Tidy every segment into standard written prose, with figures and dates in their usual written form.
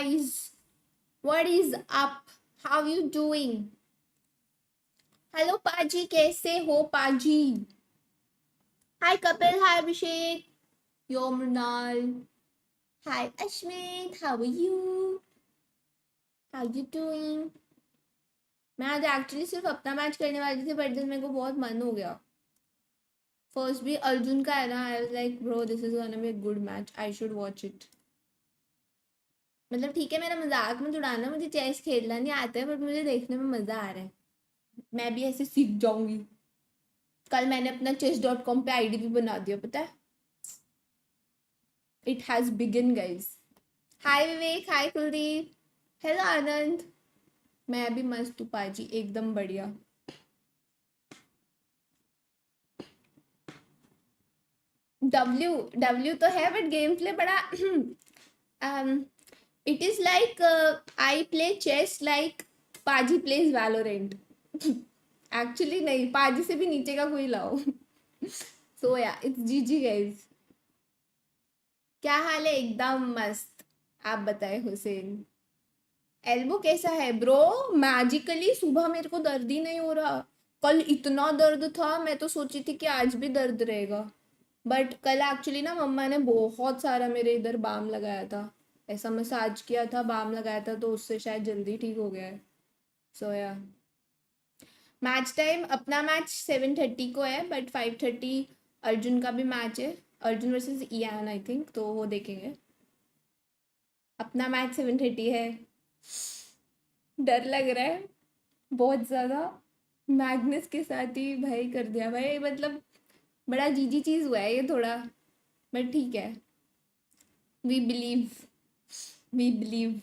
guys? What is up? How you doing? Hello Paji, कैसे हो पाजी? Hi Kapil, hi Abhishek. Yo Mrinal. Hi Ashmit, how are you? How you doing? मैं आज actually सिर्फ अपना match करने वाली थी बट दिन मेरे को बहुत मन हो गया. फर्स्ट भी अर्जुन का है ना. I was like bro this is gonna be a good match. I should watch it. मतलब ठीक है मेरा मजाक में उड़ाना. मुझे चेस खेलना नहीं आता है बट मुझे देखने में मजा आ रहा है. मैं भी ऐसे सीख जाऊंगी. कल मैंने अपना chess.com पे आईडी भी बना दिया पता है. It has begin guys. Hi Vivek, hi Kuldeep, hello Anand. मैं भी मस्त हूँ पाजी, एकदम बढ़िया. डब्ल्यू डब्ल्यू तो है बट गेम प्ले बड़ा it is like I play chess like Paaji plays Valorant. Actually नहीं, पाजी से भी नीचे का कोई लाओ. सो या इट्स जी जी गाइज. क्या हाल है? एकदम मस्त. आप बताए हुसैन. एल्बो कैसा है ब्रो? मैजिकली सुबह मेरे को दर्द ही नहीं हो रहा. कल इतना दर्द था, मैं तो सोची थी कि आज भी दर्द रहेगा. बट कल एक्चुअली ना मम्मा ने बहुत सारा मेरे इधर बाम लगाया था. ऐसा मसाज किया था, बाम लगाया था, तो उससे शायद जल्दी ठीक हो गया है. सो या मैच टाइम अपना मैच 7:30 को है बट 5:30 अर्जुन का भी मैच है. Arjun versus Ian I think, तो वो देखेंगे. अपना मैच 7:30 है. डर लग रहा है बहुत ज़्यादा. मैग्नस के साथ ही भाई कर दिया भाई. मतलब बड़ा जीजी चीज़ हुआ है ये थोड़ा. बट ठीक है. We believe. We believe.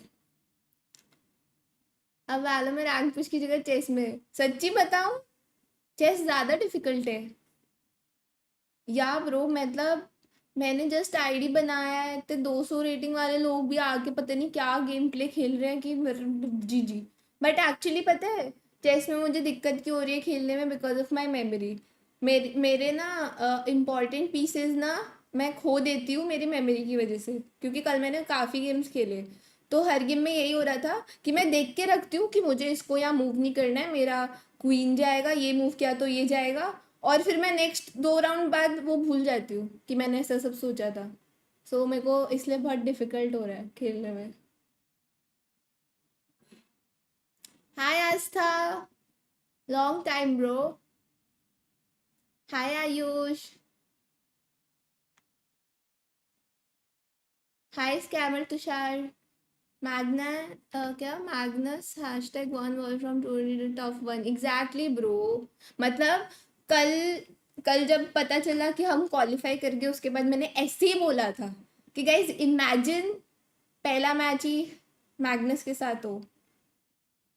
अब वालों में रैंक पुश की जगह चेस में. सच्ची बताऊं, चेस ज़्यादा डिफिकल्ट है. या ब्रो मतलब मैंने जस्ट आईडी बनाया है तो 200 रेटिंग वाले लोग भी आके पता नहीं क्या गेम प्ले खेल रहे हैं कि जी जी. बट एक्चुअली पता है चेस में मुझे दिक्कत क्यों हो रही है खेलने में? Because of my memory. मेरे ना इम्पॉर्टेंट पीसेज ना मैं खो देती हूँ मेरी मेमोरी की वजह से. क्योंकि कल मैंने काफ़ी गेम्स खेले तो हर गेम में यही हो रहा था कि मैं देख के रखती हूँ कि मुझे इसको यहाँ मूव नहीं करना है, मेरा क्वीन जाएगा, ये मूव किया तो ये जाएगा. और फिर मैं नेक्स्ट 2 राउंड बाद वो भूल जाती हूँ कि मैंने ऐसा सब सोचा था. सो मेरे को इसलिए बहुत डिफिकल्ट हो रहा है खेलने में. हाय आस्था, लॉन्ग टाइम ब्रो. हाय आयुष. हाय स्कैमर तुषार. मैग्ना क्या Magnus hashtag one word from top one. Exactly bro. मतलब कल कल जब पता चला कि हम क्वालिफाई कर गए उसके बाद मैंने ऐसे ही बोला था कि गाइज इमेजिन पहला मैच ही मैग्नस के साथ हो.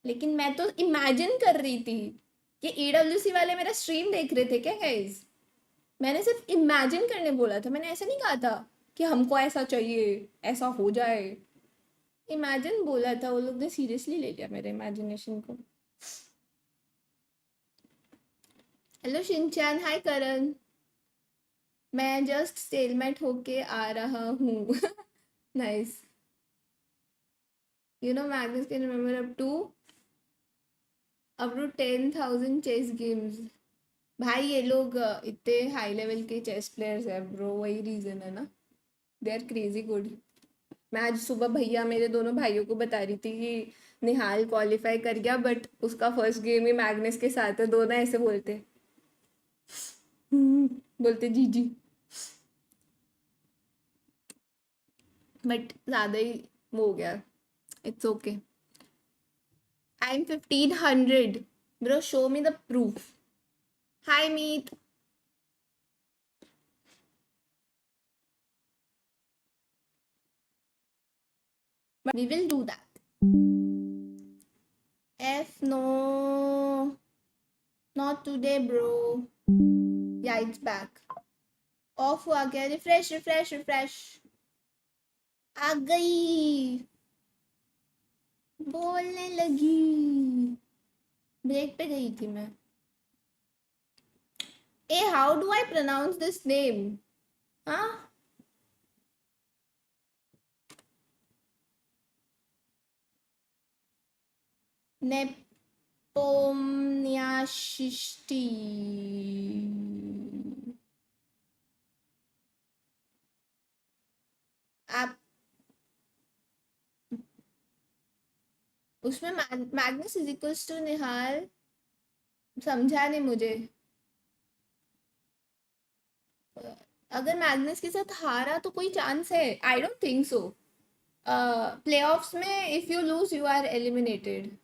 लेकिन मैं तो इमेजिन कर रही थी कि EWC वाले मेरा स्ट्रीम देख रहे थे क्या गाइज. मैंने सिर्फ इमेजिन करने बोला था, मैंने ऐसा नहीं कहा था कि हमको ऐसा चाहिए, ऐसा हो जाए. इमेजिन बोला था. वो लोग ने सीरियसली ले लिया मेरे इमेजिनेशन को. Hello Shinchan, hi Karan. मैं जस्ट स्टेलमेट होके आ रहा हूँ. Nice. You know Magnus can remember up to 10,000 chess games. भाई ये लोग इतने हाई लेवल के चेस प्लेयर्स है ब्रो, वही रीजन है ना. They are crazy good. मैं आज सुबह भैया मेरे दोनों भाइयों को बता रही थी कि निहाल क्वालिफाई कर गया बट उसका फर्स्ट गेम ही मैग्नस के साथ है. दोनों ऐसे बोलते बोलते जी जी. बट ज़्यादा ही वो हो गया. It's okay. I am 1500 bro. Show me the proof. Hi Meet. We will do that. F no, not today bro. Yeah, it's back. Off हुआ क्या? Refresh refresh refresh. आ गई. बोलने लगी. ब्रेक पे गई थी मैं. ए how do I pronounce this name? हाँ नेपोम्नियाशिष्टी। आप उसमें Magnus is equals to Nihal, समझा नहीं मुझे। अगर मैग्नस के साथ हारा तो कोई चांस है? I don't think so. Playoffs में if you lose you are eliminated.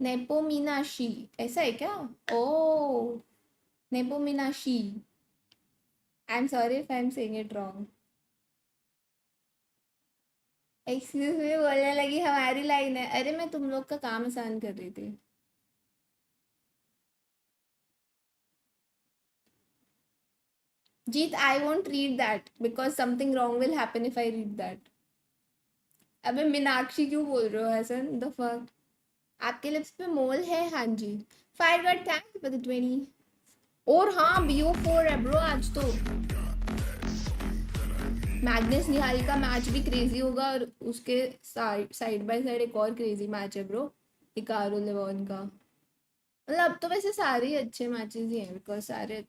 Nepomniachtchi, ऐसा है क्या? Oh, Nepomniachtchi. I am sorry if I am saying it wrong. Excuse me बोलने लगी, हमारी लाइन है। अरे मैं तुम लोग का काम आसान कर रही थी। जीत, I won't read that because something wrong will happen if I read that. अबे मीनाक्षी क्यों बोल रहे हो हसन, द फक। आपके लिप्स पे मोल है, हाँ जी। Fire god thanks for the 20। और हाँ, BO4 है ब्रो आज तो। मैग्नस निहाल का मैच भी क्रेजी होगा, और उसके साइड बाय साइड एक और क्रेजी मैच है ब्रो, इकारो लेवन का। मतलब अब तो वैसे सारे ही अच्छे मैचेस ही हैं बिकॉज सारे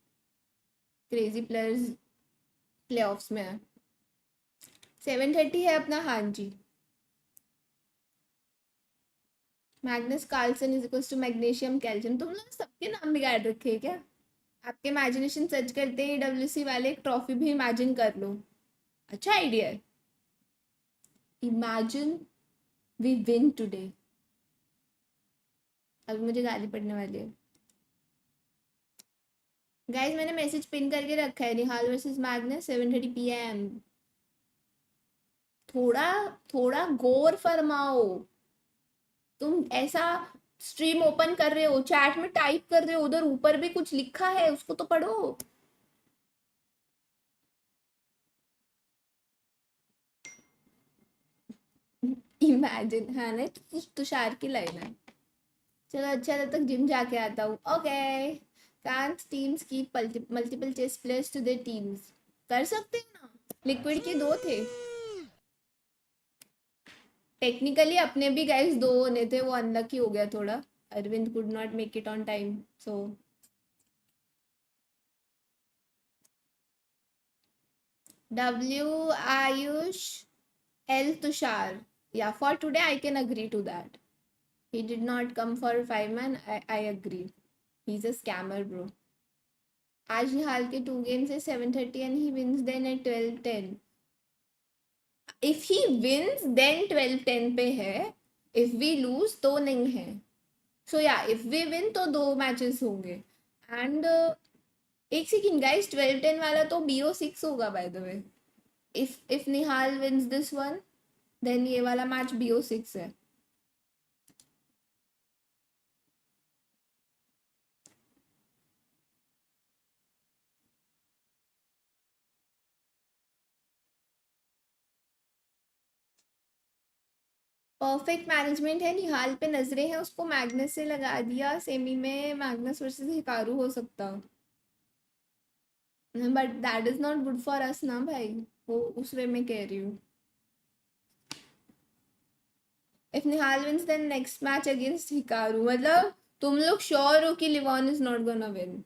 क्रेजी प्लेयर्स प्लेऑफ्स में है। 7:30 है अपना, हाँ जी। Magnus Carlsen is equals to magnesium calcium. तुम लोग सबके नाम बिगाड़ रखे हैं क्या? आपके इमेजिनेशन सर्च करते ही EWC वाले एक ट्रॉफी भी इमेजिन कर लो। अच्छा आइडिया है। Imagine we win today. अभी मुझे गाली पड़ने वाली है। गाइस मैंने मैसेज पिन करके रखा है, निहाल वर्सेस मैग्नस 7:30 PM। थोड़ा थोड़ा गौर फरमाओ। तुम ऐसा स्ट्रीम ओपन कर रहे हो, चैट में टाइप कर रहे हो, उधर ऊपर भी कुछ लिखा है, उसको तो पढ़ो। इमेजिन, हाँ ना, तुषार की लाइन है। चलो अच्छा, तब तक जिम जाके आता हूँ। Okay. Can't teams keep multiple chess players to their teams. कर सकते हैं ना, लिक्विड के दो थे। टेक्निकली अपने भी गाइस दो होने थे, वो अनलकी हो गया थोड़ा। Arvind could not make it on time, so W Ayush L Tushar. Yeah, for today I can agree to that. He did not come for 5 man. I agree. He's a scammer, bro. आज निहाल के 2 games है 7:30 and he wins then at 12:10. If he wins then 12:10 पे है. If we lose तो नहीं है. So yeah, if we win तो 2 matches होंगे. And एक सेकंड गाइस, 12:10 वाला तो BO6 होगा by the way. If Nihal wins this one then ये वाला मैच BO6 है। परफेक्ट मैनेजमेंट है, निहाल पे नजरें हैं, उसको मैग्नस से लगा दिया। सेमी में मैग्नस वर्सेस हिकारू हो सकता, but that is not good for us ना भाई। वो उस वे में कह रही हूँ। If Nihal wins then next match against Hikaru, मतलब तुम लोग श्योर हो कि Levon is not gonna win?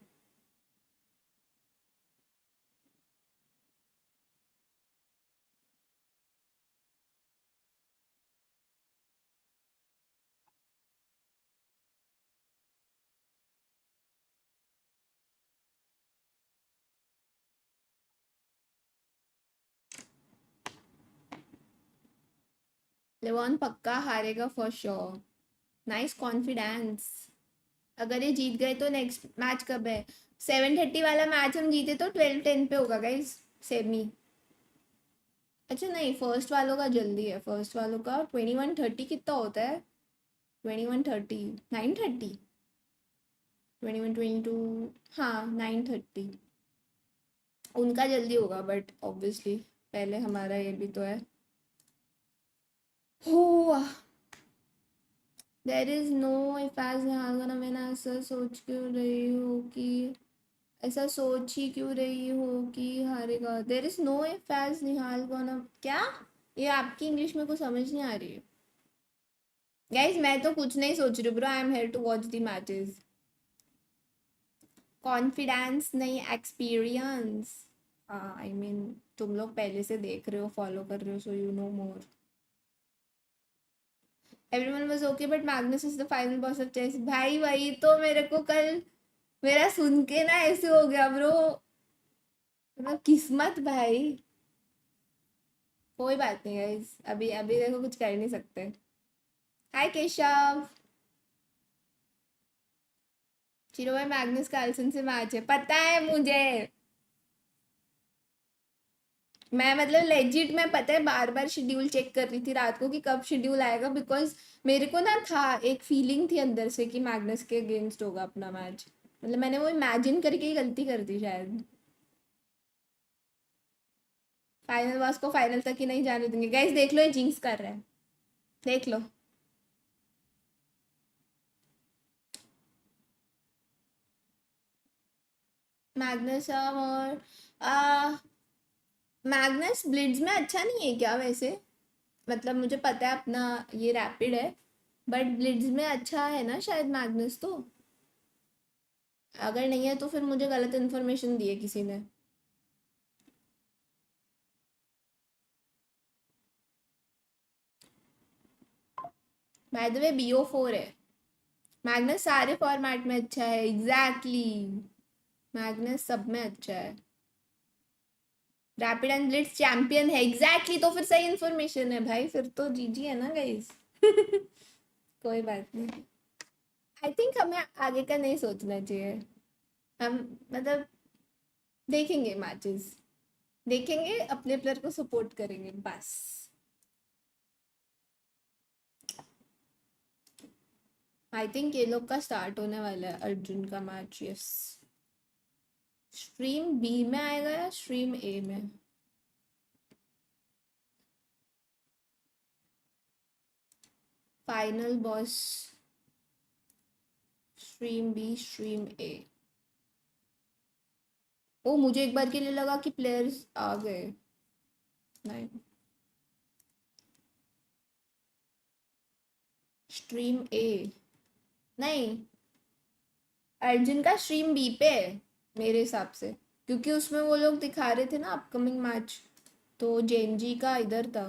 Levon पक्का हारेगा फॉर श्योर। Nice confidence. अगर ये जीत गए तो नेक्स्ट मैच कब है? 7:30 वाला मैच हम जीते तो 12:10 पे होगा गाइज, सेमी। अच्छा नहीं, फर्स्ट वालों का जल्दी है। फर्स्ट वालों का 21:30 कितना होता है? 21:30, 9:30, 21:22, हाँ 9:30। उनका जल्दी होगा बट ऑब्वियसली पहले हमारा ये भी तो है। हो, there is no if edge ना, मैंने ऐसा सोच क्यों रही हो कि, ऐसा सोच ही क्यों रही हो कि हारेगा? There is no if edge Nihal gonna, क्या? ये आपकी इंग्लिश में कुछ समझ नहीं आ रही है। गाइस मैं तो कुछ नहीं सोच रही bro, I am here to watch the matches. Confidence नहीं, एक्सपीरियंस। हाँ आई मीन तुम लोग पहले से देख रहे हो, फॉलो कर रहे हो, so you know more. Everyone was okay but Magnus is the final boss of chess. भाई वही तो मेरे को कल मेरा सुन के ना ऐसे हो गया ब्रो, मतलब किस्मत भाई। कोई बात नहीं गाइस, अभी अभी देखो कुछ कर नहीं सकते। हाय केशव। चिरो भाई मैग्नस कार्लसन से मैच है, पता है मुझे। मैं मतलब लेजिट में पता है बार बार शेड्यूल चेक कर रही थी रात को कि कब शेड्यूल आएगा, बिकॉज मेरे को ना था एक फीलिंग थी अंदर से कि मैग्नस के अगेंस्ट होगा अपना मैच। मतलब मैंने वो इमेजिन करके ही गलती कर दी शायद। फाइनल बॉस को फाइनल तक ही नहीं जाने देंगे गाइस, देख लो ये जिंक्स कर रहे हैं, देख लो। मैग्नस और मैग्नस ब्लिट्ज में अच्छा नहीं है क्या वैसे? मतलब मुझे पता है अपना ये रैपिड है, बट ब्लिट्ज में अच्छा है ना शायद मैग्नस तो। अगर नहीं है तो फिर मुझे गलत इन्फॉर्मेशन दी है किसी ने। बाय द वे BO4 है। मैग्नस सारे फॉर्मेट में अच्छा है, एग्जैक्टली exactly. मैग्नस सब में अच्छा है। रैपिड एंड ब्लिट्ज चैंपियन है, एग्जैक्टली exactly, तो फिर सही इन्फॉर्मेशन है भाई, फिर तो जीजी है ना गाइस। कोई बात नहीं। आई थिंक हमें आगे का नहीं सोचना चाहिए। हम मतलब देखेंगे मैचेस, देखेंगे अपने प्लेयर को सपोर्ट करेंगे बस। आई थिंक ये लोग का स्टार्ट होने वाला है अर्जुन का मैच, यस। स्ट्रीम बी में आएगा या स्ट्रीम ए में? Final boss stream B stream A. Oh मुझे एक बार के लिए लगा कि प्लेयर्स आ गए। नहीं, स्ट्रीम ए नहीं, अर्जुन का स्ट्रीम बी पे है मेरे हिसाब से, क्योंकि उसमें वो लोग दिखा रहे थे ना अपकमिंग मैच, तो जेनजी का इधर था,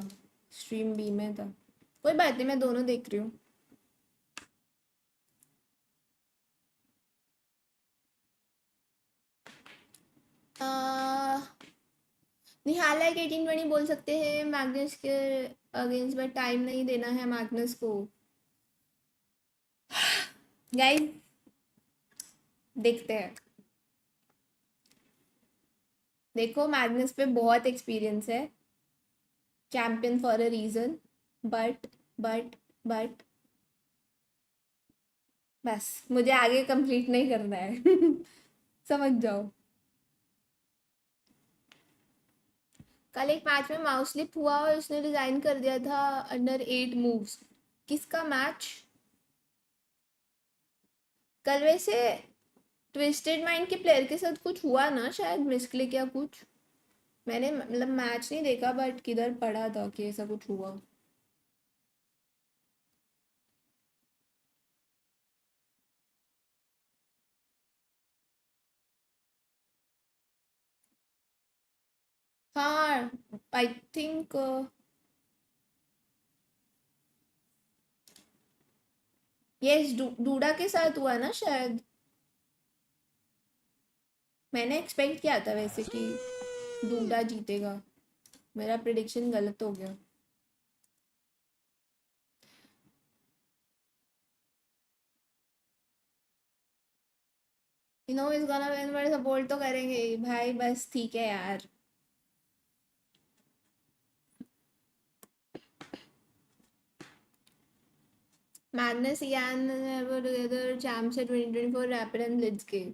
स्ट्रीम बी में था। कोई बात नहीं, मैं दोनों देख रही हूँ। निहाल लाइक 1820 बोल सकते हैं मैग्नस के अगेंस्ट, बट टाइम नहीं देना है मैग्नस को। गाइस देखते हैं। देखो मैग्नस पे बहुत एक्सपीरियंस है, champion for a reason, but but but बस मुझे आगे कंप्लीट नहीं करना है। समझ जाओ। कल एक मैच में माउस स्लिप हुआ और उसने रिजाइन कर दिया था अंडर 8 मूव्स। किसका मैच? कल वैसे ट्विस्टेड माइंड के प्लेयर के साथ कुछ हुआ ना शायद, मिसक्लिक या कुछ। मैंने मतलब मैच नहीं देखा बट किधर पढ़ा था कि ऐसा कुछ हुआ। हाँ आई थिंक यस डूडा के साथ हुआ ना शायद। मैंने एक्सपेक्ट किया था वैसे कि डूडा जीतेगा, मेरा प्रिडिक्शन गलत हो गया। You know is gonna win, but support तो करेंगे ही भाई, बस ठीक है यार। मैग्नस यान टुगेदर चैम्प्स है 2024 रैपिड एंड ब्लिट्ज के।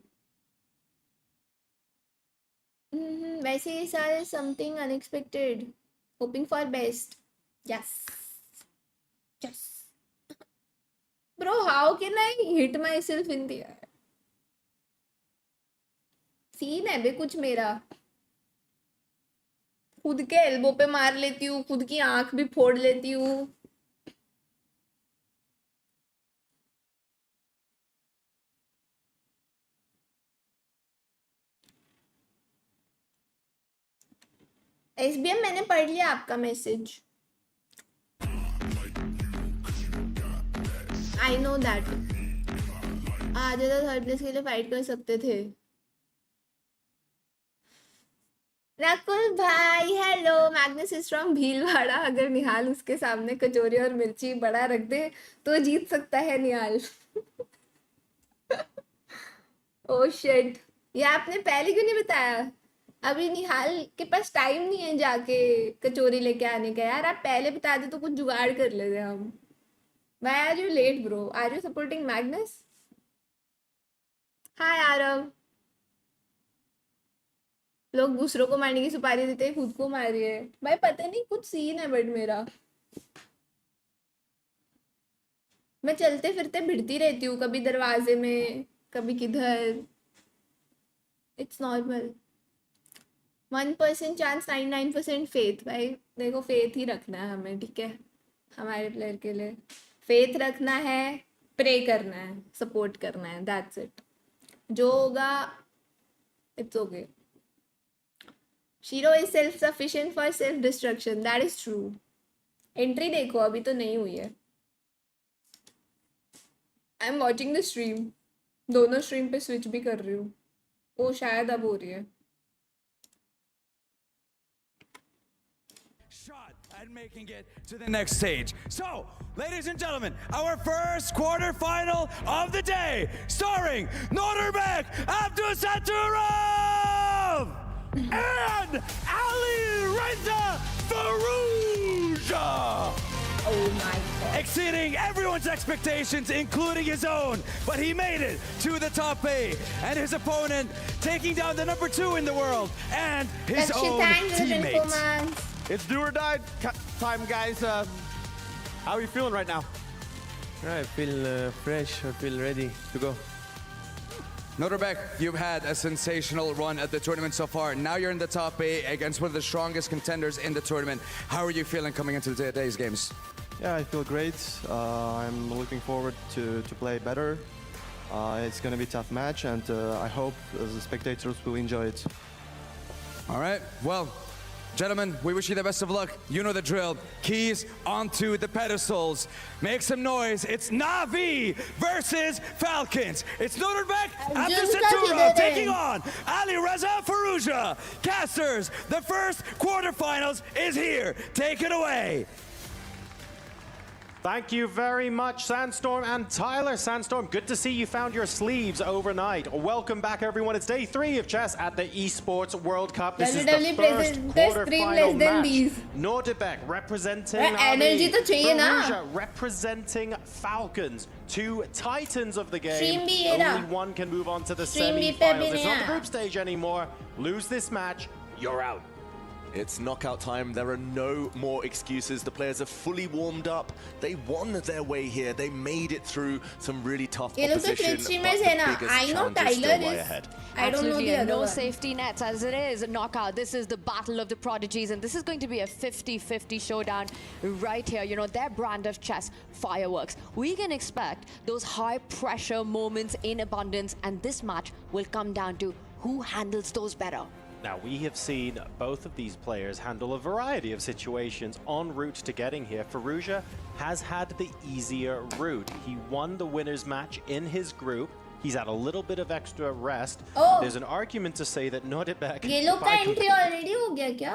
वैसे ये सारे something unexpected, hoping for best. Yes yes bro, how can I hit myself in the air? Scene है बे कुछ मेरा, खुद के एल्बो पे मार लेती हूँ, खुद की आंख भी फोड़ लेती हूँ। SBM मैंने पढ़ लिया आपका मैसेज. I know that. आज तो थर्ड प्लेस के लिए फाइट कर सकते थे. रकुल भाई hello. Magnus is from Bhilwara. अगर निहाल उसके सामने कचौरी और मिर्ची बड़ा रख दे तो जीत सकता है निहाल. ओह शिट, ये आपने पहले क्यों नहीं बताया? अभी निहाल के पास टाइम नहीं है जाके कचौरी लेके आने का. यार आप पहले बता दे तो कुछ जुगाड़ कर लेते हम. Why are you late, bro? Are you supporting Magnus? Hi, Arav. लोग दूसरों को मारने की सुपारी देते हैं, खुद को मार रही है. भाई पता नहीं कुछ सीन है बट मेरा. मैं चलते फिरते भिड़ती रहती हूँ, कभी दरवाजे में कभी किधर. It's normal. 1% chance 99% faith. भाई देखो फेथ ही रखना है हमें, ठीक है? हमारे प्लेयर के लिए फेथ रखना है, प्रे करना है, सपोर्ट करना है. That's it. जो होगा it's okay. Shero is self sufficient for self destruction. That is true. Entry देखो अभी तो नहीं हुई है. I am watching the stream. दोनों स्ट्रीम पे स्विच भी कर रही हूँ. वो शायद अब हो रही है. And making it to the next stage. So, ladies and gentlemen, our first quarterfinal of the day, starring Norbek Abdusaturov and Ali Reza Farouja. Oh my god. Exceeding everyone's expectations, including his own, but he made it to the top 8, and his opponent taking down the number 2 in the world and his own teammates. It's do or die time, guys. How are you feeling right now? I feel fresh. I feel ready to go. Norbek, you've had a sensational run at the tournament so far. Now you're in the top 8 against one of the strongest contenders in the tournament. How are you feeling coming into today's games? Yeah, I feel great. I'm looking forward to play better. It's going to be a tough match, and I hope the spectators will enjoy it. All right. Well, gentlemen, we wish you the best of luck. You know the drill. Keys onto the pedestals. Make some noise. It's Na'Vi versus Falcons. It's Norbek Abdusaturov taking on Ali Reza Farouja. Casters, the first quarterfinals is here. Take it away. Thank you very much, Sandstorm and Tyler. Sandstorm, good to see you found your sleeves overnight. Welcome back, everyone. It's day 3 of chess at the Esports World Cup. This is the first quarterfinal match. Norbek representing energy to chahiye na. Farouja representing Falcons. 2 titans of the game. Only one can move on to the semi-finals. It's not the group stage anymore. Lose this match, you're out. It's knockout time. There are no more excuses. The players are fully warmed up. They won their way here. They made it through some really tough opposition. But the biggest challenge still lie ahead. I don't know the other no one. safety nets as it is. Knockout. This is the battle of the prodigies, and this is going to be a 50-50 showdown right here. You know, their brand of chess, fireworks. We can expect those high-pressure moments in abundance, and this match will come down to who handles those better. Now, we have seen both of these players handle a variety of situations en route to getting here. Farouja has had the easier route. He won the winner's match in his group. He's had a little bit of extra rest. Oh. There's an argument to say that Norbek... ये लोग का entry already हो गया क्या?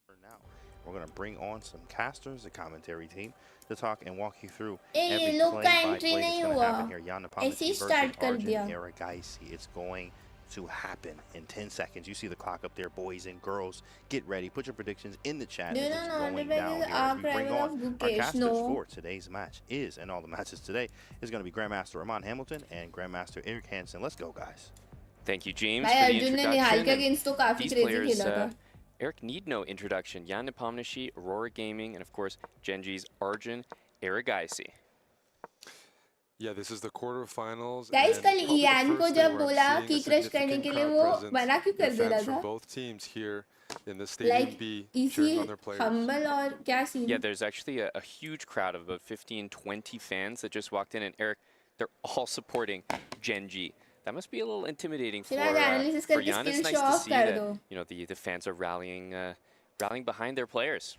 For now, we're going to bring on some casters, the commentary team, to talk and walk you through ये every लोग का play by entry play नहीं that's going to हुआ. happen here. Yana ऐसे ही versus start कर Arjun दिया. Aragaisi. It's going to happen in 10 seconds. You see the clock up there, boys and girls. Get ready. Put your predictions in the chat. No, It's no, no, going the down is here. our We bring rival on of our Gukesh, casters no. for today's match is, and all the matches today, is going to be Grandmaster Ramon Hamilton and Grandmaster Eric Hansen. Let's go, guys. Thank you, James, भाई for the Arjun ने निहाल के introduction. against तो काफी These crazy players, खेला था. Eric need no introduction. Jan Nepomniachtchi, Aurora Gaming, and of course, Genji's Arjun Aragaisi. Yeah, this is the quarterfinals. Guys, and कल probably the Ian को first day जब where I'm बोला seeing की a crush करने significant के लिए crowd वो presence मना क्यों कर with दे रहा fans from था? both teams here in the stadium Like B इसी cheering on their players. humble और क्या scene? Yeah, there's actually a huge crowd of about 15, 20 fans that just walked in, and Eric, they're all supporting Genji. That must be a little intimidating for analysis for करके Jan. skill It's nice show to off see कर that दो. the fans are rallying behind their players.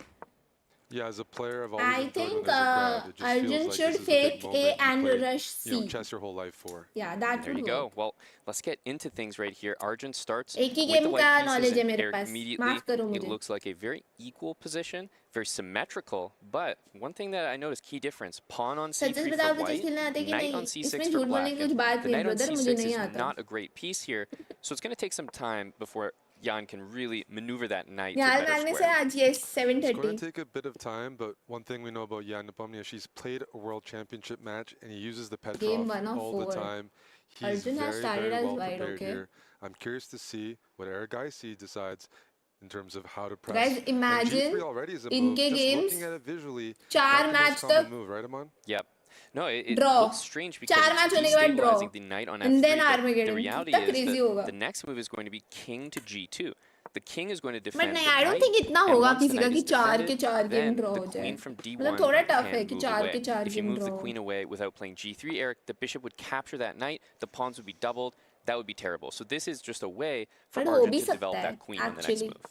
Yeah, as a player, I've always I enjoyed when think there's a crowd. It just Arjun feels like should this is the big fake A moment you and played, rush C. chess your whole life for. Yeah, that There would you work. go. Well, let's get into things right here. Arjun starts एक ही with the game white का pieces knowledge है and मेरे Eric पास. immediately. माफ करो It मुझे. looks like a very equal position, very symmetrical. But one thing that I noticed, key difference: pawn on such c3 बताओ for कि chess white, खेलना आता है कि knight नहीं? on c6 इसमें for झूठ बोलने black. की कुछ And बात the नहीं knight on ब्रदर, मुझे c6 नहीं is आता. not a great piece here, so it's going to take some time before Jan can really maneuver that knight to Nihal better Magnus square. है आज yes It's going to 7:30. take a bit of time, but one thing we know about Jan Nepomnia, she's played a world championship match and he uses the Game Petrov 1 of all the 4. time. He's Arjun has very, started very as well white, prepared okay? here. I'm curious to see what Erigaisi decides in terms of how to press. Guys, And imagine G3 already is a move. इनके Just games looking at it visually, चार not the match most common तक move, right, Aman? Yep. No, it Draw. looks strange because चार it's match होने के बाद draw. destabilizing the knight on And f3. then But the Armageddon. reality कितना is crazy that होगा. the next move is going to be king to g2. The king is going to But defend नहीं, the I don't knight, think इतना and होगा once the किसी का knight कि is चार defended, के चार then game draw the हो जाए. queen from d1 मतलब थोड़ा tough है can कि move चार away. के चार If you game move the draw हो queen जाए. away without playing g3, Eric, the bishop would capture that knight, the pawns would be doubled. That would be terrible. So this is just a way for But हो Arjun भी to सकता develop है, that queen on the next actually. move.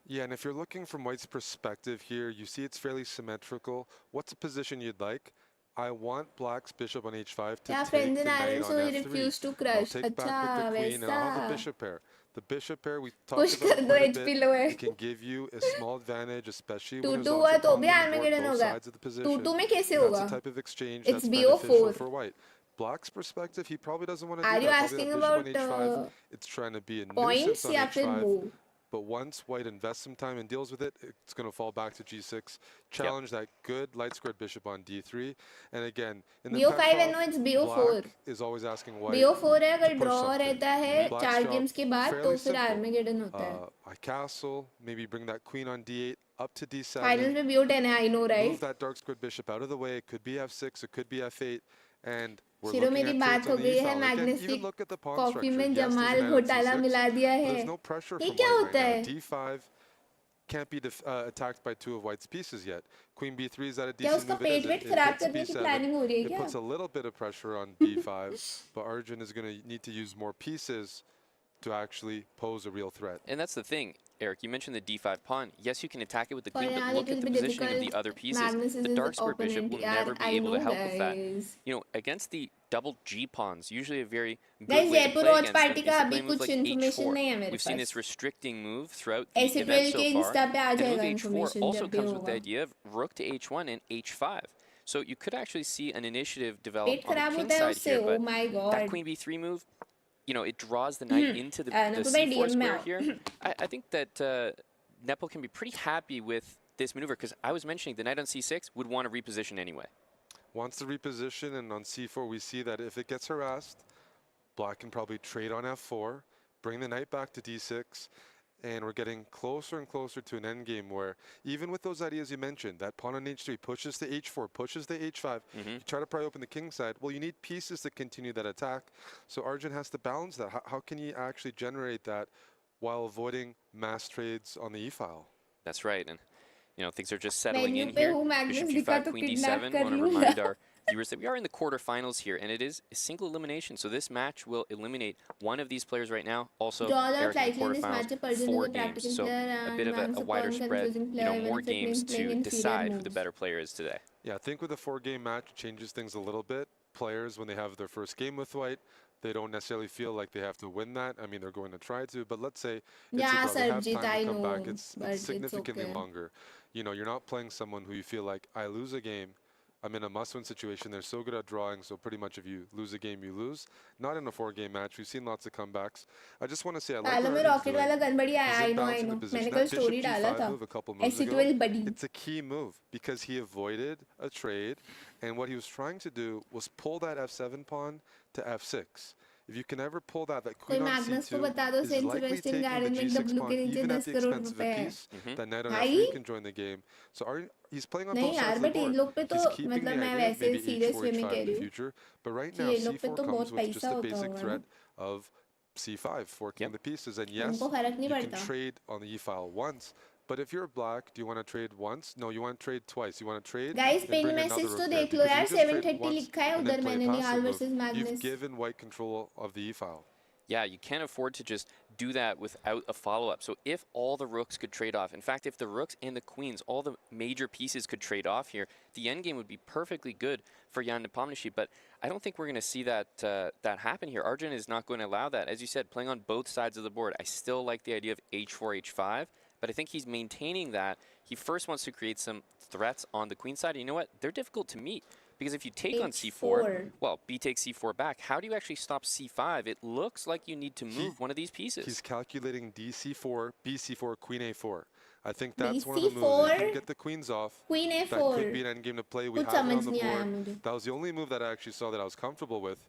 Yeah, and if you're looking from White's perspective here, you see it's fairly symmetrical. What's a position you'd like? I want Black's bishop on h5 to Yeah, take friends the in knight Ireland, on so he f3. refused to I'll crush. take back अच्छा, with the queen, and I'll have वैसा. the bishop pair. The bishop pair we Push talked कर about दो quite a HP bit. लो है. It can give you a small advantage, especially when 2-2 there's हुआ lots of तो pawns भी on the board, Armageddon both होगा. sides of the position. 2-2 में कैसे That's होगा? the type of exchange It's that's BO4. beneficial for White. Black's perspective, he probably doesn't want to Are do you that. asking Probably that about bishop on h5. It's trying to be a points nuisance on या फिर h5. move? But once White invests some time and deals with it, it's going to fall back to g6. Challenge that good light squared bishop on d3. And again, in the BO5 Petrov, है no, it's BO4. Black is always asking White BO4 है, अगर to push draw something. रहता है Black's 4 job, games के बाद तो fairly फिर simple. Armageddon होता है. I castle, maybe bring that queen on d8 up to d7. Finals में BO10 है, I know, right? Move that dark squared bishop out of the way. It could be f6, it could be f8. And we're शिरो looking मेरी at बात traits हो on the गई है e-file. Again, Magnus की even look at the pawn coffee structure. में Yes, there's Jamal a knight on घोटाला c6, मिला दिया but है. there's no pressure ये from क्या White होता right है? now. d5 can't be attacked by two of White's pieces yet. Queen b3 is that a क्या decent उसका move? It पेट isn't. वेट It खराब hits करने की b7. प्लानिंग हो रही है It क्या? puts a little bit of pressure on b5, but Arjun is going to need to use more pieces to actually pose a real threat. And that's the thing, Eric. You mentioned the d5 pawn. Yes, you can attack it with the For queen, but Nihal, look it at will the be positioning of the difficult. other pieces. Magnus is The his dark square bishop opponent. will never be I able to know, help with that. guys. You know, against the double G pawns, usually a very good Guys, way to Jaipur play Watch against them Party is का to अभी play moves कुछ like information h4. नहीं है मेरे We've seen pass. this restricting move throughout the ऐसे event 12 so के far. Insta पे आ And move जाएगा h4 information also जब भी comes with the होगा. idea of rook to h1 and h5. So you could actually see an initiative develop pet on खराब the king होता है side उससे. here, Oh but my that god. queen b3 move, you know, it draws the knight into the तो भाई c4 DM में square आओ. here. I think that Nepo can be pretty happy with this maneuver because I was mentioning the knight on c6 would want to reposition anyway. Wants to reposition, and on c4 we see that if it gets harassed, Black can probably trade on f4, bring the knight back to d6, and we're getting closer and closer to an endgame where even with those ideas you mentioned, that pawn on h3 pushes to h4, pushes to h5, you try to pry open the king side, well, you need pieces to continue that attack. So Arjun has to balance that. How can he actually generate that while avoiding mass trades on the e-file? That's right, and you know things are just settling Venue in पे here. हूँ, Magnus Bishop दिखा g5, तो queen kidnap d7. कर Want to लूँगा. remind our viewers that we are in the quarterfinals here, and it is a single elimination. So this match will eliminate one of these players right now. Also, Draw the Eric in the likely in this quarterfinals, matchup, Arjun is 4 a games. practical So player a bit of and a once wider upon spread, confusing you know, player more when it means games playing to inferior decide who the moves. better player is today. Yeah, I think with a 4-game match, it changes things a little bit. Players, when they have their first game with White, they don't necessarily feel like they have to win that. I mean, they're going to try to, but let's say it's Yeah, a draw. They have Sarjeet, time I to come know, back. It's but it's significantly okay. longer. You know, you're not playing someone who you feel like, I lose a game, I'm in a must-win situation. They're so good at drawing, so pretty much if you lose a game, you lose. Not in a 4-game match. We've seen lots of comebacks. I just want to say I like पालो में what Arjun's rocket doing. वाला gun बढ़िया है. He's I know, I imbalancing the know. position. मैंने That कल story bishop डाला g5 था. move a couple moves ago, SC12 buddy. it's a key move because he avoided a trade, and what he was trying to do was pull that f7 pawn to f6. If you can ever pull that कोई queen on Magnus को c2 बता दो is sense likely wasting taking the garden में g6 W pawn के नीचे even at 10 the crore expense of रुपए a है. piece. That knight on भाई? f3 can join the game. So he's playing on नहीं both यार, sides of the but in board. लोग पे तो He's keeping मतलब the मैं idea, वैसे maybe serious h4, way में h5 कह in रही the हूँ future. But right कि now, ये लोग पे c4 तो comes बहुत with just पैसा the होता basic होगा threat ना. of c5, forking the pieces. And yes, उनको फर्क नहीं you can पड़ता. trade on the e-file once, But if you're black, do you want to trade once? No, you want to trade twice. You want to trade, Guys, then pin bring message another तो rook there. देख लो Because यार, you just trade 730 once लिखा है and उधर then play a मैंने passive Nihal move. versus You've Magnus. given white control of the e-file. Yeah, you can't afford to just do that without a follow-up. So if all the rooks could trade off, in fact, if the rooks and the queens, all the major pieces could trade off here, the endgame would be perfectly good for Jan Nepomniachtchi. But I don't think we're going to see that that happen here. Arjun is not going to allow that. As you said, playing on both sides of the board, I still like the idea of h4, h5, but I think he's maintaining that. He first wants to create some threats on the queen side. And you know what? They're difficult to meet. Because if you take on c4, well, b takes c4 back, how do you actually stop c5? It looks like you need to move one of these pieces. He's calculating dc4, bc4, queen a4. I think that's one of the moves. If you can get the queens off, Queen a4. that could be an endgame to play. We have it on the board. That was the only move that I actually saw that I was comfortable with.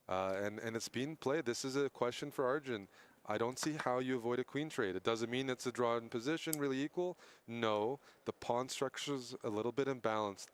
And it's being played. This is a question for Arjun. I don't see how you avoid a queen trade. It doesn't mean it's a draw in position, really equal. No, the pawn structure's a little bit imbalanced.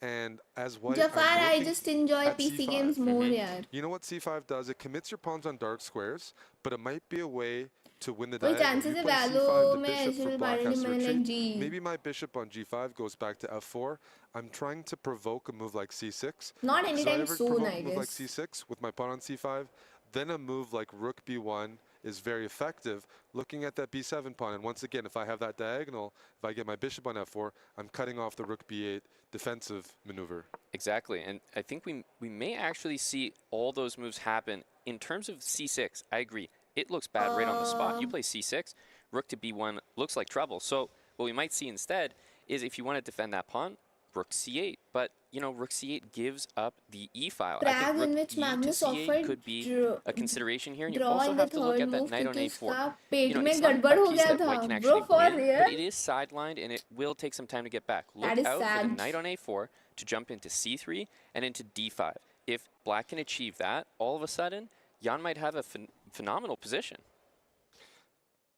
And as white, Jafar, I just enjoy PC games more, yaar. You know what C5 does? It commits your pawns on dark squares, but it might be a way to win the कोई diagonal. chances You है play value C5, the में bishop ऐसे for black बारे has to में like retreat. G. Maybe my bishop on G5 goes back to F4. I'm trying to provoke a move like C6. Not anytime so soon, I I a move like guess. C6 with my pawn on C5. Then a move like Rook B1 is very effective, looking at that B7 pawn. And once again, if I have that diagonal, if I get my bishop on F4, I'm cutting off the Rook B8 defensive maneuver. Exactly, and I think we may actually see all those moves happen. In terms of C6, I agree. It looks bad right on the spot. You play C6, Rook to B1 looks like trouble. So what we might see instead is if you want to defend that pawn, Rook C8. But, you know, Rook C8 gives up the E-file. I think Rook E to C8 could be a consideration here. And you also have to look at that knight on A4. You know, it's not a piece that white can actually win, but it is sidelined, and it will take some time to get back. Look out for the knight on A4 to jump into C3 and into D5. If black can achieve that, all of a sudden, Jan might have a phenomenal position.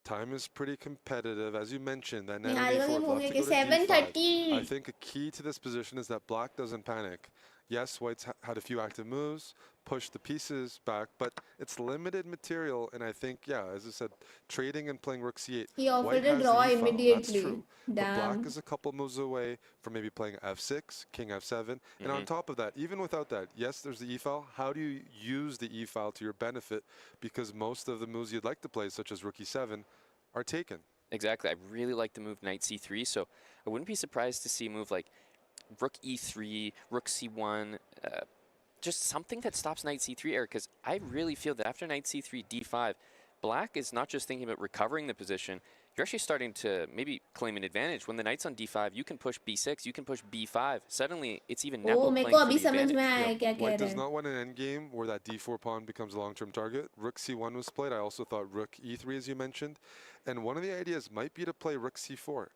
Time is pretty competitive, as you mentioned. That knight on A4 to 7:30. I think a key to this position is that black doesn't panic. Yes, white's had a few active moves, pushed the pieces back, but it's limited material. And I think, yeah, as I said, trading and playing Rook C8. He offered a draw immediately. That's true. But black is a couple moves away from maybe playing F6, King F7. And on top of that, even without that, yes, there's the E-file. How do you use the E-file to your benefit? Because most of the moves you'd like to play, such as Rook E7, are taken. Exactly. I really like the move Knight C3, so I wouldn't be surprised to see a move like Rook E3, Rook C1, just something that stops Knight C3, Eric, because I really feel that after Knight C3, D5, black is not just thinking about recovering the position, you're actually starting to maybe claim an advantage. When the knight's on D5, you can push B6, you can push B5. Suddenly, it's even Nepo playing for the advantage. White does not want an endgame where that D4 pawn becomes a long-term target. Rook C1 was played. I also thought Rook E3, as you mentioned. And one of the ideas might be to play Rook C4.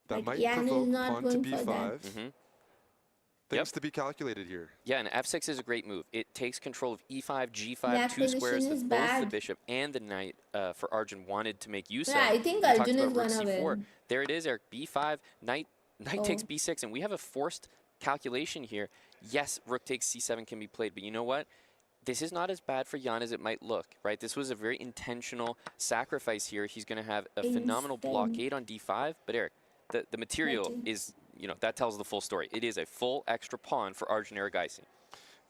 That might provoke pawn to B5. Things to be calculated here. Yeah, and F6 is a great move. It takes control of E5, G5, two squares that both the bishop and the knight for Arjun wanted to make use of. I think Arjun is gonna win. There it is, Eric. B5, knight takes B6, and we have a forced calculation here. Yes, Rook takes C7 can be played, but you know what? This is not as bad for Jan as it might look, right? This was a very intentional sacrifice here. He's going to have a phenomenal blockade on D5, but Eric, the material is, you know, that tells the full story. It is a full extra pawn for Arjun Erigaisi.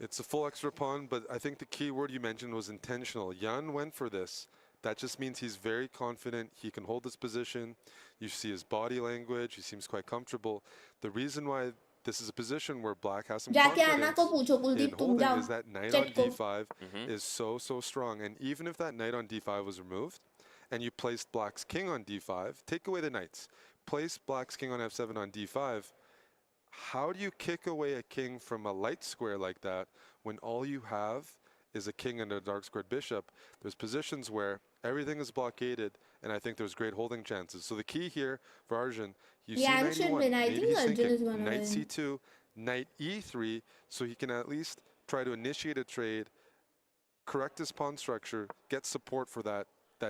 It's a full extra pawn, but I think the key word you mentioned was intentional. Jan went for this. That just means he's very confident. He can hold this position. You see his body language. He seems quite comfortable. The reason why this is a position where black has some confidence in holding is that knight on D5 is so strong. And even if that knight on D5 was removed, and you placed black's king on D5, take away the knights, place black's king on F7 on D5, how do you kick away a king from a light square like that when all you have is a king and a dark squared bishop? There's positions where everything is blockaded, and I think there's great holding chances. So the key here for Arjun, you see knight E1, maybe he's thinking knight C2, knight E3, so he can at least try to initiate a trade, correct his pawn structure, get support for that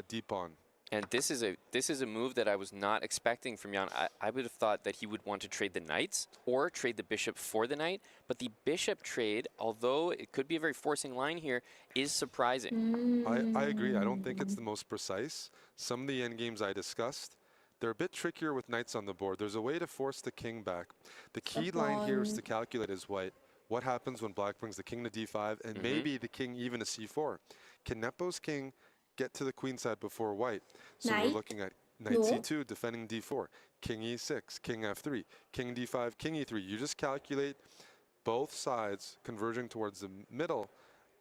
D pawn. And this is a move that I was not expecting from Jan. I would have thought that he would want to trade the knights or trade the bishop for the knight. But the bishop trade, although it could be a very forcing line here, is surprising. I agree. I don't think it's the most precise. Some of the endgames I discussed, they're a bit trickier with knights on the board. There's a way to force the king back. The key line here is to calculate as white. What happens when black brings the king to d5 and maybe the king even to c4? Can Nepo's king get to the queen side before white? So we're looking at knight c2, defending d4, king e6, king f3, king d5, king e3. You just calculate both sides converging towards the middle,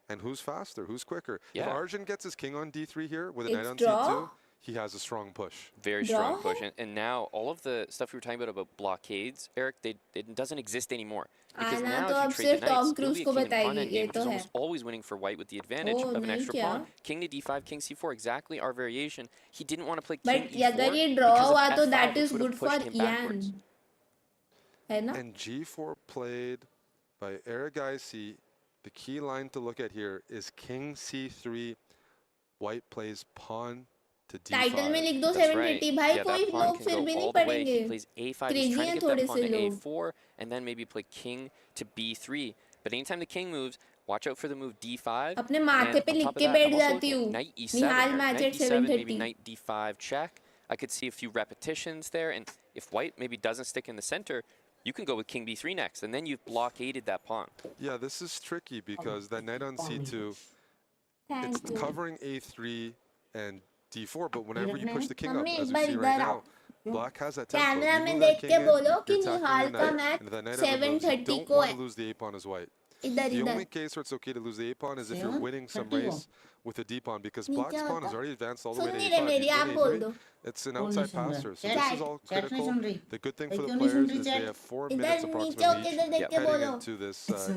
and who's faster, who's quicker. If Arjun gets his king on d3 here with a knight on c2, he has a strong push. Very strong push. And now all of the stuff we were talking about blockades, Eric, it doesn't exist anymore. Because now if you trade the knights, you'll be a king and pawn endgame, which is almost always winning for white with the advantage of an extra pawn. King to d5, king c4, exactly our variation. He didn't want to play king e4 अगर ये draw हुआ तो F5, that which is would have good for pushed him backwards. Ian. है ना? And g4 played by Aragaisi. The key line to look at here is king c3, white plays pawn to d5. Title में लिख दो 780 भाई कोई लोग फिर भी नहीं पढ़ेंगे. He plays a5, he's trying to get that pawn to a4, and then maybe play king to b3. But anytime the king moves, watch out for the move d5. अपने माथे पे लिख के बैठ जाती हूँ. Knight e7, Nihal or match knight at e7, 7:30. maybe knight d5 check. I could see a few repetitions there, and if white maybe doesn't stick in the center, you can go with king b3 next, and then you've blockaded that pawn. Yeah, this is tricky because that knight on c2, it's covering a3 and d4, but whenever you push the king up, as we see right now, black has that tempo. Camera में देख के बोलो कि निहाल का match 7:30 को है. Don't lose the a pawn as white. इधर The इधर. only case where it's okay to lose the a pawn is if you're winning some race with a d pawn, because black's pawn has already advanced all the way to a5. It's an outside passer, so this is all critical. The good thing for the players is they have 4 minutes approximately heading into this knight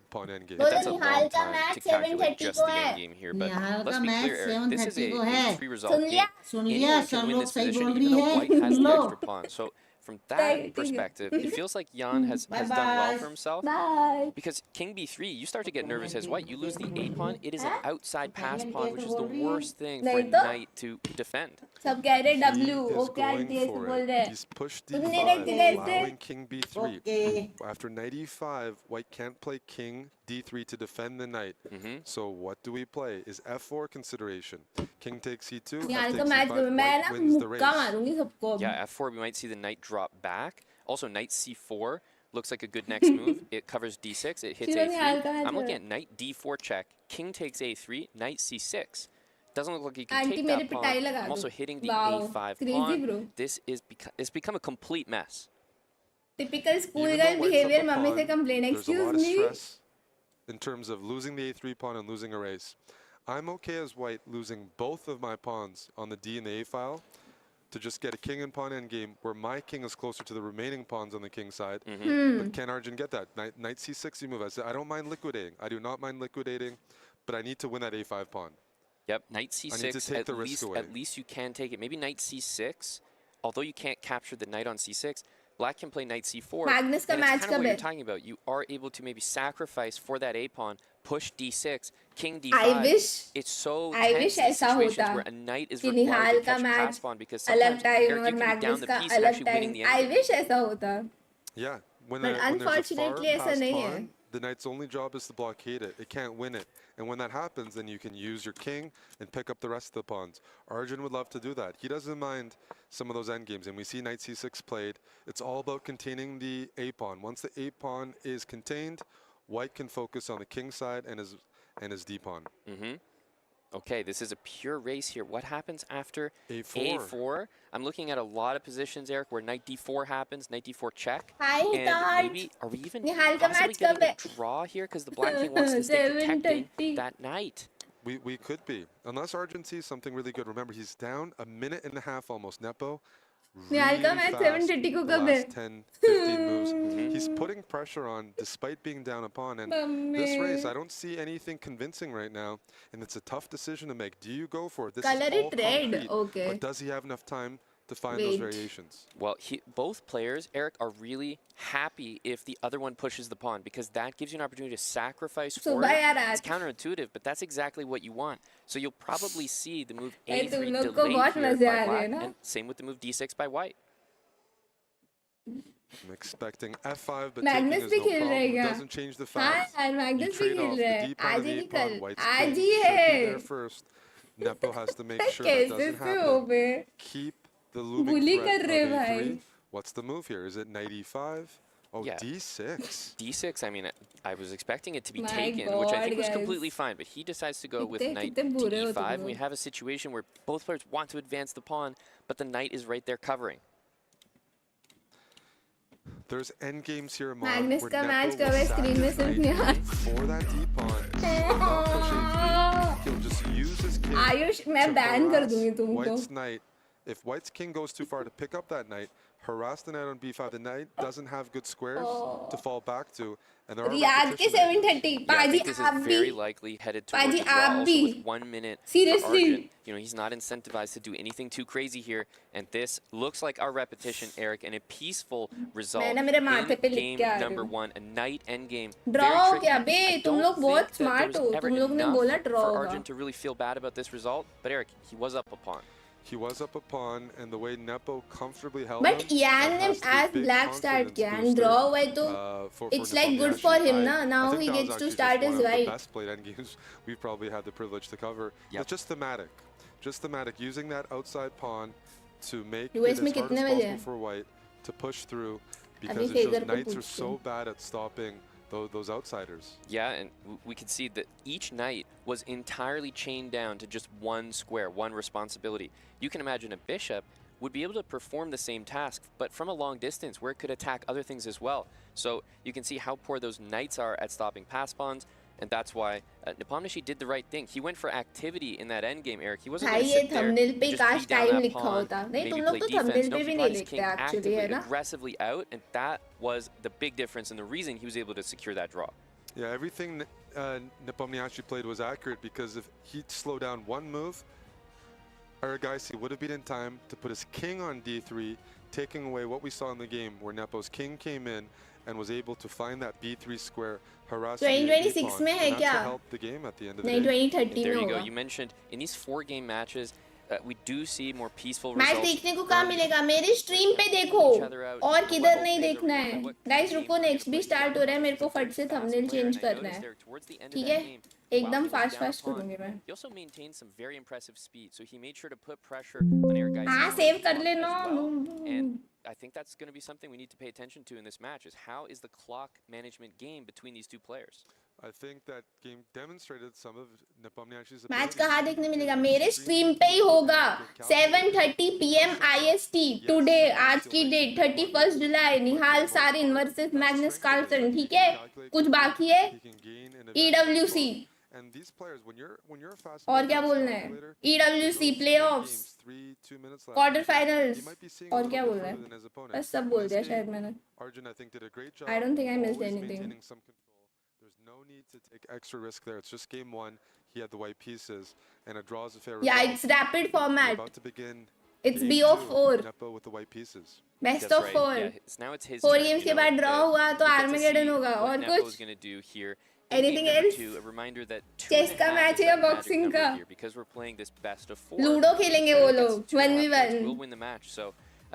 pawn endgame. That's a long time to calculate just the endgame here, but let's be clear, Eric, this is a three-result game. Anyone can win this position, even though white has the extra pawn. So from that perspective, it feels like Jan has done well for himself. Because king b3, you start to get nervous as white. You lose the a pawn. It is an outside pass pawn, which is the worst thing for a knight to defend. सब कह रहे W, वो क्या बोल रहे हैं? He's pushed d5, allowing king b3. After knight e5, white can't play king d3 to defend the knight. So what do we play? Is f4 consideration? King takes c2, Nihal f का takes match c5, मैं white ना wins the मुक्का race. मारूंगी सबको. Yeah, f4, we might see the knight drop back. Also, knight c4 looks like a good next move. It covers d6, it hits a3. I'm looking at knight d4 check, king takes a3, knight c6. Doesn't look like you can take that pawn. I'm also hitting the a5 pawn. This is it's become a complete mess. Typical school girl behavior. Mummy से complain. Excuse me. Stress in terms of losing the a3 pawn and losing a race. I'm okay as white losing both of my pawns on the d and the a file to just get a king and pawn endgame where my king is closer to the remaining pawns on the king side. But can Arjun get that? Knight c6 you move. I don't mind liquidating. I do not mind liquidating, but I need to win that a5 pawn. Yep, knight c6, at least you can take it. Maybe knight c6, although you can't capture the knight on c6, black can play knight c4. Magnus का and match it's kind of what you're कब है? talking about. You are able to maybe sacrifice for that a pawn, push d6, king d5. I wish it's so I tense wish in ऐसा situations होता where a knight is कि required Nihal to का catch match pass pawn because अलग sometimes time Eric, और you can be down Magnus the का piece and अलग actually winning time. the I endgame. wish ऐसा होता. Yeah, when, But when there's a far unfortunately ऐसा passed नहीं है. pawn, the knight's only job is to blockade it. It can't win it. And when that happens, then you can use your king and pick up the rest of the pawns. Arjun would love to do that. He doesn't mind some of those endgames. And we see knight c6 played. It's all about containing the a pawn. Once the a pawn is contained, white can focus on the king side and his d pawn. Okay, this is a pure race here. What happens after A4? A4? I'm looking at a lot of positions, Eric, where knight d4 happens, knight d4 check. Hi, and Dad. maybe, are we even निहाल का possibly match getting कब है? a draw here? Because the black king wants to stay protecting 7:30. that knight. We could be. Unless Arjun sees something really good. Remember, he's down a minute and a half almost. Nepo. निहाल का Really match fast 7:30 को the कब है? last 10, 15 moves. He's putting pressure on despite being down a pawn. And this race, I don't see anything convincing right now. And it's a tough decision to make. Do you go for it? This Color is all it red. concrete, Okay. But does he have enough time to find those variations? Well, both players, Eric, are really happy if the other one pushes the pawn because that gives you an opportunity to sacrifice for it. It's counterintuitive, but that's exactly what you want. So you'll probably see the move तुम a3 लोग को delayed बहुत here मजे by आ रहे black, हैं ना? and same with the move d6 by white. I'm expecting f5, but Magnus भी taking is no खेल problem. रहेगा. It doesn't change the हाँ fact. यार You Magnus भी trade खेल off रहा the है. d pawn आज and ही the नहीं a pawn. कल. White's आज king ही should be है. there first. Nepo has to make sure that कैसे doesn't से हो happen. Bay? Keep the looming Bully threat कर of रहे A3. भाई. What's the move here? Is it knight e5? Oh, Yeah. d6. D6, I mean, I was expecting it to be My taken, which I God, think was guys. completely fine, but he decides to go with कितने knight कितने to बुरे हो तुम e5, and we लोग. have a situation where both players want to advance the pawn, but the knight is right there covering. There's endgames here, Mom. Magnus where का Nepo match will कब है sack screen में his सिर्फ knight Nihal. for that d pawn. He will not push a3. He'll just use his king Ayush मैं to ban कर harass दूंगी तुमको. White's knight. If White's king goes too far to pick up that knight, harass the knight on b5. The knight doesn't have good squares to fall back to, and there are Riyadh के repetition angles. 730. Yeah, I पाजी think this आप is भी. very likely headed towards Paji, a draw, आप also भी. with 1 minute Seriously. for Arjun. You know, he's not incentivized to do anything too crazy here, and this looks like our repetition, Eric, and a peaceful result मैं ना मेरे माथे पे in लिख game के आ रही number हूँ. 1, a knight endgame. Draw Very tricky. क्या बे? I तुम don't लोग बहुत think that smart there हो. was ever तुम लोग ने enough बोला draw for होगा. Arjun to really feel bad about this result, but Eric, he was up a pawn. He was up a pawn, and the way Nepo comfortably held But him, Ian that ने has to be a as big black start confidence किया and booster, draw हुआ है तो for it's like good Nepomniachtchi. for him I ना. Now think he that was gets to actually start just his one of the right. best played endgames we've probably had the privilege to cover. Yep. It's just thematic. Just thematic, using that outside pawn to make US it as में hard as कितने बजे possible हैं? for White to push through, अभी because it phasor shows को knights are पूछती so हूँ. bad at stopping those outsiders. Yeah, and we could see that each knight was entirely chained down to just one square, one responsibility. You can imagine a bishop would be able to perform the same task, but from a long distance where it could attack other things as well. So you can see how poor those knights are at stopping pass pawns, and that's why Nepomniachtchi did the right thing. He went for activity in that endgame, Eric. He wasn't भाई going to ये sit there thumbnail and पे just काश beat down time that लिखा pawn, होता. नहीं maybe तुम play लोग तो defense. thumbnail No, पे he भी brought नहीं his लिखते king actually actively, है ना. aggressively out, and that was the big difference and the reason he was able to secure that draw. Yeah, everything Nepomniachtchi played was accurate, because if he'd slow down one move, Aragaisi would have been in time to put his king on d3, taking away what we saw in the game where Nepo's king came in and was able to find that b3 square, harass the 2026 pawn, में है and that's क्या? what helped the game at the end of the नहीं day. 2030 There में you go. होगा. You mentioned in these 4-game matches, we do see more peaceful match results. देखने को कहाँ मिलेगा? मेरे स्ट्रीम पे देखो और किधर नहीं देखना है. गाइस रुको, नेक्स्ट भी स्टार्ट हो रहा है. मेरे को फट से थंबनेल चेंज करना है. ठीक है, एकदम फास्ट फास्ट करूंगी मैं. He also maintained some very impressive speed, so he made sure to put pressure on Aragaisi. हाँ सेव कर लेना. And I think that's going to be something we need to pay attention to in this match, is how is the clock management game between these two players. I think that game demonstrated some of Nepomniachtchi's match abilities. कहाँ देखने मिलेगा? मेरे stream पे ही होगा. 7:30 PM IST today. आज की date 31 जुलाई. निहाल Sareen versus Magnus Carlsen. ठीक है, कुछ बाकी है? He can gain in EWC. And these players, when you're a fast और क्या बोलना है? EWC playoffs, quarterfinals. और क्या बोलना है? बस सब बोल दिया शायद मैंने. Arjun, I think, did a great job. I don't think I missed always anything. maintaining some control. There's no need to take extra risk there. It's just game one. He had the white pieces, and a draw is a fair Yeah, result. it's rapid We're format. about to begin It's game BO4. two, Nepo with the white pieces. Best That's of right. 4. Yeah, now it's his 4 turn, games you के know, बाद draw हुआ तो we get to Armageddon see होगा. what और Nepo's कुछ? going to do here. Anything Game number else? 2, a reminder that Chess 2.5 का is match है that या magic boxing number का? here, because we're playing this best of 4. Ludo खेलेंगे वो लोग. 1v1. We'll win the match. So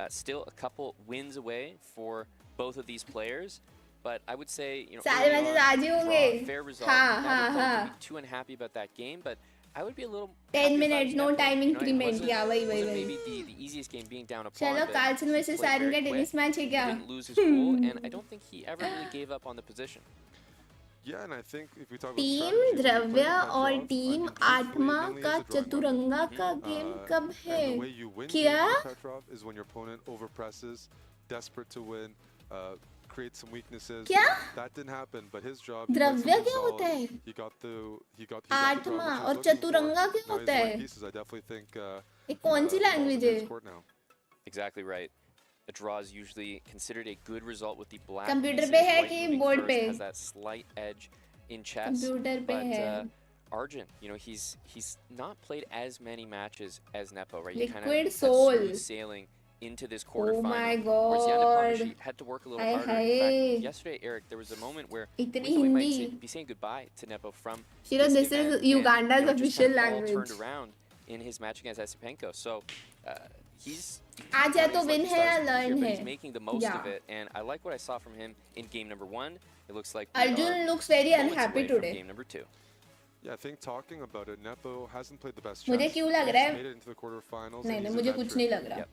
still a couple wins away for both of these players. But I would say, you know, सारे early matches on, आज ही draw, होंगे. fair result. हाँ, Neither हाँ, player हाँ. can be too unhappy about that game, but I would be a little 10 happy if I minutes, was no Nepo. time You know, it increment. wasn't- Yeah, वही wasn't वही. maybe the easiest game being down a pawn, चलो but Carlsen he versus played Sarin very का quick. Tennis match है He क्या? didn't lose his cool, and I don't think he ever really gave up on the position. Yeah, and I think if we talk about team strategy, we played द्रव्य that और draw, team I think आठवां truthfully, का mainly as a drawing Chaturanga का game कब है? And the way you win क्या? games with Petrov is when your opponent overpresses, desperate to win, create some weaknesses. क्या? That didn't happen, but his job. he played द्रव्य something क्या होता solid. है? He got the draw which आठवां he was और looking for. Chaturanga क्या Now he's होता है? white pieces. I definitely think. ये कौन सी लैंग्वेज है? Court now. Exactly right. A draw is usually considered a good result with the black computer pieces. पे है White कि moving बोर्ड first पे? has that slight edge in chess. Computer पे But है. Arjun, you know, he's not played as many matches as Nepo, right? He kind Liquid of soul. smooth sailing into this quarterfinal. Oh my Whereas Jan God. Nepomniachtchi had to work a little Haye harder. In haye. fact, yesterday, Eric, there was a moment where we इतनी thought we might Hindi. be saying goodbye to Nepo from You know, this event, is and, Uganda's you know, just official kind of all language. turned around in his match against Esipenko. So he's आज या तो he's win like है या stars here, learn but है. he's making the most Yeah. of it, and I like what I saw from him in game number 1. It looks like we Arjun are looks very moments unhappy away from today. Game number 2. Yeah, I think talking about it, Nepo hasn't played the best मुझे chess. क्यों लग रहा He's है made it into the quarterfinals. नहीं and नहीं he's a मुझे कुछ veteran. नहीं लग रहा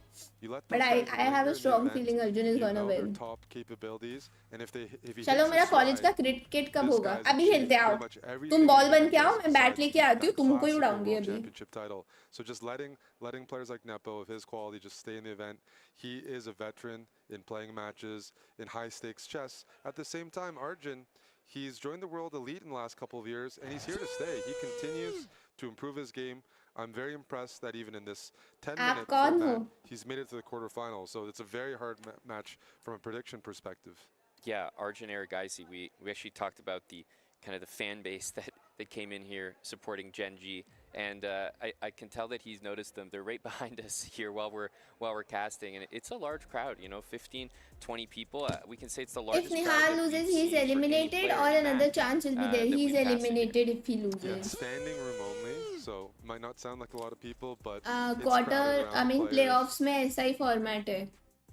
You let but those I guys I have linger a in the strong event, feeling Arjun is you gonna know their win top capabilities, and if he चलो hits मेरा his college का stride, cricket कब this होगा guy's अभी achieved खेलते आओ pretty much everything तुम ball he बन can के आओ best मैं बैट besides लेके आती हूँ that तुमको ही classical उड़ाऊंगी world अभी championship title. So just letting players like Nepo of his quality just stay in the event. He is a veteran in playing matches in high stakes chess. At the same time, Arjun, he's joined the world elite in the last couple of years, and he's here to stay. He continues to improve his game. I'm very impressed that even in this 10-minute format, he's made it to the quarterfinals. So it's a very hard match from a prediction perspective. Yeah, Arjun Erigaisi, we actually talked about the kind of the fan base that came in here supporting Gen G, and I can tell that he's noticed them. They're right behind us here while we're casting, and it's a large crowd. You know, 15, 20 people. We can say it's the largest. If crowd Nihal that loses we've he's seen for any eliminated player or in another match, chance will be there that he's we've casted here. eliminated if he Yeah, loses it's standing room only, so might not sound like a lot of people, but it's quarter crowded I around mean players. playoffs में ऐसा ही format है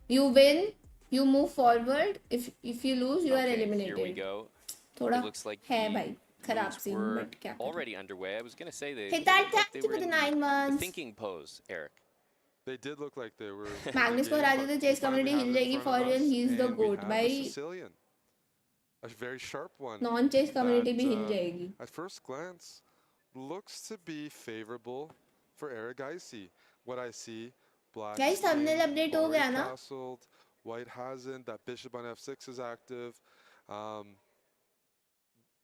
you win you move forward if you lose you are Okay, eliminated here we go. थोड़ा It looks like है the भाई खराब moves scene were but क्या करें already underway. I was gonna say they hit that looked like they thank you were for the in 9 the months thinking pose, Eric. They did look like they were. Magnus को हरा दिया तो chess community हिल जाएगी for real he is the goat A भाई Sicilian, a very sharp one. non chess community भी हिल that, जाएगी at first glance, looks to be favorable for Erigaisi. What I see, black Guys, thumbnail update हो गया ना? castled, white hasn't. That bishop on f6 is active.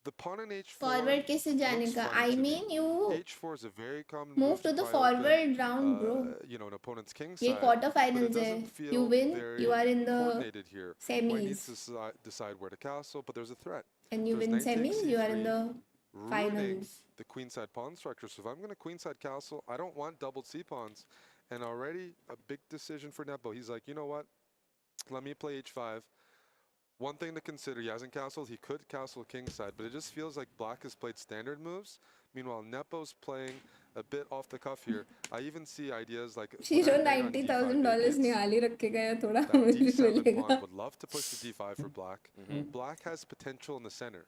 The pawn on h4 forward कैसे जाने looks का funny I to me. mean you h4 is a very common move to the pry forward open, round bro you know, an opponent's king ये side. quarterfinals But it है doesn't feel you win very you are in the coordinated here. White needs semis to decide where to castle, but there's a threat. and you There's win knight takes semis you are in c3, the ruining finals the queenside pawn structure. So if I'm going to queenside castle, I don't want doubled c pawns. And already a big decision for Nepo. He's like, you know what? Let me play h5. One thing to consider, he hasn't castled. He could castle kingside, but it just feels like black has played standard moves. Meanwhile, Nepo's playing a bit off the cuff here. I even see ideas like Zero $90,000 निकाली रख के गया थोड़ा मुझे d7 मिलेगा pawn would love to push the d5 for black. Black has potential in the center.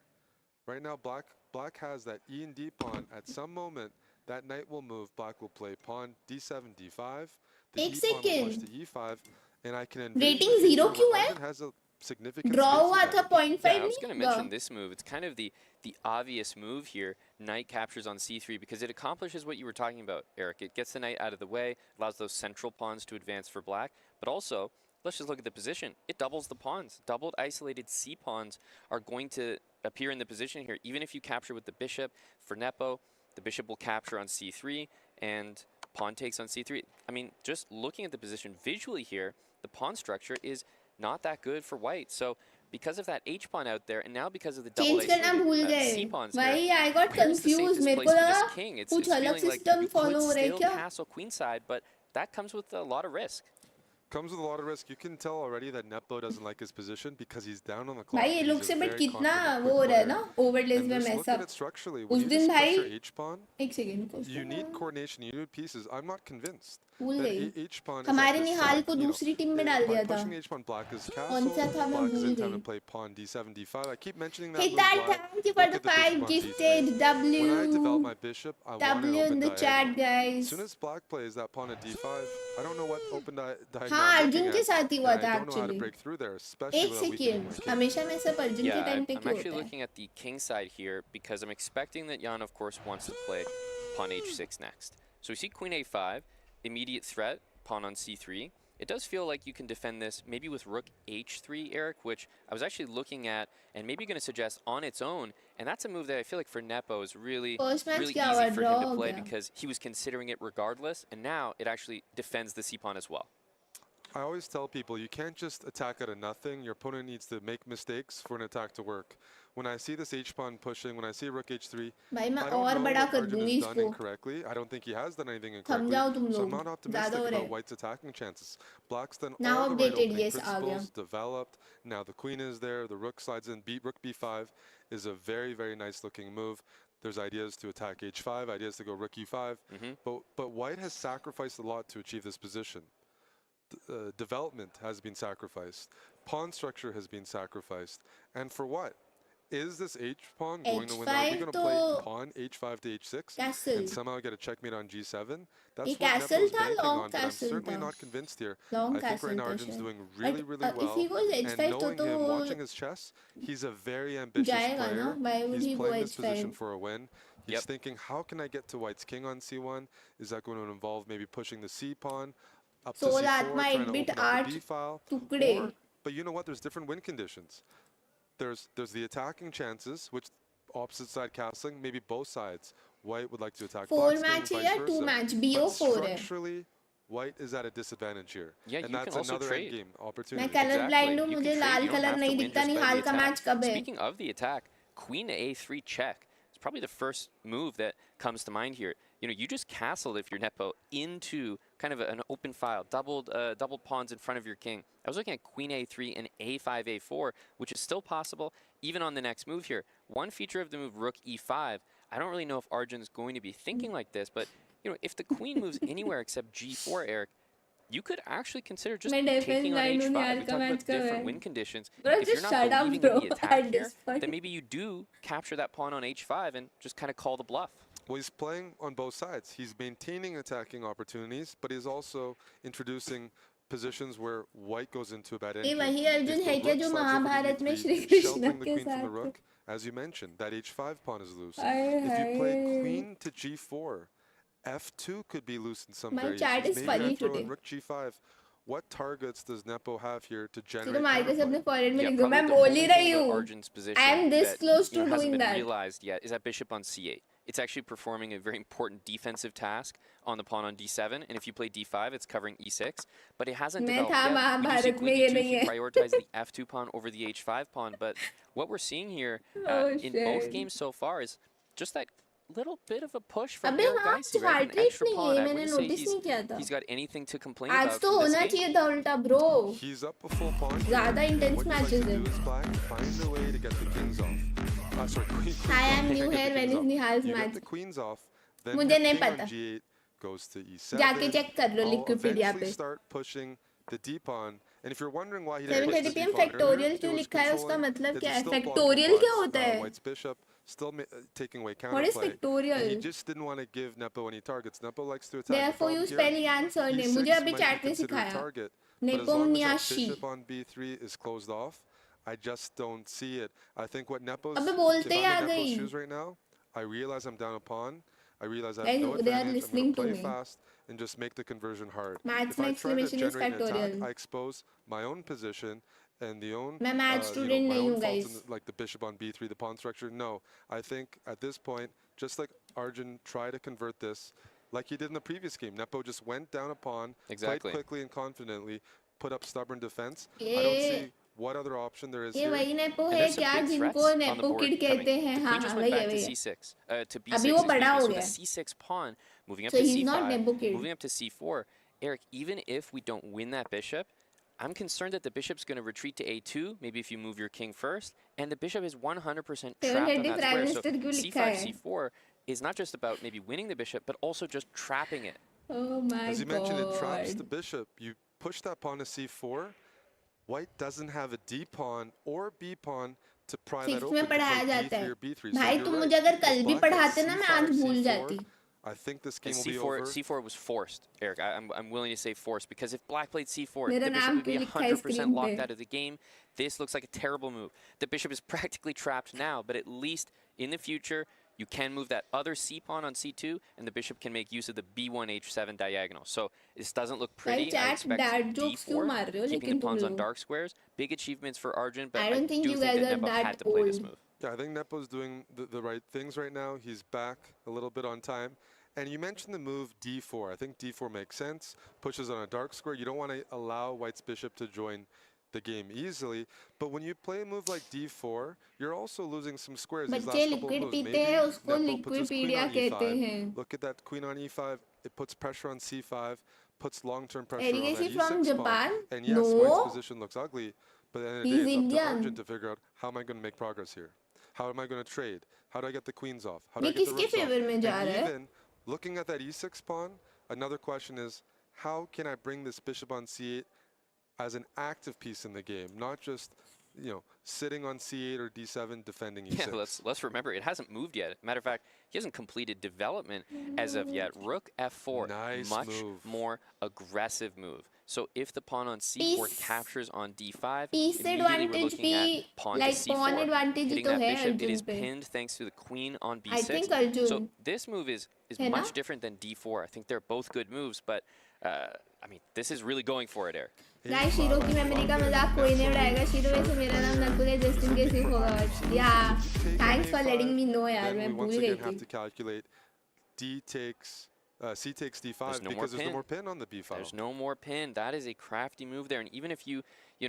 Right now, black has that e and d pawn. At some moment, that knight will move. Black will play pawn d7, d5. The एक e pawn will push second. to e5, and I can envision Rating a future 0 where क्यों है? Arjun has a significant draw space हुआ था advantage. 0.5 Yeah, I was going to नहीं mention हुआ this move. It's kind of the obvious move here. Knight captures on c3 because it accomplishes what you were talking about, Eric. It gets the knight out of the way, allows those central pawns to advance for black, but also, let's just look at the position. It doubles the pawns. Doubled isolated c pawns are going to appear in the position here. Even if you capture with the bishop for Nepo, the bishop will capture on c3 and pawn takes on c3. I mean, just looking at the position visually here, the pawn structure is not that good for white. So because of that h pawn out there, and now because of the double change करना भूल isolated गए c pawns भाई here, I got where's the confused safest मेरे place को for this लगा king? It's कुछ अलग feeling like system you follow could हो रहा है still क्या castle queenside, but that comes with a lot of risk. Comes with a lot of risk. You can tell already that Nepo doesn't like his position because he's down on the clock. भाई ये He's look a से but very कितना confident, वो quick हो रहा है player. ना overlays And में just मैं look at सब it structurally. उस When you दिन just भाई push your h-pawn, एक second you need coordination, you need pieces. I'm not convinced भूल that गई h-pawn is हमारे at this निहाल threat. को You know, दूसरी टीम में डाल by दिया था pushing h-pawn, black is कौन सा castled, था मैं black is भूल in time to गई play pawn d7, d5. I keep mentioning that hit move that live. thank you for Look the at the bishop 5 on gifted d3. When I develop my W bishop, I want an W in open the chat diagonal. As guys soon as black plays that pawn at d5, I don't know what open diagonal हाँ I'm Arjun looking के at, साथ ही and हुआ I था don't know how to actually break through there, especially एक without weakening my second king. हमेशा मैं सब अर्जुन के Yeah, टाइम पे I'm क्यों actually होता है looking at the king side here because I'm expecting that Jan, of course, wants to play pawn h6 next. So we see queen a5, immediate threat, pawn on c3. It does feel like you can defend this maybe with rook h3, Eric, which I was actually looking at and maybe going to suggest on its own. And that's a move that I feel like for Nepo is really, First match really क्या easy हुआ for draw him to हो play गया because he was considering it regardless. And now it actually defends the c pawn as well. I always tell people you can't just attack out of nothing. Your opponent needs to make mistakes for an attack to work. When I see this h-pawn pushing, when I see rook h3, भाई मैं I don't और know बड़ा what कर Arjun दूंगी has done इसको incorrectly. I don't think he has done anything थम incorrectly. जाओ तुम So I'm लोग not ज़्यादा optimistic हो रहा about है White's attacking chances. Black's done now all the right updated opening yes आ गया principles, developed. Now the queen is there, the rook slides in, rook b5 is a very, very nice looking move. There's ideas to attack h5, ideas to go rook e5. But White has sacrificed a lot to achieve this position. Development has been sacrificed. Pawn structure has been sacrificed. And for what? is this H pawn going to win? Are we going to play pawn H5 to H6 castle. and somehow get a checkmate on G7? That's ये what castle Nepo's था, banking long on, but I'm castle certainly था. not convinced here. Long I think castle right now था Arjun's शायद. doing really, But, really if well. he goes And H5 knowing तो him, watching his chess, he's a very ambitious जाएगा ना. player. Why would He's he go playing this H5? position for a win. He's Yep. thinking, how can I get to White's king on C1? Is that going to involve maybe pushing the C pawn up to Soul C4, Atma trying to 8-bit open up art the B file? टुकड़े. But you know what? There's different win conditions. There's the attacking chances, which opposite side castling, maybe both sides. White would like to attack 4 Black's king, match vice या versa. 2 match. But BO4 है. structurally, White is at a disadvantage here. Yeah, and you that's can also another trade. endgame मैं opportunity. Colour blind हूँ. You मुझे can trade. Lal You don't colour have to नहीं win दिखता. just by Nihal the का attack. Match कब है? Speaking of the attack, Queen A3 check. It's probably the first move that comes to mind here. You know, you just castled if you're Nepo into kind of an open file, doubled pawns in front of your king. I was looking at Queen A3 and A5, A4, which is still possible even on the next move here. One feature of the move Rook E5, I don't really know if Arjun's going to be thinking like this, but you know, if the queen moves anywhere except G4, Eric, you could actually consider just taking on H5. We talked about different win conditions. Bro, If you're just not shut up, believing bro, in the attack at here, this point. then maybe you do capture that pawn on H5 and just kind of call the bluff. Well, he's playing on both sides. He's maintaining attacking opportunities, but he's also introducing positions where White goes into a bad ये endgame. वही Arjun If the है क्या rook जो slides over to Mahabharat में E3, Shri Krishna sheltering the के queen from the साथ rook, as you mentioned, that H5 pawn is loose. Hi If you play hi. queen to G4, F2 could be loose in some My variations. chat is Maybe funny I throw today. in rook G5. What targets does Nepo have here to generate चलो market से अपने counterplay? Forward में Yeah, लिख दो. मैं probably the बोल only ही thing रही about हूँ. Arjun's position I am this that, close you know, to hasn't doing been that. realized yet is that bishop on C8. It's actually performing a very important defensive task on the pawn on D7, and if you play D5, it's covering E6. But it hasn't मैं developed था yet. We do see Mahabharat में queen ये D2 नहीं if you है. prioritize the F2 pawn over the H5 pawn. But what we're seeing here Oh, in both shit. games so far is just that little bit of a push from अबे Eric हाँ, Geisy, right? An heart rate extra नहीं pawn. है. I मैंने wouldn't say notice नहीं किया था. he's got anything to complain आज about तो from this होना game. चाहिए था उल्टा bro. He's up a full pawn. here. ज़्यादा intense What you matches like to है. do is Black, find a way to get the kings off. Sorry, queens I off. am new Get the here. When kings is off. Nihal's You match? get the queens off, then मुझे your नहीं king on पता. G8 goes to E7. जाके check कर लो I'll Wikipedia eventually पे. start pushing the D pawn. And if you're wondering why he didn't push 7:30 the D PM pawn earlier, factorial it क्यों was लिखा है? उसका controlling मतलब that क्या he's है? still blocking Factorial क्या Black's, होता है? White's bishop, still taking away What is counterplay. factorial? And he just didn't want to give Nepo any targets. Nepo likes to attack. The Therefore, you problem here, spell Yan surname. मुझे E6 अभी might chat be में considered a सिखाया. target, but as long as that Nepomniachtchi. bishop on B3 is closed off, I just don't see it. I think what Nepo's, अबे if बोलते ही I'm uh in Nepo's गई. shoes right now, I realize I'm down a pawn. I realize I Guys, have no they are advantage. I'm listening going to to play me. fast and just make the conversion hard. Maths If I में try to exclamation is generate an attack, factorial. I expose my own position and the own, मैं math my student नहीं own हूँ, faults guys. in like the bishop on B3, the pawn structure. No, I think at this point, just like Arjun tried to convert this, like he did in the previous game, Nepo just went down a pawn, Exactly. played quickly and confidently, put up stubborn defense. I ये don't see what other option there is ये here. वही nepo And है there's some क्या big जिनको threats on the nepo board kid coming. कहते हैं. The हाँ queen just हाँ went वही back है to वही है. C6, to B6. अभी वो excuse बड़ा me. हो So गया. the C6 pawn moving up So to he's not C5, Nepo kid. moving up to C4. Eric, even if we don't win that bishop, I'm concerned that the bishop's going to retreat to A2, maybe if you move your king first, and the bishop is 100% trapped on that square. So C5, C4 is not just about maybe winning the bishop, but also just trapping it. Oh my As you god. mentioned, it traps the bishop. You push that pawn to C4. White doesn't have a D pawn or B pawn to pry that Sixth open में to play पढ़ाया जाता B3 है. or B3. भाई you're तुम right. मुझे अगर If कल भी Black has पढ़ाते ना मैं आज C5, भूल C4, जाती. I think this game And will be C4, over. C4 was forced, Eric. I'm willing to say forced, because if Black played C4, मेरा the bishop नाम would be क्यों लिखा है 100% screen locked पे? out of the game. This looks like a terrible move. The bishop is practically trapped now, but at least in the future, you can move that other C pawn on C2, and the bishop can make use of the B1 H7 diagonal. So this doesn't look pretty. I chat expect dad jokes क्यों मार रहे हो? D4, keeping लेकिन the pawns तुम on लोग. dark squares. Big achievements for Arjun, but I don't think do you think guys that are Nepo that had to play this old. move. Yeah, I think Nepo's doing the right things right now. He's back a little bit on time. And you mentioned the move D4. I think D4 makes sense. Pushes on a dark square. You don't want to allow White's bishop to join the game easily. But when you play a move like D4, you're also losing some squares. These बच्चे last couple of liquid moves. पीते Maybe हैं उसको Nepo puts his queen liquipedia on कहते E5. हैं. Look at that queen on E5. It puts pressure on C5. Puts long-term pressure on Eric, that is he from E6 Japan? pawn. And yes, No. White's position looks ugly. But at the end of the He's day, it's up to Indian. Arjun to figure out, how am I going to make progress here? How am I going to trade? How do I get the queens off? How do ये I get the किसके rooks off? favor में जा And रहा है? even looking at that E6 pawn, another question is, how can I bring this bishop on C8 as an active piece in the game, not just sitting on C8 or D7 defending E6. Yeah, let's remember it hasn't moved yet. Matter of fact, he hasn't completed development as of yet. Rook F4, Nice much move. more aggressive move. So if the pawn on C4 captures on D5, piece immediately we're advantage looking at pawn like to C4. pawn advantage Hitting तो that है bishop, it is Arjun पे. pinned thanks to the queen on B6. I think Arjun. So this move is है much ना? different than D4. I think they're both good moves, but I mean, this is really going for it, Eric. Guys shero की memory का मजाक कोई नहीं उड़ाएगा. Shero वैसे मेरा नाम नकुल है just in case you forgot. Yeah, thanks for letting me know यार, मैं Then we भूल once गई again have थी. to calculate C takes D5 There's no because more there's no pin. more pin on the B file. There's no more pin. That is a crafty move there. And even if you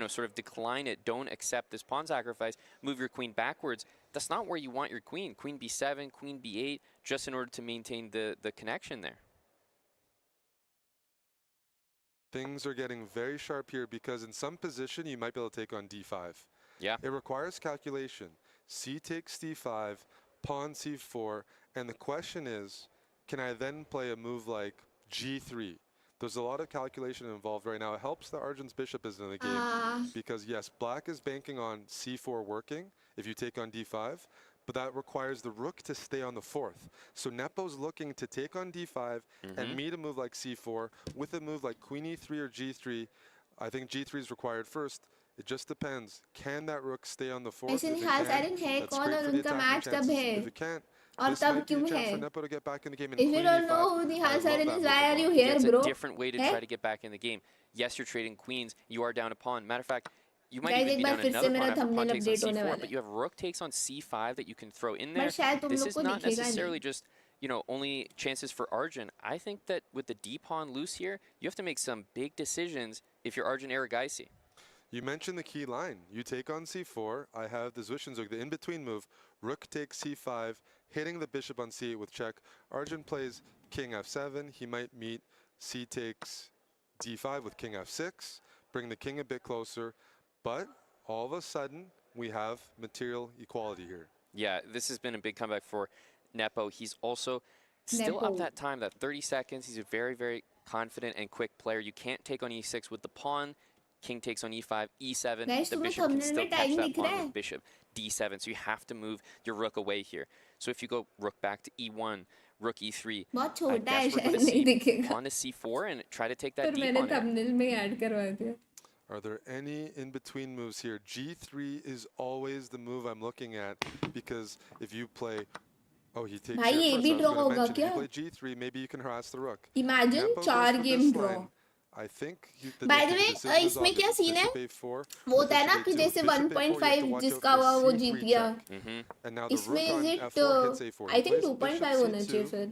sort of decline it, don't accept this pawn sacrifice, move your queen backwards, that's not where you want your queen. Queen B7, queen B8, just in order to maintain the connection there. Things are getting very sharp here because in some position you might be able to take on D5. Yeah. It requires calculation. C takes D5, pawn C4, and the question is, can I then play a move like G3? There's a lot of calculation involved right now. It helps that Arjun's bishop is in the game because yes, black is banking on C4 working if you take on D5, but that requires the rook to stay on the fourth. So Nepo's looking to take on D5 and meet a move like C4 with a move like Queen E3 or G3. I think G3 is required first. It just depends. Can that rook stay on the fourth? ऐसे If it Nihal can, Sareen है that's कौन great और for the उनका attacking match कब chances. है If it can't, और this तब might be a क्यों chance for है? Nepo to get back in the game. And If you Queen don't E5, know who I Nihal love Sarin that is, move why a are you lot. here, It's bro? a different way to है? try to get back in the game. Yes, you're trading queens. You are down a pawn. Matter of fact, you might Guys, even एक be bar down फिर से another मेरा pawn after pawn thumbnail takes on update होने C4, वाला but है. you have rook takes on C5 that you can throw in there. पर शायद तुम This लोग is को not दिखेगा necessarily नहीं. just only chances for Arjun. I think that with the D pawn loose here, you have to make some big decisions if you're Arjun Erigaisi. You mentioned the key line. You take on C4. I have the Zwischenzug, the in-between move. Rook takes C5, hitting the bishop on C8 with check. Arjun plays King F7. He might meet C takes D5 with King F6, bring the king a bit closer. But all of a sudden, we have material equality here. Yeah, this has been a big comeback for Nepo. He's also still up that time, that 30 seconds. He's a very, very confident and quick player. You can't take on E6 with the pawn. King takes on E5, E7. Guys, The तुम्हें bishop can thumbnail still में catch time that दिख pawn रहा है? with bishop D7. So you have to move your rook away here. So if you go rook back to E1, rook E3, बहुत I छोटा है guess we're शायद going to नहीं see दिखेगा. pawn to C4 and try to take that पर D मैंने pawn in. thumbnail में add करवा दिया. Are there any in-between moves here? G3 is always the move I'm looking at because if you play... Oh, he takes भाई, here ये first. भी I was draw gonna होगा mention, क्या? if you play G3, maybe you can harass the rook. Imagine Nepo goes 4 for game this draw. line. I think By the way, इसमें क्या scene है? वो होता है ना कि जैसे 1.5 जिसका हुआ वो जीत गया. इसमें is it I think 2.5 होना चाहिए फिर.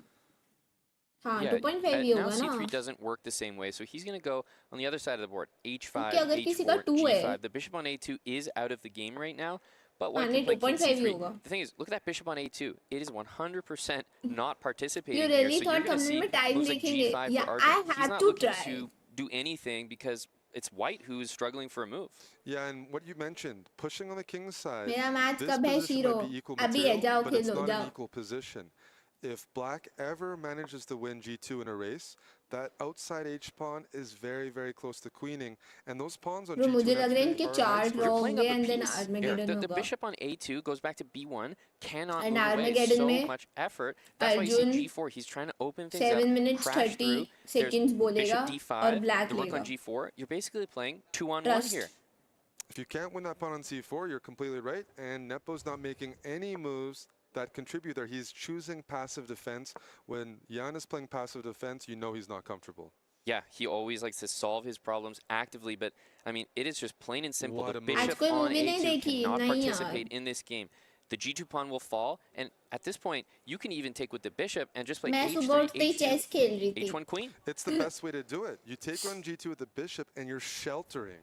हाँ, 2.5 ही now होगा ना. C3 doesn't work the same way, so he's going to go on the other side of the board. H5, Okay, अगर किसी का H4, 2 है. G5. The bishop on A2 is out of the game right now. But white नहीं, can play king 2.5 he C3. होगा. The thing is, look at that bishop on A2. It is 100% not participating You here. really So thought you're going to thumbnail see में time moves like देखेंगे? G5 Yeah, for Arjun. I He's had not to looking try. to do anything because it's white who is struggling for a move. Yeah, and what you mentioned, pushing on the king's side, मेरा match this कब है position shero? might be equal अभी है, material, जाओ but it's Khelo, not an जाओ. equal position. If black ever manages to win G2 in a race, that outside H pawn is very, very close to queening, and those pawns on Bro, G2 मुझे and लग रहा है F3 इनके are 4 nice draw You're playing up होंगे a and then piece. Eric, Armageddon the होगा. bishop on A2 goes back to B1, cannot And move away. Armageddon So में much effort. That's why you Arjun see G4. He's trying to open things 7 up, minutes crash 30 through. There's seconds bishop बोलेगा D5, और black the rook on लेगा. G4. You're basically playing 2-on-1 Trust. here. If you can't win that pawn on C4, you're completely right, and Nepo's not making any moves that contribute there. He's choosing passive defense. When Jan is playing passive defense, you know he's not comfortable. Yeah, he always likes to solve his problems actively, but I mean, it is just plain and simple. What The a move. bishop आज कोई on movie नहीं A2 देखी, cannot नहीं participate यार. in this game. The G2 pawn will fall, and at this point, you can even take with the bishop and just play मैं H3, सुबह उठते ही H2, chess खेल रही थी. H1 queen. It's the best way to do it. You take on G2 with the bishop and you're sheltering.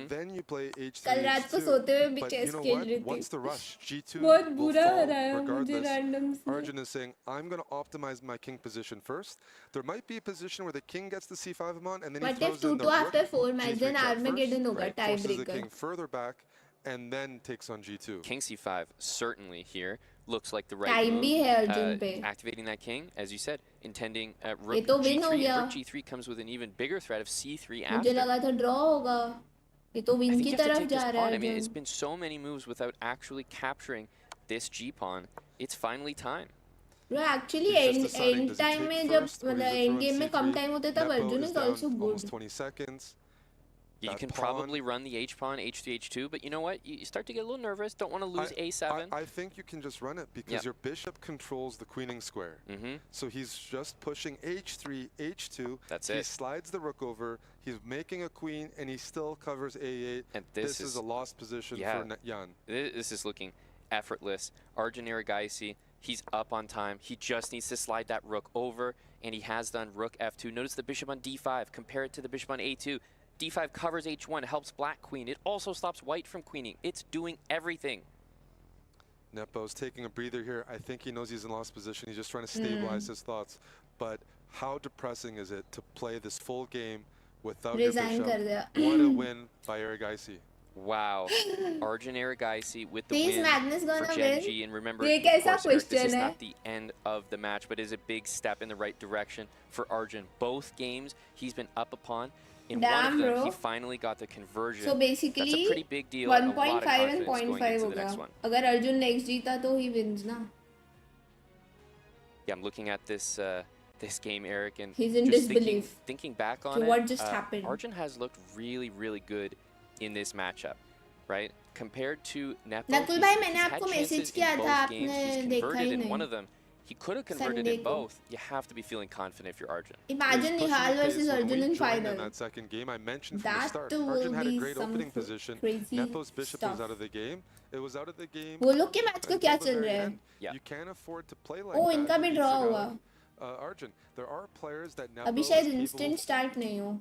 Then you play H3, कल रात को H2. सोते हुए भी But चेस you know खेल what? रही थी. What's the rush? G2 बहुत will बुरा fall हराया मुझे regardless. randoms ने. Arjun is saying, I'm going to optimize my king position first. There might be a position where the king gets the C5 pawn and then What he if throws in the 2-2 rook, after 4 match, G3 then check Armageddon first, होगा, forces the tiebreaker. king further back and then takes on G2. King C5 certainly here looks like the right Time move. भी है अर्जुन पे. Activating that king, as you said, intending ये rook तो win हो G3. गया. Rook G3 comes with an even bigger threat of C3 मुझे after. लगा था draw होगा. ये तो I win think की you have to तरफ take this जा रहा pawn. है I mean, it's Arjun. been so many moves without actually capturing this G pawn. It's finally time. Bro, actually He's just end deciding, does he time take में जब first or does मतलब he throw end in game में कम C3? time होता है तब Nepo Arjun is is down also almost good. 20 seconds. You That can pawn. probably run the H pawn, H3, H2, but you know what? You start to get a little nervous. Don't want to lose A7. I think you can just run it because Yep. your bishop controls the queening square. So he's just pushing H3, H2. That's he it. slides the rook over. He's making a queen, and he still covers A8. And this is a lost position for Jan. This is looking effortless. Arjun Erigaisi, he's up on time. He just needs to slide that rook over, and he has done rook F2. Notice the bishop on D5. Compare it to the bishop on A2. D5 covers H1, helps black queen. It also stops white from queening. It's doing everything. Nepo's taking a breather here. I think he knows he's in lost position. He's just trying to stabilize his thoughts. But how depressing is it to play this full game without your Resign कर bishop? दिया. What a win by Erigaisi. Wow. Arjun Erigaisi with the Please, win Magnus gonna for win? Gen G. And remember, ये of कैसा course, Eric, this question is है? not the end of the match, but is a big step in the right direction for Arjun. Both games he's been up upon. In one Damn, of them, bro. he finally got the conversion. So basically That's a pretty big deal and a lot of 1.5 and confidence going 0.5 into होगा. the next one. अगर Arjun next जीता तो he wins ना. Yeah, I'm looking at this this game, Eric, and He's in just disbelief. thinking back on So it. what just happened? Arjun has looked really, really good in this matchup, right? Compared to Nepo, Nakul he's- भाई he's मैंने had आपको chances message in किया both था games. आपने He's देखा converted he in नहीं. one of them. He could have converted Sunday in को. both. You have to be feeling confident if you're Arjun. Imagine He was pushing Nihal the pace versus when Arjun we in joined final. in that second game. I mentioned from the That start, will Arjun had a be great some opening position. crazy Nepo's bishop stuff. was out of the game. It was out of the game. वो लोग के match का क्या until the चल very रहा है? end. Yeah. You can't afford to play like Oh, that. इनका भी against draw a guy हुआ. like, Arjun, there are players that Nepo अभी is शायद capable instant start नहीं हो.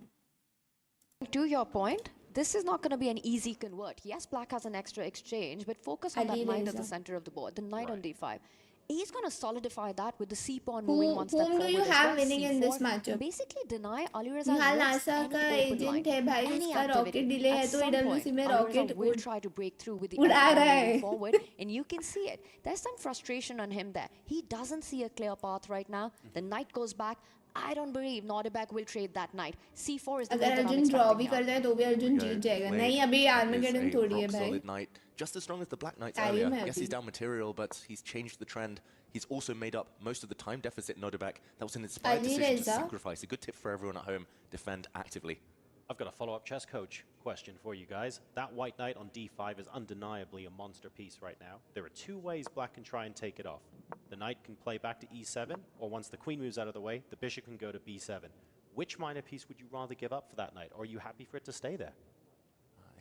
To your point, this is not going to be an easy convert. Yes, black has an extra exchange, but focus on that Ali knight at the Reza. center of the board, the knight on d5. He's going to solidify that with the c pawn Who- moving one step whom do forward you as have well, winning in this c4, matchup? Basically deny Alireza Nihal any NASA का open agent line, है भाई, any उसका activity. Rocket delay है At तो some EWC point, में Alireza rocket will try to break through with the उड़ा f pawn रहा moving है. forward, and you can see it. There's some frustration on him there. He doesn't see a clear path right now. The knight goes back. I don't believe Nordebek will trade that knight. c4 is the अगर move that I'm Arjun draw expecting भी here. कर जाए तो भी Arjun Go. जीत जाएगा. Played नहीं अभी is आर्मेगेडन a थोड़ी है rock भाई. solid knight, just as strong as the black knights Time earlier. है Yes, he's अभी. down material, but he's changed the trend. He's also made up most of the time deficit. Nodebek. That was an inspired Ali decision to Reza. sacrifice. A good tip for everyone at home: defend actively. I've got a follow-up chess coach question for you guys. That white knight on d5 is undeniably a monster piece right now. There are two ways black can try and take it off. The knight can play back to e7, or once the queen moves out of the way, the bishop can go to b7. Which minor piece would you rather give up for that knight, or are you happy for it to stay there?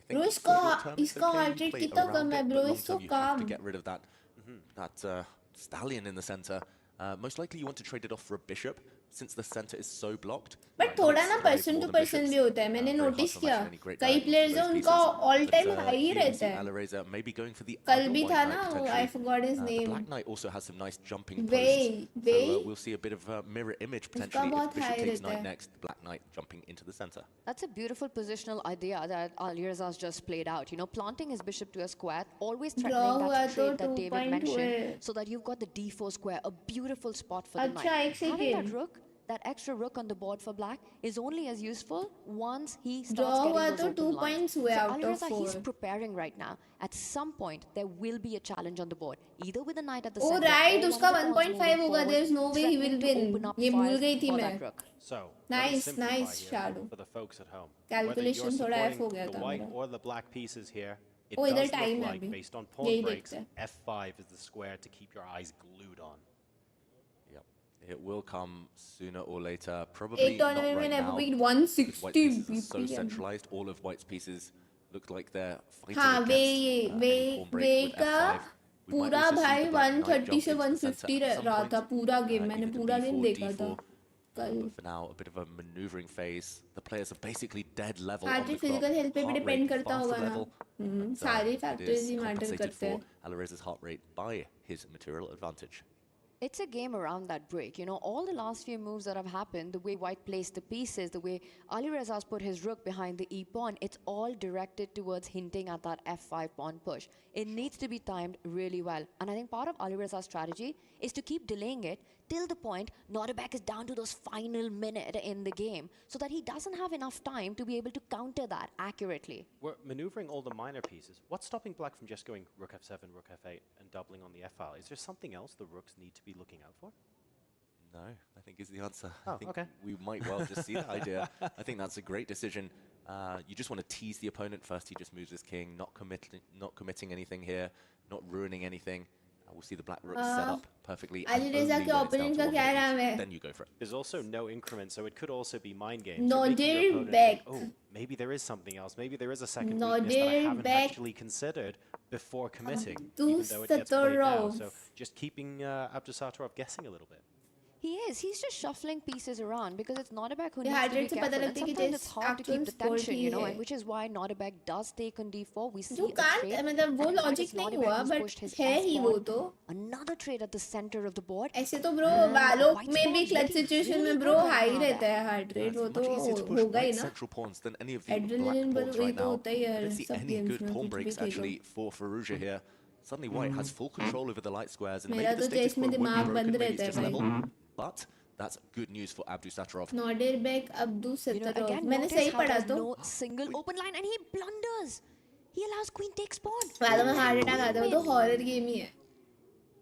I think Bro, for इसका short term, it's इसका okay, heart you rate play कितना around कम है it, bro, but long इसको term you have to काम. get rid of that stallion in the center. Most likely you want to trade it off for a bishop, since the center is so blocked. But थोड़ा ना person to person भी होता है. मैंने notice किया कई players हैं उनका ऑल टाइम हाई ही रहता है. Alireza maybe going for the कल other भी white था knight ना, potentially. I forgot his The name. black knight also has some nice jumping Vey, posts. Vey. So we'll see a bit of a mirror image potentially if बहुत bishop high takes रहता knight है. next, the black knight jumping into the center. That's a beautiful positional idea that Alireza's just played out. You know, planting his bishop to a square, always Draw threatening हुआ that तो trade that 2 David point mentioned, हुए. so that you've got the d4 square, a beautiful spot for the अच्छा, knight. एक Having that second. rook, that extra rook on the board for black is only as useful once he starts Draw getting हुआ those तो open 2 lines. points हुए So out of Alireza, he's 4. preparing right now. At some point, there will be a challenge on the board, either with the knight at the Oh center, right, or उसका one of the pawns 1.5 moving होगा. forward, There's no way he will threatening to win. open up ये भूल fires गई थी for मैं. that rook. So, let me Nice, simplify nice, here Shadow. for the folks at home. Calculation Whether थोड़ा you're F हो गया supporting था the white मेरा. or the black pieces here, it Oh, does इधर look time है like, अभी. based on pawn यही breaks, देखते हैं. f5 is the square to keep your eyes glued on. Yep, it will come sooner or later. एक Probably not tournament में right Nepo now. beat because white 160 pieces are so BPM. centralized. All of white's pieces look like they're fighting हाँ वे against way any pawn break way with का f5. We might पूरा also see भाई the black knight 130 jump से into the center 150 at some रहा point. था पूरा game. मैंने Either पूरा गेम b4, देखा था d4. कल. But for now, a bit of a maneuvering phase. The players are basically dead level Heart on the rate, clock. physical health पे भी Heart depend rate करता faster होगा ना. level. But, सारे it factors is he matter compensated करते हैं. for Alireza's heart rate by his material advantage. It's a game around that break. You know, all the last few moves that have happened, the way White placed the pieces, the way Alireza's put his rook behind the E pawn, it's all directed towards hinting at that F5 pawn push. It needs to be timed really well. And I think part of Alireza's strategy is to keep delaying it till the point Nordebek is down to those final minute in the game so that he doesn't have enough time to be able to counter that accurately. We're maneuvering all the minor pieces. What's stopping Black from just going rook f7, rook f8, and doubling on the f file? Is there something else the rooks need to be looking out for? No, I think is the answer. Oh, I think okay. we might well just see that idea. I think that's a great decision. You just want to tease the opponent first. He just moves his king, not committing anything here, not ruining anything. We'll see the black rook set up perfectly. and only Alireza when के it's down opponent to का one क्या minute नाम each, है? then you go for it. There's also no increment, so it could also be mind games. No, You're making your dear opponent back. think, oh, maybe there is something else. Maybe there is a second No, weakness that I dear haven't back. actually considered before committing, Abdus even though it gets played now. Satorov. So just keeping Abdusatorov guessing a little bit. He is. He's just shuffling pieces around because it's Nordebek who ये needs to be heart rate से careful. पता And लगता है कि sometimes chess it's hard to keep actual the sport tension, he you know, है. and which is why Nordebek does take on d4. We see You a can't, trade. मतलब वो and in fact, logic it's नहीं Nordebek हुआ, who's but pushed his है ही f वो pawn. तो. Another trade at the center of the board. ऐसे तो bro And बालों White's में भी pawn's clutch looking situation really में good bro right high now रहता there. है heart rate. It's वो much तो easier to push होगा ही white ना. central pawns than any of the Adrenaline black pawns ये right तो now. होता ही I है don't see सब any games good में pawn कुछ भी breaks Khelo. actually for Fallujah here. Suddenly white has full control over the light squares, and मेरा maybe the तो status chess में quo won't दिमाग be बंद broken, maybe रहता it's है just भाई. level. But that's good news for Abdusatorov. Nordebek Abdus You know, Satorov. again, मैंने notice सही how पढ़ा there's तो. no single open line and he blunders. He allows queen takes pawn. वालों में heart attack आता है वो तो horror game ही है.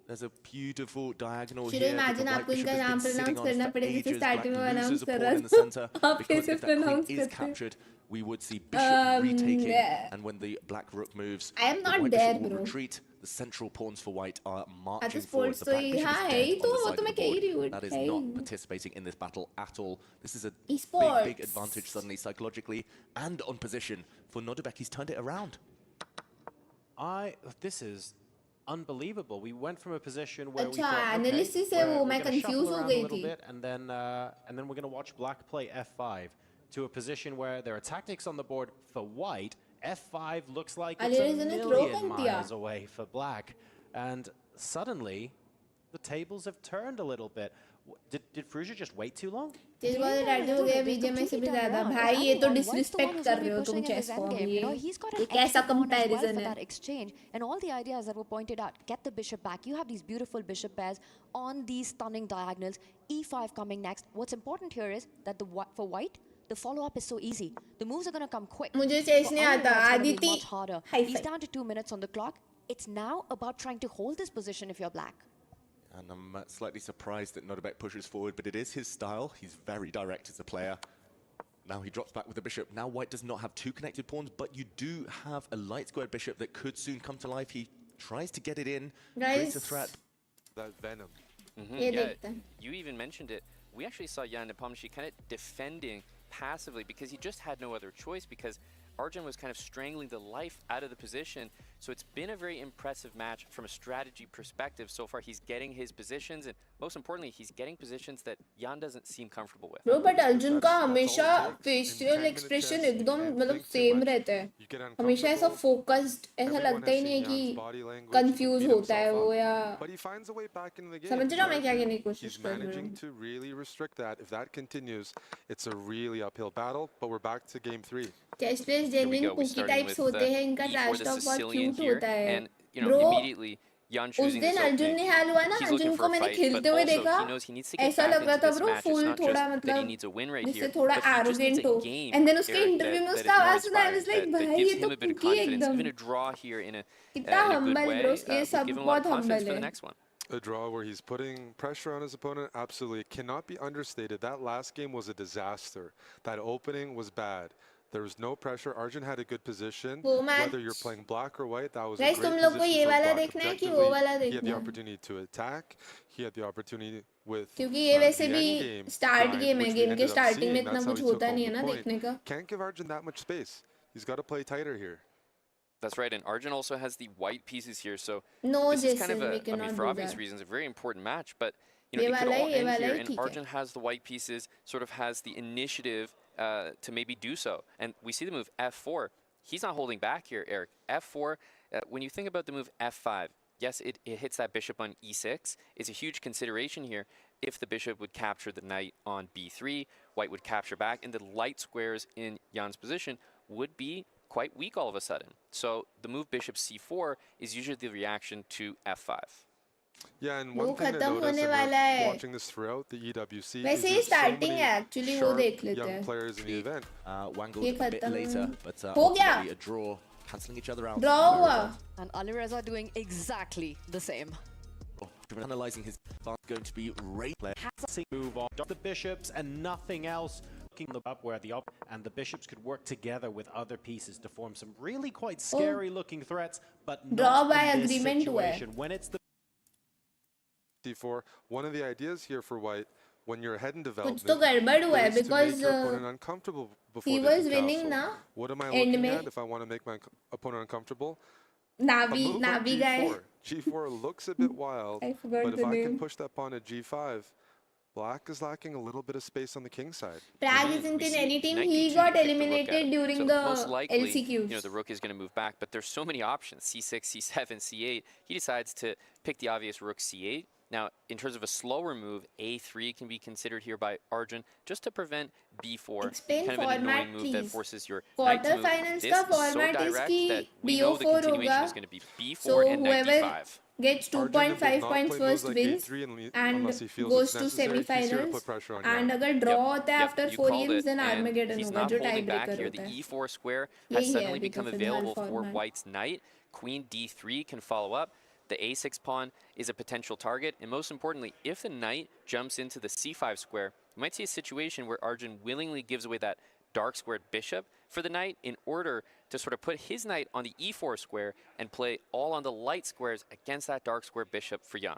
There's a beautiful diagonal Should you here that the imagine white आपको bishop इनका has नाम been sitting pronounce on करना for पड़ेगा जैसे ages. Black starting में loses announce a कर pawn रहा in the था. center आप because कैसे if that queen pronounce is करते हैं? captured, we would see bishop retaking, yeah. and when the black rook moves, I am the not white there, bishop will bro. retreat. The central pawns for white are अच्छा marching forward. sports The तो black bishop हाँ is है ही dead तो on the वो side तो of मैं the कह ही board. रही हूँ That is है not he. participating in this battle at all. This is a big, big Esports. advantage suddenly psychologically and on position for Nordebek. He's turned it around. This is unbelievable. We went from a position where we अच्छा thought, okay, analysis से वो we're मैं gonna shuffle confuse हो around a गई little थी. bit, and then we're going to watch black play f5 to a position where there are tactics on the board for white. f5 looks like it's a Alireza ने throw million कर दिया. miles away for black, and suddenly the tables have turned a little bit. Did Fallujah just wait too long? Chess बहुत tight हो गया बीजे में से भी ज्यादा. भाई ये तो disrespect कर रहे हो तुम chess को. You know, he's got ये an कैसा extra pawn as well comparison for है? that exchange. And all the ideas that were pointed out, get the bishop back. You have these beautiful bishop pairs on these stunning diagonals. e5 coming next. What's important here is that for white, the follow-up is so easy. The moves are going to come quick. मुझे chess For नहीं Alirev, आता. it's gonna be Aditi much harder. high He's five. down to 2 minutes on the clock. It's now about trying to hold this position if you're black. And I'm slightly surprised that Nordebek pushes forward, but it is his style. He's very direct as a player. Now he drops back with the bishop. Now white does not have two connected pawns, but you do have a light squared bishop that could soon come to life. He tries to get it in, creates a Guys, threat. That venom. ये देखते हैं. You even mentioned it. We actually saw Jan Nepomniachtchi kind of defending passively because he just had no other choice because Arjun was kind of strangling the life out of the position. So it's been a very impressive match from a strategy perspective. So far, he's getting his positions, and most importantly, he's getting positions that Jan doesn't seem comfortable with. Bro, but Arjun का हमेशा facial expression एकदम मतलब same रहता है. हमेशा ऐसा focused, ऐसा लगता ही नहीं है कि confused होता है वो या. But he finds a way back into the game. समझ रहा हूँ मैं क्या कहने की कोशिश He's कर रही managing हूँ. to really restrict that. If that continues, it's a really uphill battle. But we're back to game 3. Chess players Here we genuine go. We pookie starting types with होते हैं. इनका E4, trash the talk बहुत Sicilian cute here, होता है. and you know Bro, immediately Jan उस choosing दिन this Arjun opening. निहाल हुआ ना, He's अर्जुन looking को for a मैंने fight, खेलते but हुए also देखा. he knows he needs to get ऐसा back लग रहा into था this bro match. It's full not थोड़ा just that he मतलब needs a win right जिससे here, थोड़ा but he just needs arrogant a हो. game, And then उसके Eric, interview में that उसका is more आवाज सुना, I inspiring, was like that भाई gives ये him तो a bit of cookie confidence. एकदम. Even a draw here in a कितना good humble way bro, ये would सब give him a lot of बहुत confidence humble for the है. next one. A draw where he's putting pressure on his opponent. Absolutely. It cannot be understated. That last game was a disaster. That opening was bad. There was no pressure. Arjun had a good position. वो match. Whether you're playing black or white, that was a Guys, great तुम लोग को position ये for वाला black. देखना है कि वो वाला Objectively, he had देखना the है? opportunity to attack. He had the opportunity with क्योंकि ये वैसे the भी endgame start line, game है. which we Game के ended up starting में seeing. इतना That's how कुछ he took होता home नहीं है the ना point. देखने का. Can't give Arjun that much space. He's got to play tighter here. That's right, and Arjun also has the white pieces here, so No, this is kind Jason, of we a, I cannot mean, for do obvious that. reasons, a very important match, but you know, ये it could वाला all ही, ये end वाला here, he and ठीक है. Arjun has the white pieces, sort of has the initiative to maybe do so. And we see the move f4. He's not holding back here, Eric. f4, when you think about the move f5, yes, it hits that bishop on e6. It's a huge consideration here. If the bishop would capture the knight on b3, white would capture back, and the light squares in Jan's position would be quite weak all of a sudden. So the move bishop c4 is usually the reaction to f5. Yeah, and one thing to notice, and we're watching this throughout the EWC, is वैसे ये there's so starting many है actually, वो sharp देख लेते young हैं. players in the event. Wangled ये a bit खत्म later, but हो गया. ultimately a draw, cancelling each other out. Draw हुआ. And Alireza doing exactly the same. Analyzing his advantage, going to be great player. Move on the bishops and nothing else. Looking up where the up and the bishops could work together with other pieces to form some really quite scary looking threats, but Draw not by in this agreement हुआ है. situation. When it's the D4, one of the ideas here for white, when you're ahead in कुछ development, तो गड़बड़ हुआ है is to because make your opponent uncomfortable before he they was can winning castle. ना What am I end looking में. at if I want to make my opponent uncomfortable? A Navi move on Navi guy. G4. G4 looks a bit wild, I forgot but if the I name. can push that pawn to G5, black is lacking a little bit of space on the king side. Prag isn't We in see any team. knight He D2 got to pick the rook eliminated out. during So the most likely, LCQs. you know, the rook is going to move back, but there's so many options. C6, C7, C8. He decides to pick the obvious rook C8. Now, in terms of a slower move, A3 can be considered here by Arjun, just to prevent B4. Explain kind of an format, annoying move that please. forces your knight to move. Quarterfinals This का is so format is direct कि that we know the BO4 continuation होगा. is going to be B4 So and knight whoever D5. gets Arjun will 2.5 not points play moves first like wins A3 and unless he feels goes it's to necessary. He's here to semi-finals. put pressure on And Jan. अगर draw होता है after you 4 called games it, then and Armageddon he's होगा not जो holding back tiebreaker here. The होता है. E4 square यही has है suddenly अभी तो become फिलहाल available for format. white's knight. Queen D3 can follow up. The A6 pawn is a potential target, and most importantly, if the knight jumps into the C5 square, you might see a situation where Arjun willingly gives away that dark squared bishop for the knight in order to sort of put his knight on the E4 square and play all on the light squares against that dark squared bishop for Jan.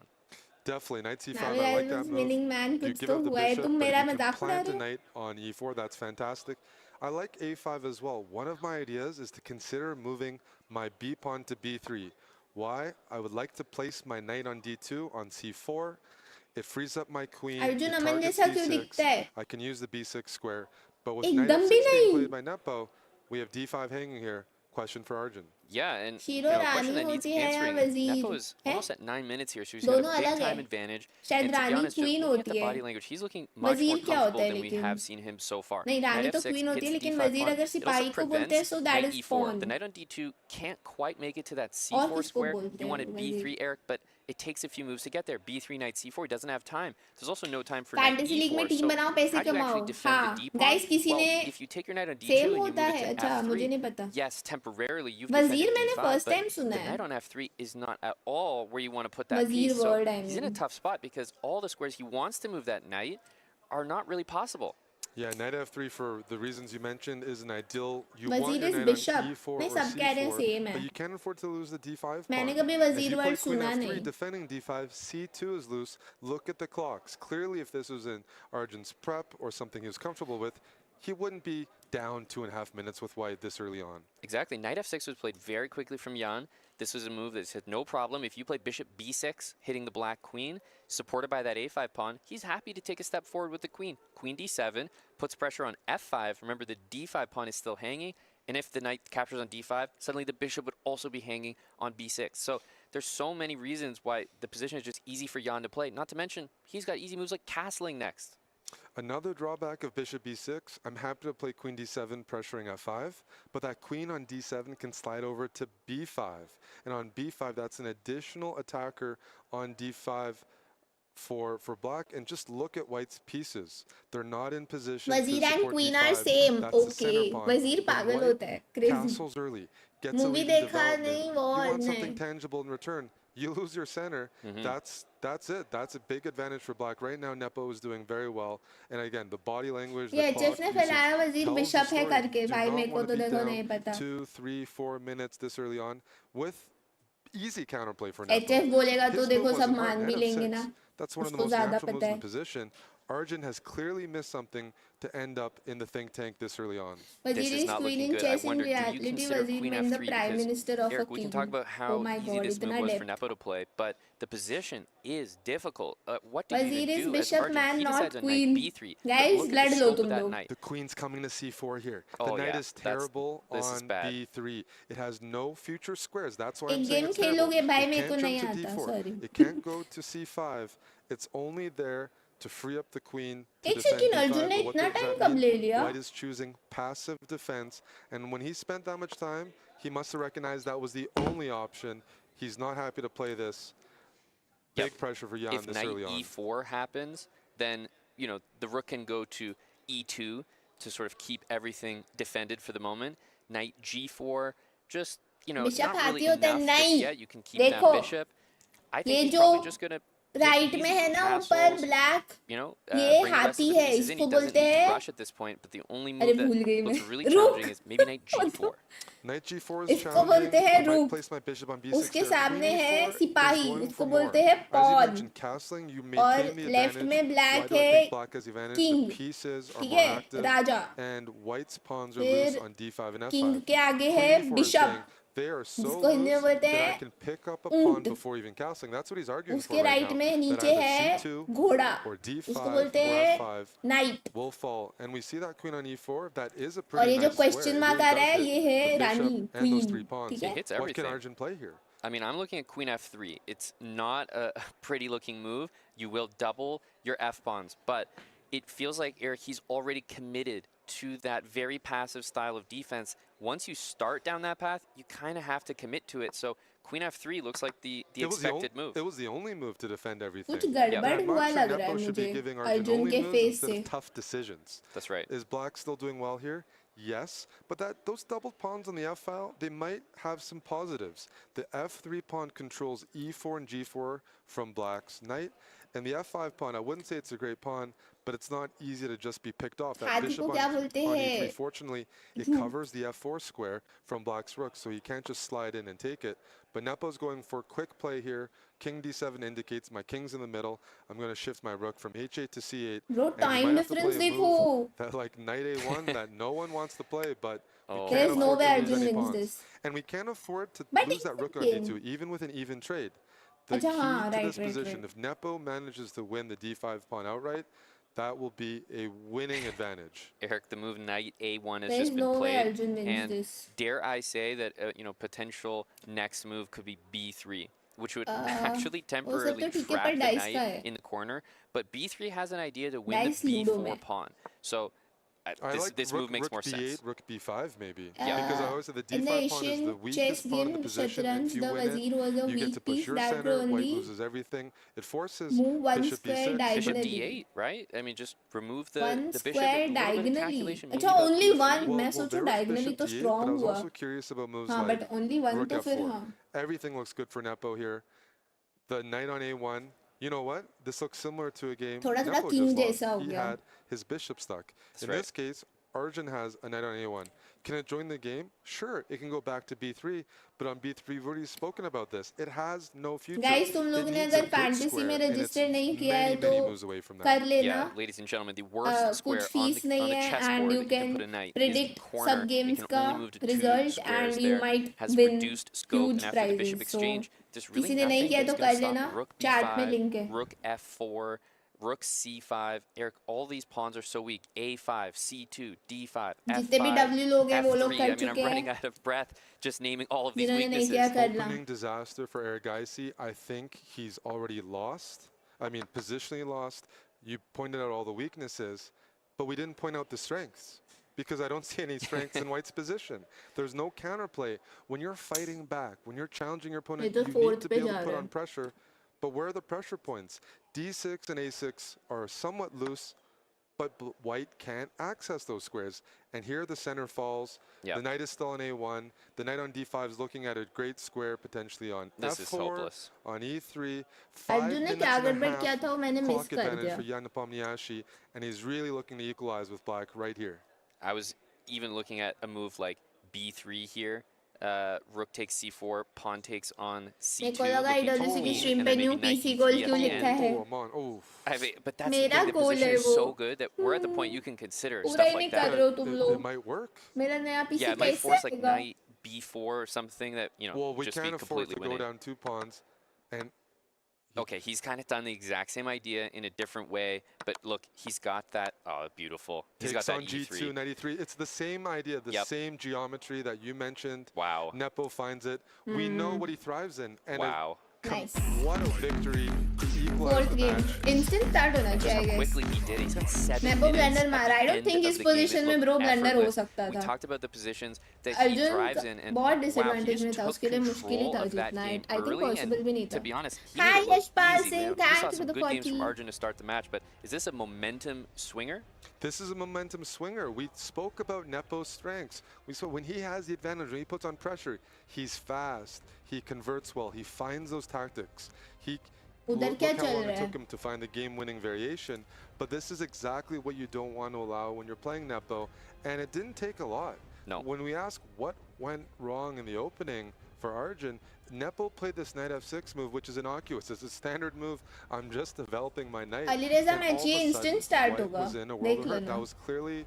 Definitely, knight c5. Navi I like guys that was move. winning man. You कुछ give तो up the हुआ है. bishop, तुम but if मेरा you can मजाक उड़ा plant रहे a हो? knight on e4, that's fantastic. I like a5 as well. One of my ideas is to consider moving my b pawn to b3. Why? I would like to place my knight on d2 on c4. It frees up my queen. Arjun It Aman targets जैसा क्यों d6. दिखता है? I can use the b6 square. But with knight एकदम f6 भी being नहीं. played by Nepo, we have d5 hanging here. Question for Arjun. Yeah, and shero a Rani question that needs होती है या answering. वजीर? Nepo is हैं? almost at 9 minutes here, so he's got दोनों a big अलग time है. advantage. शायद And to be Rani honest, just queen looking at होती the है. body language, he's looking much more वजीर क्या होता comfortable है than we लेकिन? have seen him so far. नहीं रानी Knight तो f6 queen होती है hits लेकिन d5 वजीर pawn. अगर It also सिपाही को बोलते हैं prevents so that knight is e4. pawn. The knight on d2 can't quite make it to that और c4 किसको square. बोलते You हैं wanted वजीर? b3, Eric, but it takes a few moves to get there. b3, knight c4, he doesn't have time. There's also no time for knight fantasy league में e4. Team So बनाओ पैसे how do you कमाओ. actually defend हाँ the d pawn? Guys किसी Well, ने if you take your knight on d2 same and you होता move है. it to अच्छा मुझे f3, नहीं पता. yes, temporarily you've वजीर defended मैंने d5, first but time सुना the है. knight on f3 is not at all where you want to put that वजीर piece. So word I he's in a mean. tough spot because all the squares he wants to move that knight are not really possible. Yeah, knight f3 for the reasons you mentioned is an ideal. You वजीर want your is knight bishop. on e4 नहीं or सब कह रहे हैं c4, same but है. you can't afford to lose the d5 मैंने pawn. कभी If वजीर you word play queen सुना f3 नहीं. defending d5, c2 is loose. Look at the clocks. Clearly, if this was in Arjun's prep or something he was comfortable with, he wouldn't be down 2.5 minutes with white this early on. Exactly. Knight f6 was played very quickly from Jan. This was a move that said no problem. If you play bishop b6, hitting the black queen, supported by that a5 pawn, he's happy to take a step forward with the queen. Queen d7 puts pressure on f5. Remember, the d5 pawn is still hanging. And if the knight captures on d5, suddenly the bishop would also be hanging on b6. So there's so many reasons why the position is just easy for Jan to play. Not to mention, he's got easy moves like castling next. Another drawback of bishop b6, I'm happy to play queen d7 pressuring f5, but that queen on d7 can slide over to b5. And on b5, that's an additional attacker on d5 for black. And just look at white's pieces. They're not in position to वजीर and support queen d5. are same. That's the center Okay. pawn. वजीर When पागल white होता है. Crazy. castles early, gets a Movie lead in देखा development, नहीं you वो want नहीं. something tangible in return. You lose your center. That's it. That's a big advantage for black. Right now, Nepo is doing very well. And again, the body language, ये the HF clock ने usage फैलाया वजीर tells the bishop है story. करके. Do भाई not मेरे को want तो to be देखो नहीं down पता. 2, 3, 4 minutes this early on with easy counterplay for Nepo. HF बोलेगा तो His देखो move सब wasn't hard. मान भी Knight लेंगे f6. ना. That's one of the उसको most ज़्यादा natural पता moves in है. the position. Arjun has clearly missed something to end up in the think tank this early on. This Wazir is is not queen looking in good. I chess in wonder, do you reality. consider Wazir queen meant the f3? prime Because, minister of a Eric, we can talk king. about Oh how my easy god, this move itna was for depth. Nepo to play, but the position is difficult. What do you Wazir even is do as bishop Arjun? man, He not decides on knight queen. b3. But Guys, look at blood the lo scope of tum that log. knight. The queen's coming to c4 here. Oh, The knight yeah, is terrible this is on bad. b3. It has no future squares. That's why I'm एक saying game it's terrible. खेलोगे भाई, It मेरे को can't नहीं jump to आता, d4. sorry. It can't go to c5. It's only there to free up the queen to एक defend second, d5. Arjun ने But what इतना does टाइम that कब mean? ले लिया? White is choosing passive defense, and when he spent that much time, he must have recognized that was the only option. He's not happy to play this. Big pressure for Jan If this knight early on. e4 happens, then the rook can go to e2 to sort of keep everything defended for the moment. Knight g4, just Bishop not really हाथी होता है, enough just नहीं. yet. You can keep that देखो, bishop. I ये think he's जो probably just gonna right में है ना ऊपर ब्लैक, ये bring the rest of हाथी the है, pieces in. He इसको doesn't बोलते need to हैं. rush at this point, but the only अरे move भूल गई that looks मैं. really रुक. challenging is maybe knight g4. Knight g4 is इसको challenging. बोलते हैं I might रुक. place my bishop on b6 उसके here. सामने Queen है e4 is सिपाही, going उसको for more. बोलते हैं As you pawn. mentioned, castling, you और maintain the लेफ्ट advantage. में Why ब्लैक do I है think black has the advantage? King, The pieces are ठीक more है, active, राजा. and white's pawns are फिर loose on d5 and f5. King के आगे है Queen e4 is bishop, saying, they are so जिसको हिंदी में loose बोलते that I हैं can pick up a pawn ऊंट. before even castling. That's what he's arguing for उसके right राइट now. में That नीचे either है c2 घोड़ा, or d5 उसको बोलते or हैं f5 night. will fall. And we see that queen on e4. That is a और pretty ये जो nice square. Question It mark really आ रहा does है, hit ये है the Rani, bishop and those queen, 3 pawns. ठीक It है. hits What everything. can Arjun play here? I mean, I'm looking at queen f3. It's not a pretty looking move. You will double your f-pawns, but it feels like, Eric, he's already committed to that very passive style of defense. Once you start down that path, you kind of have to commit to it. So queen f3 looks like the expected move. It was the only move to defend everything. कुछ गड़बड़ And I'm हुआ not sure लग रहा है Nepo should be मुझे giving Arjun Arjun only के moves face instead से. of tough decisions. That's right. Is black still doing well here? Yes, but those double pawns on the f file, they might have some positives. The f3 pawn controls e4 and g4 from black's knight, and the f5 pawn, I wouldn't say it's a great pawn, but it's not easy to just be picked off. That हाथी bishop को on, क्या बोलते on हैं? e3, fortunately, it covers the f4 square from black's rook, so he can't just slide in and take it. But Nepo's going for quick play here. King d7 indicates my king's in the middle. I'm going to shift my rook from h8 to c8. Bro, and he time might have to difference play a देखो. move that like knight a1 that no one wants to play, but we Oh. can't There's no afford way to lose Arjun any wins pawns. this. And we can't afford to But lose it's that rook on okay. d2, even with an even trade. The अच्छा, key हाँ, to right, this right, position, right. if Nepo manages to win the d5 pawn outright, that will be a winning advantage. Eric, the move knight a1 has There's just been no way played, Arjun wins and this. dare I say that potential next move could be b3, which would actually वो सब temporarily तो ठीक है, trap पर the dice का knight है. in the corner. But b3 has an idea to win Dice the Ludo b4 में. pawn. So I like this rook, move makes rook more b8, sense. rook b5 maybe. Yeah. Because I always say the In the d5 pawn is the Asian chess weakest pawn in the game, position. Shatranj, If you the win Wazir was a it, you get weak to push piece your that center, white only loses everything. It forces move one bishop square b6. Bishop diagonally. d8, right? I mean, just remove the One bishop. square A little bit of diagonally. calculation maybe, अच्छा, but only b3 one. Well, मैं सोचूं there was diagonally bishop तो d8, strong but I was हुआ. also curious about moves हाँ, like but only one rook तो फिर f4. हाँ. Everything looks good for Nepo here. The knight on a1. You know what? This looks similar to a game थोड़ा थोड़ा Nepo king just जैसा हो lost. He गया. had his bishop stuck. That's In right. this case, Arjun has a knight on a1. Can it join the game? Sure, it can go back to b3, but on b3 we've already spoken about this. It has no future. Guys, तुम It लोगों ने needs a अगर good fantasy square, में and it's register नहीं किया है many, तो many moves away from that. कर लेना. Yeah, ladies and gentlemen, the worst square कुछ on fees the नहीं है chessboard and that you you can can put a knight predict is the corner. sub games You can का only move to 2 result squares and you there. might Has win reduced scope, huge and after the bishop prizes. So exchange, there's really किसी ने नहीं nothing किया that's तो going कर to लेना. stop rook Chat में b5, link है. rook f4, rook c5. Eric, all these pawns are so weak. a5, c2, d5, जितने भी f5, W लोग हैं वो लोग f3. कर I mean, I'm चुके running हैं. out of breath just naming all of these जिन्होंने नहीं weaknesses. किया करना. Opening disaster for Erigaisi. I think he's already lost. I mean, positionally lost. You pointed out all the weaknesses, but we didn't point out the strengths because I don't see any strengths in White's position. There's no counterplay. When you're fighting back, when you're challenging your opponent, ये तो you need fourth to पे be able जा to put रहा on है. pressure. But where are the pressure points? D6 and A6 are somewhat loose, but White can't access those squares. And here the center falls. Yep. The knight is still on A1. The knight on D5 is looking at a great square potentially on This F4, is hopeless. on E3. 5 Arjun ने minutes क्या and a गड़बड़ किया half था वो मैंने miss clock कर advantage दिया. for Jan Nepomniachtchi, and he's really looking to equalize with black right here. I was even looking at a move like b3 here. rook takes c4, pawn takes on c2. मेरे को लगा looking to EWC की queen, stream and पे then new maybe knight PC e3 goal at क्यों the लिखा end. है? Oh, I'm on. Oh. I mean, but that's the मेरा thing, the goal position है is वो. so good that we're at the point you can consider पूरा stuff ही नहीं like कर that. रहे हो तुम It लोग. might work. मेरा नया PC Yeah, it might कैसे force like आएगा? knight b4 or something that, you know, Well, we just be can't afford completely to winning. go down 2 pawns. And Okay, he's kind of done the exact same idea in a different way, but look, he's got that, oh, beautiful. He's got takes that on e3. G2, 93. It's the same idea, the Yep. same geometry that you mentioned. Wow. Nepo finds it. We know what he thrives in. And Wow. Nice. what a victory to equalize Fourth the game. match. Instant start होना Just चाहिए, how I guess. quickly he did it. He's got 7 मैं वो minutes blunder at मारा. the I don't end think of इस the game. It position में looked bro blunder हो effortless. सकता We था. talked about the positions that he Arjun thrives in, and बहुत wow, he disadvantage में just था. took उसके लिए मुश्किल ही control था of that जीतना. game I think early, possible and भी नहीं to था. be honest, he Hi made it look Yashpal easy, Singh, man. We saw thank you for some the good games from 40. Arjun to start the match, but is this a momentum swinger? This is a momentum swinger. We spoke about Nepo's strengths. We saw when he has the advantage, when he puts on pressure, he's fast, he converts well, he finds those tactics. उधर Look क्या how चल long रहा it है? took him to find the game-winning variation. But this is exactly what you don't want to allow when you're playing Nepo. And it didn't take a lot. No. When we ask what went wrong in the opening for Arjun, Nepo played this knight f6 move, which is innocuous. It's a standard move. I'm just developing my knight. Alireza And match all ये of a instant sudden, start White होगा. was in a world देख of hurt. लेना. That was clearly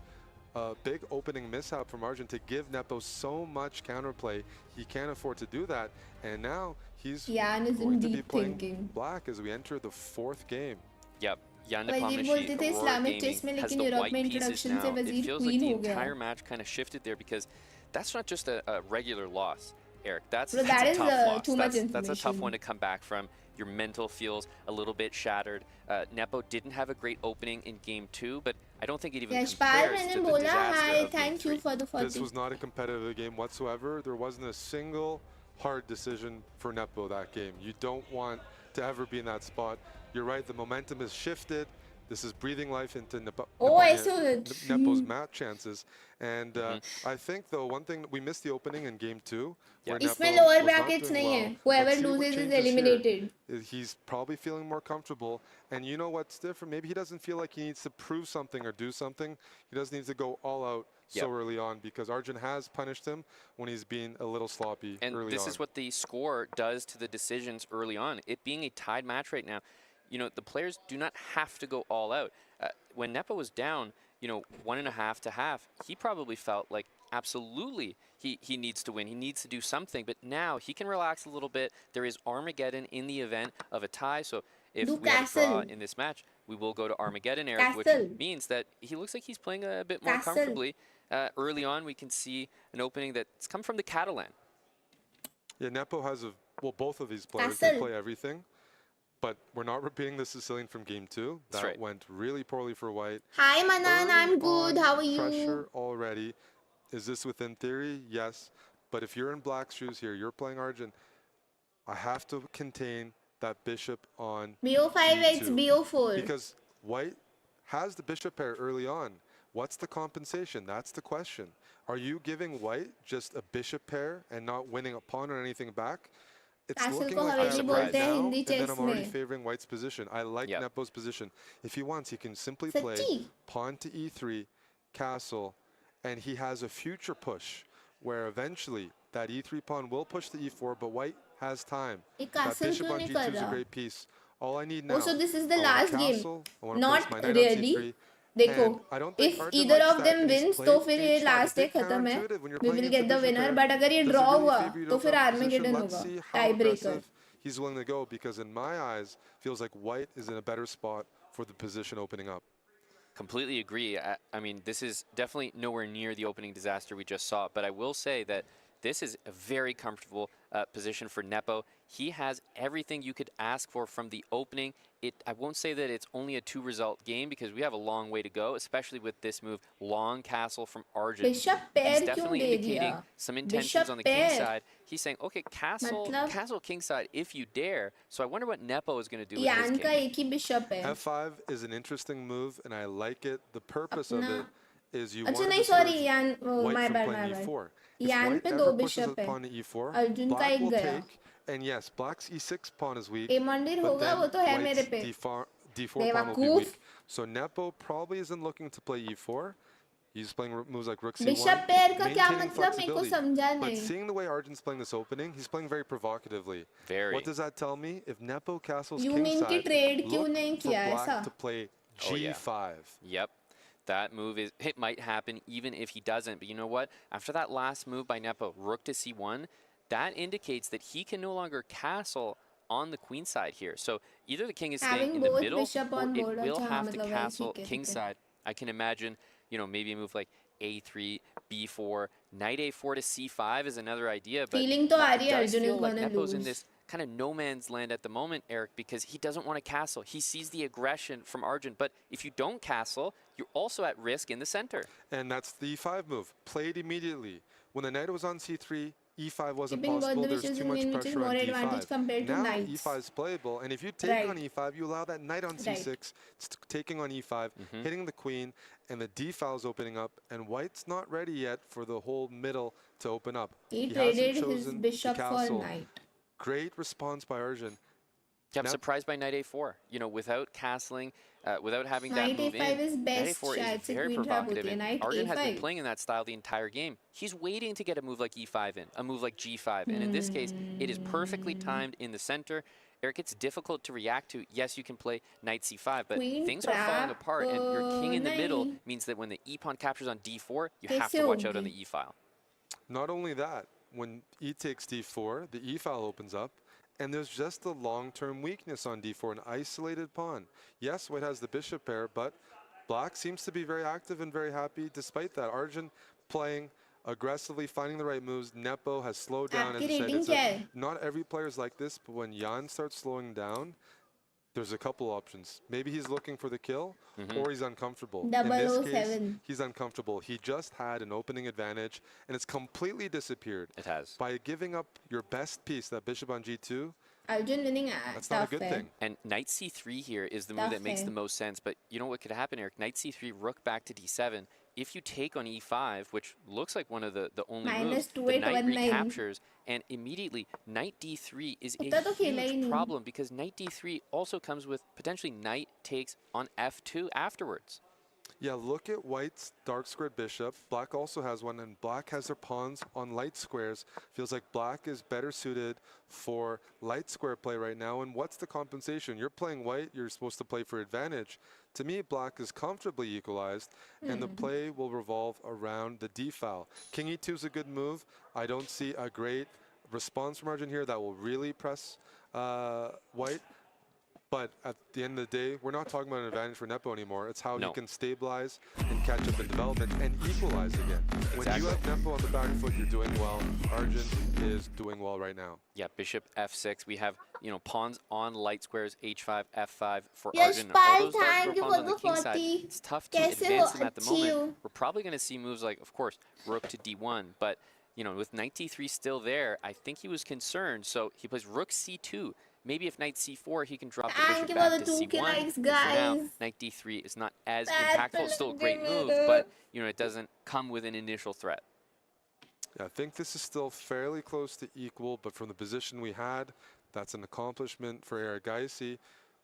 a big opening mishap from Arjun to give Nepo so much counterplay. He can't afford to do that. And now he's Yan is going in to be deep playing thinking. black as we enter the 4th game. Yep. Yan वजीर बोलते थे Islamic chess में, has लेकिन the Europe white में pieces introduction से now. It वजीर feels like queen the हो गया. entire match kind of shifted there, because that's not just a regular loss, Eric. That's, Bro, that's that a is, tough loss. too much That's a tough information. one to come back from. Your mental feels a little bit shattered. Nepo didn't have a great opening in game 2, but I don't think it even Yashpal compares मैंने to the बोला disaster hi, of game thank 3. you for the 40. This was not a competitive game whatsoever. There wasn't a single hard decision for Nepo that game. You don't want to ever be in that spot. You're right, the momentum has shifted. This is breathing life into Oh, I saw it. Nepo's match chances. And I think, though, one thing, we missed the opening in game 2. Where इसमें Nepo lower was not brackets doing नहीं well. है. Whoever But see what loses is changes here eliminated. is he's probably feeling more comfortable. And you know what's different? Maybe he doesn't feel like he needs to prove something or do something. He doesn't need to go all out so early on, because Arjun has punished him when he's been a little sloppy And early this on. is what the score does to the decisions early on. It being a tied match right now, you know, the players do not have to go all out. When Nepo was down, you know, 1.5 to half, he probably felt like absolutely he needs to win. He needs to do something. But now he can relax a little bit. There is Armageddon in the event of a tie. So if we have a draw in this match, we will go to Armageddon, Eric, which means that he looks like he's playing a bit more comfortably. Early on, we can see an opening that's come from the Catalan. Yeah, Nepo has both of these players, they play everything. But we're not repeating the Sicilian from game 2. That went really poorly for White. Hi Manan, I'm good. How are you? Pressure already. Is this within theory? Yes. But if you're in Black's shoes here, you're playing Arjun, I have to contain that bishop on BO5x, E2. BO4. Because White has the bishop pair early on. What's the compensation? That's the question. Are you giving White just a bishop pair and not winning a pawn or anything back? It's looking like that right now, and then I'm already favoring White's position. I like Nepo's position. If he wants, he can simply play pawn to e3, castle, and he has a future push where eventually that e3 pawn will push to e4, but White has time. That bishop on g2 is a great piece. All I need now. Also, this is the I want a last castle, game. I want to Not place my knight on really. c3, देखो, and I don't think if Arjun either likes of that, them and he's wins, played तो फिर ये h-shot, a last bit day खत्म है. counterintuitive when you're We playing will against get the a bishop winner. pair. But अगर ये Does it draw really हुआ, favor you तो to फिर go for Armageddon position? Let's होगा. see how Tiebreaker. aggressive he's willing to go, because in my eyes, feels like White is in a better spot for the position opening up. Completely agree. I mean, this is definitely nowhere near the opening disaster we just saw, but I will say that this is a very comfortable position for Nepo. He has everything you could ask for from the opening. I won't say that it's only a 2-result game, because we have a long way to go, especially with this move, long castle from Arjun. Bishop pair He's definitely क्यों दे indicating दिया? some intentions Bishop on the king pair. side. He's saying, okay, castle, castle king side if you dare. So I wonder what Nepo is going to do with his यान का king. एक ही bishop है. f5 is an interesting move, and I like it. The purpose of it is you want अच्छा to नहीं discourage sorry यान White my from bad playing my bad. e4. If यान White पे ever दो pushes bishop a है. pawn to e4, Arjun का Black एक will गया. take, and yes, Black's e6 pawn is weak, ए मंदिर but होगा then वो तो है मेरे White's पे. d4 pawn will be बेवकूफ. weak. So Nepo probably isn't looking to play e4. He's playing moves like rook c1. Bishop pair का क्या maintaining मतलब मेरे को flexibility. समझा But नहीं. seeing the way Arjun's playing this opening, he's playing very provocatively. Very. What does that tell me? If Nepo castles You mean कि kingside, trade क्यों look नहीं for किया black ऐसा? to play Oh, yeah. g5. Yep. That move it might happen even if he doesn't. But you know what? After that last move by Nepo, rook to c1, that indicates that he can no longer castle on the queen side here. So either the king is staying Having in the both middle, bishop or on it board, will अच्छा, have to मतलब वही castle ठीक है, king ठीक है. side. I can imagine, maybe a move like a3, b4, knight a4 to c5 is another idea. But Feeling तो आ it रही है does Arjun feel is like gonna Nepo's in lose. this kind of no man's land at the moment, Eric, because he doesn't want to castle. He sees the aggression from Arjun. But if you don't castle, you're also at risk in the center. And that's the e5 move. Played immediately. When the knight was on c3, e5 wasn't Keeping both possible. the There's wishes too in much main, which is pressure more on advantage d5. compared to Now knights. e5 is playable, and if you take Right. on e5, you allow that knight on c6, it's taking on e5, hitting the queen, and the d file is opening up, and white's not ready yet for the whole middle to open up. He hasn't traded his chosen the bishop for castle. knight. Great response by Arjun. Yeah, I'm Now- surprised by knight a4. Without castling, without having Knight that move a5 is in, best knight a4 शायद is से very queen trap provocative. होती है. And Knight Arjun has been a5. playing in that style the entire game. He's waiting to get a move like e5 in, a move like g5. And in this case, it is perfectly timed in the center. Eric, it's difficult to react to. Yes, you can play knight c5, but Queen things are falling trap, apart, and your king in the middle नहीं. means that when the e-pawn captures on d4, you have कैसे to watch out on होगी? the e-file. Not only that, when e takes d4, the e file opens up, and there's just a long-term weakness on d4, an isolated pawn. Yes, white has the bishop pair, but black seems to be very active and very happy despite that. Arjun playing aggressively, finding the right moves. Nepo has slowed down. आपकी As I said, rating it's क्या है? not every player is like this, but when Jan starts slowing down, there's a couple options. Maybe he's looking for the kill, or he's uncomfortable. In this case, 007. he's uncomfortable. He just had an opening advantage, and it's completely disappeared. It has. By giving up your best piece, that bishop on g2, Arjun winning that's not a good thing. And knight c3 here is the move that makes the most sense. But you know what could happen, Eric? Knight c3, rook back to d7. If you take on e5, which looks like one of the only moves, the knight -2819. recaptures, and immediately knight d3 is a उतना तो खेला ही huge नहीं. problem because knight d3 also comes with potentially knight takes on f2 afterwards. Yeah, look at white's dark squared bishop. Black also has one, and black has their pawns on light squares. Feels like black is better suited for light square play right now. And what's the compensation? You're playing white, you're supposed to play for advantage. To me, black is comfortably equalized, and the play will revolve around the d file. King e2 is a good move. I don't see a great response from Arjun here that will really press white. But at the end of the day, we're not talking about an advantage for Nepo anymore. It's how he can stabilize and catch up in development and equalize again. When you have Nepo on the back foot, you're doing well. Arjun is doing well right now. Yeah, bishop f6. We have, pawns on light squares, h5, f5 for Yes, Arjun. Pal, All those dark thank you pawns for on the the king side. 40. It's tough to कैसे advance हो them at the अच्छी moment. हो? We're probably going to see moves like, of course, rook to d1. But, with knight d3 still there, I think he was concerned. So he plays rook c2. Maybe if knight c4, he can drop the Thank bishop you back for to the 2K c1. likes, And for now, guys. knight d3 is not as That's impactful. It's still a great move, but, it doesn't come with an initial threat. Yeah, I think this is still fairly close to equal, but from the position we had, that's an accomplishment for Eric Gaisi.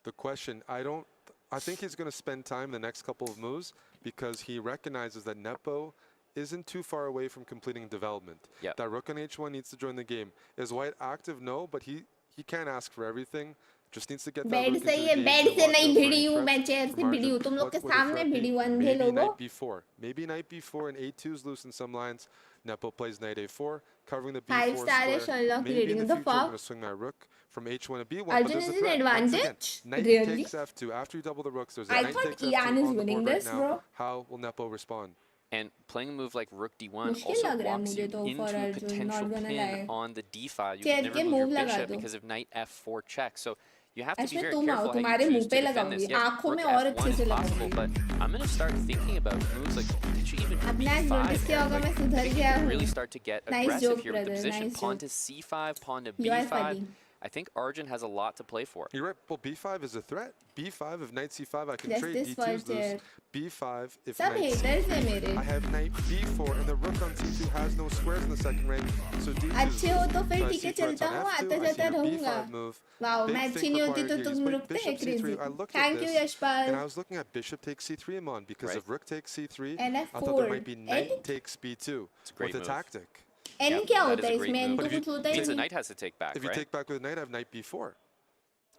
The question, I think he's going to spend time the next couple of moves because he recognizes that Nepo isn't too far away from completing development. Yep. That rook on h1 needs to join the game. Is white active? No, but he can't ask for everything. Just needs to get that bed rook से into ये the game bed and से watch नहीं out for भिड़ी any हूँ मैं threats chair from से भिड़ी Arjun. हूँ तुम लोग Look के what a सामने threat भिड़ी be. हूँ अंधे Maybe लोगों knight b4. Maybe knight b4 and a2 is loose in some lines. Nepo plays knight a4, covering the b4 5-star square. Sherlock Maybe in rating. the The future, I'm fuck? going to swing my rook from h1 to b1. Arjun but there's is a an threat. Once again, advantage? knight Really? takes f2. After you double the rooks, there's a I knight thought takes Ian f2 is on the winning board this, right now. bro. How will Nepo respond? And playing a move like rook d1 मुश्किल also लग रहा है walks मुझे you तो into for a Arjun, potential not gonna pin lie. on the d file. You chair can के never move move your लगा bishop दो. because of knight f4 check. So you have to be ऐसे very तुम आओ careful how तुम्हारे you मुंह choose पे to defend लगाऊंगी this. Yes, आंखों में rook और f1 अच्छे is से possible, लगाऊंगी but I'm going to start thinking about moves like potentially even अब next b5. notice क्या होगा Eric. मैं I सुधर think you गया can हूँ really start to get Nice aggressive joke, here with the brother, position. nice Pawn joke. to c5, pawn to You are b5. funny. I think Arjun has a lot to play for. You're right. Well, b5 is a threat. b5, if knight c5, I can Yes, trade. this d2 is was loose. there. b5, if Some knight haters c3, hai mere. I have knight b4, and the rook on c2 has no squares in the second rank, so d2 is अच्छे हो loose. तो फिर So I ठीक है see threats चलता on हूँ f2, आता I see जाता your रहूंगा. b5 move. वाओ Big मैं thing अच्छी नहीं होती required तो here. तुम He's played रुकते हैं bishop crazy. c3. I looked at Thank you this, Yashpal. and I was looking at bishop takes c3 Iman, because Right. if rook takes c3, And I thought f4. there might be knight And- takes b2 It's a great with a move. tactic. N Yeah, क्या that होता is a है great इसमें? N move. तो But if कुछ you- होता ही Means the नहीं. knight has to take back, If you right? take back with knight, I have knight b4.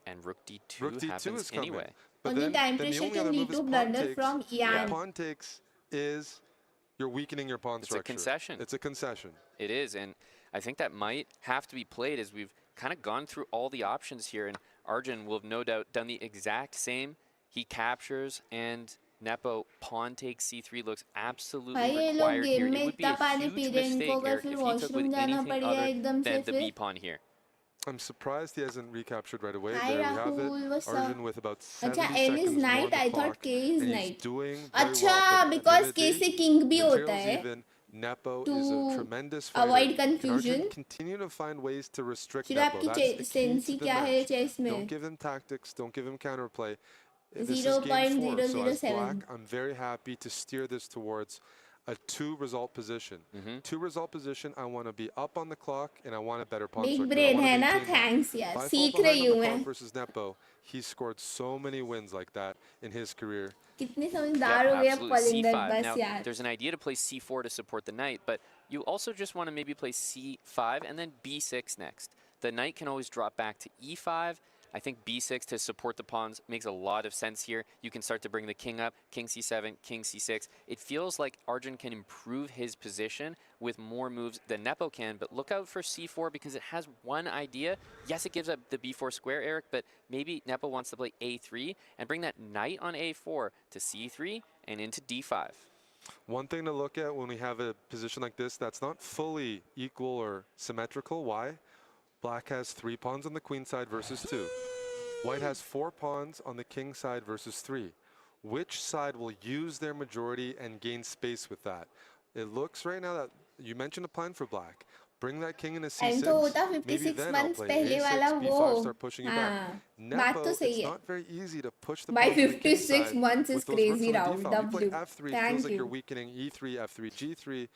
And rook d2 Rook d2 happens is coming. anyway. But Only then, time then the pressure only can other lead move is to pawn blunder takes. from Yeah. Ian. Pawn takes is you're weakening your pawn It's a structure. concession. It's a concession. It is, and I think that might have to be played as we've kind of gone through all the options here, and Arjun will have no doubt done the exact same. He captures, and Nepo pawn takes c3 looks absolutely भाई ये लोग required here. Game में It would be इतना a पानी huge P रहे हैं, mistake, इनको अगर Eric, फिर if he took washroom with जाना anything पड़ेगा other एकदम से than the फिर. b pawn here. I'm surprised he hasn't recaptured right away. Hi, There we have Rahul, it. what's up? Arjun with about 70 अच्छा N is seconds more knight. on the I thought clock, K is and he's knight. doing very अच्छा well, but at the because end of the K day, से king भी होता material's है. even. Nepo To is a tremendous fighter. avoid Can Arjun confusion. continue to find ways to restrict फिर Nepo? आपकी That's the key sensi to the क्या है match. Chess में? Don't give him tactics. Don't give him counterplay. This is game 4, so as 0.007. black, I'm very happy to steer this towards a 2-result position. 2-result position, I want to be up on the clock, and I want a better pawn Big structure. I brain wanna है ना? maintain that. Thanks यार. If I fall सीख behind रही on the हूँ clock मैं. versus Nepo, he scored so many wins like that in his career. कितने समझदार हो गए अब absolutely. calling that c5. बस Now, यार. there's an idea to play c4 to support the knight, but you also just want to maybe play c5 and then b6 next. The knight can always drop back to e5. I think b6 to support the pawns makes a lot of sense here. You can start to bring the king up, king c7, king c6. It feels like Arjun can improve his position with more moves than Nepo can, but look out for c4 because it has one idea. Yes, it gives up the b4 square, Eric, but maybe Nepo wants to play a3 and bring that knight on a4 to c3 and into d5. One thing to look at when we have a position like this that's not fully equal or symmetrical. Why? Black has 3 pawns on the queen side versus 2. White has 4 pawns on the king side versus 3. Which side will use their majority and gain space with that? It looks right now that you mentioned a plan for black. Bring that king into c6. And तो होता Maybe 56 then I'll months play पहले a6, वाला b5, वो. start pushing it हाँ, back. बात Nepo, तो सही it's है. not very easy to push the By pawn to the king 56 side months is with those crazy rooks on round, the d-file. You play W. f3, it Thank feels like you. you're weakening e3, f3, g3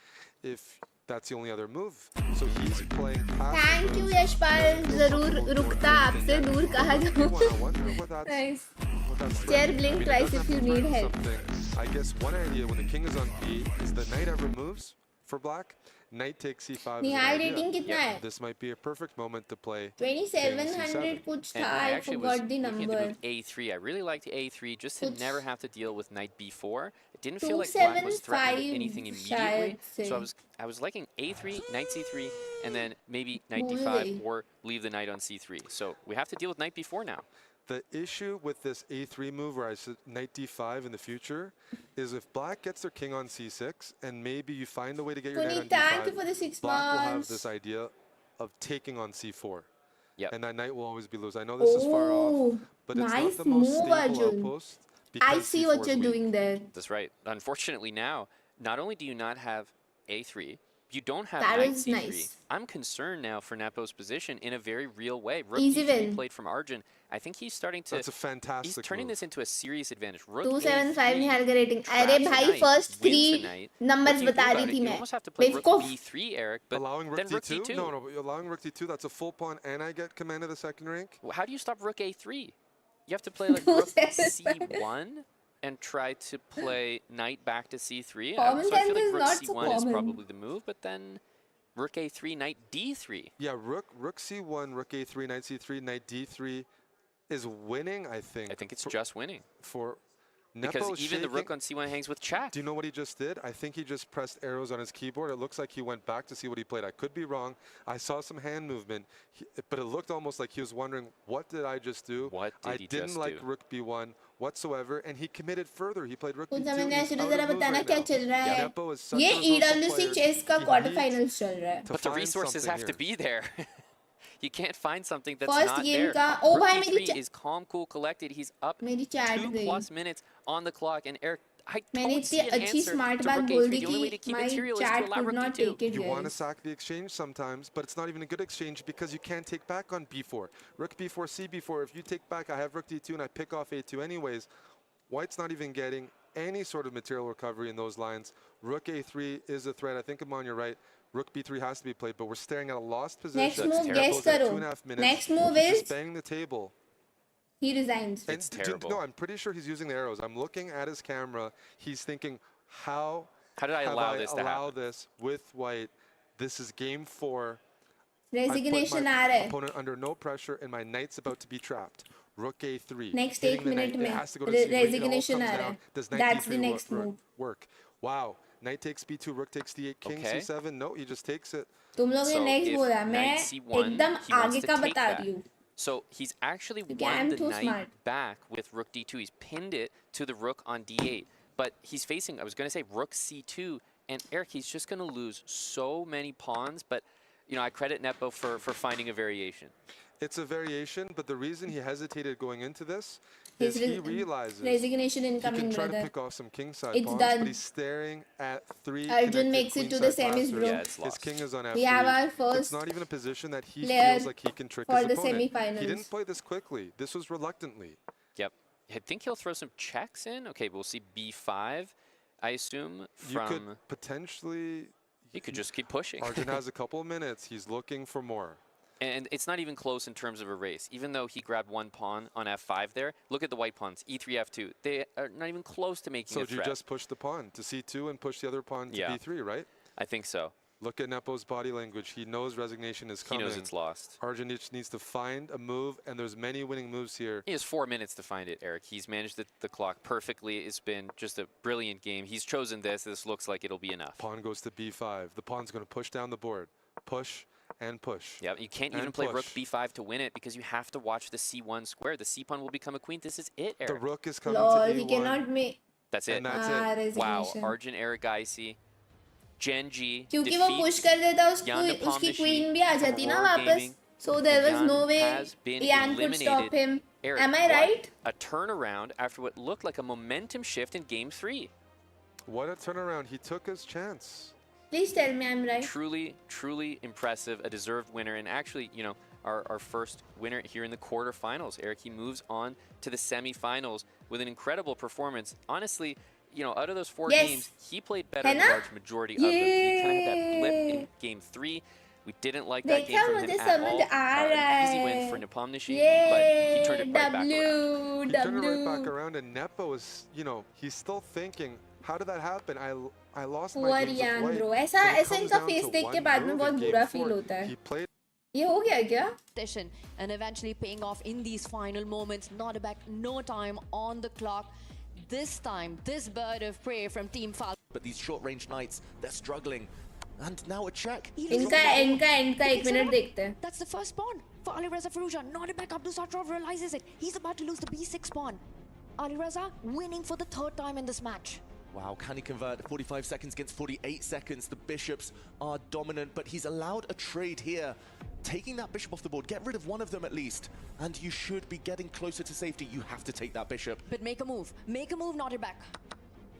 if that's the only other move. So he's playing passive Thank you moves. Yashpal. जरूर रुकता आपसे दूर कहा जाऊँ. I wonder what that's, Nice. what that's Share threatening. blink I mean, it twice doesn't if have you to need threaten help. something. I guess one idea when the king is on b is the knight ever moves for black. Knight takes c5 is an Nihal idea. Rating कितना है? This might be a perfect moment to play 2700 कुछ And था. I I actually forgot was the looking at the number. move a3. I really liked a3 just to Kuch- never have to deal with knight b4. It didn't feel like black was threatening 275 anything immediately. शायद So से. I was liking a3, knight c3, and then maybe knight भूल d5 गई. or leave the knight on c3. So we have to deal with knight b4 now. The issue with this a3 move where I said knight d5 in the future is if black gets their king on c6 and maybe you find a way to get your knight on Puneet, thank you d5, for the 6 black will have months. this idea of taking on c4. Yep. And that knight will always be loose. I know this is far off, Oh, but it's nice not the most move, stable Arjun. outpost. I because see c4 what is you're weak. doing there. That's right. Unfortunately now, not only do you not have a3, you don't have That knight was c3. nice. I'm concerned now for Nepo's position in a very real way. Rook Easy d3 win. played from Arjun. I think he's starting to... That's a fantastic He's turning move. this into a serious advantage. Rook 275 a3 निहाल का rating. traps अरे the भाई knight, first wins 3 the knight. What numbers do you do बता about the it? थी You मैं. almost have to play rook बेवकूफ. b3, Eric, but Allowing rook then rook d2? d2. No, allowing rook d2, that's a full pawn and I get command of the second rank? How do you stop rook a3? You have to play like rook c1 and try to play knight back to c3. Common So I feel sense is like rook not so c1 is common. probably the move, but then rook a3, knight d3. Yeah, rook c1, rook a3, knight c3, knight d3 is winning, I think. I think it's just winning. For Because Nepo's even the rook shaking. on c1 hangs with check. Do you know what he just did? I think he just pressed arrows on his keyboard. It looks like he went back to see what he played. I could be wrong. I saw some hand movement, but it looked almost like he was wondering, what did I just do? What did I he didn't just like do? rook b1 whatsoever, and he committed further. He played rook कुछ b2. समझ नहीं He's शुरू out जरा of moves बताना right क्या now. चल रहा है. Nepo is such ये a resourceful EWC player. Chess का He क्वार्टर needs फाइनल्स चल रहा है. to But the find resources something have to here. be there. You can't find something that's First not game there. का ओ Rook भाई d3 मेरी is calm, cool, collected. He's up मेरी chat 2+ गई. minutes on the clock. And Eric, I मैंने don't see इतनी an अच्छी answer smart to बात rook बोल a3. The The only way to कि keep my material is to chat allow could rook not d2. take it, You want to guys. sack the exchange sometimes, but it's not even a good exchange because you can't take back on b4. Rook b4, c b4. If you take back, I have rook d2 and I pick off a2 anyways. White's not even getting any sort of material recovery in those lines. Rook a3 is a threat. I think, Amon, you're right. Rook b3 has to be played, but we're staring at a lost position. Next move, terrible. guess Goes at करो. 2.5 minutes. Next move He's is just banging the table. he resigns. It's And terrible. no, I'm pretty sure he's using the arrows. I'm looking at his camera. He's thinking, how did I have allow I this to allow happen? this with White? This is game 4. Resignation I uh put रहा my है. opponent under no pressure, and my knight's about to be trapped. Rook a3. Next hitting 8 the minute knight. It में has to go to c3. It all resignation comes आ रहा down. है. Does knight That's d3 the next work? move. Wow. Knight takes b2, rook takes d8, king Okay. c7. No, he just takes it. तुम लोग ने So next if बोला. मैं knight c1, एकदम he wants आगे to का take बता that. रही हूँ. So he's actually Okay, won I'm the too knight smart. back with rook d2. He's pinned it to the rook on d8. But he's facing, I was going to say, rook c2. And Eric, he's just going to lose so many pawns. But, you know, I credit Nepo for finding a variation. It's a variation, but the reason he hesitated going into this His is he realizes resignation he incoming, can try brother. to pick off some kingside It's pawns, done. but he's staring at 3 Arjun connected makes it to the queenside semis, passers. bro. Yeah, it's His lost. king is on f3. We have our It's first not even a position that he player feels like he can trick for his the opponent. semi-finals. He didn't play this quickly. This was reluctantly. Yep. I think he'll throw some checks in. Okay, we'll see b5, I assume, You from... could potentially... He could just keep pushing. Arjun has a couple of minutes. He's looking for more. And it's not even close in terms of a race. Even though he grabbed one pawn on f5 there, look at the white pawns, e3, f2. They are not even close to making So a did you threat. just push the pawn to c2 and push the other pawn to Yeah. b3, right? I think so. Look at Nepo's body language. He knows resignation is He coming. knows it's lost. Arjun just needs to find a move, and there's many winning moves here. He has 4 minutes to find it, Eric. He's managed the clock perfectly. It's been just a brilliant game. He's chosen this. This looks like it'll be enough. Pawn goes to b5. The pawn's going to push down the board. Push and push. Yeah, you can't even And play rook push. b5 to win it because you have to watch the c1 square. The c pawn will become a queen. This is it, The Eric. rook is coming Lol, to he e1. cannot make. That's it. And that's it. Wow, Resignation. Arjun Eric Gaisi, Gen G क्योंकि वो push कर देता उसको Jan उसकी Nepomniachtchi queen भी आ जाती ना from वापस. Gaming. So there was Jan no way has been Ian could stop eliminated. him. Eric, Am I what right? a turnaround after what looked like a momentum shift in Game 3. What a turnaround. He took his chance. Please tell me I'm right. Truly, truly impressive, a deserved winner, and actually, you know, our first winner here in the quarterfinals. Eric, he moves on to the semifinals with an incredible performance. Honestly, you know, out of those 4 Yes. games, he played better है in ना? a large majority of them. He kind of had that blip in Game 3. We didn't like that game देखा from मुझे him at समझ all. आ रहा An easy win है. for Nepomniachtchi, but he Yay! turned it right back around. W He turned it right back W. around, and Nepo is, you know, he's still thinking, how did that happen? I lost Poor my games Ian, with bro. white. ऐसा But it ऐसा comes इनका down face to देख के one बाद में move बहुत in बुरा game feel 4. होता है. He played ये हो गया क्या? Competition and eventually paying off in these final moments. Not back, no time on the clock. This time, this bird of prey from Team Falcon. But these short-range knights, they're struggling. And now a check. इनका 1 minute देखते हैं. That's the first pawn for Alireza Firouzja. Not back. Abdusatrov realizes it. He's about to lose the b6 pawn. Alireza winning for the 3rd time in this match. Wow, can he convert 45 seconds against 48 seconds? The bishops are dominant, but he's allowed a trade here. Taking that bishop off the board, get rid of one of them at least. And you should be getting closer to safety. You have to take that bishop. But make a move, not back.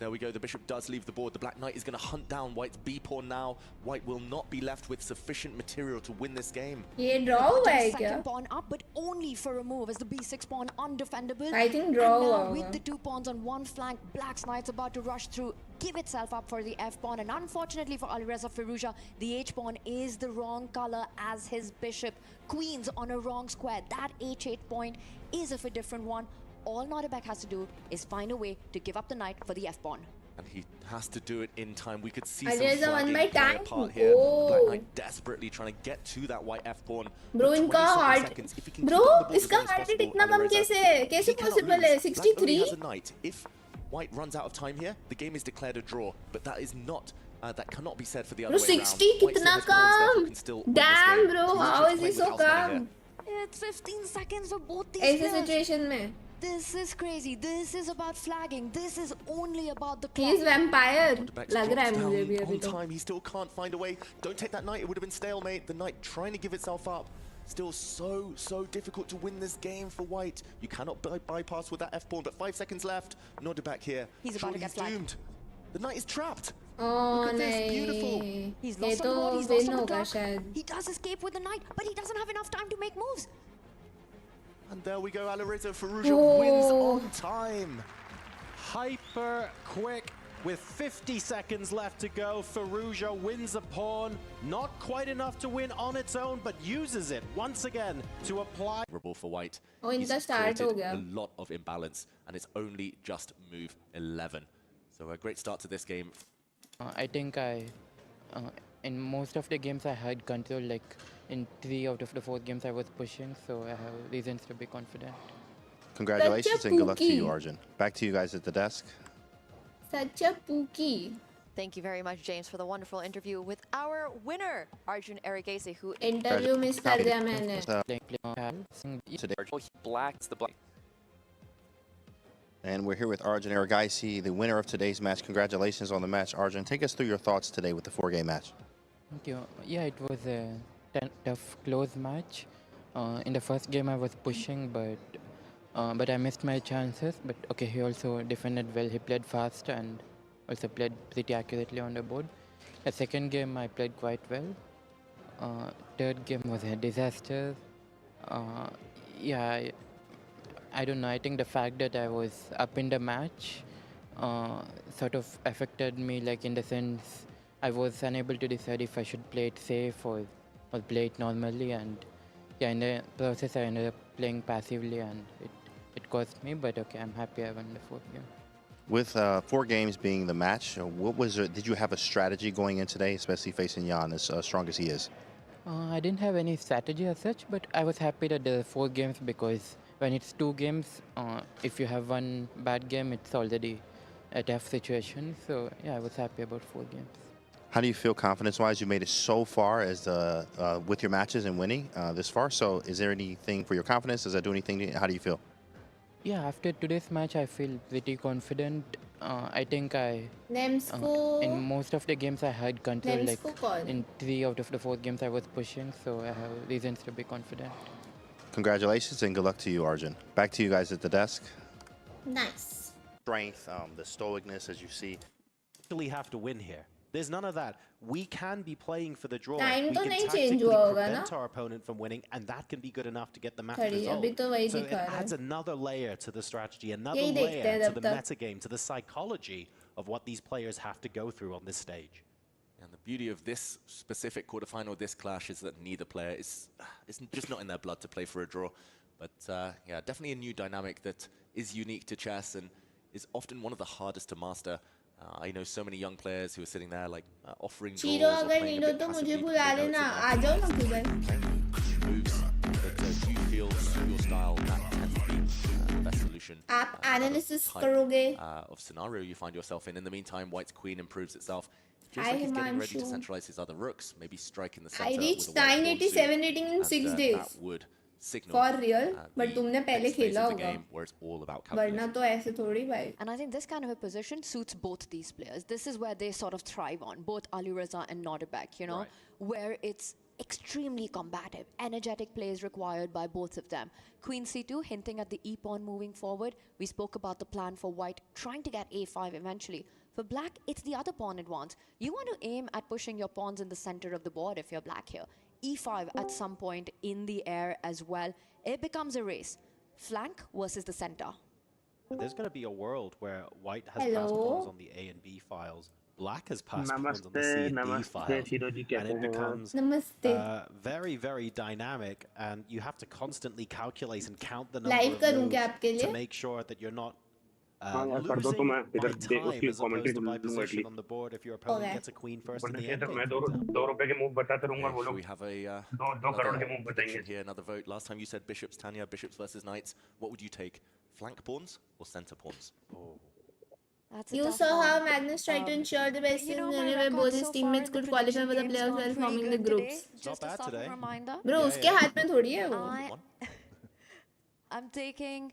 There we go, the bishop does leave the board. The black knight is going to hunt down White's b-pawn now. White will not be left with sufficient material to win this game. ये draw हुआ है क्या? Second pawn up, but only for a move as the b6 pawn undefendable. I think draw And हुआ now with होगा. the 2 pawns on one flank, Black's knight's about to rush through, give itself up for the f pawn, and unfortunately for Alireza Firouzja, the h pawn is the wrong color as his bishop. Queens on a wrong square. That h8 point is of a different one. All Nodebek has to do is find a way to give up the knight for the f pawn. And he has to do it in time. We could see Alireza some won flagging by play time. apart here. The black Oh. knight desperately trying to get to that white f pawn. Bro, With इनका 27 heart. seconds, if he can Bro, keep it on the board as इसका long as heart rate possible, इतना कम Alireza, कैसे है? कैसे he cannot possible lose. है? Black only 63? has a knight. If White runs out of time here, the game is declared a draw. But that is not. That cannot be said for the other Bro, way around. 60 White still कितना has pawns there who come? can still win this Damn, game. bro, He's how just is he playing so with house money calm? here. It's 15 seconds for both these ऐसे players. situation में. This is crazy. This is about flagging. This is only about the He clock. is vampire. Beck's लग रहा है drops मुझे भी down अभी on तो. time. He still can't find a way. Don't take that knight. It would have been stalemate. The knight trying to give itself up. Still so difficult to win this game for White. You cannot bypass with that F-pawn, but 5 seconds left. Nod back here. He's about to get flagged. doomed. The knight is trapped. Oh, Look at this, beautiful. He's ये lost तो on the board, he's lost win on the होगा clock. शायद. He does escape with the knight, but he doesn't have enough time to make moves. And there we go, Alireza Firouzja Oh. wins on time. Hyper quick with 50 seconds left to go. Firouzja wins a pawn. Not quite enough to win on its own, but uses it once again to apply. Favorable for White. Oh, He's इनका start हो created गया. a lot of imbalance, and it's only just move 11. So a great start to this game. I think in most of the games I had control, like in 3 out of the 4 games I was pushing, so I have reasons to be confident. Congratulations and good luck to you, pookie. Arjun. Back to you guys at the desk. Such a pookie. Thank you very much, James, for the wonderful interview with our winner, Arjun Erigese, who Interview miss कर दिया मैंने. Today. Black's the black. And we're here with Arjun Erigese, the winner of today's match. Congratulations on the match, Arjun. Take us through your thoughts today with the 4-game match. Thank you. Yeah, it was a tough, close match. In the first game I was pushing, but I missed my chances. But okay, he also defended well. He played fast and also played pretty accurately on the board. The second game I played quite well. Third game was a disaster. Yeah, I don't know. I think the fact that I was up in the match sort of affected me, like in the sense I was unable to decide if I should play it safe or play it normally. And yeah, in the process I ended up playing passively, and it cost me. But okay, I'm happy I won the 4th game. With 4 games being the match, what was it? Did you have a strategy going in today, especially facing Jan as strong as he is? I didn't have any strategy as such, but I was happy that there were 4 games, because when it's 2 games, if you have one bad game, it's already a tough situation. So yeah, I was happy about 4 games. How do you feel confidence-wise? You made it so far as with your matches and winning this far. So is there anything for your confidence? Does that do anything? How do you feel? Yeah, after today's match, I feel pretty confident. I think in most of the games I had control, like in 3 out of the 4 games I was pushing, so I have reasons to be confident. Congratulations and good luck to you, Arjun. Back to you guys at the desk. Nice. Strength, the stoicness, as you see. Actually have to win here. There's none of that. We can be playing for the draw. Time We तो can नहीं tactically change हुआ होगा prevent ना? our opponent from winning, and that can be good enough to get the match खड़ी result. अभी तो वही So it दिखा रहा adds है. another layer to the strategy, another यही देखते हैं layer to जब the तक. metagame, to the psychology of what these players have to go through on this stage. And the beauty of this specific quarterfinal, this clash, is that neither player is just not in their blood to play for a draw. But yeah, definitely a new dynamic that is unique to chess and is often one of the hardest to master. I know so many young players who are sitting there like offering draws चीरो or अगर playing नीडो a bit तो मुझे passively because बुला they know it's लेना. a आ जाओ ना सुबह. moves that you feel suit your style, that tends to be the best solution. आप analysis type, करोगे. of scenario you find yourself in. In the meantime, White's queen improves itself. Hi, Feels like he's getting ready to Himanshu. centralize his other rooks, maybe strike in the I center. reached with a white pawn 987 suit, rating in and, 6 that days. would signal For real, but the तुमने पहले next phase खेला of the होगा. game where it's all about वरना calculation. तो ऐसे थोड़ी भाई. And I think this kind of a position suits both these players. This is where they sort of thrive on, both Alireza and Nodebek, you know, Right. where it's extremely combative. Energetic play is required by both of them. Queen c2 hinting at the e-pawn moving forward. We spoke about the plan for White trying to get a5 eventually. For Black, it's the other pawn it wants. You want to aim at pushing your pawns in the center of the board if you're Black here. e5 at some point in the air as well. It becomes a race. Flank versus the center. There's going to be a world where White has passed Hello? pawns on the A and B files. Black has passed pawns on the C and D files. And it becomes Namaste. very, very dynamic. And you have to constantly calculate and count the number Live of करूँ moves क्या आपके to लिए? make sure that you're not हाँ यार, कर दो losing तो मैं by इधर time उसकी as opposed commentary to by सुन लूंगा position at on the board if your opponent Okay. gets a queen first in वरना the क्या end था, मैं game, दो for example. दो रुपए के मूव बताते रहूंगा Okay, वो so लोग we have a दो करोड़ के मूव another बताएंगे. prediction here, another vote. Last time you said bishops, Tanya, bishops versus knights. What would you take? Flank pawns or center pawns? That's a You tough saw one. how Magnus tried to ensure the best You know, in my where record both so his far teammates in the could qualify prediction for the game's playoffs gone while pretty forming the good groups. today. Just a bad soft today. reminder. Bro, Yeah, उसके yeah. हाथ में थोड़ी है वो. I'm taking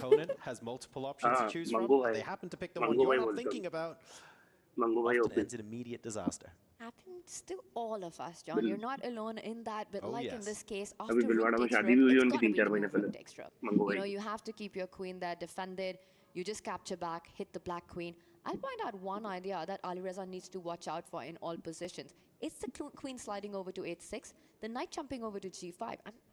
opponent has multiple options to choose from, Mango and they bhai. happen to pick the one Mango you're bhai not bolta thinking hu. about, Mango bhai often open. ends in immediate disaster. Happens to all of us, John. You're not alone in that, but Oh, like in yes. this case, अभी after rook Bhilwara में takes शादी rook, भी हुई it's उनकी gonna be 3-4 the महीने move पहले rook takes rook. मंगो You know, भाई you have to keep your queen there defended. You just capture back, hit the black queen. I'll point out one idea that Alireza needs to watch out for in all positions. It's the queen sliding over to h6, the knight jumping over to g5.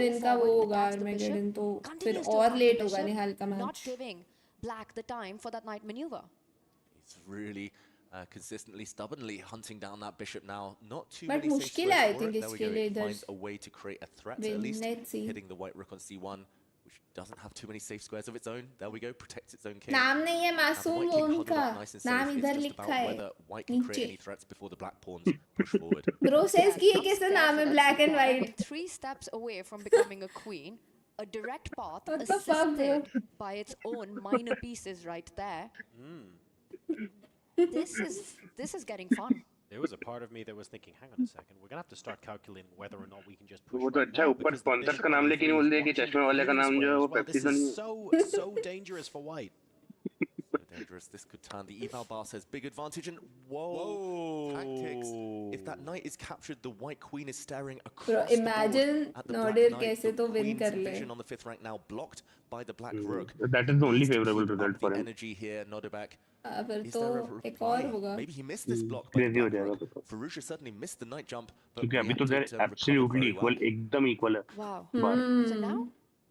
अगर इनका वो होगा आर्मेगेडन तो फिर और late होगा निहाल का not match. giving black the time for that knight maneuver. It's really consistently, stubbornly hunting down that bishop now. Not too But many safe मुश्किल squares है, I for think it. There we go. इसके लिए It इधर finds a way to create a threat, at win. least Let's see. hitting the white rook on c1, which doesn't have too many safe squares of its own. There we go, protects its own king. नाम नहीं है Now, the मासूम white वो king huddled उनका up nice and नाम safe. इधर It's just लिखा about है whether white can create नीचे. any threats before the black pawns push forward. Bro says कि ये Not कैसे scared नाम है for that black and c-pawn. white. 3 steps away from becoming a queen. A direct path What the fuck, bro? assisted by its own minor pieces right there. This is getting fun. There was a part of me that was thinking, hang on a second, we're gonna have to start calculating whether or not we can just push वो तो right अच्छा now, ऊपर because the sponsors bishop का नाम on लेके नहीं e3 बोल is दिया कि watching चश्मे वाले का clearing नाम जो है square वो as well. Pepsi This तो नहीं is so dangerous for white. So dangerous, this could turn. The eval bar says big advantage, and whoa, tactics. If that knight is captured, the white queen is staring across Bro, the imagine board at the black Nadir knight. कैसे The तो win queen's कर ले. vision on the 5th rank now blocked by the black rook. That is the only Needs to favorable keep result up for the him. energy here, Nodebek. फिर Is तो there a एक और reply? होगा. Maybe he missed this block by the Crazy हो black जाएगा rook. फिर तो. Farusha certainly missed the night jump, but क्योंकि अभी तो reacted, they're recovered absolutely very well. equal, एकदम equal है. Wow. Bar. So now,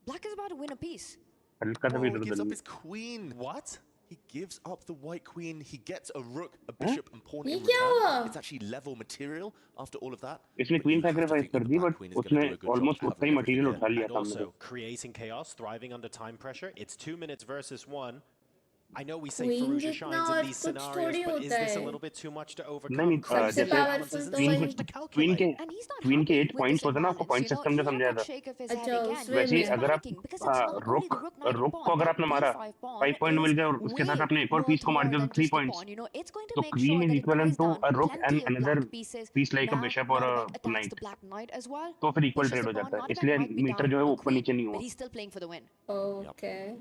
black is about to win a piece. हल्का सा Oh, भी he gives बदल up नहीं. his queen. What? He gives up the white queen. He gets a rook, a bishop, and pawn ये in क्या हुआ? return. It's actually level material after all of that. इसने But queen you have to sacrifice think कर that the the, black but queen is going to उसने do a good job almost उतना ही covering material everything उठा लिया And सामने से. also creating chaos, thriving under time pressure. It's 2 minutes versus 1. I know we say Queen Farusha जितना shines और in these कुछ scenarios, थोड़ी but is होता this a है. little bit too much to नहीं overcome? सबसे जैसे powerful तो queen वही. के queen के And he's not queen के happy 8 with points this होते हैं ना, आपको imbalance. point You know, system he में had समझाया that था. shake of his head अच्छा again. उसमें वैसे ही He's में. अगर आप panicking because it's not only the rook knight रुक pawn, को अगर that आपने मारा b5 pawn 5 point mill is गया और उसके साथ way आपने एक और पीस worth को मार more दिया than तो 3 just a points. pawn. You know, it's going to तो make queen sure is that it equivalent ties to down a rook and plenty of another black pieces. piece like a Now, bishop or a Nodebek attacks knight. the black knight as well. तो फिर equal Pushes trade the हो pawn. जाता है, Nodebek इसलिए might be metre down जो है a वो ऊपर queen, नीचे नहीं but हुआ. he's still playing for the win. Okay.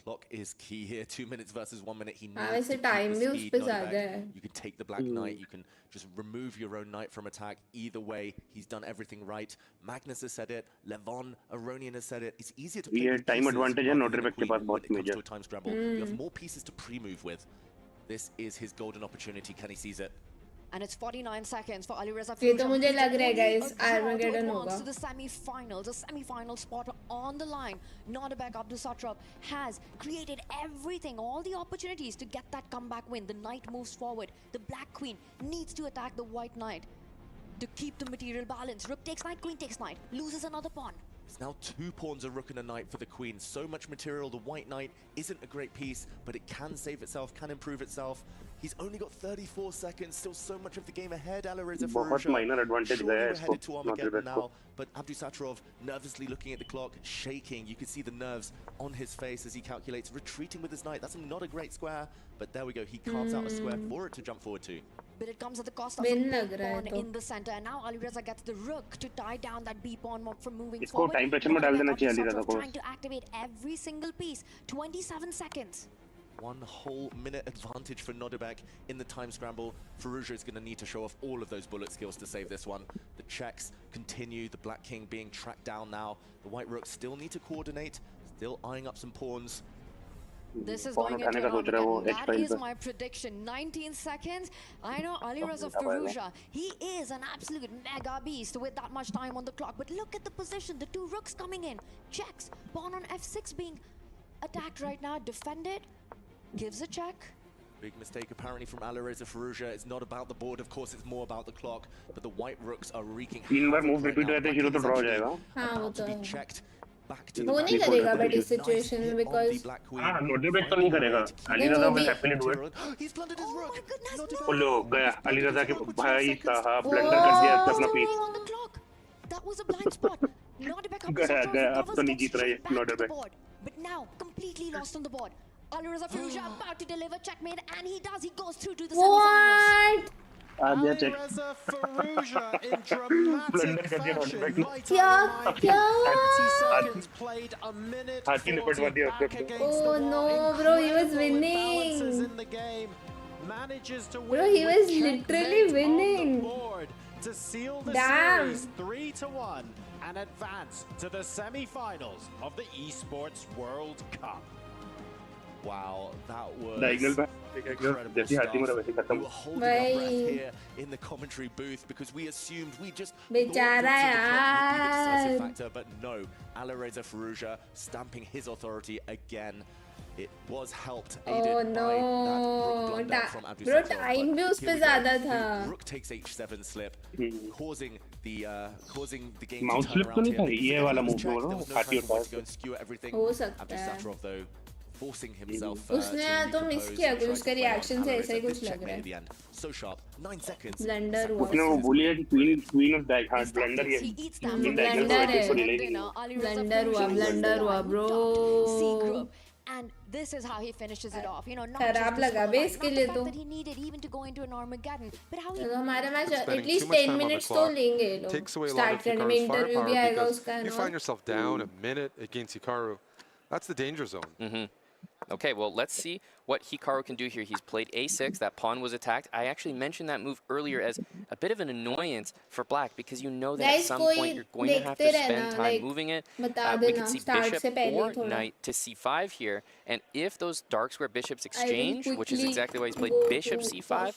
Clock is key here. 2 minutes versus 1 minute. He हाँ needs वैसे to time keep भी the उस speed. पे Nodebek. ज़्यादा है. You can take the black knight. You can just remove your own knight from attack. Either way, he's done everything right. Magnus has said it. Levon Aronian has said it. It's easier to play ये with time pieces advantage है rather than a Nodebek के queen pass when बहुत it comes major. to a time scramble. You have more pieces to pre-move with. This is his golden opportunity. Can he seize it? And it's 49 seconds for Alireza ये तो Firouzja. मुझे He's लग रहा है only guys, a draw to Armageddon advance होगा. to the semi-finals, a semi-final spot on the line. Nodebek Abdusatrab has created everything, all the opportunities to get that comeback win. The knight moves forward. The black queen needs to attack the white knight to keep the material balance. Rook takes knight, queen takes knight, loses another pawn. It's now 2 pawns, a rook and a knight for the queen. So much material. The white knight isn't a great piece, but it can save itself, can improve itself. He's only got 34 seconds, still so much of the game ahead. Alireza बहुत Firouzja. minor advantage Surely गया है we're इसको headed to Armageddon Nodebek को. now, but Abdusatrov nervously looking at the clock, shaking. You can see the nerves on his face as he calculates, retreating with his knight. That's not a great square, but there we go. He carves out a square for it to jump forward to. But it comes at the cost of Win a लग big रहा है pawn तो. in the center. And now Alireza gets the rook to tie down that B pawn from moving इसको forward. time pressure में डाल देना चाहिए Abdusatrov Alireza को. trying to activate every single piece. 27 seconds. 1 whole minute advantage for Nodebek in the time scramble. Firouzja is going to need to show off all of those bullet skills to save this one. The checks continue. The black king being tracked down now. The white rook still need to coordinate. Still eyeing up some pawns. This is pawn going उठाने into का सोच रहा है वो Armageddon. That H5 is पे. my prediction. 19 seconds. I know Alireza उठा पाएगा. Firouzja. He is an absolute mega beast with that much time on the clock. But look at the position. The 2 rooks coming in. Checks. Pawn on F6 being attacked right now. Defended. Gives a check. Big mistake apparently from Alireza Firouzja. It's not about the board, of course, it's more about the clock. But the white rooks are wreaking 3 bar havoc move right repeat now. हुए थे Black शुरू king तो is draw हो actually जाएगा. हाँ वो about तो to be है. checked back to the वो नहीं black करेगा king. but इस Nice situation hit में on the because black queen. हाँ Nodebek तो नहीं करेगा. Finding Alireza वो will भी. happily do it. material. He's plundered his Oh rook. my goodness, Not no. his वो लो गया He's plundered Alireza his के rook with 2 भाई seconds. साहब blunder कर दिया इसने अपना piece. On the clock. That was a blind spot. Nodebek गया Abdusatrov गया अब recovers, तो नहीं gets जीत रहा straight ये back to the Nodebek. board. But now completely lost on the board. Alireza Firouzja about to deliver checkmate, and he does. He goes through to the semifinals. What? आ गया check. Alireza Firouzja in dramatic Blunder कर दिया fashion. Nodebek ने. Right क्या on the क्या? 30 seconds played, a minute हाथी ने 40 पटवा दिया back उसको. against Oh the no, wall. bro, he was Incredible imbalances winning. in the game. Manages to Bro, win he with was literally checkmate winning. on the board to seal the Damn. series 3-1 and advance to the semi-finals of the Esports World Cup. Wow, that was Diagonal पे incredible जैसे हाथी मरा stuff. वैसे We खत्म. were holding our breath भाई. here in the commentary booth because we assumed we just बेचारा thought the decisive यार. factor, but no. Alireza Firouzja stamping his authority again. it was helped, Oh aided no, by that rook blunder from bro Abdusatov. time भी उस पे ज़्यादा था. Rook takes h7 slip, causing the game Mouse to turn slip तो around नहीं था, here. ये वाला move There बोलो, was no काटी time for होता white to go है. and skewer everything. हो सकता है. Abdusatov though forcing himself उसने तो मिस किया कुछ, उसका रिएक्शन से ऐसा ही कुछ लग रहा है. So sharp, 9 seconds. ब्लंडर हुआ. उसने वो बोली है कि queen of die hard blunder ये. ब्लंडर हुआ bro. And this is how he finishes it off. You know, not खराब just लगा बे इसके लिए तो. that he needed even to go into an Armageddon, but how he तो हमारा match Spending at least too much 10 time on the minutes तो clock लेंगे ये लोग. takes away a lot Start of करने में Hikaru's इंटरव्यू भी firepower आएगा because उसका. you find yourself down a minute against Hikaru. That's the danger zone. Okay, well, let's see what Hikaru can do here. He's played a6. That pawn was attacked. I actually mentioned that move earlier as a bit of an annoyance for black because you know that at some point you're going to have to spend time moving it. We can see bishop or knight to c5 here. And if those dark square bishops exchange, which is exactly why he's played bishop c5,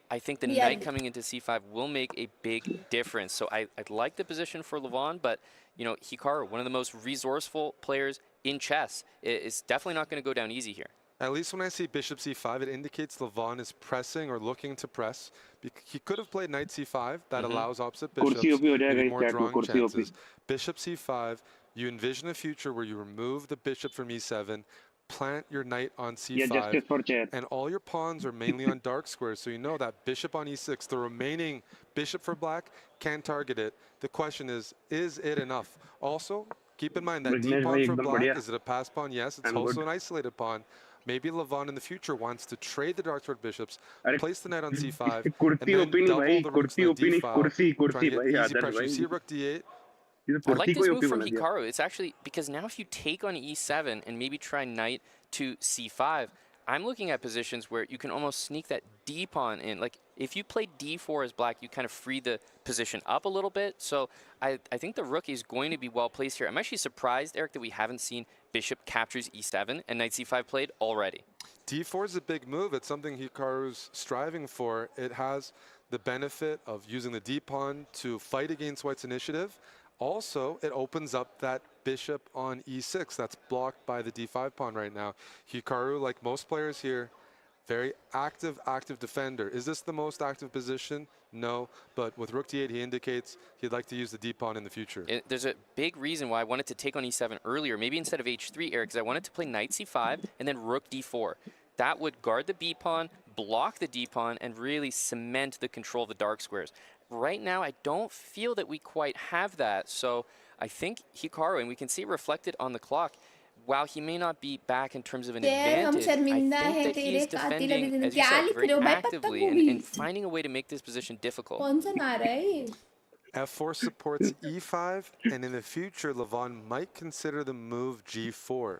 I think the knight coming into c5 will make a big difference. So I like the position for Levon, but you know, Hikaru, one of the most resourceful players in chess, is definitely not going to go down easy here. At least when I see bishop c5, it indicates Levon is pressing or looking to press. He could have played knight c5. That allows opposite bishops maybe more drawing chances. Bishop c5, you envision a future where you remove the bishop from e7, plant your knight on c5, and all your pawns are mainly on dark squares, so you know that bishop on e6, the remaining bishop for black, can target it. The question is it enough? Also, keep in mind that d pawn for black, is it a pass pawn? Yes, it's also an isolated pawn. Maybe Levon in the future wants to trade the dark sword bishops, place the knight on c5, and then double the rooks on the d file, trying to get easy pressure. You see rook d8. I like this move from Hikaru. It's actually because now if you take on e7 and maybe try knight to c5, I'm looking at positions where you can almost sneak that d pawn in. Like if you play d4 as black, you kind of free the position up a little bit. So I think the rook is going to be well placed here. I'm actually surprised, Eric, that we haven't seen bishop captures e7 and knight c5 played already. d4 is a big move. It's something Hikaru's striving for. It has the benefit of using the d pawn to fight against white's initiative. Also, it opens up that bishop on e6 that's blocked by the d5 pawn right now. Hikaru, like most players here, very active defender. Is this the most active position? No, but with rook d8, he indicates he'd like to use the d pawn in the future. There's a big reason why I wanted to take on e7 earlier, maybe instead of h3, Eric, because I wanted to play knight c5 and then rook d4. That would guard the b pawn, block the d pawn, and really cement the control of the dark squares. Right now, I don't feel that we quite have that. So I think Hikaru, and we can see it reflected on the clock, while he may not be back in terms of an advantage, I think that he's defending, as you said, very actively and finding a way to make this position difficult. F4 supports e5, and in the future, Levon might consider the move g4.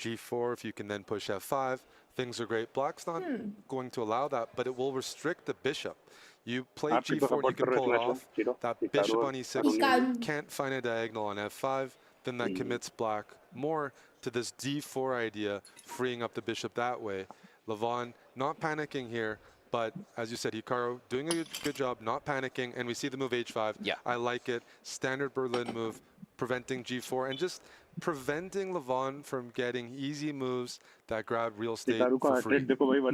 g4, if you can then push f5, things are great. Black's not going to allow that, but it will restrict the bishop. You play g4 and you can pull it off. That bishop on e6 can't find a diagonal on f5, then that commits black more to this d4 idea, freeing up the bishop that way. Levon not panicking here, but as you said, Hikaru doing a good job not panicking, and we see the move h5. Yeah. I like it. Standard Berlin move, preventing g4, and just preventing Levon from getting easy moves that grab real estate for free.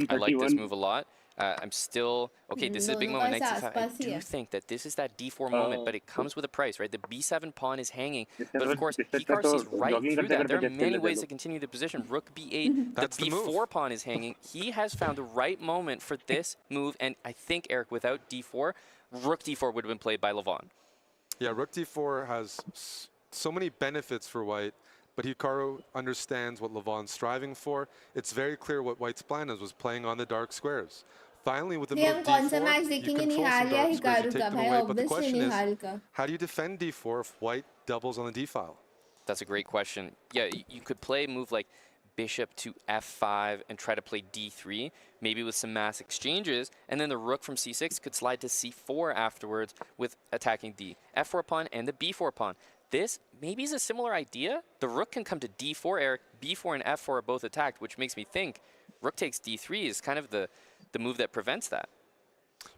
I like this move a lot. I'm still, okay, this is a big moment, knight c5. I do think that this is that d4 moment, but it comes with a price, right? The b7 pawn is hanging, but of course, Hikaru sees right through that. There are many ways to continue the position. Rook b8, the b4 pawn is hanging. He has found the right moment for this move, and I think, Eric, without d4, rook d4 would have been played by Levon. Yeah, rook d4 has so many benefits for white, but Hikaru understands what Levon's striving for. It's very clear what white's plan was playing on the dark squares. Finally, with the move d4, you control some dark squares, you take them away, but the question is, how do you defend d4 if white doubles on the d file? That's a great question. Yeah, you could play a move like bishop to f5 and try to play d3, maybe with some mass exchanges, and then the rook from c6 could slide to c4 afterwards with attacking the f4 pawn and the b4 pawn. This maybe is a similar idea. The rook can come to d4, Eric. b4 and f4 are both attacked, which makes me think rook takes d3 is kind of the move that prevents that.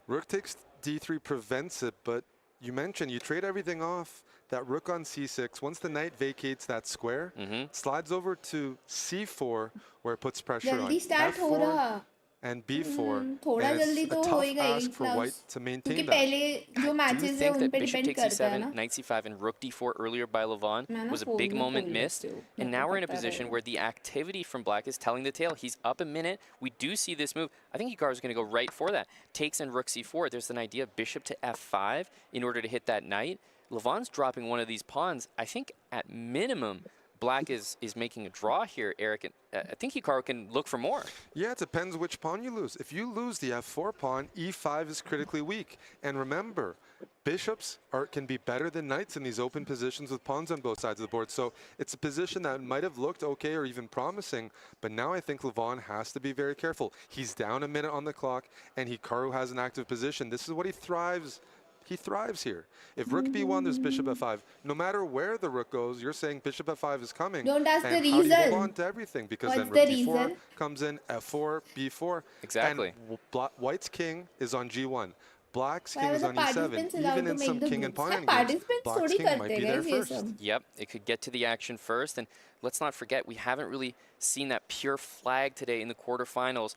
Rook takes d3 prevents it, but you mentioned you trade everything off. That rook on c6, once the knight vacates that square, slides over to c4, where it puts pressure on जल्दी start हो f4 रहा and b4. थोड़ा And जल्दी it's a तो tough होएगा ही ask for क्योंकि white to maintain that. पहले जो I do मैचेस है think उन that पे bishop डिपेंड takes करता है c7, ना knight c5, and rook d4 earlier by Levon मैं ना was a फोल्ड big में moment फोल्ड missed. लेती हूँ And now we're in a position where the activity from black is telling the tale. He's up a minute. We do see this move. I think Hikaru's going to go right for that. Takes in rook c4. There's an idea of bishop to f5 in order to hit that knight. Levon's dropping one of these pawns. I think at minimum, black is making a draw here, Eric. And I think Hikaru can look for more. Yeah, it depends which pawn you lose. If you lose the f4 pawn, e5 is critically weak. And remember, bishops can be better than knights in these open positions with pawns on both sides of the board. So it's a position that might have looked okay or even promising, but now I think Levon has to be very careful. He's down a minute on the clock, and Hikaru has an active position. This is what he thrives. He thrives here. If rook b1, there's bishop f5. No matter where the rook goes, you're saying bishop f5 is coming. Don't ask the and how do you hold reason. on to everything? Because What's then rook the d4 reason? comes in, f4, b4. Exactly. And white's king is on g1. Black's Why king were is the on e7. participants allowed Even to in make some the king and groups? pawn Yeah, endgames, participants Black's थोड़ी king might करते be हैं there guys ये first. सब. Yep, it could get to the action first. And let's not forget, we haven't really seen that pure flag today in the quarterfinals.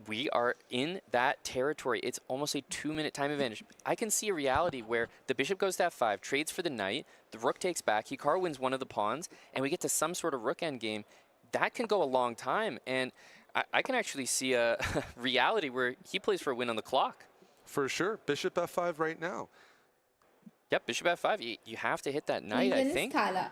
We are in that territory. It's almost a 2-minute time advantage. I can see a reality where the bishop goes to f5, trades for the knight, the rook takes back, Hikaru wins one of the pawns, and we get to some sort of rook endgame. That can go a long time, and I can actually see a reality where he plays for a win on the clock. For sure. Bishop f5 right now. Yep, bishop f5. You have to hit that knight, I Reason is think. Thala.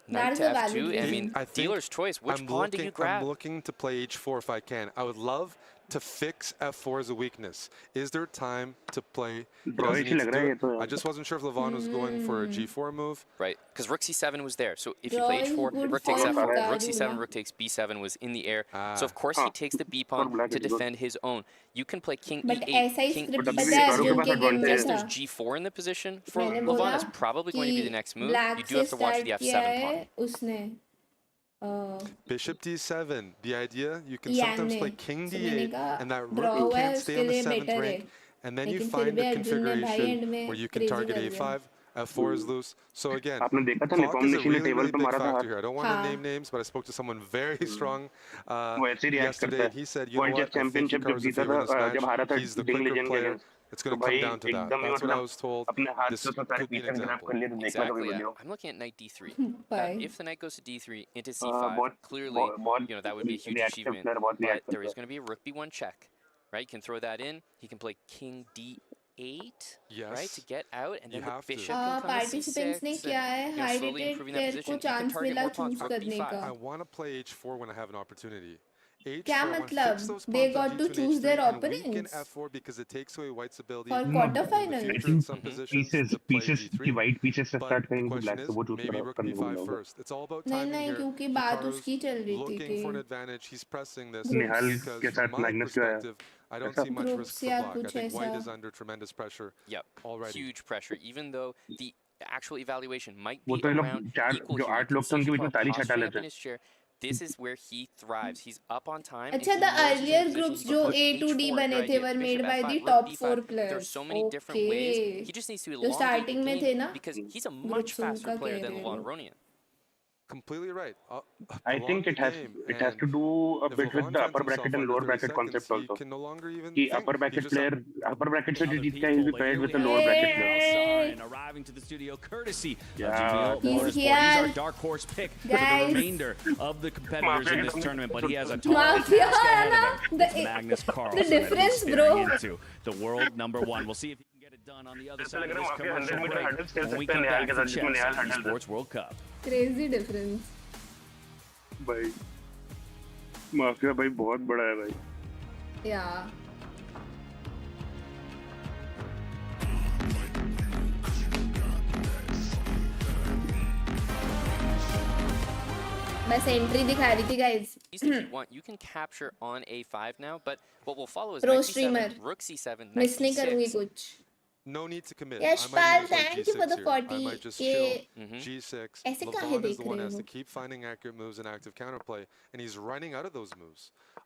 Knight That is to a valid f2. I reason. mean, dealer's choice. Which pawn do you grab? I'm looking to play h4 if I can. I would love to fix f4 as a weakness. Is there time to play? He doesn't need to do it. I just wasn't sure if Levon was going for a g4 move. Right, because rook c7 was there. So if you Draw play is h4, good rook takes for f4, Hikaru rook c7, na. rook takes b7 was in the air. So of course he takes the b pawn to defend his own. You can play king But e8, ऐसा ही king script e6. पता है अर्जुन के game में Yes, था. there's g4 in the position for मैंने Levon. बोला That's probably going to be the next move. black You do से have to watch start the किया f7 pawn. है उसने. Bishop d7. The idea, you can Yeah, sometimes ने. play king So मैंने d8, कहा and that draw rook हुआ है can't stay on the उसके लिए 7th better है. rank. And then you लेकिन फिर find भी a अर्जुन ने भाई end configuration में where you can crazy target कर दिया. a5, f4 is loose. So again, आपने देखा था clock is a निकॉम ने really, टेबल really पे big मारा था factor हाथ. here. I don't want to name names, but I spoke to someone very strong वो ऐसे ही रिएक्ट yesterday, करता and he है. said, you know world what, chess I think championship जब Hikaru's the जीता favorite in था this जब हारा match. था He's the king quicker legend के player. अगेंस्ट It's तो going to भाई come down to that. एकदम ही That's what I मतलब was told. अपने हाथ This से तो सारे could be an पीछे ग्रैब example. कर लिए तो देखना Exactly, कभी yeah. Video. I'm looking at knight d3. Bye. If the knight goes to d3 into c5, बहुत clearly, बहुत you know, that would be a huge reactive achievement. Player बहुत But react there करता is है. going to be a rook b1 check, right? You can throw that in. He can play king d8, right, to get out, and You then the have to. bishop can come to Participants ने c6. किया है And, you know, slowly highlighted improving that player position. को You can chance target मिला more pawns. choose Rook करने b5. का. I want to play h4 when I have an opportunity. H4, क्या I want to fix मतलब? those They pawns on got to g2 and choose h3 their and weaken opponents f4 because it takes away white's ability for in the quarterfinals. future in some positions pieces to play pieces g3. की white pieces से But start the करेंगे तो question black is, से वो choose maybe rook करने को b5 मिलेगा. first. It's all about नहीं timing नहीं here. क्योंकि बात Hikaru's उसकी चल रही थी looking for an कि advantage. He's pressing this Nihal because के from साथ my मैग्नस जो है perspective, I don't ऐसा see much risk groups for या black. I कुछ think white ऐसा. is under tremendous pressure Yep, already. huge pressure. Even though the actual evaluation might वो be तो ये लोग around चार equal जो here. You 8 can लोग थे see उनके बीच में Hikaru ताली छटा posturing लेते up in हैं. his chair. This is where he thrives. He's up on time. and अच्छा he the knows he's in earlier position. groups He जो can A play to D H4 बने right थे here. were made Bishop by f5, the rook top b5. 4 There's players. so many different ways. Okay. He just needs to जो elongate starting the में game थे ना because he's a group much soon faster का player कह than रहे Levon लोग. Aronian. Completely right. I think it has to do a if bit with Levon the finds upper bracket himself and under lower 30 bracket seconds, concept he also. can no longer even कि think. upper He bracket just player upper bracket से जो Other जीत गया he'll be people, paired but with a here we lower have bracket Nihal player. Sarin arriving to the studio courtesy Yeah. of Jamil He's Motorsport. He's here. our dark horse pick for the Guys. remainder of the competitors in this tournament, but he has a tall Mafia task ahead है ना? of him. The- It's Magnus the Carlsen difference, that he's bro. staring into, the world #1. We'll see if he can get it done on the other side of this commercial break when we come back to Chess Esports World Cup. Crazy difference. भाई mafia भाई बहुत बड़ा है भाई. Yeah. बस entry दिखा रही थी guys. If you want, you can capture on a5 now, but what will follow is Pro knight streamer. c7, rook c7, knight miss नहीं करूंगी c6. कुछ. No need to commit. Yashpal, I might even play thank you for the G6 here. 40. I might just ये chill G6. ऐसे काहे Levon is देख the one रहे who has हो? to keep finding accurate moves and active counterplay, and he's running out of those moves.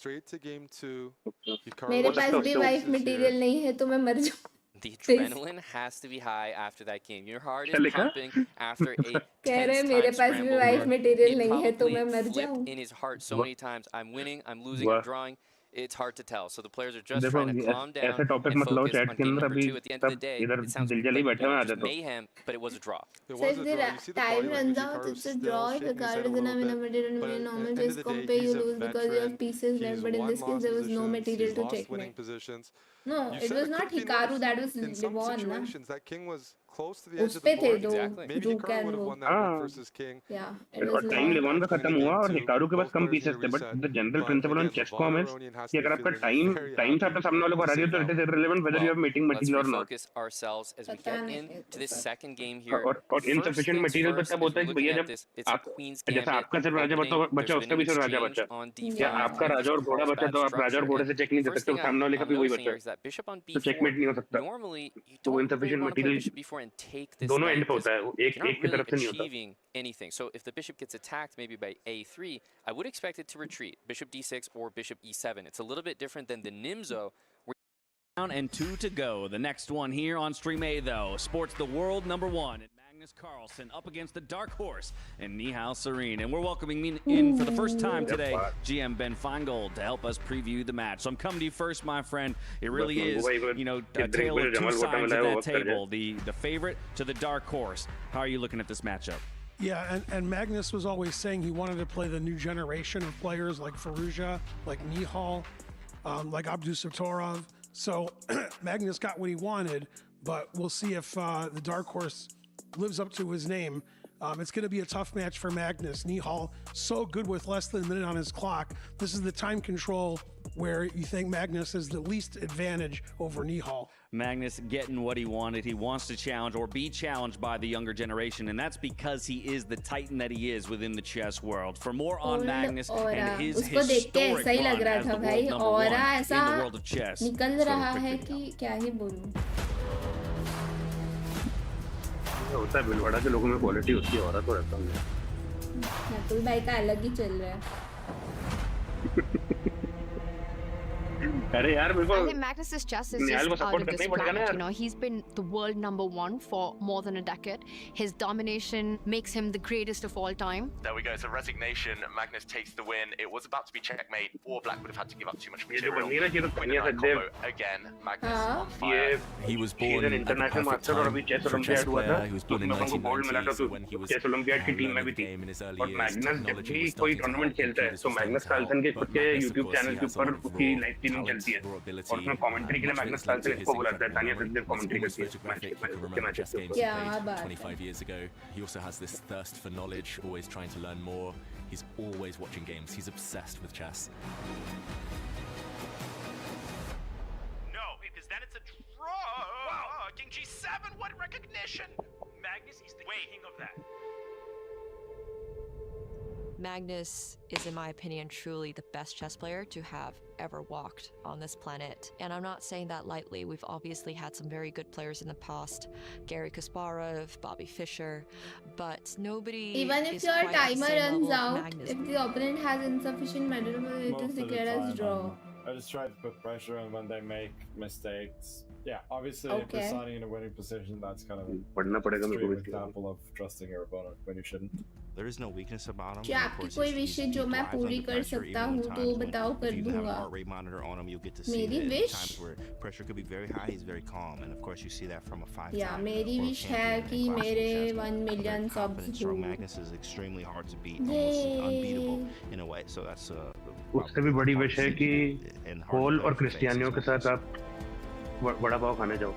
straight to game 2. मेरे पास भी wife material नहीं है तो मैं मर जाऊँ. The adrenaline has to be high after that game. Your heart is pumping after a tense time scramble where he probably flipped in his heart so many times. I'm winning, I'm losing, I'm drawing. It's hard to tell. So the players are just trying to calm down and focus on game number 2. At the end of the day, it sounds like just mayhem, but it was a draw. It was a draw. You see the body language, it's a draw. If the card is in a normal chess comp, you lose because you have pieces left. But in this case, there was no material to checkmate. No, it was not Hikaru. That was Devon. That king was close to the edge of the board. Exactly. Maybe Hikaru would have won that rook versus king. Yeah. और time Levon का खत्म हुआ और Hikaru के पास कम pieces थे but the general principle on chess com is कि अगर आपका टाइम से आपका सामने वाले को हरा दिया तो it is irrelevant whether you have meeting material और not Focus ourselves as we get into this second game here. और इनसफिशिएंट मटेरियल तो तब होता है कि भैया जब आप जैसे आपका सिर्फ राजा बचा उसका भी सिर्फ राजा बचा या आपका राजा और घोड़ा बचा तो आप राजा और घोड़े से चेक नहीं दे सकते सामने वाले का भी वही बचा तो चेकमेट नहीं हो सकता तो इनसफिशिएंट मटेरियल दोनों एंड पे होता है एक की तरफ से नहीं होता anything. So if the bishop gets attacked maybe by a3, I would expect it to retreat. Bishop d6 or bishop e7. It's a little bit different than the Nimzo. And 2 to go. The next one here on Stream A, though. Sports the world #1. And Magnus Carlsen up against the dark horse and Nihal Sarin. And we're welcoming in for the first time today, GM Ben Feingold, to help us preview the match. So I'm coming to you first, my friend. It really is, you know, a tale of two sides of that table. The favorite to the dark horse. How are you looking at this matchup? Yeah, and Magnus was always saying he wanted to play the new generation of players like Firouzja, like Nihal, like Abdusattorov. So Magnus got what he wanted, but we'll see if the dark horse lives up to his name. It's going to be a tough match for Magnus. Nihal, so good with less than a minute on his clock. This is the time control where you think Magnus has the least advantage over Nihal. Magnus getting what he wanted. He wants to challenge or be challenged by the younger generation, and that's because he is the titan that he is within the chess world. For more on Magnus and his historic run as the world #1 in the world of chess. निकल रहा है कि क्या ही बोलूं होता है बिलवाड़ा के लोगों में क्वालिटी होती है औरत तो रहता हूँ नकुल भाई का अलग ही चल रहा है अरे यार मेरे को I think Magnus's chess is just out of this planet. You know, he's been the world #1 for more than a decade. His domination makes him the greatest of all time. There we go. So resignation. Magnus takes the win. It was about to be checkmate, or Black would have had to give up too much material. Again, Magnus on fire. He was born an international master और अभी chess olympiad हुआ था. He was born in 1990 when he was chess olympiad की team में भी थी. और Magnus जब भी कोई टूर्नामेंट खेलता है तो मैग्नस कार्लसन के खुद के YouTube चैनल के ऊपर उसकी लाइव स्ट्रीमिंग चलती है और उसमें कमेंट्री के लिए मैग्नस कार्लसन इसको बुलाता है तानिया सिद्दीकी कमेंट्री करती है मैच के क्या बात 25 years ago. He also has this thirst for knowledge, always trying to learn more. He's always watching games. He's obsessed with chess. No, because then it's a draw. Wow. King G7, what recognition? Magnus is the king of that. Magnus is, in my opinion, truly the best chess player to have ever walked on this planet. And I'm not saying that lightly. We've obviously had some very good players in the past. Garry Kasparov, Bobby Fischer, but nobody even if your timer runs out, if the opponent has insufficient material, it is declared as draw. I just try to put pressure on when they make mistakes. Yeah, obviously if they're starting in a winning position, that's kind of an extreme example of trusting your opponent when you shouldn't. There is no weakness about him. क्या आपकी कोई wish जो मैं पूरी कर सकता हूँ तो बताओ कर दूँगा. मेरी wish. Pressure could be very high. He's very calm, and of course you see that from a 5-time. Yeah, मेरी wish है कि मेरे 1 million subs हो. Magnus is extremely hard to beat, almost unbeatable in a way. So that's उससे भी बड़ी wish है कि कोल और क्रिस्टियानियो के साथ आप बड़ा पाव खाने जाओ.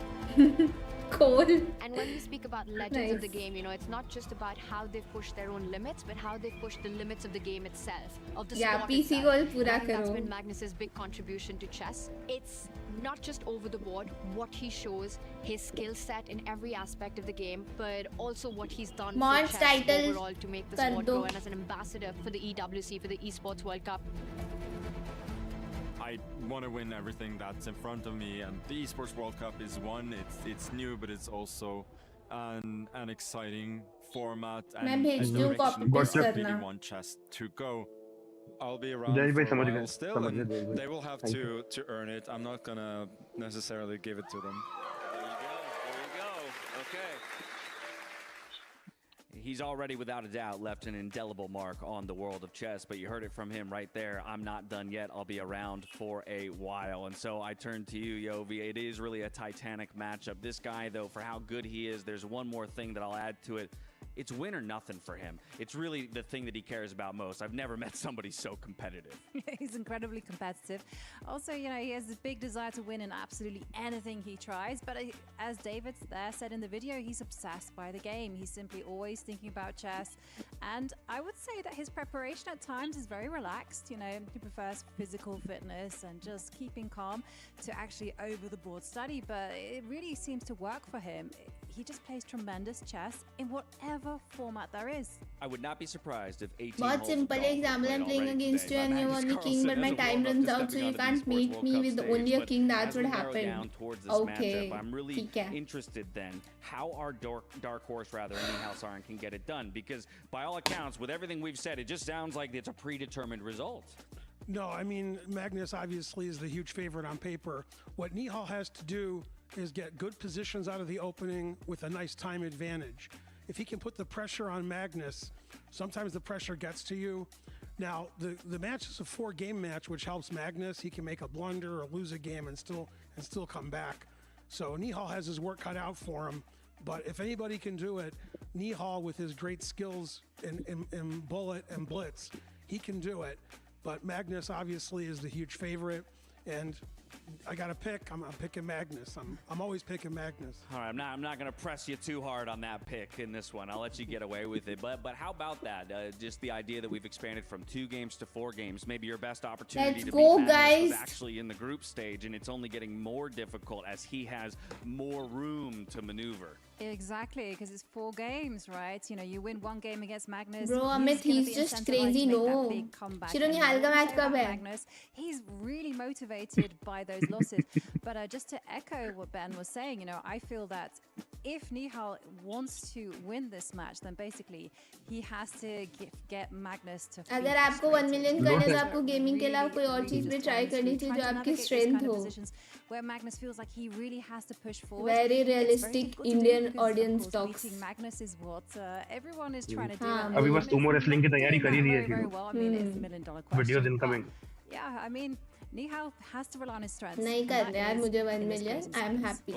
Cool. And when we speak about legends of the game, you know, it's not just about how they push their own limits, but how they push the limits of the game itself, of the sport PC itself. goal पूरा करो. That's been Magnus's big contribution to chess. It's not just over the board, what he shows, his skill set in every aspect of the game, but also what he's done for chess overall to make the sport grow, and as an ambassador for the EWC, for the Esports World Cup. I want to win everything that's in front of me, and the Esports World Cup is one. It's new, but it's also an exciting format and a direction I really want chess to go. I'll be around for a while still, and they will have to earn it. I'm not gonna necessarily give it to them. Okay. He's already, without a doubt, left an indelible mark on the world of chess, but you heard it from him right there. I'm not done yet. I'll be around for a while. And so I turn to you, Yovi. It is really a titanic matchup. This guy, though, for how good he is, there's one more thing that I'll add to it. It's win or nothing for him. It's really the thing that he cares about most. I've never met somebody so competitive. He's incredibly competitive. Also, you know, he has this big desire to win in absolutely anything he tries. But as David there said in the video, he's obsessed by the game. He's simply always thinking about chess. And I would say that his preparation at times is very relaxed. You know, he prefers physical fitness and just keeping calm to actually over-the-board study. But it really seems to work for him. He just plays tremendous chess in whatever format there is. I would not be surprised if 18 बहुत simple example. I'm playing against you and you want the king, but my time runs out, so you can't meet me with only a king. That's what happened. Okay. I'm really interested then how our dark horse, rather, and Nihal Sarin can get it done. Because by all accounts, with everything we've said, it just sounds like it's a predetermined result. No, I mean, Magnus obviously is the huge favorite on paper. What Nihal has to do is get good positions out of the opening with a nice time advantage. If he can put the pressure on Magnus, sometimes the pressure gets to you. Now, the match is a 4-game match, which helps Magnus. He can make a blunder or lose a game and still come back. So Nihal has his work cut out for him. But if anybody can do it, Nihal, with his great skills in bullet and blitz, he can do it. But Magnus obviously is the huge favorite, and I got to pick. I'm picking Magnus. I'm always picking Magnus. All right, I'm not going to press you too hard on that pick in this one. I'll let you get away with it. But how about that? Just the idea that we've expanded from 2 games to 4 games. Maybe your best opportunity Let's to go, beat Magnus guys. was actually in the group stage, and it's only getting more difficult as he has more room to maneuver. Exactly, because it's 4 games, right? You know, you win 1 game against Magnus. Bro, Amit, he's just crazy. No. Shiro Nihal ka match kab hai? Magnus, he's really motivated by those losses. But just to echo what Ben was saying, you know, I feel that if Nihal wants to win this match, then basically he has to get Magnus to. अगर आपको 1 million करने तो आपको gaming के अलावा कोई और चीज भी ट्राई करनी चाहिए जो आपकी strength हो. Where Magnus feels like he really has to push forward. Very realistic Indian audience talks. Magnus is what everyone is trying to do. अभी बस sumo wrestling की तैयारी कर ही रही है. Very well. I mean, it's $1 million question. Videos incoming. Yeah, I mean, Nihal has to rely on his strengths. नहीं कर रहे यार मुझे 1 million. I'm happy.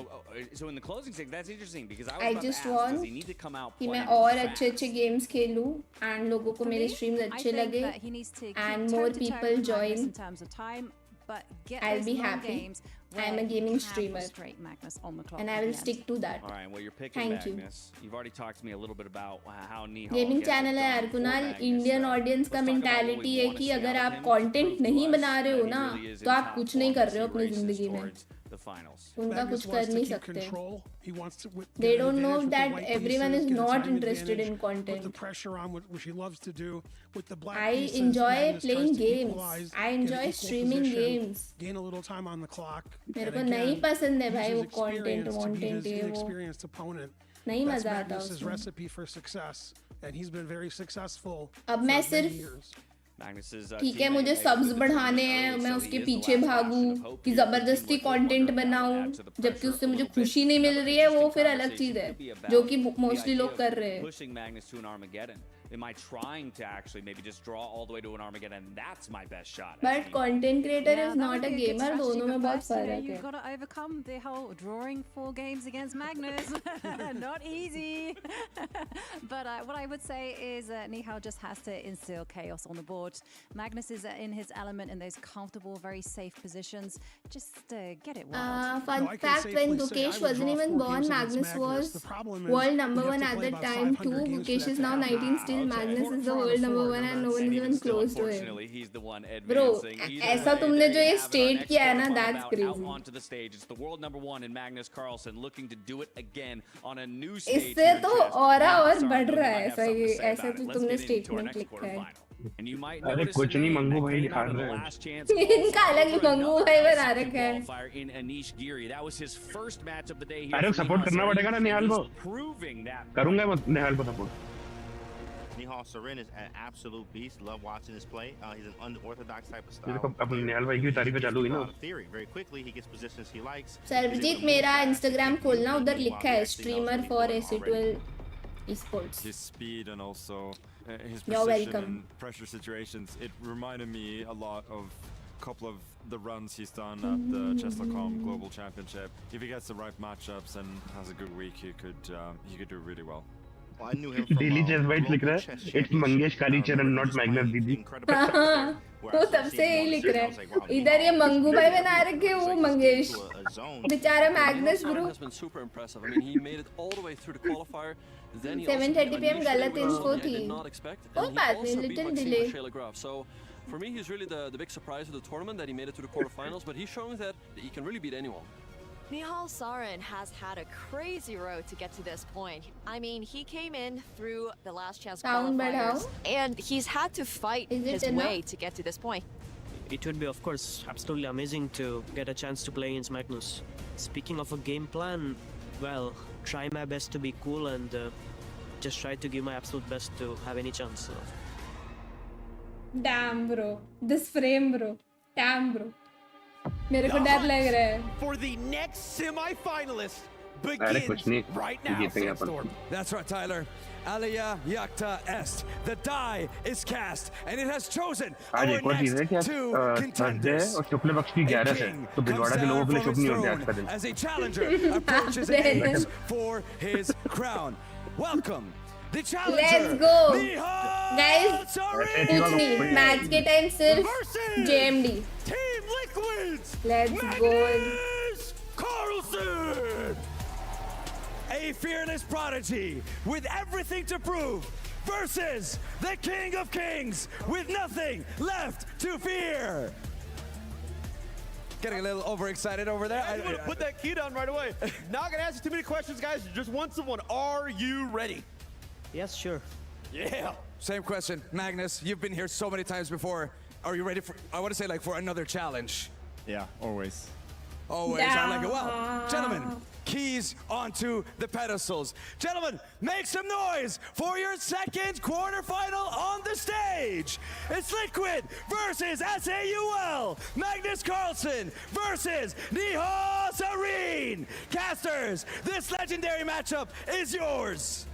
So in the closing stage, that's interesting because I just want कि मैं और अच्छे games खेलूं and लोगों को मेरे streams अच्छे लगे and more people join. In terms of time, but get I'll be happy. I'm a gaming streamer and I will stick to that. All right, well, you're picking Thank Magnus. You've already talked to me a little bit about how Nihal gaming channel है यार Kunal. Indian audience का mentality है कि अगर आप content नहीं बना रहे हो ना तो आप कुछ नहीं कर रहे हो अपनी जिंदगी में. उनका कुछ कर नहीं सकते. They don't know that everyone is not interested in content. I enjoy playing games. I enjoy streaming games. Gain a little time on the clock. मेरे को नहीं पसंद है भाई वो content ये वो. नहीं मजा आता उसमें. recipe for success, and he's been very successful. अब मैं सिर्फ ठीक है मुझे सब्स बढ़ाने हैं, मैं उसके पीछे भागूं कि जबरदस्ती कंटेंट बनाऊं जबकि उससे मुझे खुशी नहीं मिल रही है, वो फिर अलग चीज है जो कि मोस्टली लोग कर रहे हैं. Am I trying to actually maybe just draw all the way to an Armageddon? That's my best shot. But content creator is not a gamer. दोनों में बहुत फर्क है. You've got to overcome the whole drawing 4 games against Magnus. Not easy. But what I would say is Nihal just has to instill chaos on the board. Magnus is in his element in those comfortable, very safe positions. Just get it wild. Fun fact, when Gukesh wasn't even born, Magnus was world #1 at the time too. Gukesh is now 19 still. Magnus is the world #1 and no one is even close to him. Bro, ऐसा तुमने जो ये state किया है ना, that's crazy. Onto the stage, it's the world #1 in Magnus Carlsen looking to do it again on a new stage. इससे तो और बढ़ रहा है ऐसा तो तुमने statement लिखा है. अरे कुछ नहीं मंगू भाई लिखा रहे हैं. इनका अलग ही मंगू भाई बना रखा है. अरे सपोर्ट करना पड़ेगा ना निहाल को. करूंगा मैं निहाल को support. Nihal Sarin is an absolute beast. Love watching this play. He's an unorthodox type of style. अपने निहाल भाई की तारीफ चालू हुई ना Theory very quickly. He gets positions he likes. Sarvjeet मेरा Instagram खोलना उधर लिखा है streamer for AC12 esports. His speed and also his You're precision welcome. in pressure situations. It reminded me a lot of a couple of the runs he's done at the Chess.com Global Championship. If he gets the right matchups and has a good week, he could do really well. Well, I knew him from daily chess white लिख रहा है it's Mangesh Kalicharan not Magnus दीदी वो तब से यही लिख रहे हैं इधर ये मंगू भाई बना रखे वो मंगेश बेचारा मैग्नस ब्रो 7:30 PM गलत इंफो थी कोई बात नहीं little delay For me, he's really the big surprise of the tournament that he made it to the quarterfinals, but he's showing that he can really beat anyone. Nihal Sarin has had a crazy road to get to this point. I mean, he came in through the last chance qualifiers, and he's had to fight his way to get to this point. It would be, of course, absolutely amazing to get a chance to play against Magnus. Speaking of a game plan, well, try my best to be cool and just try to give my absolute best to have any chance. Damn bro, this frame bro, damn bro. मेरे को डर लग रहा है. For the next semi-finalist begins right now. Sandstorm. That's right, Tyler. Aliyah Yakta Est. The die is cast, and it has chosen आज our एक और चीज़ है कि next two contenders. और शुक्ल पक्ष की 11 है तो भिलवाड़ा के लोगों के लिए शुभ नहीं होता आज का दिन. As a challenger approaches and aims for his crown. Welcome. The challenger. Let's go, guys. कुछ नहीं मैच के टाइम सिर्फ JMD. Team Liquids. Let's go. Magnus Carlsen. A fearless prodigy with everything to prove versus the King of Kings with nothing left to fear. Getting a little overexcited over there. I want to put that key down right away. Not gonna ask you too many questions, guys. Just want someone. Are you ready? Yes, sure. Yeah. Same question, Magnus. You've been here so many times before. Are you ready for? I want to say like for another challenge. Yeah, always. Always. I like it. Well, gentlemen, keys onto the pedestals. Gentlemen, make some noise for your second quarterfinal on the stage. It's Liquid versus SAUL. Magnus Carlsen versus Nihal Sarin. Casters, this legendary matchup is yours.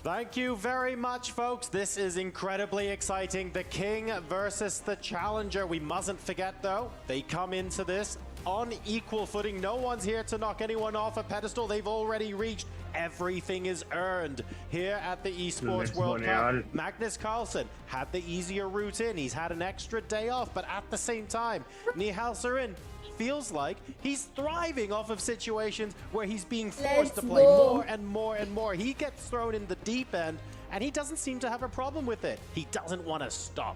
Thank you very much, folks. This is incredibly exciting. The king versus the challenger. We mustn't forget, though, they come into this on equal footing. No one's here to knock anyone off a pedestal. They've already reached. Everything is earned here at the Esports World Cup. Magnus Carlsen had the easier route in. He's had an extra day off, but at the same time, Nihal Sarin feels like he's thriving off of situations where he's being forced to play more and more and more. He gets thrown in the deep end, and he doesn't seem to have a problem with it. He doesn't want to stop.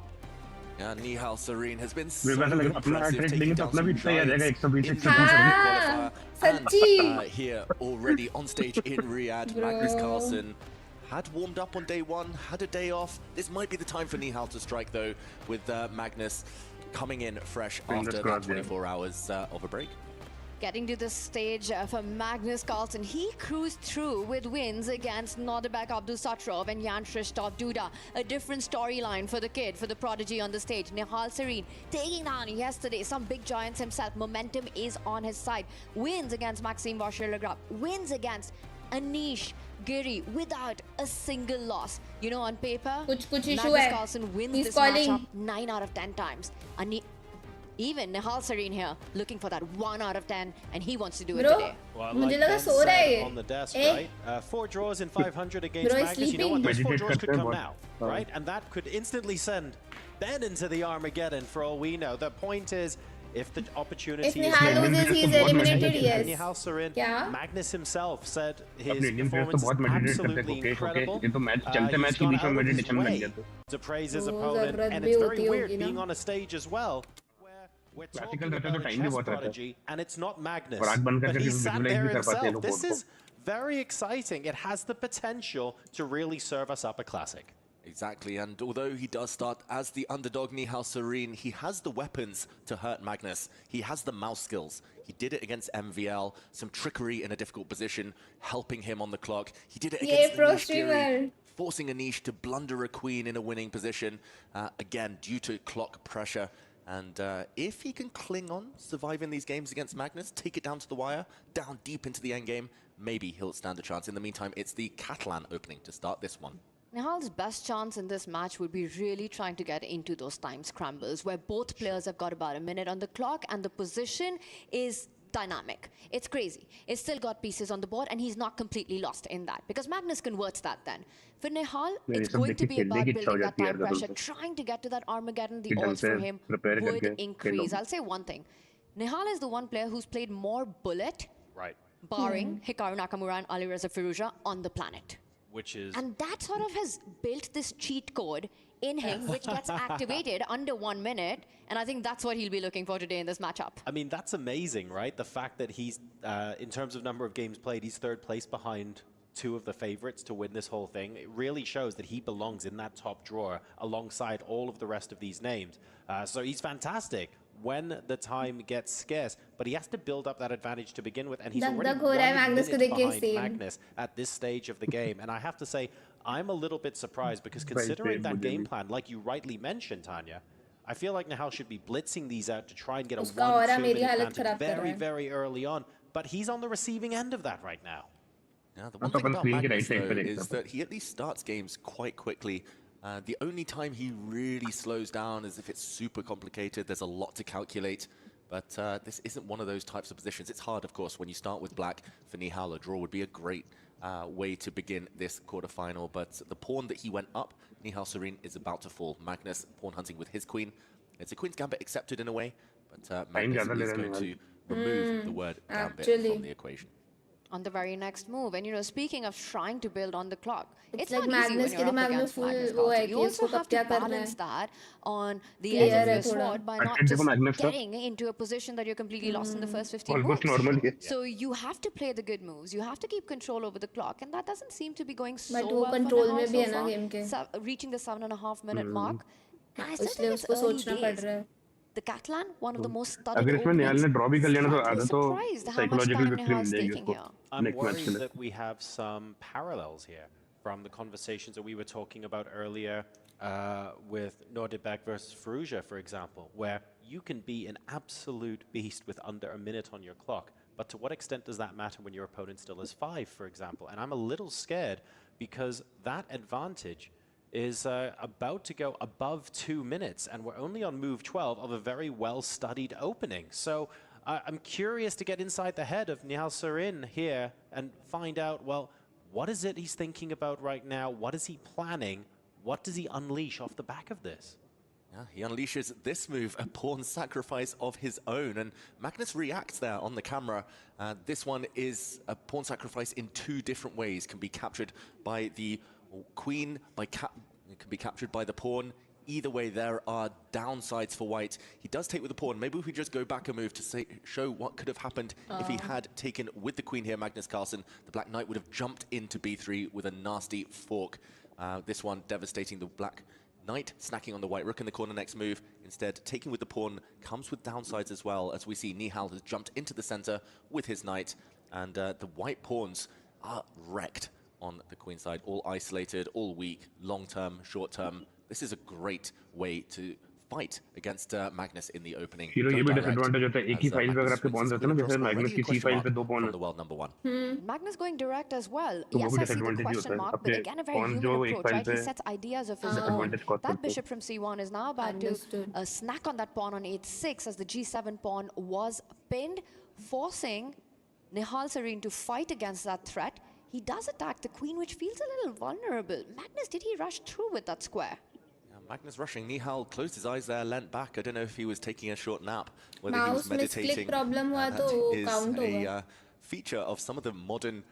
Yeah, Nihal Sarin has been so impressive, taking down some giants in the qualifier. Here already on stage in Riyadh, Magnus Carlsen had warmed up on day one, had a day off. This might be the time for Nihal to strike, though, with Magnus coming in fresh after that 24 hours of a break. Getting to the stage for Magnus Carlsen, he cruised through with wins against Nordebek Abdusatrov and Jan Krzysztof Duda. A different storyline for the kid, for the prodigy on the stage. Nihal Sarin taking down yesterday some big giants himself. Momentum is on his side. Wins against Maxime Vachier-Lagrave. Wins against Anish Giri without a single loss. You know, on paper, Magnus Carlsen wins this matchup 9 out of 10 times. Even Nihal Sarin here looking for that 1 out of 10, and he wants to do it today. Well, like Ben said on the desk, right? 4 draws in 500 against Magnus. You know what? Those 4 draws could come now, right? And that could instantly send Ben into the Armageddon for all we know. The point is, if the opportunity is loses, he's eliminated, yes. Nihal Sarin, Magnus himself said his performance is absolutely incredible. He's gone out of his way to praise his opponent, and it's very weird being on a stage as well. We're talking about a chess prodigy, and it's not Magnus, but he sat there himself. This is very exciting. It has the potential to really serve us up a classic. Exactly, and although he does start as the underdog Nihal Sarin, he has the weapons to hurt Magnus. He has the mouse skills. He did it against MVL, some trickery in a difficult position, helping him on the clock. He did it against Anish Giri, forcing Anish to blunder a queen in a winning position, again, due to clock pressure. And if he can cling on, survive in these games against Magnus, take it down to the wire, down deep into the endgame, maybe he'll stand a chance. In the meantime, it's the Catalan opening to start this one. Nihal's best chance in this match would be really trying to get into those time scrambles where both players have got about a minute on the clock and the position is dynamic. It's crazy. It's still got pieces on the board and he's not completely lost in that because Magnus converts that then. For Nihal, it's going to be about building that time pressure, trying to get to that Armageddon. The odds for him would increase. I'll say one thing. Nihal is the one player who's played more bullet, barring Hikaru Nakamura and Alireza Firouzja on the planet. And that sort of has built this cheat code in him, which gets activated under 1 minute. And I think that's what he'll be looking for today in this matchup. I mean, that's amazing, right? The fact that he's, in terms of number of games played, he's third place behind two of the favorites to win this whole thing. It really shows that he belongs in that top drawer alongside all of the rest of these names. So he's fantastic when the time gets scarce, but he has to build up that advantage to begin with, and he's already 1 minute behind Magnus at this stage of the game. And I have to say, I'm a little bit surprised because considering that game plan, like you rightly mentioned, Tanya, I feel like Nihal should be blitzing these out to try and get a 1-2 minute advantage very, very early on, but he's on the receiving end of that right now. Now, the one thing about Magnus, though, is that he at least starts games quite quickly. The only time he really slows down is if it's super complicated, there's a lot to calculate. But this isn't one of those types of positions. It's hard, of course, when you start with black. For Nihal, a draw would be a great way to begin this quarterfinal. But the pawn that he went up, Nihal Sarin, is about to fall. Magnus pawn hunting with his queen. It's a queen's gambit accepted in a way, but Magnus is going to remove the word gambit from the equation. On the very next move. And, you know, speaking of trying to build on the clock, it's like not easy when you're up against Magnus Carlsen. You also have to balance that on the edge of your sword by not just getting into a position that you're completely lost in the first 15 moves. So you have to play the good moves. You have to keep control over the clock, and that doesn't seem to be going so well for Nihal so far. Reaching the 7.5 minute mark. I still think it's early days. The Catalan, one of the most studied openings. Surprised how much time Nihal is taking here. I'm worried that we have some parallels here from the conversations that we were talking about earlier with Nordebek versus Firouzja, for example, where you can be an absolute beast with under a minute on your clock. But to what extent does that matter when your opponent still has 5, for example? And I'm a little scared because that advantage is about to go above 2 minutes, and we're only on move 12 of a very well-studied opening. So I'm curious to get inside the head of Nihal Sarin here and find out, well, what is it he's thinking about right now? What is he planning? What does he unleash off the back of this? Yeah, he unleashes this move, a pawn sacrifice of his own, and Magnus reacts there on the camera. This one is a pawn sacrifice in 2 different ways. Can be captured by the queen, it can be captured by the pawn. Either way, there are downsides for white. He does take with the pawn. Maybe if we just go back a move to show what could have happened if he had taken with the queen here, Magnus Carlsen. The black knight would have jumped into b3 with a nasty fork. This one devastating the black knight, snacking on the white rook in the corner next move. Instead, taking with the pawn comes with downsides as well, as we see Nihal has jumped into the center with his knight, and the white pawns are wrecked on the queen side, all isolated, all weak, long-term, short-term. This is a great way to fight against Magnus in the opening. Hero ये भी disadvantage होता है एक ही file पे अगर आपके Pond's रहते हैं ना जैसे मैग्नस की सी फाइल पे 2 pawn from the world number 1. Magnus going direct as well. तो वो Yes, भी I see the डिसएडवांटेज ही question होता है mark, but अपने again a very pawn human जो एक approach, फाइल right? पे He sets ideas of his own. Disadvantage cost That bishop from c1 is now about to snack on that pawn on h6 as the g7 pawn was pinned, forcing Nihal Sarin to fight against that threat. He does attack the queen, which feels a little vulnerable. Magnus, did he rush through with that square? Magnus rushing. Nihal closed his eyes there, leant back. I don't know if he was taking a short nap, whether he was meditating. That is a feature of some of the modern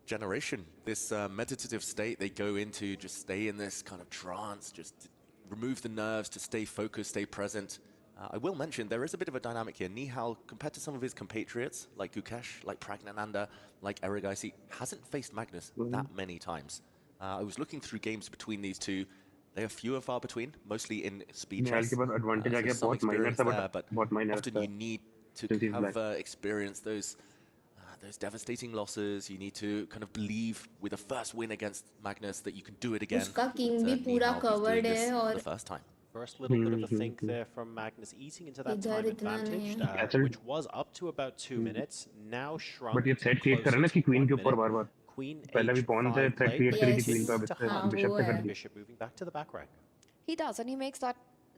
generation. This meditative state they go into, just stay in this kind of trance, just remove the nerves to stay focused, stay present. I will mention there is a bit of a dynamic here. Nihal, compared to some of his compatriots, like Gukesh, like Pragnananda, like Erigaisi, hasn't faced Magnus that many times. I was looking through games between these two. They are few and far between, mostly in speed chess. Some experience there, but often you need to have experienced those those devastating losses. You need to kind of believe with a first win against Magnus that you can do it again. उसका king भी पूरा covered है for और the first time. First little bit of a think there from Magnus, eating into that time advantage, which was up to about 2 minutes. Now shrunk. But ये threat create कर रहा है ना कि queen के ऊपर बार-बार. Queen पहले भी pawn से threat create करी थी queen का bishop पे कर दी. Bishop moving back to the back rank. He does, and he makes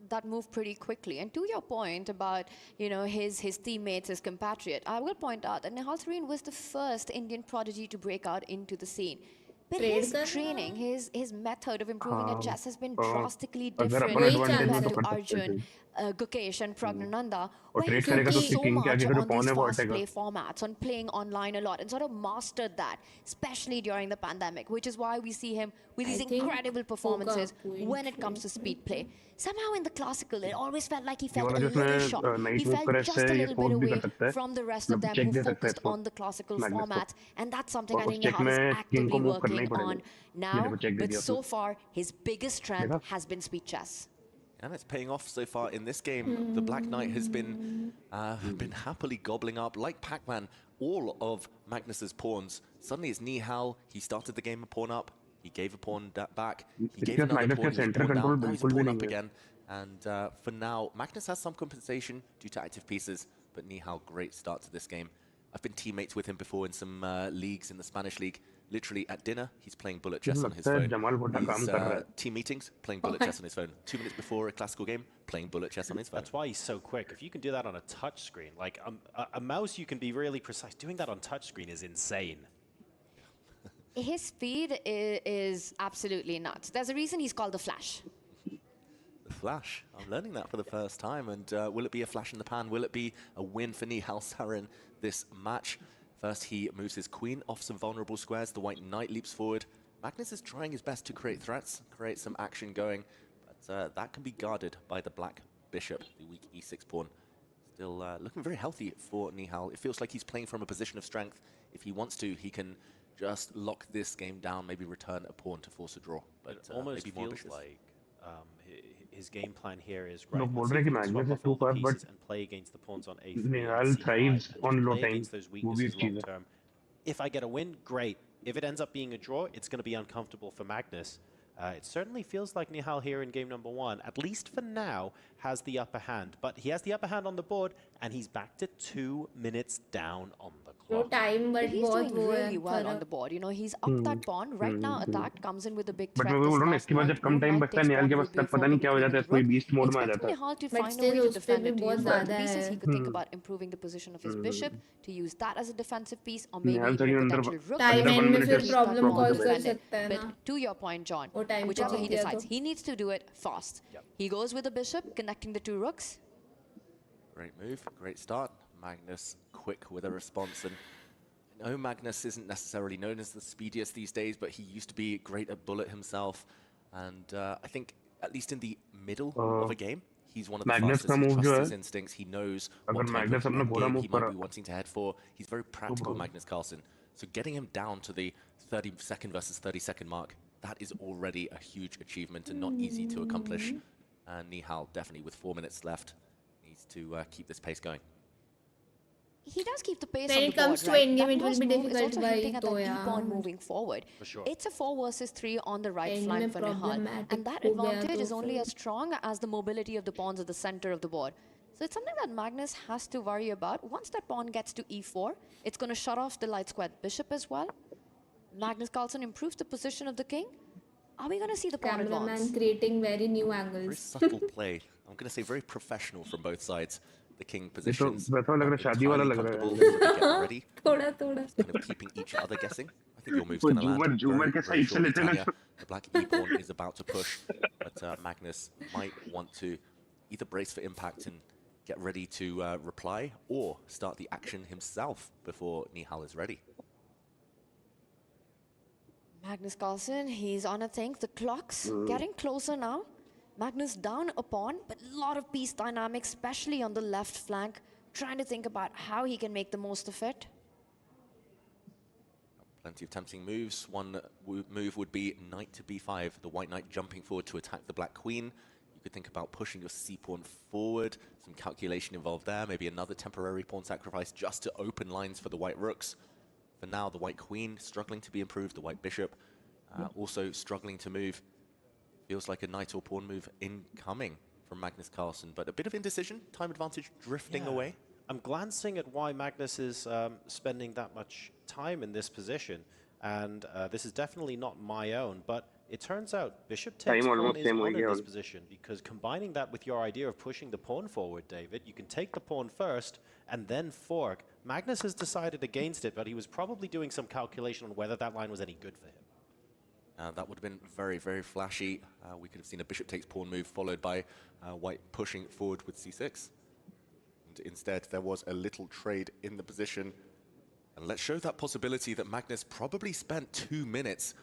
that move pretty quickly. And to your point about, you know, his teammates, his compatriot, I will point out that Nihal Sarin was the first Indian prodigy to break out into the scene. But his training, his method of improving at chess has been drastically different compared to Arjun, Gukesh and Pragnananda, where he focused so much on these fast play formats, on playing online a lot, and sort of mastered that, especially during the pandemic, which is why we see him with these incredible performances when it comes to speed play. Somehow in the classical, it always felt like he felt a little short. He felt just a little bit away from the rest of them who focused on the classical formats, and that's something I think Nihal is actively working on now. But so far, his biggest strength has been speed chess. And it's paying off so far in this game. The Black Knight has been happily gobbling up, like Pac-Man, all of Magnus's pawns. Suddenly it's Nihal. He started the game a pawn up. He gave a pawn back. He gave another pawn. He was pawn down. Now he's a pawn up again. And for now, Magnus has some compensation due to active pieces. But Nihal, great start to this game. I've been teammates with him before in some leagues in the Spanish league. Literally at dinner, he's playing bullet chess on his phone. He's, team meetings, playing bullet chess on his phone. 2 minutes before a classical game, playing bullet chess on his phone. That's why he's so quick. If you can do that on a touch screen, like a mouse, you can be really precise. Doing that on touch screen is insane. His speed is absolutely nuts. There's a reason he's called the Flash. The Flash. I'm learning that for the first time. And will it be a flash in the pan? Will it be a win for Nihal Sarin this match? First, he moves his queen off some vulnerable squares. The white knight leaps forward. Magnus is trying his best to create threats, create some action going. But that can be guarded by the black bishop, the weak e6 pawn. Still looking very healthy for Nihal. It feels like he's playing from a position of strength. If he wants to, he can just lock this game down, maybe return a pawn to force a draw. But it almost maybe more feels ambitious. like his game plan here is right. लोग बोल रहे हैं कि Magnus is too fast, but and play against the pawns on a3. Nihal thrives on low time. वो भी एक चीज़ है. If I get a win, great. If it ends up being a draw, it's going to be uncomfortable for Magnus. It certainly feels like Nihal here in game number 1, at least for now, has the upper hand. But he has the upper hand on the board, and he's back to 2 minutes down on the clock. Time, but he's doing really well on the board. You know, he's up that pawn. Right now, attack comes in with a big threat. But मैं बोल रहा हूँ इसके बाद जब कम time बचता है निहाल के पास तब पता नहीं क्या हो जाता है कोई बीस्ट मोड में आ जाता है. Nihal to find a way to defend it, to use both pieces. He could think about improving the position of his bishop, to use that as a defensive piece, or maybe even a potential rook. Time end में फिर problem cause कर सकता है ना. But to your point, John, whichever he decides, he needs to do it fast. He goes with the bishop, connecting the 2 rooks. Great move, great start. Magnus quick with a response. And I know Magnus isn't necessarily known as the speediest these days, but he used to be great at bullet himself. And I think, at least in the middle of a game, he's one of the fastest. He trusts his instincts. He knows what type of game he might be wanting to head for. He's very practical, Magnus Carlsen. So getting him down to the 30-second versus 30-second mark, that is already a huge achievement and not easy to accomplish. And Nihal, definitely with 4 minutes left, needs to keep this pace going. He does keep the pace When on it the board, comes to right? endgame, That it will first be move is difficult also by hinting at that yeah. e-pawn moving forward. For sure. It's a 4 versus 3 on the right Endgame flank for Nihal, problematic and that हो गया advantage तो is only फिर- as strong as the mobility of the pawns at the center of the board. So it's something that Magnus has to worry about. Once that pawn gets to e4, it's going to shut off the light squared bishop as well. Magnus Carlsen improves the position of the king. Are we going to see the pawn Cameraman advance? creating very new Very angles. subtle play. I'm going to say very professional from both sides. The king ये तो positions वैसा लग रहा है शादी वाला लग रहा है. comfortable, so they get ready, थोड़ा kind of keeping each other guessing. I think your move's वो going to land. झूमर के Very साइड से लेते shortly, हैं. Tanya. The black e-pawn is about to push, but Magnus might want to either brace for impact and get ready to reply, or start the action himself before Nihal is ready. Magnus Carlsen, he's on a think. The clock's getting closer now. Magnus down a pawn, but a lot of piece dynamics, especially on the left flank, trying to think about how he can make the most of it. Plenty of tempting moves. One move would be knight to b5, the white knight jumping forward to attack the black queen. You could think about pushing your c-pawn forward, some calculation involved there, maybe another temporary pawn sacrifice just to open lines for the white rooks. for now. The white queen struggling to be improved. The white bishop also struggling to move. Feels like a knight or pawn move incoming from Magnus Carlsen, but a bit of indecision, time advantage drifting away. I'm glancing at why Magnus is spending that much time in this position, and this is definitely not my own, but it turns out bishop takes pawn is on in this position, because combining that with your idea of pushing the pawn forward, David, you can take the pawn first and then fork. Magnus has decided against it, but he was probably doing some calculation on whether that line was any good for him. That would have been very, very flashy. We could have seen a bishop takes pawn move followed by white pushing forward with c6. And instead, there was a little trade in the position. And let's show that possibility that Magnus probably spent 2 minutes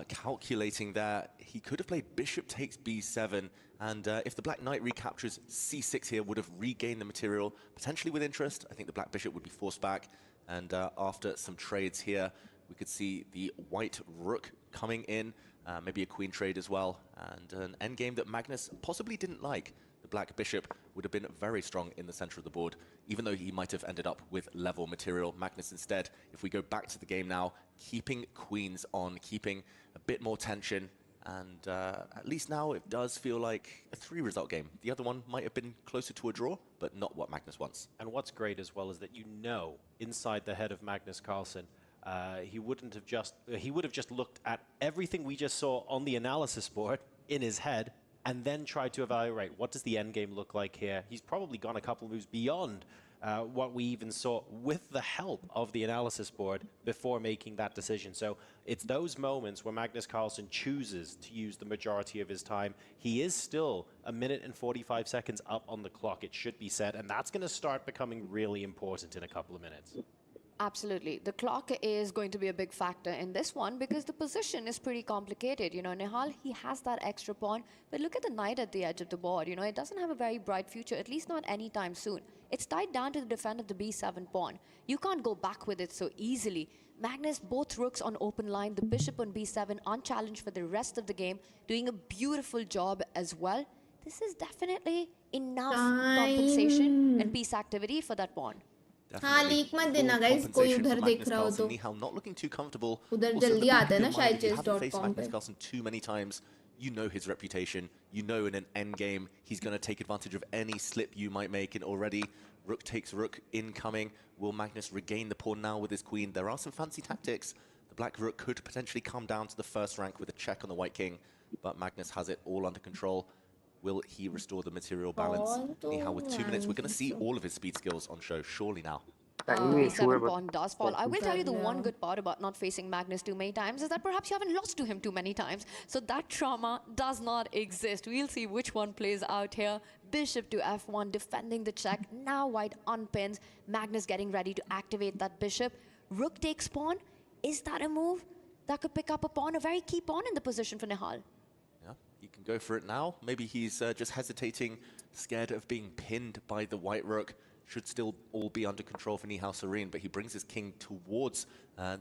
calculating that he could have played bishop takes b7. And if the black knight recaptures c6 here, would have regained the material, potentially with interest. I think the black bishop would be forced back. And after some trades here, we could see the white rook coming in, maybe a queen trade as well, and an endgame that Magnus possibly didn't like. The black bishop would have been very strong in the center of the board, even though he might have ended up with level material. Magnus instead, if we go back to the game now, keeping queens on, keeping a bit more tension, and at least now it does feel like a 3-result game. The other one might have been closer to a draw, but not what Magnus wants. And what's great as well is that you know, inside the head of Magnus Carlsen, he would have just looked at everything we just saw on the analysis board in his head and then tried to evaluate what does the end game look like here. He's probably gone a couple of moves beyond what we even saw with the help of the analysis board before making that decision. So it's those moments where Magnus Carlsen chooses to use the majority of his time. He is still 1 minute and 45 seconds up on the clock, it should be said, and that's going to start becoming really important in a couple of minutes. Absolutely. The clock is going to be a big factor in this one because the position is pretty complicated. You know, Nihal, he has that extra pawn, but look at the knight at the edge of the board. You know, it doesn't have a very bright future, at least not anytime soon. It's tied down to the defend of the b7 pawn. You can't go back with it so easily. Magnus, both rooks on open line, the bishop on b7 unchallenged for the rest of the game, doing a beautiful job as well. This is definitely enough compensation and piece activity for that pawn. हाँ leak मत देना guys कोई उधर देख रहा हो तो Nihal not looking too comfortable. उधर जल्दी आते हैं ना शायद chess.com पे. Magnus Carlsen too many times. You know his reputation. You know in an end game he's going to take advantage of any slip you might make. And already rook takes rook incoming. Will Magnus regain the pawn now with his queen? There are some fancy tactics. The black rook could potentially come down to the first rank with a check on the white king, but Magnus has it all under control. Will he restore the material balance? Nihal, with 2 minutes, we're going to see all of his speed skills on show, surely now. B7 pawn does fall. I will tell you the one good part about not facing Magnus too many times is that perhaps you haven't lost to him too many times. So that trauma does not exist. We'll see which one plays out here. Bishop to f1, defending the check. Now white unpins. Magnus getting ready to activate that bishop. Rook takes pawn. Is that a move that could pick up a pawn? A very key pawn in the position for Nihal. He can go for it now. Maybe he's just hesitating, scared of being pinned by the white rook. Should still all be under control for Nihal Sarin, but he brings his king towards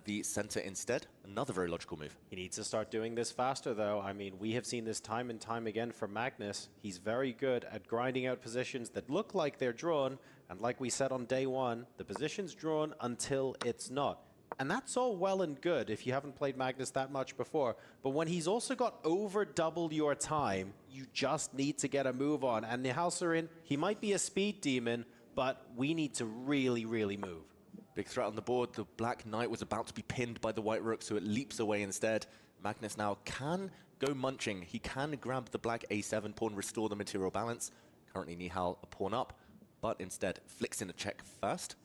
the center instead. Another very logical move. He needs to start doing this faster, though. I mean, we have seen this time and time again from Magnus. He's very good at grinding out positions that look like they're drawn, and like we said on day one, the position's drawn until it's not. And that's all well and good if you haven't played Magnus that much before. But when he's also got over double your time, you just need to get a move on. And Nihal Sarin, he might be a speed demon, but we need to really, really move. Big threat on the board. The black knight was about to be pinned by the white rook, so it leaps away instead. Magnus now can go munching. He can grab the black a7 pawn, restore the material balance. Currently Nihal a pawn up, but instead flicks in a check first.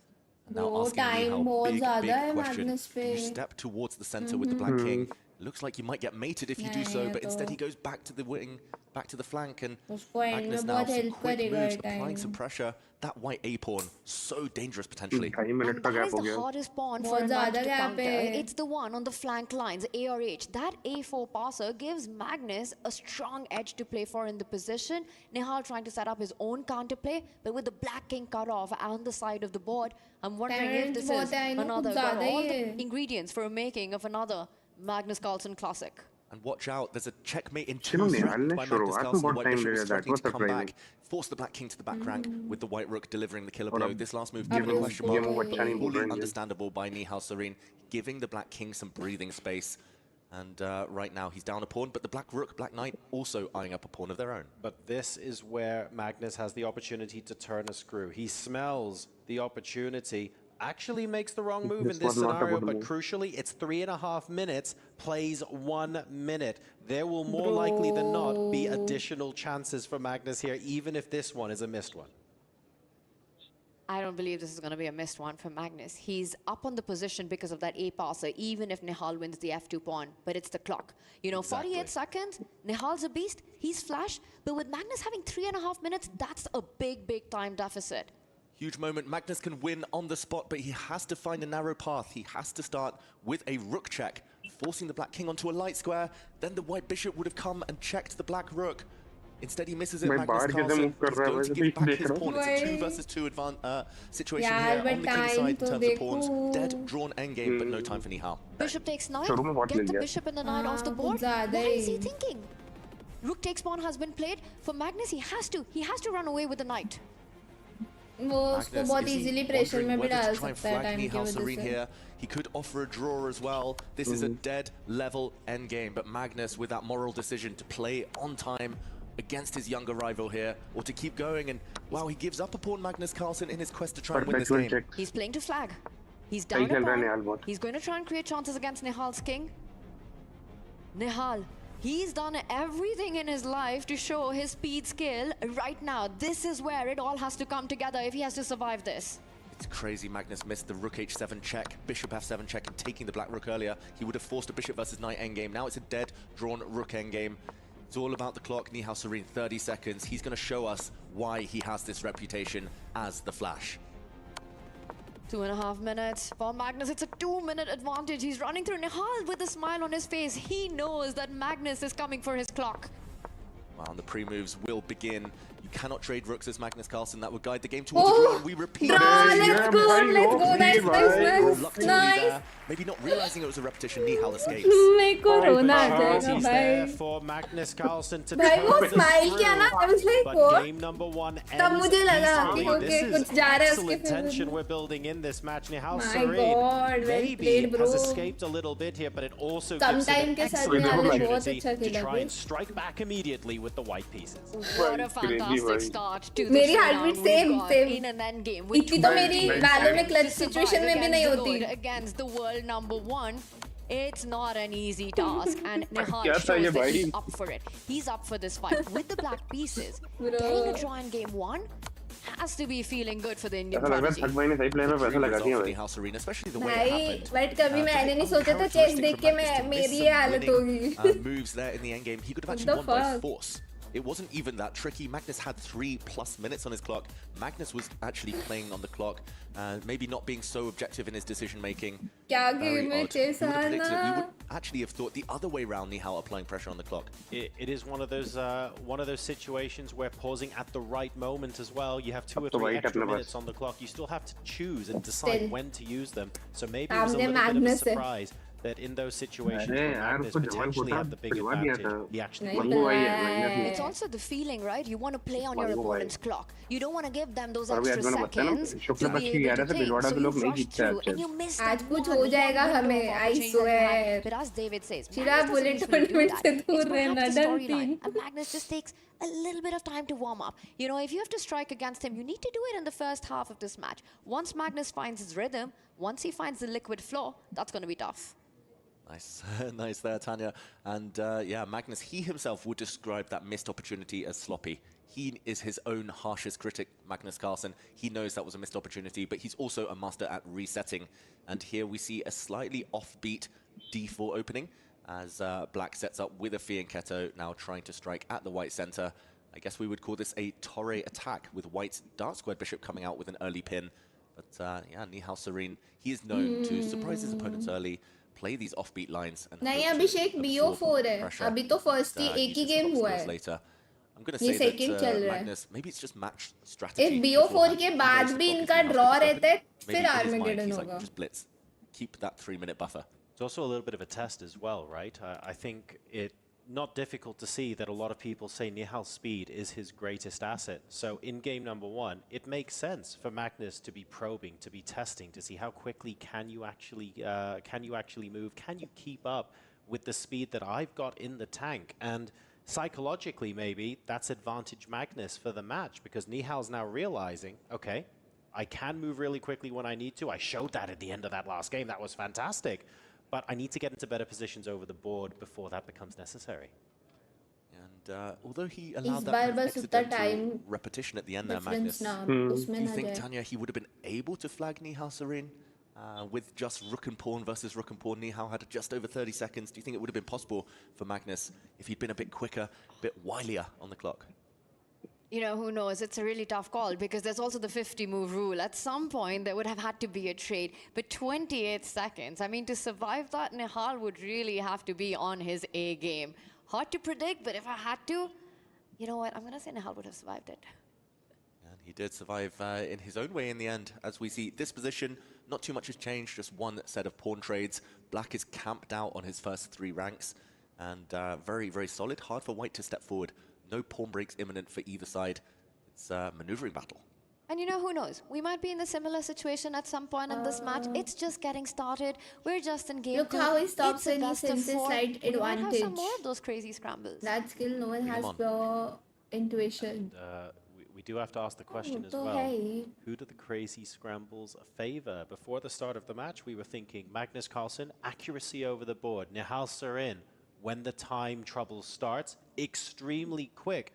And now asking Nihal big question. You step towards the center with the black king. Looks like you might get mated if you do so, but instead he goes back to the wing, back to the flank, and Magnus now some quick moves, applying some pressure. That white A pawn, so dangerous potentially. And that is the hardest pawn for a knight to counter. It's the one on the flank lines, A or H. That A4 passer gives Magnus a strong edge to play for in the position. Nihal trying to set up his own counterplay, but with the black king cut off on the side of the board, I'm wondering if this is another, got all the ingredients for a making of another Magnus Carlsen classic. And watch out, there's a checkmate in 2 by Magnus Carlsen. The white bishop was struggling to come back, force the black king to the back rank with the white rook delivering the killer blow. This last move, given a question mark, fully understandable by Nihal Sarin, giving the black king some breathing space. And right now he's down a pawn, but the black rook, black knight also eyeing up a pawn of their own. But this is where Magnus has the opportunity to turn a screw. He smells the opportunity, actually makes the wrong move in this scenario, but crucially, it's 3.5 minutes, plays 1 minute. There will more likely than not be additional chances for Magnus here, even if this one is a missed one. I don't believe this is going to be a missed one for Magnus. He's up on the position because of that A passer, even if Nihal wins the F2 pawn, but it's the clock. You know, 48 seconds, Nihal's a beast, he's flash, but with Magnus having 3.5 minutes, that's a big, big time deficit. Huge moment. Magnus can win on the spot, but he has to find a narrow path. He has to start with a rook check, forcing the black king onto a light square. Then the white bishop would have come and checked the black rook. Instead, he misses it. Magnus Carlsen is going to give back his pawn. It's a 2 versus 2 situation here on the king side in terms of pawns. Dead, drawn endgame, but no time for Nihal. Bishop takes knight, get the bishop and the knight off the board. What is he thinking? Rook takes pawn has been played. For Magnus, he has to run away with the knight. वो उसको बहुत easily pressure में भी डाल सकता है time की वजह से. He could offer a draw as well. This is a dead level endgame, but Magnus with that moral decision to play on time against his younger rival here, or to keep going, and wow, he gives up a pawn, Magnus Carlsen, in his quest to try and win this game. He's playing to flag. He's down a pawn. He's going to try and create chances against Nihal's king. Nihal, he's done everything in his life to show his speed skill. Right now, this is where it all has to come together if he has to survive this. It's crazy. Magnus missed the rook h7 check, bishop f7 check, and taking the black rook earlier. He would have forced a bishop versus knight endgame. Now it's a dead, drawn rook endgame. It's all about the clock. Nihal Sarin, 30 seconds. He's going to show us why he has this reputation as the Flash. 2.5 minutes for Magnus. It's a 2-minute advantage. He's running through Nihal with a smile on his face. He knows that Magnus is coming for his clock. Wow, and the pre-moves will begin. You cannot trade rooks as Magnus Carlsen. That would guide the game towards a draw, and we repeat. Let's go, nice. Maybe not realizing it was a repetition, Nihal escapes. Opportunities there for Magnus Carlsen to भाई वो smile किया ना, I was like what? Game number 1 तब मुझे लगा कि okay कुछ जा रहा है उसके excellent tension we're building in this match. Nihal My Sarin God, well maybe played, bro. has escaped a little bit here, but it also come gives him time an के साथ excellent निहाल ने बहुत opportunity अच्छा to खेला try and strike back immediately with the white pieces. What a fantastic start to the मेरी showdown heartbeat we've got same. in an endgame. इतनी तो मेरी बैलों में clutch situation में भी नहीं होती. Against the world #1. It's not an easy task, and Nihal shows that he's up for it. He's up for this fight with the black pieces. Getting a draw in game 1 has to be feeling good for the Indian prodigy. Nihal Sarin, especially the way it happened. But कभी मैंने नहीं सोचा था chess देख के मेरी ये हालत होगी. Moves there in the endgame. He could have actually won by force. It wasn't even that tricky. Magnus had 3+ minutes on his clock. Magnus was actually playing on the clock, maybe not being so objective in his decision making. क्या game में chess We would actually have thought the other way round, Nihal applying pressure on the clock. It is one of those situations where pausing at the right moment as well. You have 2 or 3 extra minutes on the clock. You still have to choose and decide when to use them. So maybe it was a little bit of a surprise that in those situations where Magnus potentially had the big advantage, he actually won. It's also the feeling, right? You want to play on your opponent's clock. You don't want to give them those extra seconds to be able to take. So you rush through and you miss that आज कुछ हो जाएगा हमें, I swear. But as David says, chira bullet tournament से दूर रहना डरती. And Magnus just takes a little bit of time to warm up. You know, if you have to strike against him, you need to do it in the first half of this match. Once Magnus finds his rhythm, once he finds the liquid flow, that's going to be tough. Nice, nice there, Tanya. And yeah, Magnus, he himself would describe that missed opportunity as sloppy. He is his own harshest critic, Magnus Carlsen. He knows that was a missed opportunity, but he's also a master at resetting. And here we see a slightly offbeat d4 opening as black sets up with a fianchetto, now trying to strike at the white center. I guess we would call this a torre attack with white's dark squared bishop coming out with an early pin. But yeah, Nihal Sarin, he is known to surprise his opponents early, play these offbeat lines. And नहीं अभिषेक BO4 है. अभी तो first ही एक ही game हुआ है. Later. I'm going to say that Magnus, maybe it's just match strategy. If BO4 के बाद भी इनका draw रहता है, फिर Armageddon होगा. Just blitz. Keep that 3-minute buffer. It's also a little bit of a test as well, right? I think it not difficult to see that a lot of people say Nihal's speed is his greatest asset. So in game number 1, it makes sense for Magnus to be probing, to be testing, to see how quickly can you actually move, can you keep up with the speed that I've got in the tank. And psychologically, maybe that's advantage Magnus for the match, because Nihal's now realizing, okay, I can move really quickly when I need to. I showed that at the end of that last game. That was fantastic. But I need to get into better positions over the board before that becomes necessary. And although he allowed that kind of accidental repetition at the end there, Magnus, do you think, Tanya, he would have been able to flag Nihal Sarin with just rook and pawn versus rook and pawn? Nihal had just over 30 seconds. Do you think it would have been possible for Magnus if he'd been a bit quicker, a bit wilier on the clock? You know, who knows? It's a really tough call because there's also the 50-move rule. At some point, there would have had to be a trade. But 28 seconds, I mean, to survive that, Nihal would really have to be on his A game. Hard to predict, but if I had to, you know what? I'm going to say Nihal would have survived it. And he did survive in his own way in the end. As we see this position, not too much has changed, just one set of pawn trades. Black is camped out on his first 3 ranks, and very, very solid. Hard for White to step forward. No pawn breaks imminent for either side. It's a maneuvering battle. And you know, who knows? We might be in a similar situation at some point in this match. It's just getting started. We're just in game 2. Look how he stops when when he senses slight advantage. We might have some more of those crazy scrambles. That skill, no one has pure intuition. And, we do have to ask the question as well. Who do the crazy scrambles favor? Before the start of the match, we were thinking Magnus Carlsen, accuracy over the board. Nihal Sarin, when the time trouble starts, extremely quick.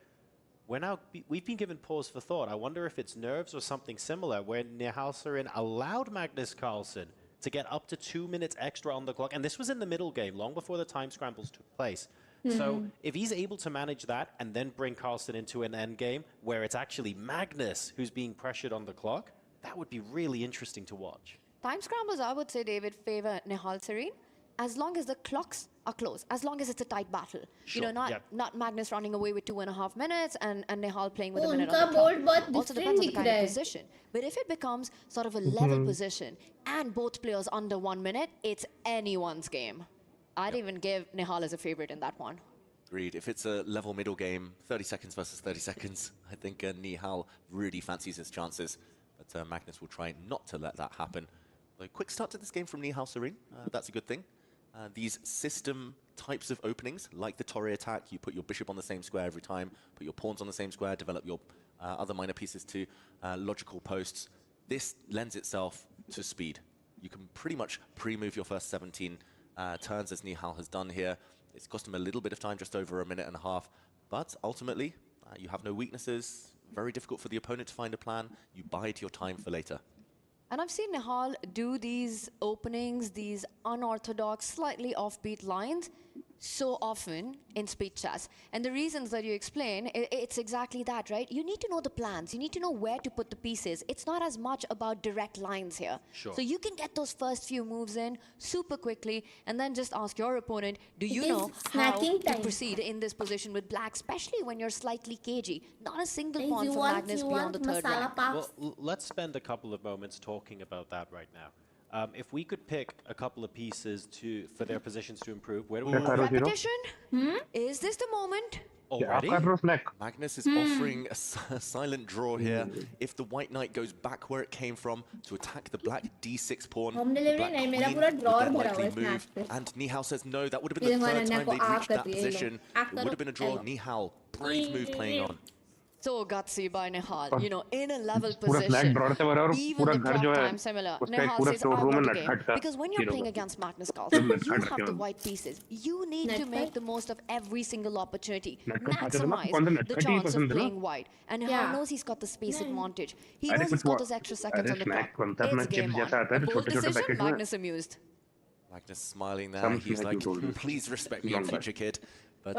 We've been given pause for thought. I wonder if it's nerves or something similar, where Nihal Sarin allowed Magnus Carlsen to get up to 2 minutes extra on the clock. And this was in the middle game, long before the time scrambles took place. So if he's able to manage that and then bring Carlsen into an end game where it's actually Magnus who's being pressured on the clock, that would be really interesting to watch. Time scrambles, I would say, David, favor Nihal Sarin, as long as the clocks are close, as long as it's a tight battle. Sure. You know, not Magnus running away with 2.5 minutes and Nihal playing with a minute उनका on the clock. board बहुत Also different depends on the दिख kind रहा of है. position. But if it becomes sort of a level position and both players under 1 minute, it's anyone's game. I'd even give Nihal as a favorite in that one. Agreed. If it's a level middle game, 30 seconds versus 30 seconds, I think Nihal really fancies his chances. But Magnus will try not to let that happen. A quick start to this game from Nihal Sarin. That's a good thing. These system types of openings, like the Torre attack, you put your bishop on the same square every time, put your pawns on the same square, develop your other minor pieces to logical posts. This lends itself to speed. You can pretty much pre-move your first 17 turns, as Nihal has done here. It's cost him a little bit of time, just over a minute and a half. But ultimately, you have no weaknesses. Very difficult for the opponent to find a plan. You bide your time for later. And I've seen Nihal do these openings, these unorthodox, slightly offbeat lines so often in speed chess. And the reasons that you explain, it's exactly that, right? You need to know the plans. You need to know where to put the pieces. It's not as much about direct lines here. Sure. So you can get those first few moves in super quickly and then just ask your opponent, do you know how to proceed in this position with black, especially when you're slightly cagey? Not a single pawn for Magnus beyond the third rank. Well, let's spend a couple of moments talking about that right now. If we could pick a couple of pieces for their positions to improve, where do we Repetition? Is this the moment? Already? Magnus is offering a silent draw here. If the white knight goes back where it came from to attack the black d6 pawn, Home the delivery black नहीं, queen मेरा पूरा drawer would then भरा likely हुआ है move. snap पे. And Nihal says no, that would have been the third time they'd reached that position. It would have been a draw. Nihal, brave move playing on. So gutsy by Nihal, you know, in a level पूरा flag position. drawer से भरा और Even पूरा the घर drop जो है time similar. उसका एक Nihal पूरा says, store I room want है the game. नटखट का Because when you're तीनों playing का against Magnus Carlsen, नटखट you रखे have the हैं white pieces. You need to make the most of every single opportunity. नटखट खाते थे ना कौन सा Maximize the नटखट ही chance of पसंद है ना playing white. And Nihal knows he's got the space advantage. He अरे knows he's कुछ got those extra seconds on the snack clock. बनता है अपना It's चिप्स game जैसा on. आता है A तो bold छोटे छोटे decision, पैकेट में Magnus amused. Magnus smiling there. Some He's snack like, you told me. please respect me, Long future kid. But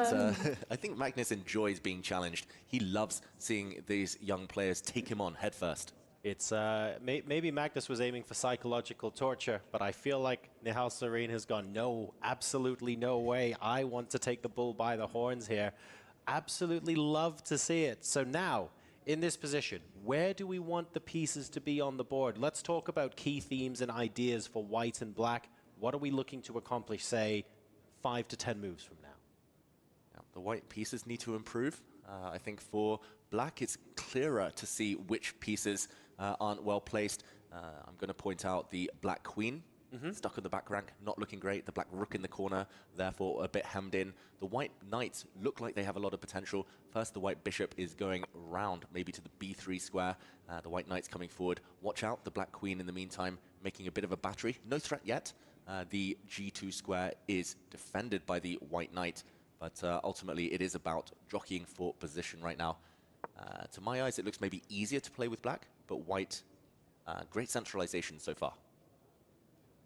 I think Magnus enjoys being challenged. He loves seeing these young players take him on head first. It's maybe Magnus was aiming for psychological torture, but I feel like Nihal Sarin has gone, no, absolutely no way. I want to take the bull by the horns here. Absolutely love to see it. So now, in this position, where do we want the pieces to be on the board? Let's talk about key themes and ideas for white and black. What are we looking to accomplish, say, 5 to 10 moves from now? Yeah, the white pieces need to improve. I think for black, it's clearer to see which pieces aren't well placed. I'm going to point out the black queen. Stuck on the back rank, not looking great. The black rook in the corner, therefore a bit hemmed in. The white knights look like they have a lot of potential. First, the white bishop is going round, maybe to the b3 square. The white knight's coming forward. Watch out, the black queen in the meantime, making a bit of a battery. No threat yet. The g2 square is defended by the white knight, but ultimately it is about jockeying for position right now. To my eyes, it looks maybe easier to play with black, but white, great centralization so far.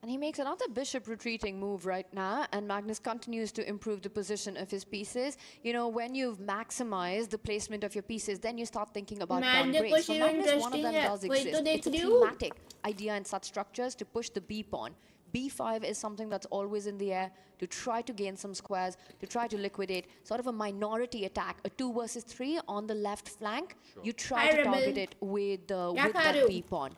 And he makes another bishop retreating move right now, and Magnus continues to improve the position of his pieces. You know, when you've maximized the placement of your pieces, then you start thinking about pawn breaks. For Magnus, one of them does exist. It's a thematic idea in such structures to push the b pawn. b5 is something that's always in the air, to try to gain some squares, to try to liquidate, sort of a minority attack, a 2 versus 3 on the left flank. You try to target it with that b pawn.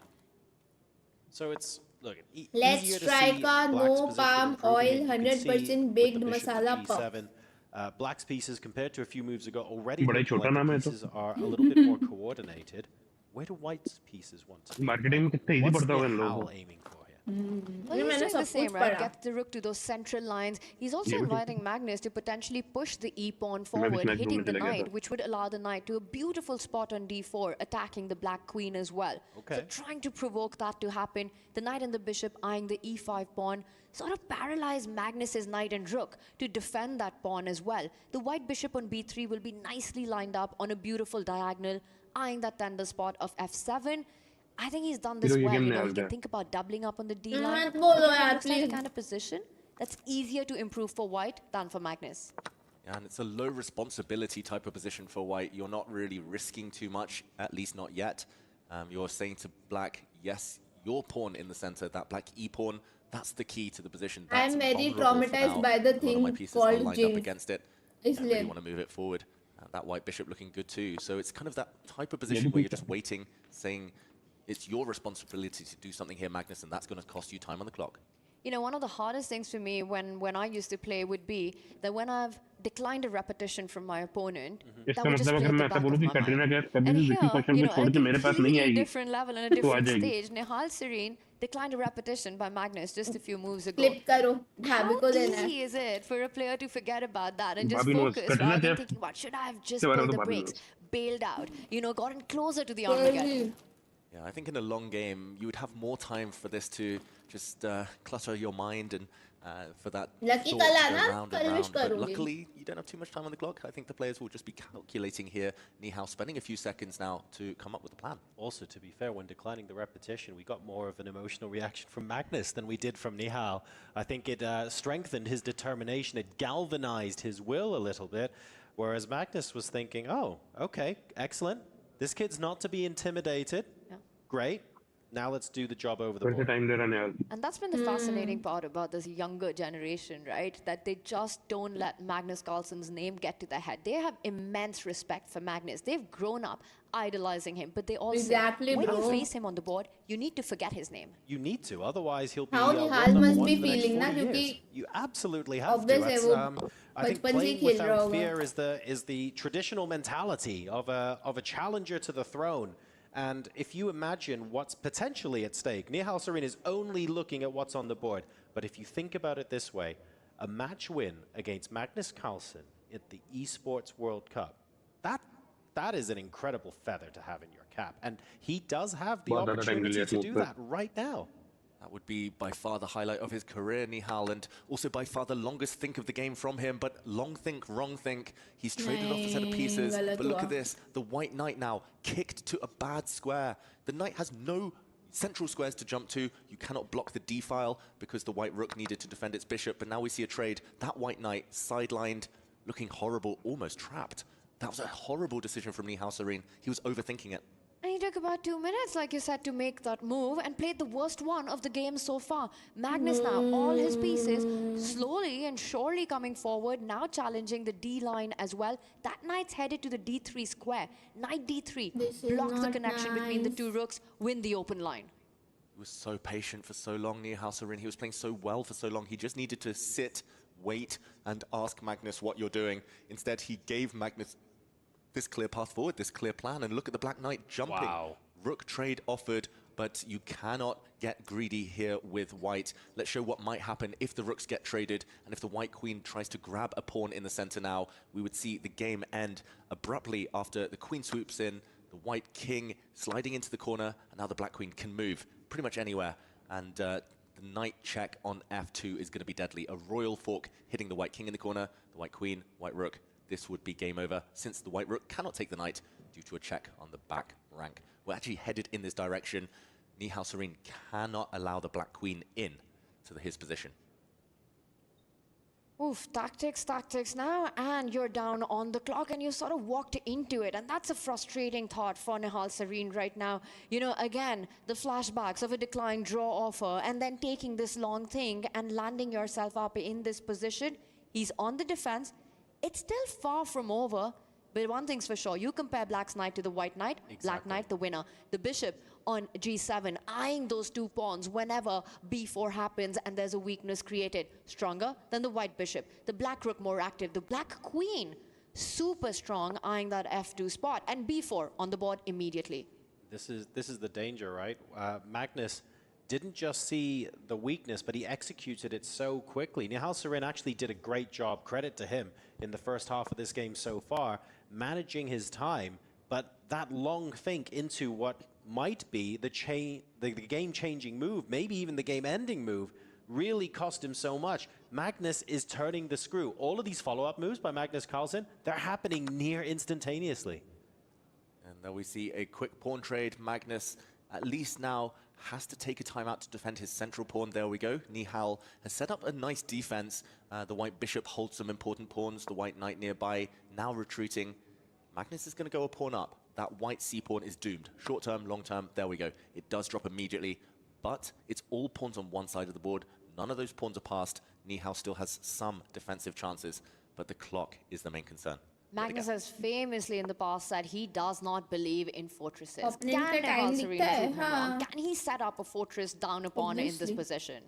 So it's... Look, let's strike a no palm oil 100% baked masala puff. Black's pieces, compared to a few moves ago, already look like the pieces are a little bit more coordinated. Where do white's pieces want to be? What's Nihal aiming for? Well, he's doing the same, right? Get the rook to those central lines. He's also inviting Magnus to potentially push the e-pawn forward, hitting the knight, which would allow the knight to a beautiful spot on d4, attacking the black queen as well. So trying to provoke that to happen. The knight and the bishop eyeing the e5 pawn, sort of paralyze Magnus's knight and rook to defend that pawn as well. The white bishop on b3 will be nicely lined up on a beautiful diagonal, eyeing that tender spot of f7. I think he's done this well. You know, he can think about doubling up on the D line. Looks like the kind of position that's easier to improve for white than for Magnus. Yeah, and it's a low responsibility type of position for white. You're not really risking too much, at least not yet. You're saying to black, yes, your pawn in the center, that black e-pawn, that's the key to the position. That's I'm very traumatized by the thing called jinx. Up against it. I really want to move it forward. That white bishop looking good too. So it's kind of that type of position where you're just waiting, saying, it's your responsibility to do something here, Magnus, and that's going to cost you time on the clock. You know, one of the hardest things for me when I used to play would be that when I've declined a repetition from my opponent, that would just play at the back of my mind. And here, you know, at a completely different level and a different stage, Nihal Sarin declined a repetition by Magnus just a few moves ago. How easy is it for a player to forget about that and just focus rather than thinking, what should I have just pulled the brakes, bailed out, you know, gotten closer to the Armageddon? Yeah, I think in a long game, you would have more time for this to just clutter your mind and for that thought to go round and round. But luckily, you don't have too much time on the clock. I think the players will just be calculating here. Nihal spending a few seconds now to come up with a plan. Also, to be fair, when declining the repetition, we got more of an emotional reaction from Magnus than we did from Nihal. I think it strengthened his determination. It galvanized his will a little bit, whereas Magnus was thinking, oh, okay, excellent. This kid's not to be intimidated. Yeah. Great. Now let's do the job over the board. And that's been the fascinating part about this younger generation, right? That they just don't let Magnus Carlsen's name get to their head. They have immense respect for Magnus. They've grown up idolizing him, but they all say, when you face him on the board, you need to forget his name. You need to, otherwise he'll be How Nihal must be feeling na, you absolutely have to. I think playing without fear is the traditional mentality of a challenger to the throne. And if you imagine what's potentially at stake, Nihal Sarin is only looking at what's on the board. But if you think about it this way, a match win against Magnus Carlsen at the Esports World Cup, that is an incredible feather to have in your cap. And he does have the opportunity to do that right now. That would be by far the highlight of his career, Nihal, and also by far the longest think of the game from him. But long think, wrong think. He's traded off a set of pieces. But look at this. The white knight now kicked to a bad square. The knight has no central squares to jump to. You cannot block the d-file because the white rook needed to defend its bishop. But now we see a trade. That white knight sidelined, looking horrible, almost trapped. That was a horrible decision from Nihal Sarin. He was overthinking it. And he took about 2 minutes, like you said, to make that move and played the worst one of the game so far. Magnus now, all his pieces, slowly and surely coming forward, now challenging the D line as well. That knight's headed to the D3 square. Knight D3 blocks the connection between the two rooks, win the open line. was so patient for so long, Nihal Sarin. He was playing so well for so long. He just needed to sit, wait, and ask Magnus what you're doing. Instead, he gave Magnus this clear path forward, this clear plan, and look at the Black Knight jumping. Wow. Rook trade offered, but you cannot get greedy here with white. Let's show what might happen if the rooks get traded, and if the white queen tries to grab a pawn in the center now, we would see the game end abruptly after the queen swoops in, the white king sliding into the corner, and now the black queen can move pretty much anywhere. And the knight check on f2 is going to be deadly. A royal fork hitting the white king in the corner, the white queen, white rook. This would be game over, since the white rook cannot take the knight due to a check on the back rank. We're actually headed in this direction. Nihal Sarin cannot allow the black queen in to his position. Oof, tactics now, and you're down on the clock, and you sort of walked into it, and that's a frustrating thought for Nihal Sarin right now. You know, again, the flashbacks of a declined draw offer, and then taking this long thing and landing yourself up in this position. He's on the defense. It's still far from over, but one thing's for sure. You compare Black's knight to the white knight, Exactly. Black knight the winner. The bishop on g7, eyeing those two pawns whenever b4 happens and there's a weakness created. Stronger than the white bishop. The black rook more active. The black queen, super strong, eyeing that f2 spot. And b4 on the board immediately. This is the danger, right? Magnus didn't just see the weakness, but he executed it so quickly. Nihal Sarin actually did a great job, credit to him, in the first half of this game so far, managing his time, but that long think into what might be the game-changing move, maybe even the game-ending move, really cost him so much. Magnus is turning the screw. All of these follow-up moves by Magnus Carlsen, they're happening near instantaneously. And then we see a quick pawn trade. Magnus, at least now, has to take a timeout to defend his central pawn. There we go. Nihal has set up a nice defense. The white bishop holds some important pawns. The white knight nearby, now retreating. Magnus is going to go a pawn up. That white c pawn is doomed. Short term, long term, there we go. It does drop immediately, but it's all pawns on one side of the board. None of those pawns are passed. Nihal still has some defensive chances, but the clock is the main concern. Magnus has famously in the past said he does not believe in fortresses. Opponent Can ka Nihal time Sarin dikhta hai, prove him wrong? haan. Can he set up a fortress down upon in this Obviously. position?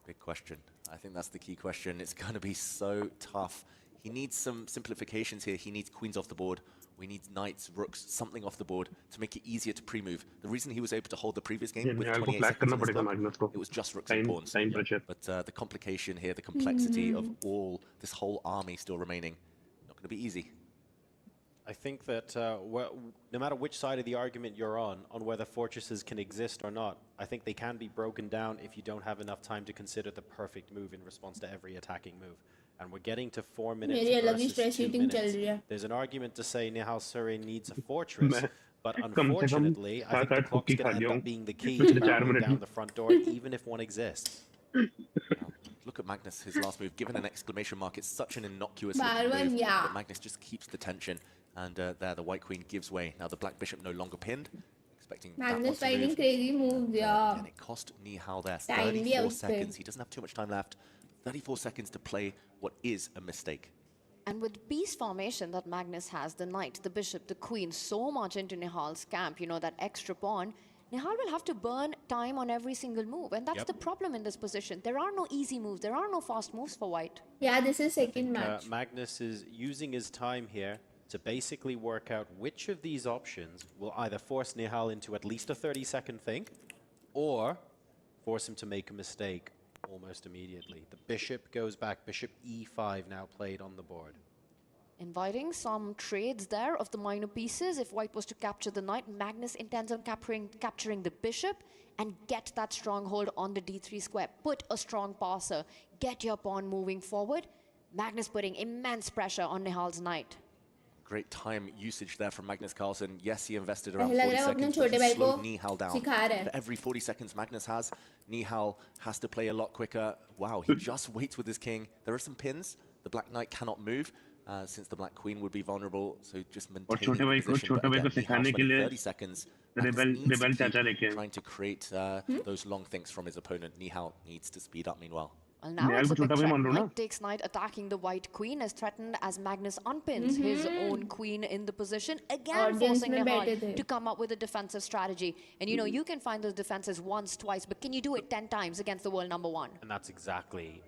Big question. I think that's the key question. It's going to be so tough. He needs some simplifications here. He needs queens off the board. We need knights, rooks, something off the board to make it easier to pre-move. The reason he was able to hold the previous game with 28 seconds on his clock, it was just rooks and pawns. But the complication here, the complexity of this whole army still remaining, not going to be easy. I think that no matter which side of the argument you're on whether fortresses can exist or not, I think they can be broken down if you don't have enough time to consider the perfect move in response to every attacking move. And we're getting to 4 minutes मेरी अलग ही versus stress 2 eating चल minutes. रही है. There's an argument to say Nihal Sarin needs a fortress, but कम से कम unfortunately, I think the 7-8 clock's cookie going खा to end लिया up हूँ being the key पिछले to 4 barreling मिनट down में. the front door, even if one exists. Look at Magnus, his last move, given an exclamation mark. It's such an innocuous Bar looking one, move, yeah. but Magnus just keeps the tension. And there, the white queen gives way. Now the black bishop no longer pinned. Expecting that one Magnus to move. fighting crazy moves, yeah. And it cost Nihal there Time भी 34 है उस पे. seconds. He doesn't have too much time left. 34 seconds to play what is a mistake. And with piece formation that Magnus has, the knight, the bishop, the queen, so much into Nihal's camp, you know, that extra pawn, Nihal will have to burn time on every single move. And that's the problem in this position. There are no easy moves. There are no fast moves for white. Yeah, this is second match. Magnus is using his time here to basically work out which of these options will either force Nihal into at least a 30-second think or force him to make a mistake almost immediately. The bishop goes back. Bishop e5 now played on the board. Inviting some trades there of the minor pieces. If white was to capture the knight, Magnus intends on capturing the bishop and get that stronghold on the d3 square. Put a strong passer. Get your pawn moving forward. Magnus putting immense pressure on Nihal's knight. Great time usage there from Magnus Carlsen. Yes, he invested around ऐसा लग 40 रहा है वो अपने seconds, but छोटे he भाई को slowed Nihal down. सिखा रहा है. For every 40 seconds Magnus has, Nihal has to play a lot quicker. Wow, he just waits with his king. There are some pins. The black knight cannot move, since the black queen would be vulnerable. So just maintaining the position. But again, Nihal's spending 30 seconds. Trying to create those long thinks from his opponent. Nihal needs to speed up meanwhile. Well, now it's a big threat. Knight takes knight, attacking the white queen as threatened as Magnus unpins his own queen in the position, again forcing Nihal to come up with a defensive strategy. And you know, you can find those defenses once, twice, but can you do it 10 times against the world #1? And that's exactly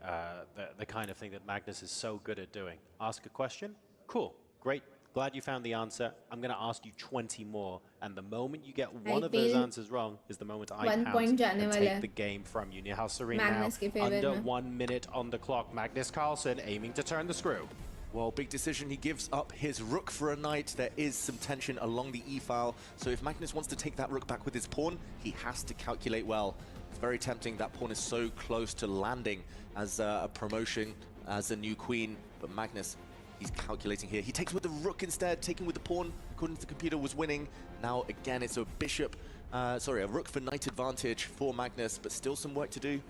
the kind of thing that Magnus is so good at doing. Ask a question? Cool, great. Glad you found the answer. I'm going to ask you 20 more. And the moment you get one of those answers wrong is the moment I pounce and take the game from you. Nihal Sarin now under 1 minute on the clock. Magnus Carlsen aiming to turn the screw. Well, big decision. He gives up his rook for a knight. There is some tension along the e-file. So if Magnus wants to take that rook back with his pawn, he has to calculate well. It's very tempting. That pawn is so close to landing as a promotion, as a new queen. But Magnus, he's calculating here. He takes with the rook instead, taking with the pawn, according to the computer, was winning. Now, again, it's a bishop, a rook for knight advantage for Magnus, but still some work to do.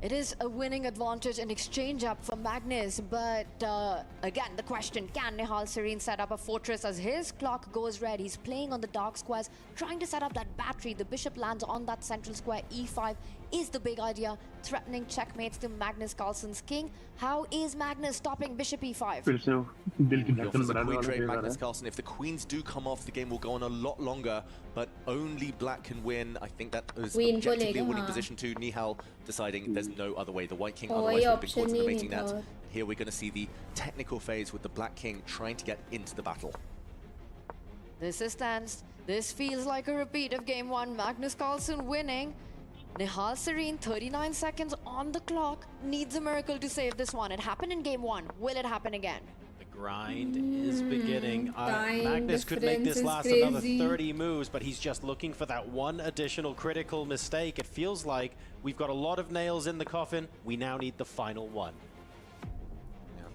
It is a winning advantage and exchange up for Magnus, but again, the question, can Nihal Sarin set up a fortress as his clock goes red? He's playing on the dark squares, trying to set up that battery. The bishop lands on that central square. E5 is the big idea, threatening checkmates to Magnus Carlsen's king. How is Magnus stopping bishop E5? Queen trade, Magnus Carlsen. If the queens do come off, the game will go on a lot longer, but only black can win. I think that is objectively a winning position too. Nihal deciding there's no other way. The white king otherwise would have been caught in the mating net. Here we're going to see the technical phase with the black king trying to get into the battle. This is tense. This feels like a repeat of game 1. Magnus Carlsen winning. Nihal Sarin, 39 seconds on the clock, needs a miracle to save this one. It happened in game 1. Will it happen again? The grind is beginning. Magnus could make this last another 30 moves, but he's just looking for that one additional critical mistake. It feels like we've got a lot of nails in the coffin. We now need the final one.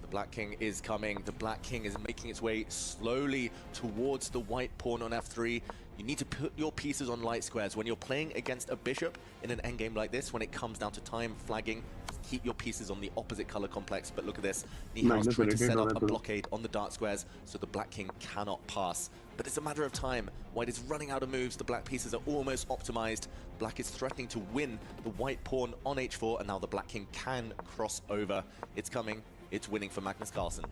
The black king is coming. The black king is making its way slowly towards the white pawn on f3. You need to put your pieces on light squares. When you're playing against a bishop in an endgame like this, when it comes down to time flagging, keep your pieces on the opposite color complex. But look at this. Nihal's trying to set up a blockade on the dark squares so the black king cannot pass. But it's a matter of time. White is running out of moves. The black pieces are almost optimized. Black is threatening to win the white pawn on h4, and now the black king can cross over. It's coming. It's winning for Magnus Carlsen.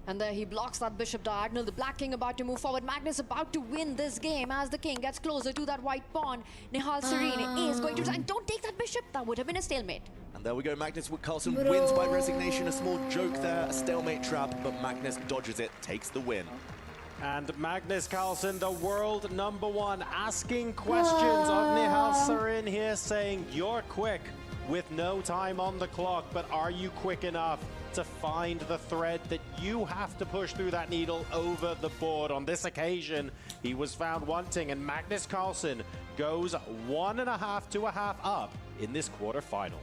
And there he blocks that bishop diagonal. The black king about to move forward. Magnus about to win this game as the king gets closer to that white pawn. Nihal Sarin is going to resign. Don't take that bishop. That would have been a stalemate. And there we go. Magnus Carlsen wins by resignation. A small joke there, a stalemate trap, but Magnus dodges it, takes the win. And Magnus Carlsen, the world #1, asking questions of Nihal Sarin here, saying, you're quick with no time on the clock, but are you quick enough to find the thread that you have to push through that needle over the board? On this occasion, he was found wanting, and Magnus Carlsen goes 1.5 to a half up in this quarterfinal.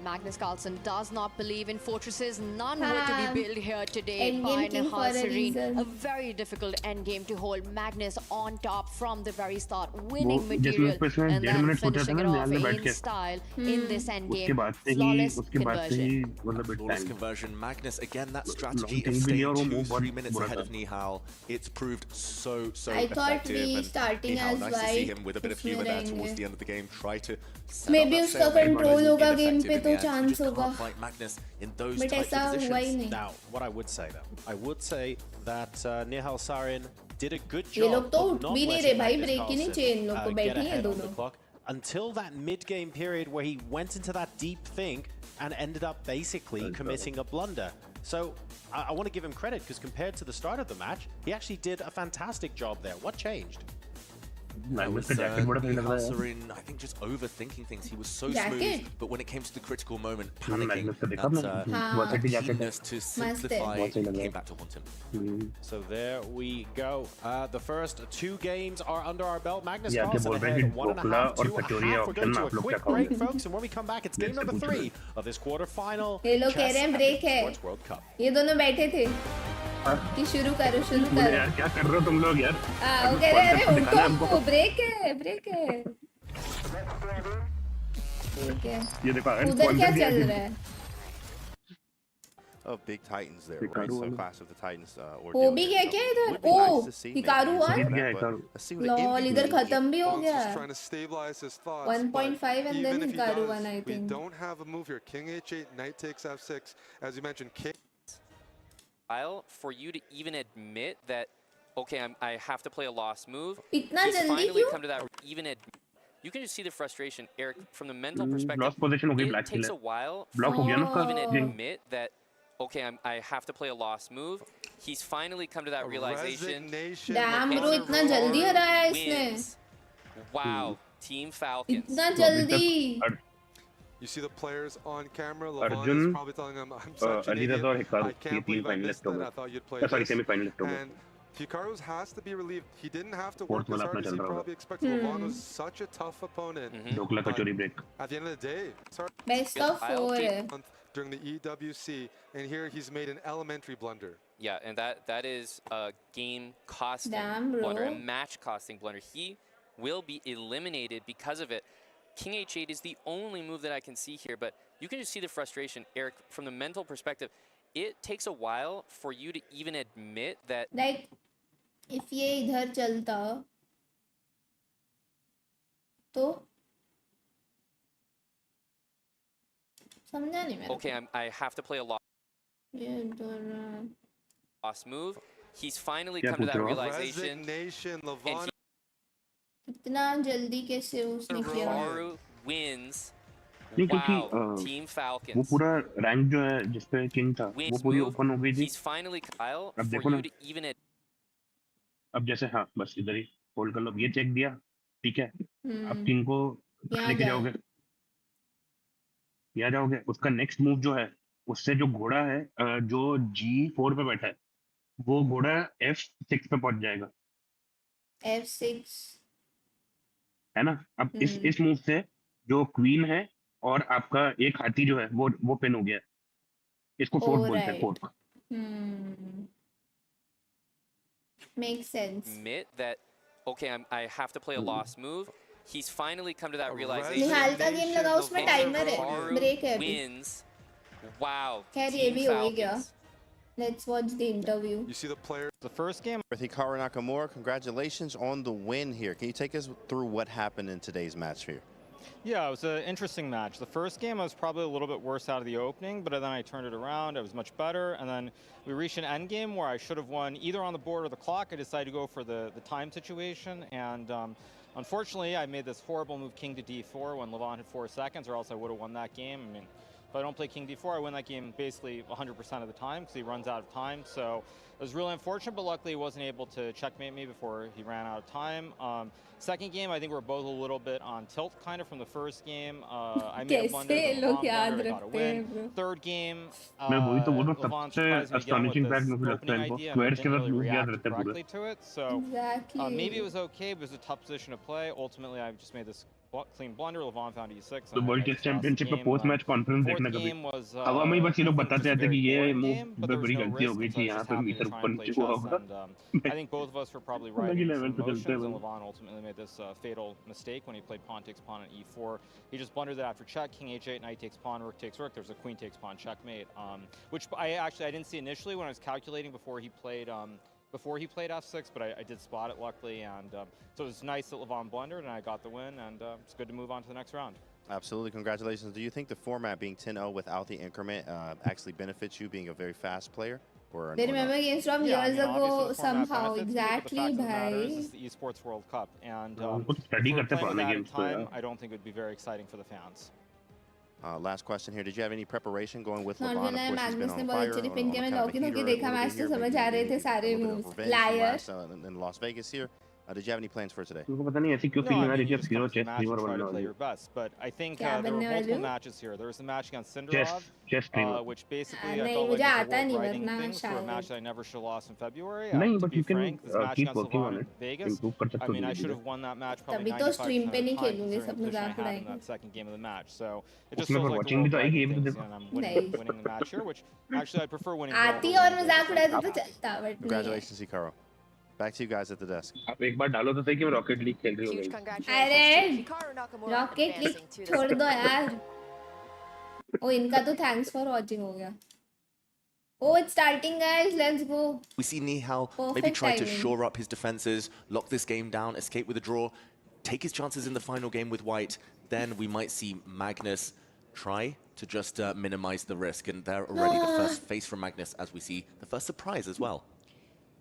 Magnus Carlsen does not believe in fortresses. None were to be built here today by Nihal Sarin. A very difficult endgame to hold. Magnus on top from the very start, winning material and then finishing it off in style in this endgame. Flawless conversion. Flawless conversion. Magnus, again, that strategy of staying 2-3 minutes ahead of Nihal, it's proved so I effective. thought we starting Nihal, as nice to see him with a bit of humor there towards the end of the game. Try to maybe उसका control होगा game पे तो chance होगा. But ऐसा हुआ ही नहीं. Now, what I would say though, I would say that Nihal Sarin did a good ये job लोग तो of उठ not भी नहीं letting रहे भाई, Magnus break ही नहीं Carlsen, चाहिए इन लोग को, get बैठे हैं ahead on the दोनों. clock until that mid-game period where he went into that deep think and ended up basically committing a blunder. So I want to give him credit because compared to the start of the match, he actually did a fantastic job there. What changed? Nihal Sarin, I think, just overthinking things. He was so smooth, but when it came to the critical moment, panicking, that keenness to simplify came back to haunt him. So there we go. The first 2 games are under our belt. Magnus Carlsen ahead 1.5 to a half. We're going to a quick break, folks, and when we come back, it's game number 3 of this quarterfinal Chess World Cup. ये दोनों बैठे थे कि शुरू करो यार क्या कर रहे हो तुम लोग यार? वो कह रहे अरे उनको ब्रेक है ये देखो उधर क्या चल रहा है? of big Titans there, right? So Clash of the Titans वो भी गया क्या इधर? ओ, Hikaru won. लॉल इधर खत्म भी हो Bonds गया. is trying to stabilize his thoughts. 1.5 and then even if he Hikaru does, won, I we think. don't have a move here. King H8, Knight takes F6. As you mentioned, King. While for you to even admit that, okay, I have to play a lost move. इतना He's जल्दी finally क्यों? come to that even you can just see the frustration, Eric, from the mental perspective. Lost position हो गई It black takes के a लिए. while Block हो for गया you ना to उसका. even admit that, okay, I have to play a lost move. He's finally come to that realization. Damn bro, इतना जल्दी हराया इसने. Wow, Team Falcons. इतना जल्दी. You see the players on camera. Levon Arjun, is probably telling him, I'm such an idiot. I can't believe I missed that. I thought you'd play this. Semi-finalist हो गए. And Hikaru's has to be relieved. He didn't have to Fourth work as वाला hard अपना as चल he रहा probably expected. Levon was such a tough opponent. Dhokla kachori break. At the end of the day, it's hard. Best of 4. During the EWC, and here he's made an elementary blunder. Yeah, and that is a game costing Damn, bro. blunder, a match costing blunder. He will be eliminated because of it. King H8 is the only move that I can see here, but you can just see the frustration, Eric, from the mental perspective. It takes a while for you to even admit that. Like, if ये इधर चलता, तो समझा नहीं मैं. Okay, I have to play a lost move. He's finally come to that realization. Resignation, Levon. इतना जल्दी कैसे उसने किया? Hikaru wins. नहीं क्योंकि Team वो Falcons. पूरा रैंक जो है जिस पे किंग था वो पूरी ओपन हो गई थी. He's finally Kyle अब for देखो ना. you to even अब जैसे हाँ बस इधर ही होल्ड कर लो. ये चेक दिया ठीक है. अब किंग को यहाँ लेके जाओ. जाओगे. यहाँ जाओगे. उसका नेक्स्ट मूव जो है उससे जो घोड़ा है जो G4 पे बैठा है वो घोड़ा F6 पे पहुंच जाएगा. F6 है ना. अब इस मूव से जो क्वीन है और आपका एक हाथी जो है वो पिन हो गया. इसको फोर्क बोलते हैं. Fork. Makes sense. admit that, okay, I have to play a lost move. He's finally come to that realization. निहाल का गेम लगा उसमें टाइमर है. ब्रेक है अभी. Wins. Wow. खैर ये भी हो गया. Let's watch the interview. You see the player. The first game with Hikaru Nakamura. Congratulations on the win here. Can you take us through what happened in today's match here? Yeah, it was an interesting match. The first game I was probably a little bit worse out of the opening, but then I turned it around. I was much better. And then we reached an end game where I should have won either on the board or the clock. I decided to go for the time situation. And unfortunately, I made this horrible move king to d4 when Levon had 4 seconds, or else I would have won that game. I mean, if I don't play king d4, I win that game basically 100% of the time because he runs out of time. So it was really unfortunate, but luckily he wasn't able to checkmate me before he ran out of time. Second game, I think we're both a little bit on tilt kind of from the first game. I made a blunder, I got a win. Third game, Levon surprised me again with this opening idea, and I didn't really react correctly to it. So maybe it was okay, but it was a tough position to play. Ultimately, I just made this clean blunder. Levon found e6. तो world test championship में post match conference देखना कभी. हवा में ही बस ये लोग बताते रहते हैं कि ये मूव बड़ी गलती हो गई थी. यहाँ पे मीटर ऊपर नीचे हुआ होगा. I think both of us were probably right in some motions, and Levon ultimately made this fatal mistake when he played pawn takes pawn on e4. He just blundered that after check, king h8, knight takes pawn, rook takes rook. There's a queen takes pawn checkmate, which I didn't see initially when I was calculating before he played f6, but I did spot it luckily, and so it was nice that Levon blundered and I got the win, and it's good to move on to the next round. Absolutely, congratulations. Do you think the format being 10-0 without the increment actually benefits you being a very fast player? Or they remember games from years ago somehow. Exactly, bhai. This is the Esports World Cup, and I don't think it would be very exciting for the fans. Last question here. Did you have any preparation going with Levon? Of course, he's been on fire. In Las Vegas here. Did you have any plans for today? उनको पता नहीं ऐसी क्यों feeling आ रही है जब zero chess try to play your best, but I think there were multiple matches here. There was a match against Sindarov, which basically I felt like was writing things for a match that I never should have lost in February. To be frank, this match against Levon in Vegas, I mean, I should have won that match probably 95% of the time during the position I had in that second game of the match. So it just feels like the world writing things, and I'm winning the match here, which actually I prefer winning. Congratulations, Hikaru. Back to you guys at the desk. आप एक बार डालो तो सही कि मैं rocket league खेल रही हूँ. अरे रॉकेट लीग छोड़ दो यार. ओ इनका तो थैंक्स फॉर वॉचिंग हो गया. Oh, it's starting, guys. Let's go. We see Nihal maybe Perfect try to timing. shore up his defenses, lock this game down, escape with a draw, take his chances in the final game with white. Then we might see Magnus try to just minimize the risk. And they're already the first face from Magnus as we see the first surprise as well.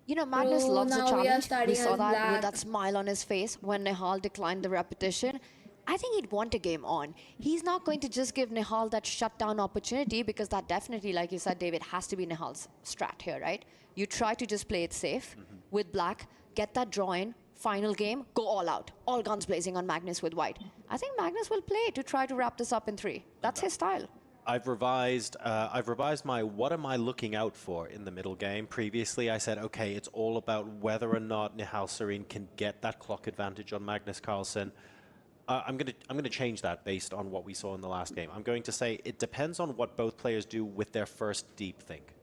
You know, Magnus Bro, loves the now we are challenge. starting We saw as that black. with that smile on his face when Nihal declined the repetition. I think he'd want a game on. He's not going to just give Nihal that shutdown opportunity because that definitely, like you said, David, has to be Nihal's strat here, right? You try to just play it safe with black, get that draw in, final game, go all out. All guns blazing on Magnus with white. I think Magnus will play to try to wrap this up in 3. That's his style. I've revised my what am I looking out for in the middle game. Previously, I said, okay, it's all about whether or not Nihal Sarin can get that clock advantage on Magnus Carlsen. I'm gonna change that based on what we saw in the last game. I'm going to say it depends on what both players do with their first deep think.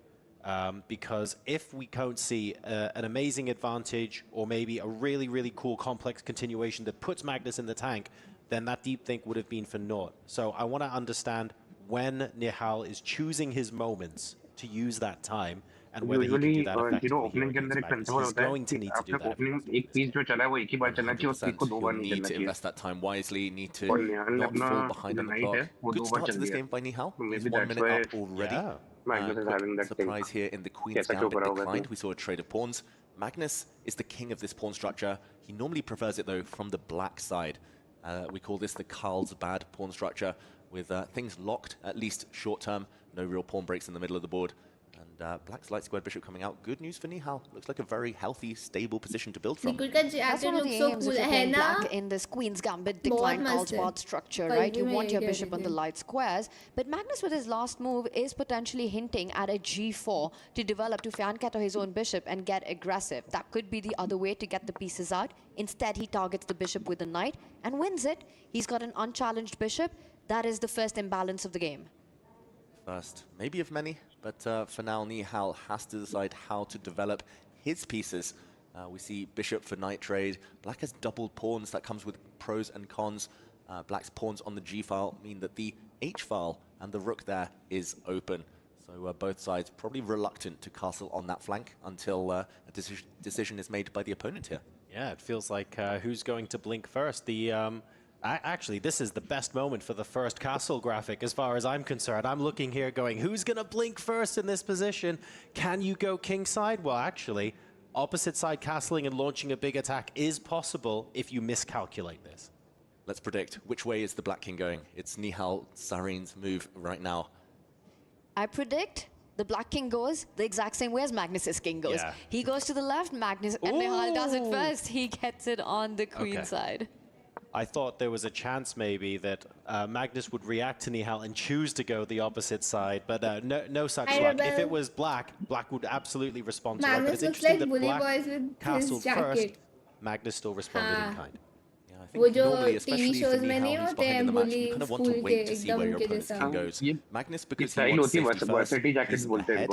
Because if we don't see an amazing advantage or maybe a really, really cool complex continuation that puts Magnus in the tank, then that deep think would have been for naught. So I want to understand when Nihal is choosing his moments to use that time and whether he can do that effectively here against Magnus. He's going to need to do that. Need to invest that time wisely, need to not fall behind on the clock. Good start to this game by Nihal. He's 1 minute up already. Quick surprise here in the Queen's Gambit declined. We saw a trade of pawns. Magnus is the king of this pawn structure. He normally prefers it, though, from the black side. We call this the Carlsbad pawn structure, with things locked, at least short term. No real pawn breaks in the middle of the board. And Black's light squared bishop coming out. Good news for Nihal. Looks like a very healthy, stable position to build from. That's one of the aims if you're playing black in this Queen's Gambit decline Carlsbad structure, right? You want your bishop on the light squares. But Magnus with his last move is potentially hinting at a g4 to develop to Fianchetto his own bishop and get aggressive. That could be the other way to get the pieces out. Instead, he targets the bishop with a knight and wins it. He's got an unchallenged bishop. That is the first imbalance of the game. First, maybe of many, but for now, Nihal has to decide how to develop his pieces. We see bishop for knight trade. Black has doubled pawns. That comes with pros and cons. Black's pawns on the g-file mean that the h-file and the rook there is open. So both sides probably reluctant to castle on that flank until a decision is made by the opponent here. Yeah, it feels like who's going to blink first. Actually, this is the best moment for the first castle graphic as far as I'm concerned. I'm looking here going, who's going to blink first in this position? Can you go kingside? Well, actually, opposite side castling and launching a big attack is possible if you miscalculate this. Let's predict which way is the Black King going. It's Nihal Sarin's move right now. I predict the Black King goes the exact same way as Magnus's king goes. Yeah. He goes to the left, Magnus, and Nihal does it first. He gets it on the queen side. I thought there was a chance maybe that Magnus would react to Nihal and choose to go the opposite side, but no such luck. If it was Black would absolutely respond to it. But it's interesting that Black castled first, Magnus still responded in kind. Yeah, I think normally, especially for Nihal, who's behind in the match, you kind of want to wait to see where your opponent's king goes. Magnus, because he wants safety first, is ahead.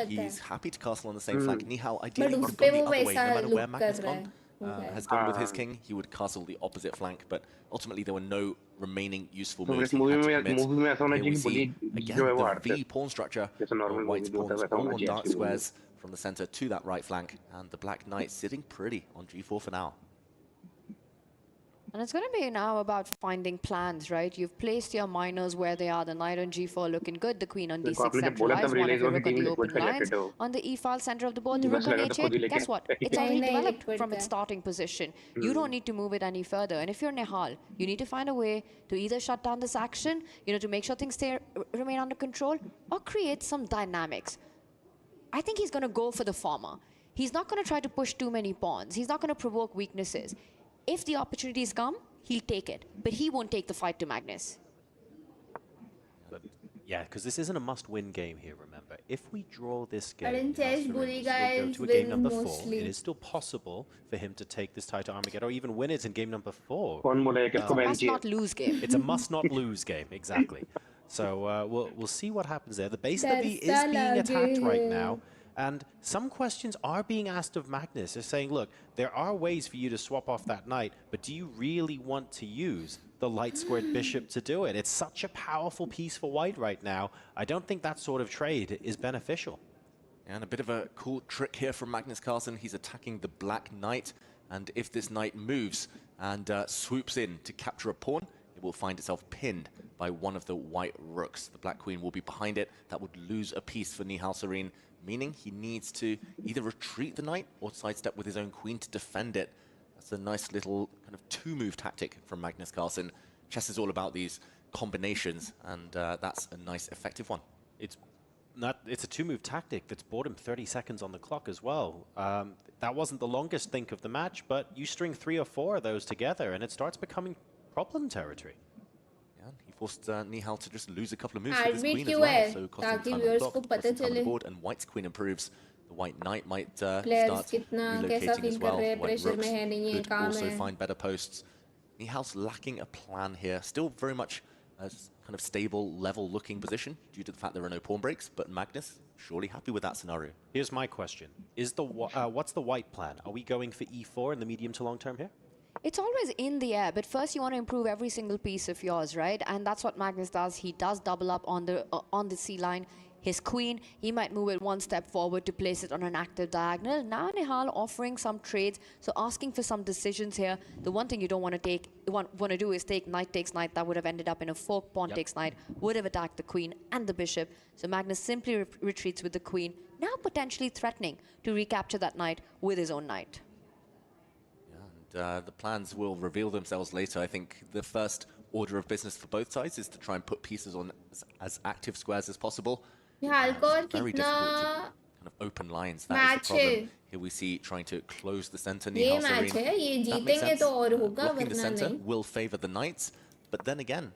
He's happy to castle on the same flank. Nihal ideally would have gone the other way, no matter where Magnus has gone with his king, he would castle the opposite flank, but ultimately there were no remaining useful moves he had to commit. Here we see, again, the V pawn structure, white's pawns all on dark squares from the center to that right flank, and the black knight sitting pretty on g4 for now. And it's going to be now about finding plans, right? You've placed your minors where they are. The knight on g4 looking good. The queen on d6 centralized. One of your rook on the open lines. On the e-file center of the board, the rook on h8. Guess what? It's already developed from its starting position. You don't need to move it any further. And if you're Nihal, you need to find a way to either shut down this action, to make sure things remain under control, or create some dynamics. I think he's going to go for the former. He's not going to try to push too many pawns. He's not going to provoke weaknesses. If the opportunities come, he'll take it. But he won't take the fight to Magnus. But yeah, because this isn't a must-win game here, remember. If we draw this game, chess, bully guys to a game win number 4, mostly. it is still possible for him to take this tie to Armageddon or even win it in game number 4. It's a must-not-lose game. It's a must-not-lose game, exactly. So we'll see what happens there. The base of the V is being attacked right now. And some questions are being asked of Magnus. They're saying, look, there are ways for you to swap off that knight, but do you really want to use the light squared bishop to do it. It's such a powerful piece for white right now. I don't think that sort of trade is beneficial. And a bit of a cool trick here from Magnus Carlsen. He's attacking the black knight, and if this knight moves and swoops in to capture a pawn, it will find itself pinned by one of the white rooks. The black queen will be behind it. That would lose a piece for Nihal Sarin, meaning he needs to either retreat the knight or sidestep with his own queen to defend it. That's a nice little kind of two-move tactic from Magnus Carlsen. Chess is all about these combinations, and that's a nice, effective one. It's a two-move tactic that's bought him 30 seconds on the clock as well. That wasn't the longest think of the match, but you string 3 or 4 of those together, and it starts becoming problem territory. Yeah, he forced Nihal to just lose a couple of moves with his queen as well, so costing time on the clock, costing time on the board, and white's queen improves. The white knight might start relocating as well. White rooks could also find better posts. Nihal's lacking a plan here. Still very much a kind of stable, level-looking position due to the fact there are no pawn breaks, but Magnus surely happy with that scenario. Here's my question. What's the white plan? Are we going for e4 in the medium to long term here? It's always in the air, but first you want to improve every single piece of yours, right? And that's what Magnus does. He does double up on the C line. His queen, he might move it one step forward to place it on an active diagonal. Now Nihal offering some trades, so asking for some decisions here. The one thing you don't want to do is take knight takes knight. That would have ended up in a fork. Pawn takes knight, would have attacked the queen and the bishop. So Magnus simply retreats with the queen, now potentially threatening to recapture that knight with his own knight. Yeah, and the plans will reveal themselves later. I think the first order of business for both sides is to try and put pieces on as active squares as possible. निहाल को और Very difficult to kind of open lines. That is the problem. Here we see trying to close the center. ये match है, ये जीतेंगे तो और होगा, Blocking the वरना center नहीं. will favor the knights, but then again,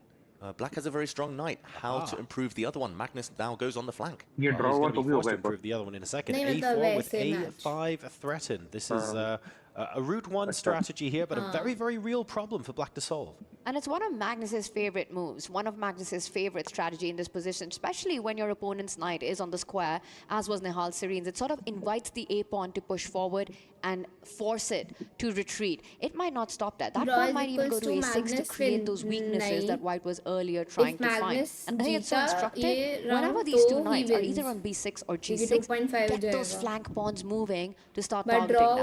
black has a very strong knight. How to improve the other one? Magnus now goes on the flank. He's going to be forced to improve the other one in a second. नहीं, A4 with वैसे A5 threatened. This is a route 1 strategy here, but a very, very real problem for black to solve. And it's one of Magnus's favorite moves, one of Magnus's favorite strategy in this position, especially when your opponent's knight is on the square, as was Nihal Sarin's. It sort of invites the A-pawn to push forward and force it to retreat. It might not stop that. That pawn might even go to A6 to create those weaknesses that white was earlier trying to find. And I think it's so instructive. Whenever these two knights are either on B6 or G6, get those flank pawns moving to start targeting them.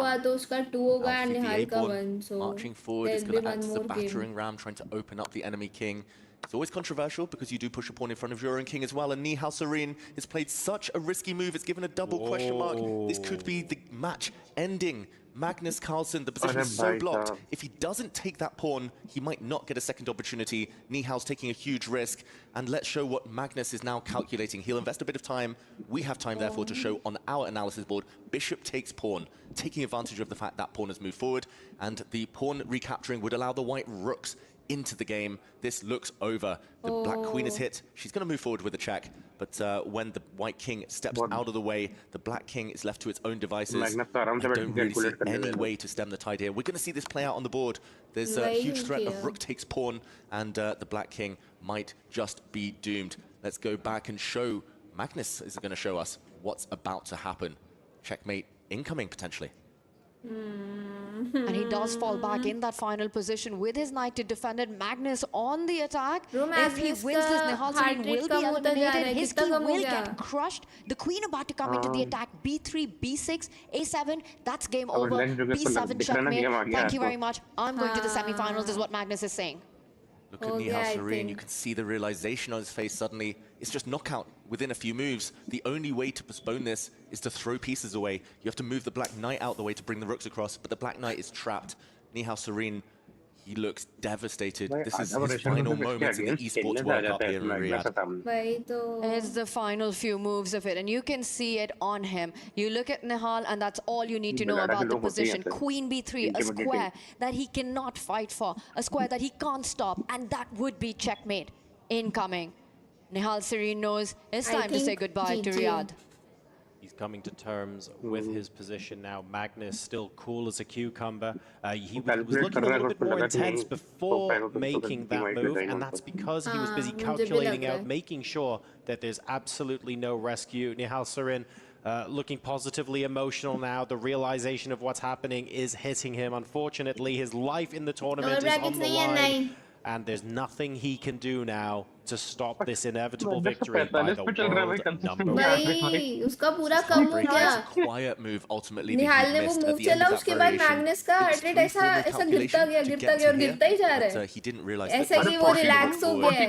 Marching forward is going to act as a battering ram, trying to open up the enemy king. It's always controversial because you do push a pawn in front of your own king as well, and Nihal Sarin has played such a risky move. It's given a double question mark. This could be the match ending. Magnus Carlsen, the position is so blocked. If he doesn't take that pawn, he might not get a second opportunity. Nihal's taking a huge risk, and let's show what Magnus is now calculating. He'll invest a bit of time. We have time, therefore, to show on our analysis board, bishop takes pawn, taking advantage of the fact that pawn has moved forward, and the pawn recapturing would allow the white rooks into the game. This looks over. The black queen is hit. She's going to move forward with a check, but when the white king steps out of the way, the black king is left to its own devices. I don't really see any way to stem the tide here. We're going to see this play out on the board. There's a huge threat of rook takes pawn, and the black king might just be doomed. Let's go back and show. Magnus is going to show us what's about to happen. Checkmate incoming, potentially. And he does fall back in that final position with his knight to defend it. Magnus on the attack. If he wins this, Nihal Sarin will be eliminated. His king will get crushed. The queen about to come into the attack. B3, B6, A7. That's game over. B7 checkmate. Thank you very much. I'm going to the semifinals is what Magnus is saying. Look at Nihal Sarin. You can see the realization on his face suddenly. It's just knockout within a few moves. The only way to postpone this is to throw pieces away. You have to move the black knight out the way to bring the rooks across, but the black knight is trapped. Nihal Sarin, he looks devastated. This is his final moments in the esports World Cup here in Riyadh. It's the final few moves of it, and you can see it on him. You look at Nihal, and that's all you need to know about the position. Queen B3, a square that he cannot fight for, a square that he can't stop, and that would be checkmate incoming. Nihal Sarin knows it's time to say goodbye to Riyadh. He's coming to terms with his position now. Magnus still cool as a cucumber. He was looking a little bit more intense before making that move, and that's because he was busy calculating out, making sure that there's absolutely no rescue. Nihal Sarin looking positively emotional now. The realization of what's happening is hitting him. Unfortunately, his life in the tournament is on the line. and there's nothing he can do now to stop this inevitable victory by the world number one. भाई उसका पूरा कम हो गया. Quiet move ultimately. निहाल ने वो move चला उसके बाद मैग्नस का हार्ट रेट ऐसा गिरता गया और गिरता ही जा रहा है. ऐसा कि वो रिलैक्स हो गया है.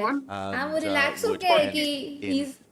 हाँ वो रिलैक्स हो गया है कि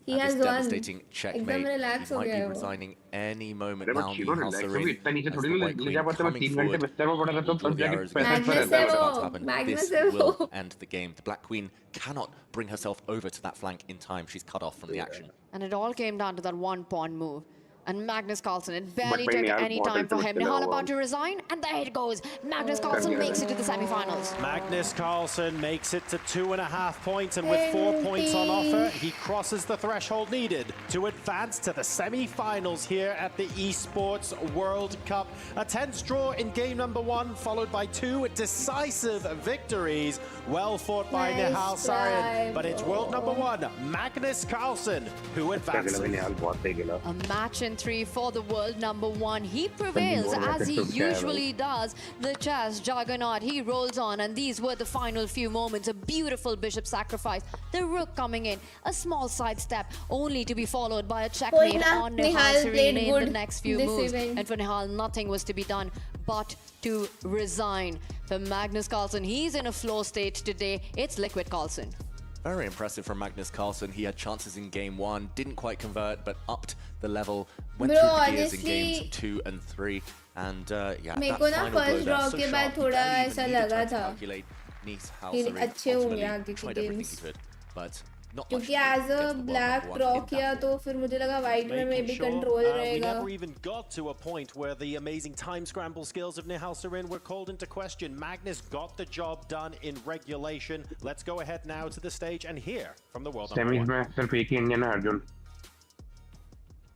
he has won. Devastating checkmate. एकदम रिलैक्स हो He might गया be है वो. resigning any moment अरे now. But Chino Nihal relax Sarin होगी इतना नीचे as थोड़ी the ले White ले जा Queen पाते मैं coming 3 घंटे forward. बिस्तर में पड़ा था तो All तब the जाके arrows पैसा going Magnus to है वो. about to happen. Magnus This है वो. will end the game. The Black Queen cannot bring herself over to that flank in time. She's cut off from the action. And it all came down to that one pawn move. And Magnus Carlsen, it barely But took Nihal any बहुत time for him. interesting Nihal है about वो. to resign, and there it goes. Magnus Carlsen makes it to the semi-finals. Magnus Carlsen makes it to 2.5 points, and with 4 points on offer, he crosses the threshold needed to advance to the semi-finals here at the Esports World Cup. A tense draw in game number 1, followed by 2 decisive victories. Well fought by Nihal Sarin, but it's world number 1, Magnus Carlsen, who advances. A match in 3 for the world number 1. He prevails as he usually does. The chess juggernaut, he rolls on, and these were the final few moments. A beautiful bishop sacrifice. The rook coming in, a small sidestep, only to be followed by a checkmate on Nihal Sarin in the next few moves. And for Nihal, nothing was to be done but to resign. For Magnus Carlsen, he's in a flow state today. It's liquid Carlsen. Very impressive from Magnus Carlsen. He had chances in game 1, didn't quite convert, but upped the level, went through the gears in games 2 and 3. And yeah, मेरे that को ना final blow first there, draw so के बाद sharp, he थोड़ा barely ऐसा even needed लगा time to था calculate. Nihal कि Sarin अच्छे होंगे ultimately आगे के tried everything games he could, but not much क्योंकि to edge get a to the world black number one draw in किया that तो फिर मुझे लगा वाइट में मे बी कंट्रोल we रहेगा. never even got to a point where the amazing time scramble skills of Nihal Sarin were called into question. Magnus got the job done in regulation. Let's go ahead now to the stage and hear from the world number semis 1. में सिर्फ एक ही engine है Arjun.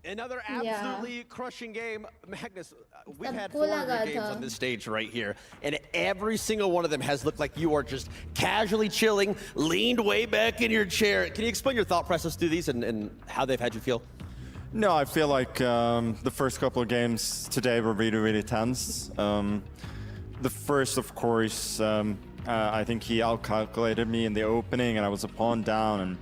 Another absolutely crushing game. Magnus, we've had सबको 4 लगा games था. on this stage right here, and every single one of them has looked like you are just casually chilling, leaned way back in your chair. Can you explain your thought process through these and how they've had you feel? No, I feel like the first couple of games today were really, really tense. The first, of course, I think he outcalculated me in the opening, and I was a pawn down, and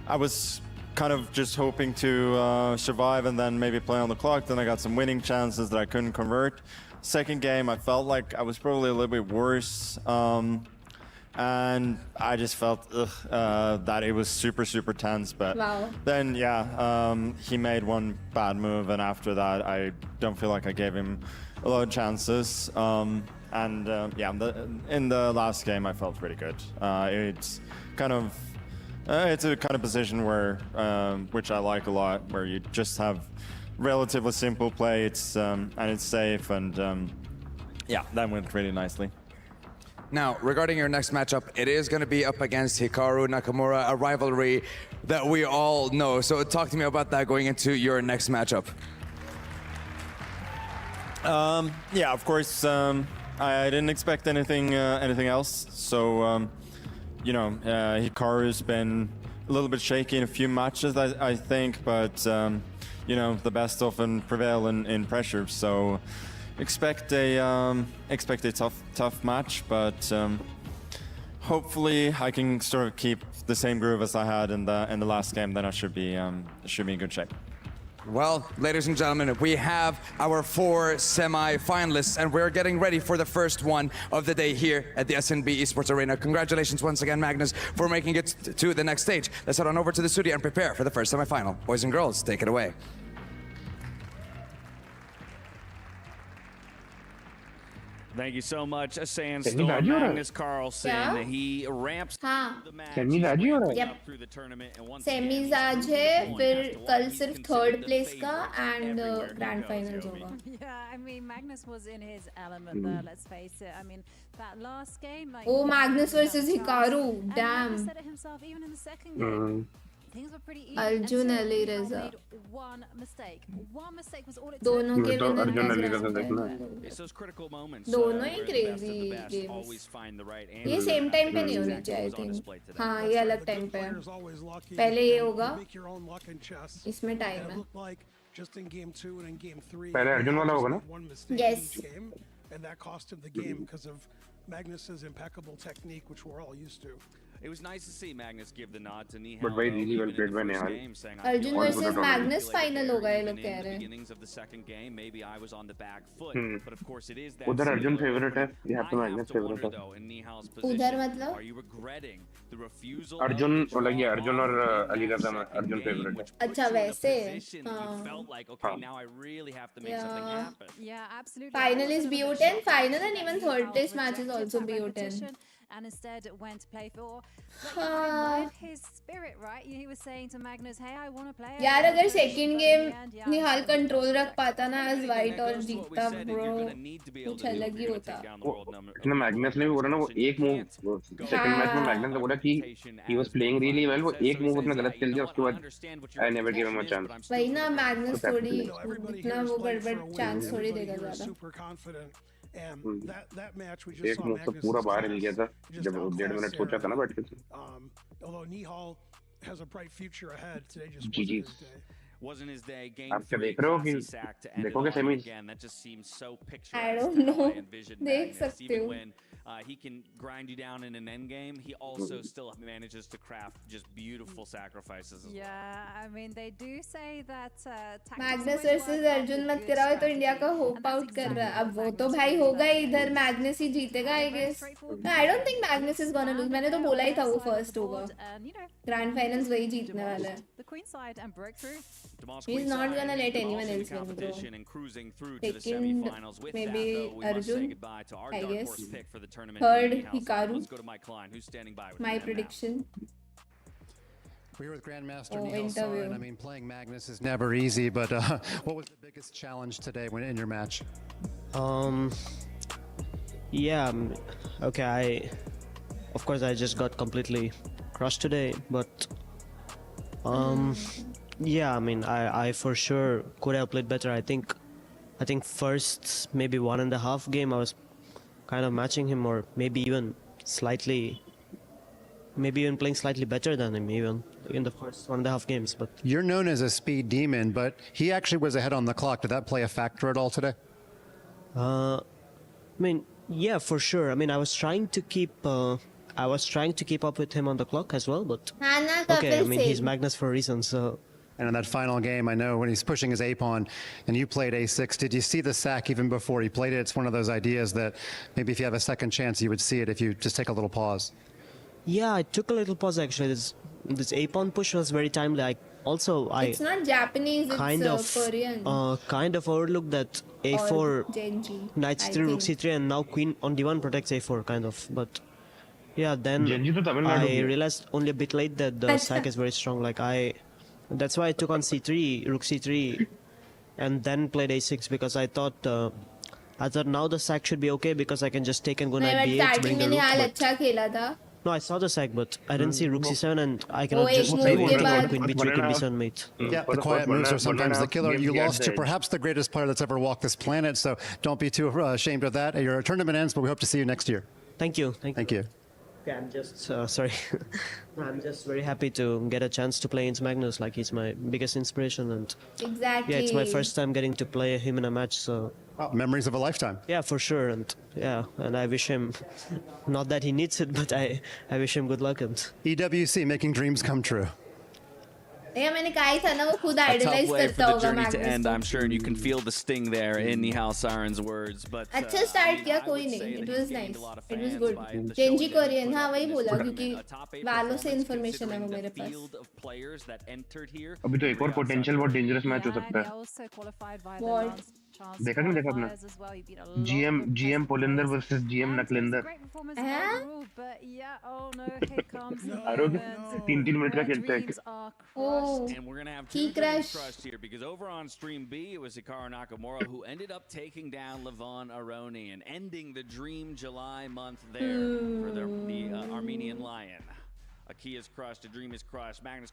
I was kind of just hoping to survive and then maybe play on the clock. Then I got some winning chances that I couldn't convert. Second game, I felt like I was probably a little bit worse. And I just felt that it was super, super tense. But then, yeah, he made one bad move. And after that, I don't feel like I gave him a lot of chances. Yeah, in the last game, I felt pretty good. It's kind of... it's a kind of position where, which I like a lot, where you just have relatively simple play. It's and it's safe, and yeah, that went really nicely. Now, regarding your next matchup, it is going to be up against Hikaru Nakamura, a rivalry that we all know. So talk to me about that going into your next matchup. Yeah, of course, I didn't expect anything else. So. You know, Hikaru's been a little bit shaky in a few matches, I think, but, you know, the best often prevail in pressure. So expect a tough match, but hopefully I can sort of keep the same groove as I had in the last game. Then I should be in good shape. Well, ladies and gentlemen, we have our 4 semi-finalists, and we're getting ready for the first one of the day here at the SNB Esports Arena. Congratulations once again, Magnus, for making it to the next stage. Let's head on over to the studio and prepare for the first semi-final. Boys and girls, take it away. Thank you so much, Sandstorm. Magnus Carlsen. He ramps the match Yep. through the tournament, and once semis आज है फिर कल सिर्फ third place का and grand finals होगा. Yeah, I mean, Magnus was in his element there, let's face it. I mean, that last game, like... Oh, Magnus versus Hikaru. Damn. Magnus said it himself, even in the second game. Things were pretty easy. Arjun Ali Reza. One mistake. One mistake was all it दोनों के तो winner Arjun Ali रजा देखना. It's those critical moments. दोनों ही where the best of crazy the best games. always find the right ये answer. Same time पे नहीं होने चाहिए आई थिंक. हाँ ये अलग टाइम पे है. पहले ये होगा. इसमें टाइम है. Just in game 2 and in game 3. पहले अर्जुन वाला होगा ना? Yes. And that cost him the game because of Magnus's impeccable technique, which we're all used to. It was nice to see Magnus give the nod to Nihal. But very really well played by Nihal. Arjun versus Magnus final होगा ये लोग कह रहे हैं. Beginnings of the second game, maybe I was on the back foot, but of course it is that. उधर Arjun favorite है, यहाँ पे Magnus favorite है. उधर मतलब? Are you regretting the refusal? Arjun मतलब ये अर्जुन और अली रजा में अर्जुन favorite है. अच्छा वैसे. Felt like okay, now I really have to make something happen. Yeah, absolutely. Final is BO10 final and even third place match is also BO10. And instead went to play for. But you know, his spirit, right? He was saying to Magnus, "Hey, I want to play." यार अगर second game निहाल control रख पाता ना as white और जीतता bro कुछ अलग ही होता. इसने मैग्नस ने भी बोला ना वो एक मूव सेकंड मैच में मैग्नस ने बोला कि he was playing really well. वो एक मूव उसने गलत खेल दिया उसके बाद I never gave him a chance. वही ना मैग्नस थोड़ी इतना वो गड़बड़ chance थोड़ी देगा ज़्यादा. And that match we just saw Magnus पूरा बाहर मिल गया था जब 1.5 मिनट सोचा था ना बैठ के. Although Nihal has a bright future ahead, today just wasn't his day. Wasn't his day. Game आप क्या देख रहे हो कि देखोगे semis? That just seems so picturesque. I don't know. देख सकते हो. He can grind you down in an endgame. He also still manages to craft just beautiful sacrifices. Yeah, I mean they do say that. Magnus versus Arjun मत कराओ तो India का hope out कर रहा है. अब वो तो भाई होगा इधर Magnus ही जीतेगा I guess. I don't think Magnus is gonna lose. मैंने तो बोला ही था वो first होगा. Grand finals वही जीतने वाला है. The queenside and breakthrough. He's not gonna let anyone else win, bro. Second, maybe Arjun, I guess. Third, Hikaru. My prediction. We were with Grandmaster Nihal Sarin. I mean, playing Magnus is never easy, but what was the biggest challenge today when in your match? Yeah, okay, of course I just got completely crushed today, but yeah, I mean, I for sure could have played better. I think first maybe 1.5 game I was kind of matching him, or maybe even playing slightly better than him even in the first 1.5 games. But you're known as a speed demon, but he actually was ahead on the clock. Did that play a factor at all today? I mean, yeah, for sure. I mean, I was trying to keep up with him on the clock as well, but okay, I mean, he's Magnus for a reason, so. And in that final game, I know when he's pushing his A-pawn and you played A6, did you see the sack even before he played it? It's one of those ideas that maybe if you have a second chance, you would see it if you just take a little pause. Yeah, I took a little pause actually. This A-pawn push was very timely. It's not Japanese, it's Korean. Kind of overlooked that A4, knight c3, rook c3, and now queen on d1 protects A4, kind of. But yeah, then I realized only a bit late that the sack is very strong. That's why I took on c3, rook c3, and then played a6 because I thought now the sack should be okay because I can just take and go knight b8, bring the rook. No, I saw the sack, but I didn't see rook c7, and I cannot just play queen b8, queen b7 mate. Yeah, the quiet moves are sometimes the killer. You lost to perhaps the greatest player that's ever walked this planet, so don't be too ashamed of that. Your tournament ends, but we hope to see you next year. Thank you. Thank you. Yeah, I'm just sorry. I'm just very happy to get a chance to play against Magnus. He's my biggest inspiration, and exactly. Yeah, it's my first time getting to play him in a match. So memories of a lifetime. Yeah, for sure, and I wish him, not that he needs it, but I wish him good luck. And EWC making dreams come true. मैंने कहा ही था ना वो खुद idolise करता होगा Magnus I'm sure you can feel the sting there in Nihal Sarin's words, but अच्छा start किया कोई नहीं. It was nice, it was good. Genji Korean, हाँ वही बोला क्योंकि वालों से इंफॉर्मेशन है वो मेरे पास. अभी तो एक और पोटेंशियल बहुत डेंजरस मैच हो सकता है. देखा कि नहीं देखा अपना GM पोलिंदर वर्सेस GM नकलिंदर. आरोग्य 3-3 मिनट का खेलते हैं. And we're going to have two dreams crushed here because over on stream B, it was Hikaru Nakamura who ended up taking down Levon Aroni and ending the dream July month there for the Armenian Lion. A key is crushed, a dream is crushed. Magnus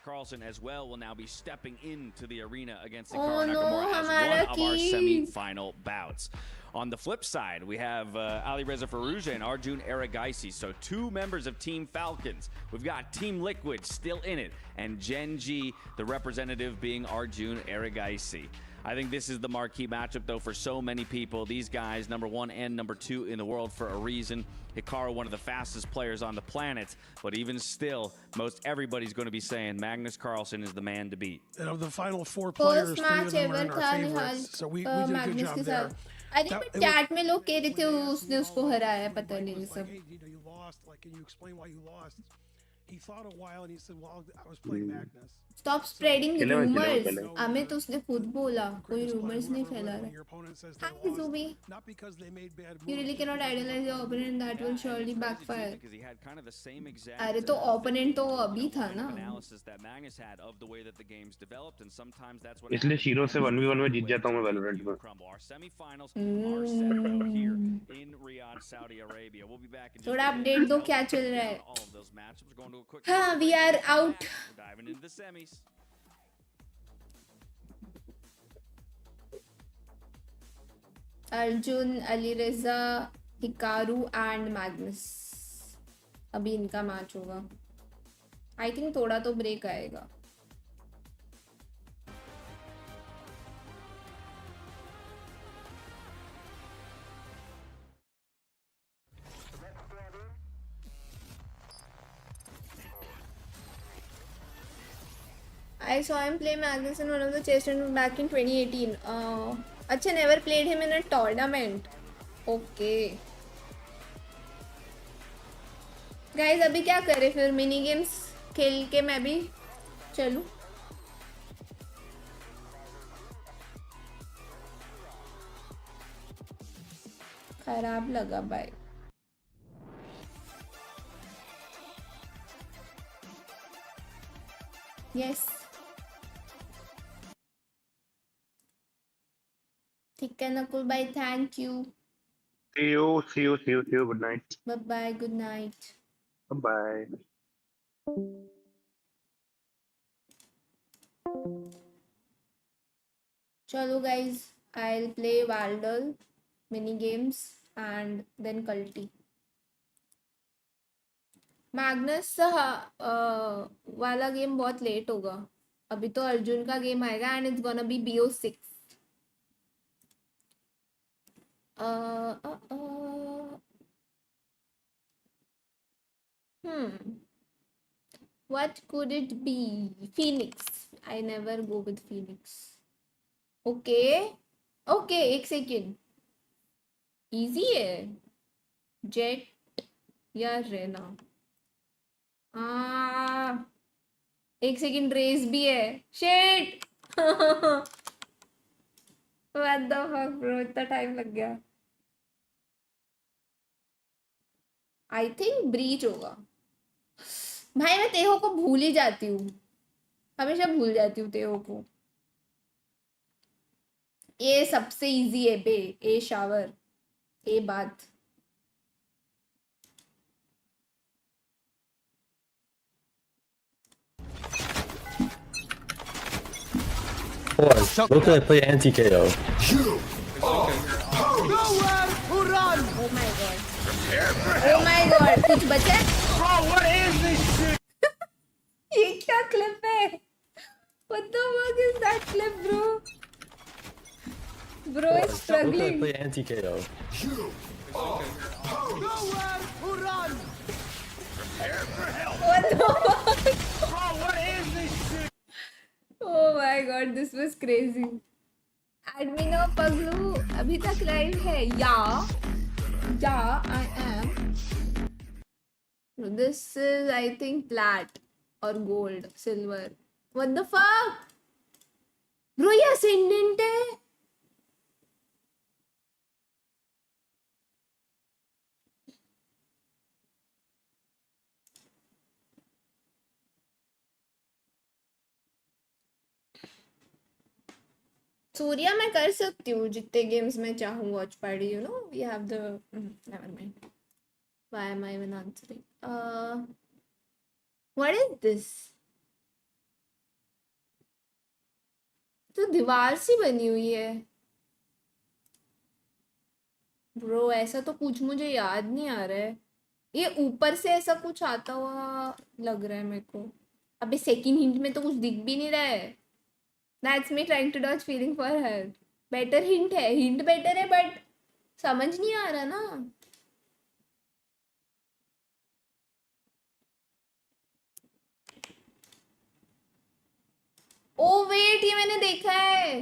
Carlsen as well will now be stepping into the arena against Hikaru Nakamura as one of our semi-final bouts. On the flip side, we have Ali Reza Firouzja and Arjun Erigaisi. So 2 members of Team Falcons. We've got Team Liquid still in it, and Gen G, the representative being Arjun Erigaisi. I think this is the marquee matchup, though, for so many people. These guys, number 1 and number 2 in the world for a reason. Hikaru, one of the fastest players on the planet, but even still, most everybody's going to be saying Magnus Carlsen is the man to beat. And of the final 4 players, 3 of them are in our favorites, so we did a good Magnus job के there. साथ अरे पर chat में लोग कह रहे थे उसने उसको हराया पता नहीं ये सब You lost, like, can you explain why you lost? He thought a while and he said, well, I was playing Magnus. Stop spreading rumors. हमें तो उसने खुद बोला कोई rumors नहीं फैला रहा. Hi Zubi. Not because they made bad moves. You really cannot idolize your opponent. That will surely backfire. Because he had kind of the same exact अरे तो opponent तो अभी था ना. analysis that Magnus had of the way that the game's developed, and sometimes that's what इसलिए shero से 1v1 में जीत जाता हूँ मैं Valorant में. Our semifinals are set out here in Riyadh, Saudi Arabia. We'll be back in just थोड़ा update दो क्या चल रहा है. all of those matchups. We're going to a quick हाँ, we are out. We're diving into the semis. Arjun, Alireza, Hikaru and Magnus. अभी इनका match होगा. आई थिंक थोड़ा तो ब्रेक आएगा. I saw him play Magnus in one of the chess tournaments back in 2018. अच्छा, never played him in a tournament. Okay. Guys, अभी क्या करें फिर मिनी गेम्स खेल के मैं भी चलूं. खराब लगा भाई. Yes. ठीक है नकुल भाई, thank you. See you. Good night. Bye bye. Good night. Bye. चलो guys, I'll play Valdal mini games and then Culti. Magnus वाला गेम बहुत लेट होगा. अभी तो अर्जुन का गेम आएगा and it's gonna be BO6. What could it be? Phoenix. I never go with Phoenix. Okay, एक second. Easy है. Jet या रेना. एक सेकेंड रेस भी है. Shit. What the fuck bro, इतना टाइम लग गया. आई थिंक ब्रीच होगा. भाई मैं तेहो को भूल ही जाती हूँ. हमेशा भूल जाती हूँ तेहो को. ये सबसे इजी है बे. ए शावर. ए बात. Boy, look at I play anti-KO. Oh my god, कुछ बचा? Bro, what is this shit? ये क्या क्लिप है? What the fuck is that clip, bro? Bro is struggling. Look at I play anti-KO. What the fuck? Bro, what is this shit? Oh my god, this was crazy. Admin of Paglu अभी तक live है. Yeah, I am. This is, I think, plat or gold, silver. What the fuck? Bro, ये ascendant है. सूर्या मैं कर सकती हूँ जितने गेम्स में चाहूँ. Watch party, you know, we have the never mind. Why am I even answering? What is this? तो दीवार सी बनी हुई है. ब्रो ऐसा तो कुछ मुझे याद नहीं आ रहा है. ये ऊपर से ऐसा कुछ आता हुआ लग रहा है मेरे को. अबे सेकंड हिंट में तो कुछ दिख भी नहीं रहा है. That's me trying to dodge feeling for her. Better hint है, hint better है, but समझ नहीं आ रहा ना. ओ वेट, ये मैंने देखा है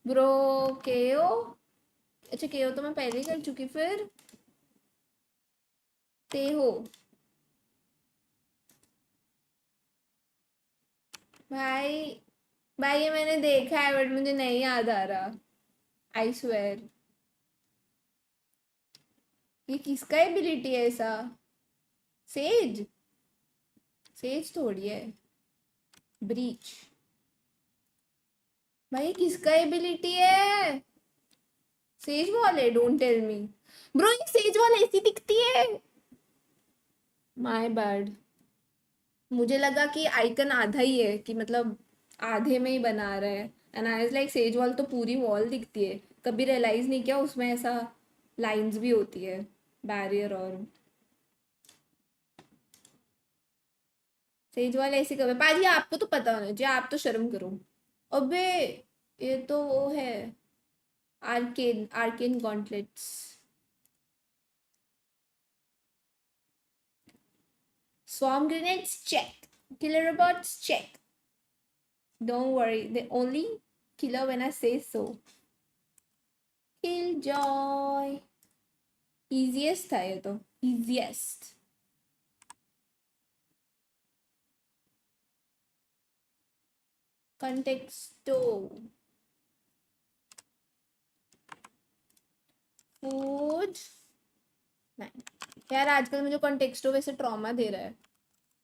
ब्रो. केओ, अच्छा केओ तो मैं पहले ही कर चुकी. फिर तेहो, भाई भाई ये मैंने देखा है बट मुझे नहीं याद आ रहा. I swear. ये किसका एबिलिटी है ऐसा? सेज, सेज थोड़ी है. ब्रीच, भाई किसका एबिलिटी है? सेज वॉल है. डोंट टेल मी ब्रो, ये सेज वॉल ऐसी दिखती है. My bad. मुझे लगा कि आइकन आधा ही है, कि मतलब आधे में ही बना रहा है. And I was like says wall तो पूरी वॉल दिखती है. कभी रियलाइज नहीं किया उसमें ऐसा लाइंस भी होती है, बैरियर. और सेज वॉल ऐसी कब है? पाजी आपको तो पता होना चाहिए, आप तो शर्म करो. अबे ये तो वो है, arcane, arcane gauntlets. Swarm grenades, check. Killer robots, check. Don't worry, they only killer when I say so. Killjoy. Easiest था ये तो, easiest. Contexto. Food. नहीं यार, आजकल मुझे कॉन्टेक्स्टो वैसे ट्रॉमा दे रहा है.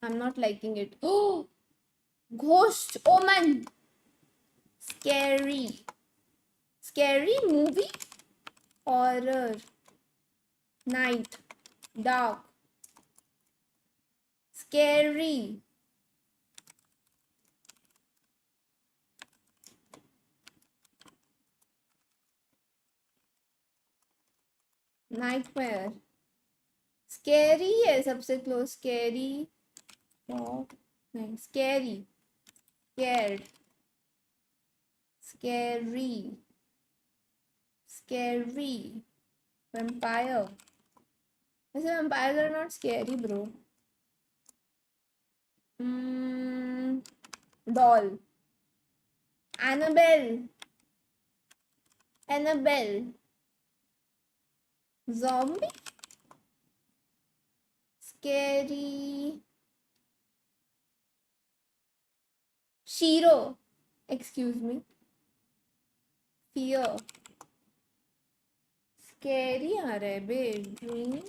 I am not liking it. Oh ghost, omen, scary, scary movie, horror, night, dark, scary. Nightmare, scary है सबसे क्लोज. स्कैरी, नहीं scary, scared, scary, scary. Vampire, वैसे vampires are not scary bro. Doll, Annabelle, Annabelle. zombie, scary, Shiro, excuse me, fear, scary आ रहा है बे. Dream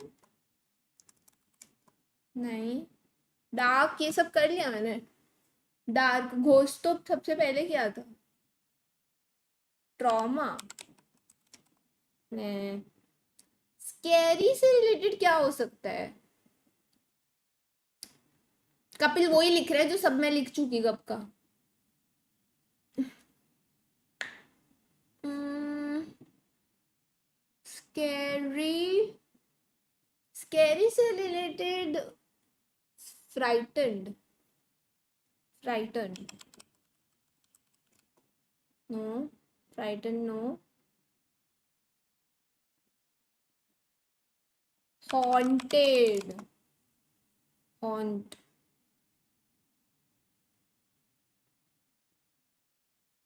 नहीं. Dark ये सब कर लिया मैंने. डार्क, घोस्ट तो सबसे पहले किया था. ट्रॉमा, नहीं. स्कैरी से रिलेटेड क्या हो सकता है? कपिल वही लिख रहा है जो सब मैं लिख चुकी कब का. स्कैरी, स्कैरी से related. Frightened, frightened no, frightened no. Haunted, haunt,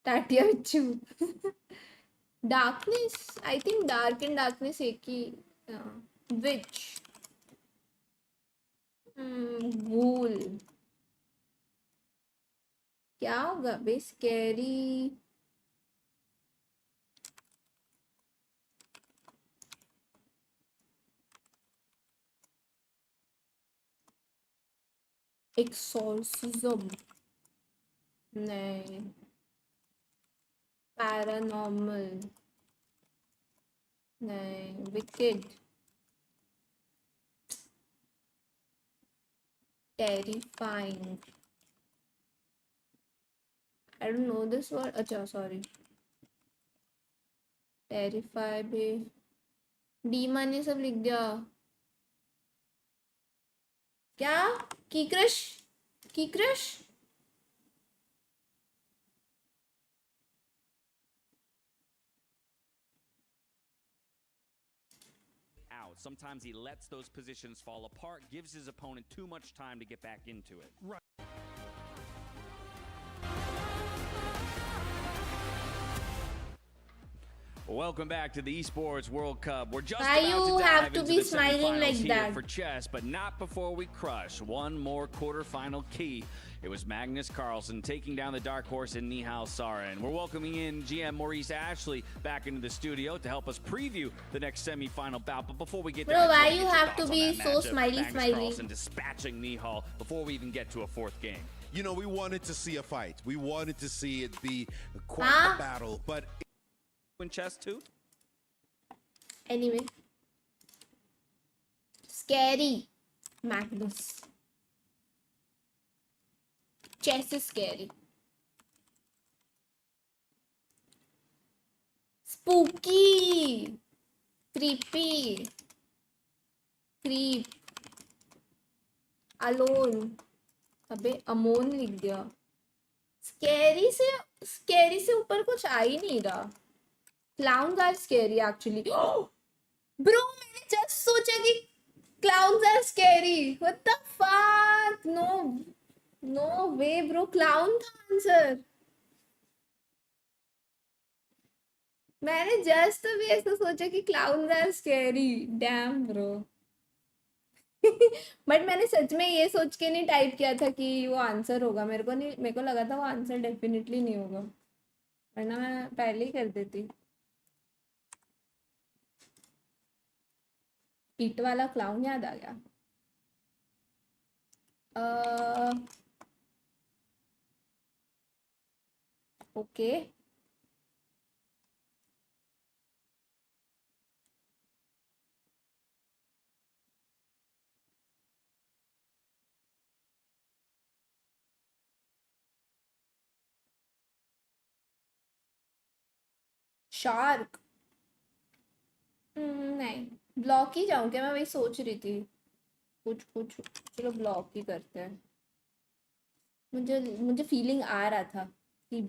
टाटिया बिच्छू. Darkness, I think dark and darkness एक ही. Witch, ghoul. क्या होगा बे? स्कैरी, एक्सोर्सिज्म नहीं. पैरानॉर्मल नहीं. Wicked, terrifying. I don't know this word. अच्छा सॉरी. टेरिफाई भी, डीमन ये सब लिख दिया. क्या? की क्रश, की crush. out. Sometimes he lets those positions fall apart, gives his opponent too much time to get back into it. Right. Welcome back to the Esports World Cup. We're just Why about you to have dive to into be the smiling semifinals like here that? for chess, but not before we crush one more quarterfinal key. It was Magnus Carlsen taking down the dark horse in Nihal Sarin. We're welcoming in GM Maurice Ashley back into the studio to help us preview the next semifinal bout. But before we get Bro, there, I just why wanna you get your have to thoughts on be that so matchup. smiley, Magnus smiley? Carlsen dispatching Nihal before we even get to a fourth game. You know, we wanted to see a fight. We wanted to see it be quite a battle, but in chess too. Anyway, scary Magnus. Chess is scary. Spooky. Creepy. Creep. Alone. अबे अमोन लिख दिया. Scary से ऊपर कुछ आ ही नहीं रहा. Clowns are scary actually. Bro, मैंने just सोचा कि clowns are scary. What the fuck? No way, bro. Clown था आंसर. मैंने just भी ऐसा सोचा कि clowns are scary. Damn, bro. But मैंने सच में ये सोच के नहीं टाइप किया था कि वो आंसर होगा. मेरे को लगा था वो आंसर डेफिनेटली नहीं होगा, वरना मैं पहले ही कर देती. इट वाला क्लाउन याद आ गया. ओके. शार्क. नहीं, ब्लॉक ही जाऊं क्या? मैं वही सोच रही थी. कुछ चलो ब्लॉक ही करते हैं. मुझे फीलिंग आ रहा था कि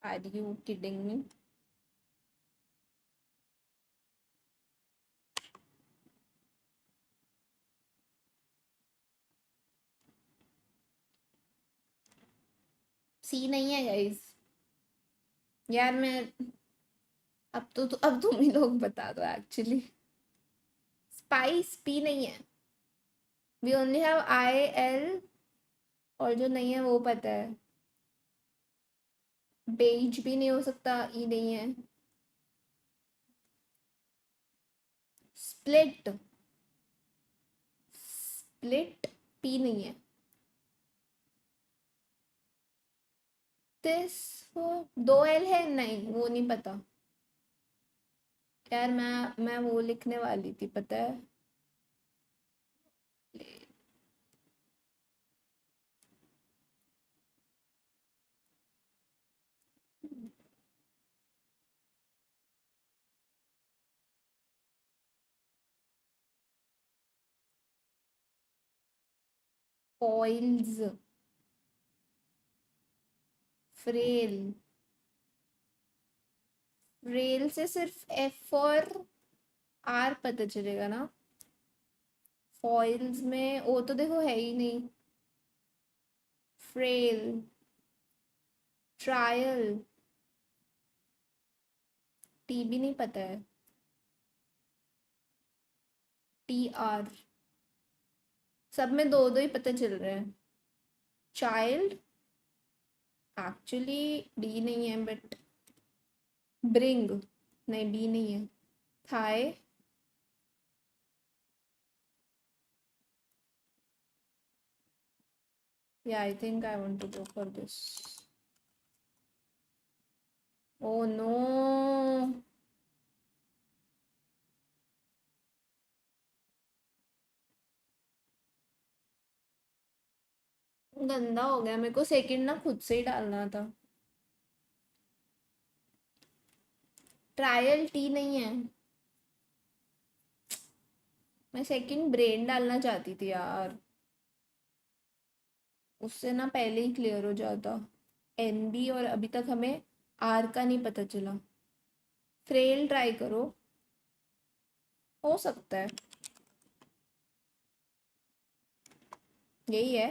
आर यू किडिंग मी? सी नहीं है गाइस. यार मैं अब तुम ही लोग बता दो. एक्चुअली स्पाइस पी नहीं है. We only have I L, और जो नहीं है वो पता है. बेज भी नहीं हो सकता. ई नहीं है. स्प्लिट पी नहीं है. वो 2L है. नहीं, वो नहीं पता यार. मैं वो लिखने वाली थी, पता है. फॉइल्स. फ्रेल से सिर्फ F और R पता चलेगा ना. फॉइल्स में ओ तो देखो है ही नहीं. फ्रेल, ट्रायल, टी भी नहीं पता है. TR सब में दो ही पता चल रहे हैं. चाइल्ड एक्चुअली डी नहीं है, बट ब्रिंग नहीं, बी नहीं है. थाई, yeah, I think I want to go for this. Oh no. गंदा हो गया. मेरे को सेकंड ना खुद से ही डालना था. ट्रायल टी नहीं है. मैं सेकंड ब्रेन डालना चाहती थी यार, उससे ना पहले ही क्लियर हो जाता। NB और अभी तक हमें R का नहीं पता चला। फ्रेल ट्राई करो, हो सकता है यही है।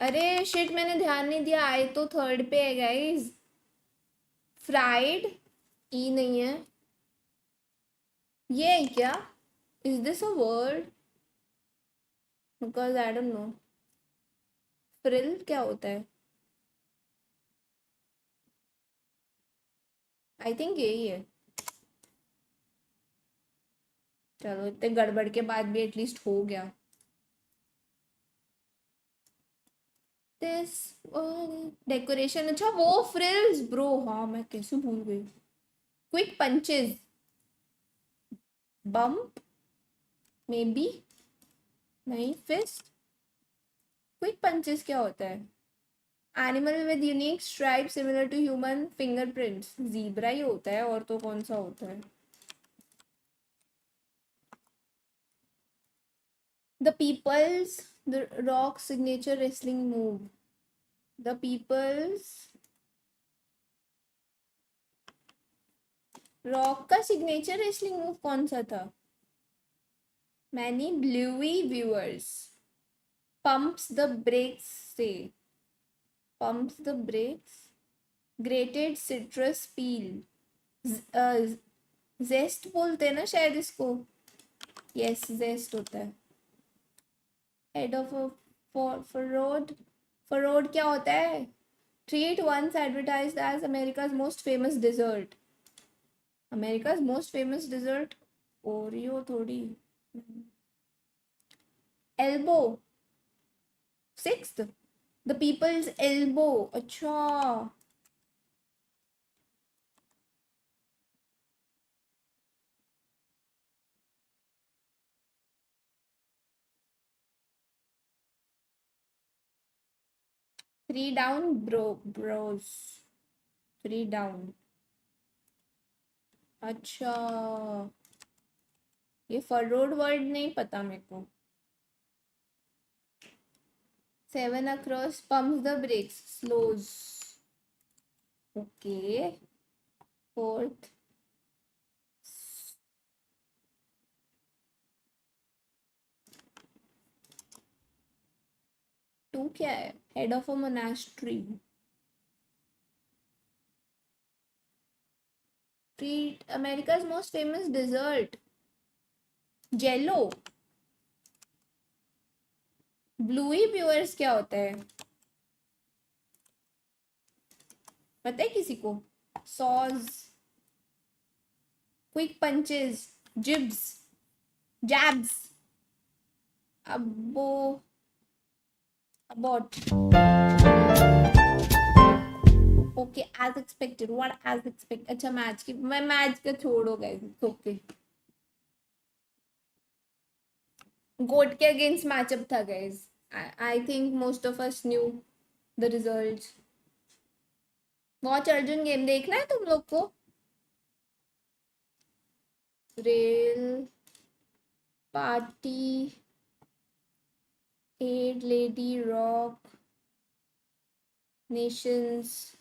अरे शिट, मैंने ध्यान नहीं दिया, आए तो थर्ड पे है गाइस। फ्राइड ई नहीं है, ये है क्या? Is this a word? Because I don't no frill क्या होता है। आई थिंक यही है। चलो, इतने गड़बड़ के बाद भी एटलीस्ट हो गया। दिस डेकोरेशन, अच्छा वो फ्रिल्स ब्रो, हाँ मैं कैसे भूल गई। Quick punches, bump may be, नहीं फिस्ट। क्विक पंचेस क्या होता है? Animal with unique stripe similar to human fingerprints, zebra ही होता है, और तो कौन सा होता है? The People's the Rock signature wrestling move. The People's Rock का signature wrestling move कौन सा था? Many bluey viewers. Pumps the brakes say. Pumps the brakes. Grated citrus peel. Zest बोलते हैं ना शायद इसको। Yes, zest होता है। Head of a furrowed क्या होता है? Treat once advertised as America's most famous dessert. America's most famous dessert? Oreo थोड़ी। Elbow. Sixth. The people's elbow. अच्छा। Three down bros. Three down. अच्छा, ये फररोड वर्ड नहीं पता मेरे को। 7 across pumps the brakes, slows. Okay. Fourth. Two क्या है? Head of a monastery. Treat America's most famous dessert. Jello. Bluey viewers क्या होता है? पता है किसी को? Saws. Quick punches. Jibs. Jabs. Abort. Okay, as expected. What as expected? अच्छा मैच की, मैं मैच का छोड़ो गाइस, ओके। गोट के अगेंस्ट मैचअप था guys. I think most of us knew the results. Watch Arjun game देखना है तुम लोग को? Rail party, ed lady rock, nations,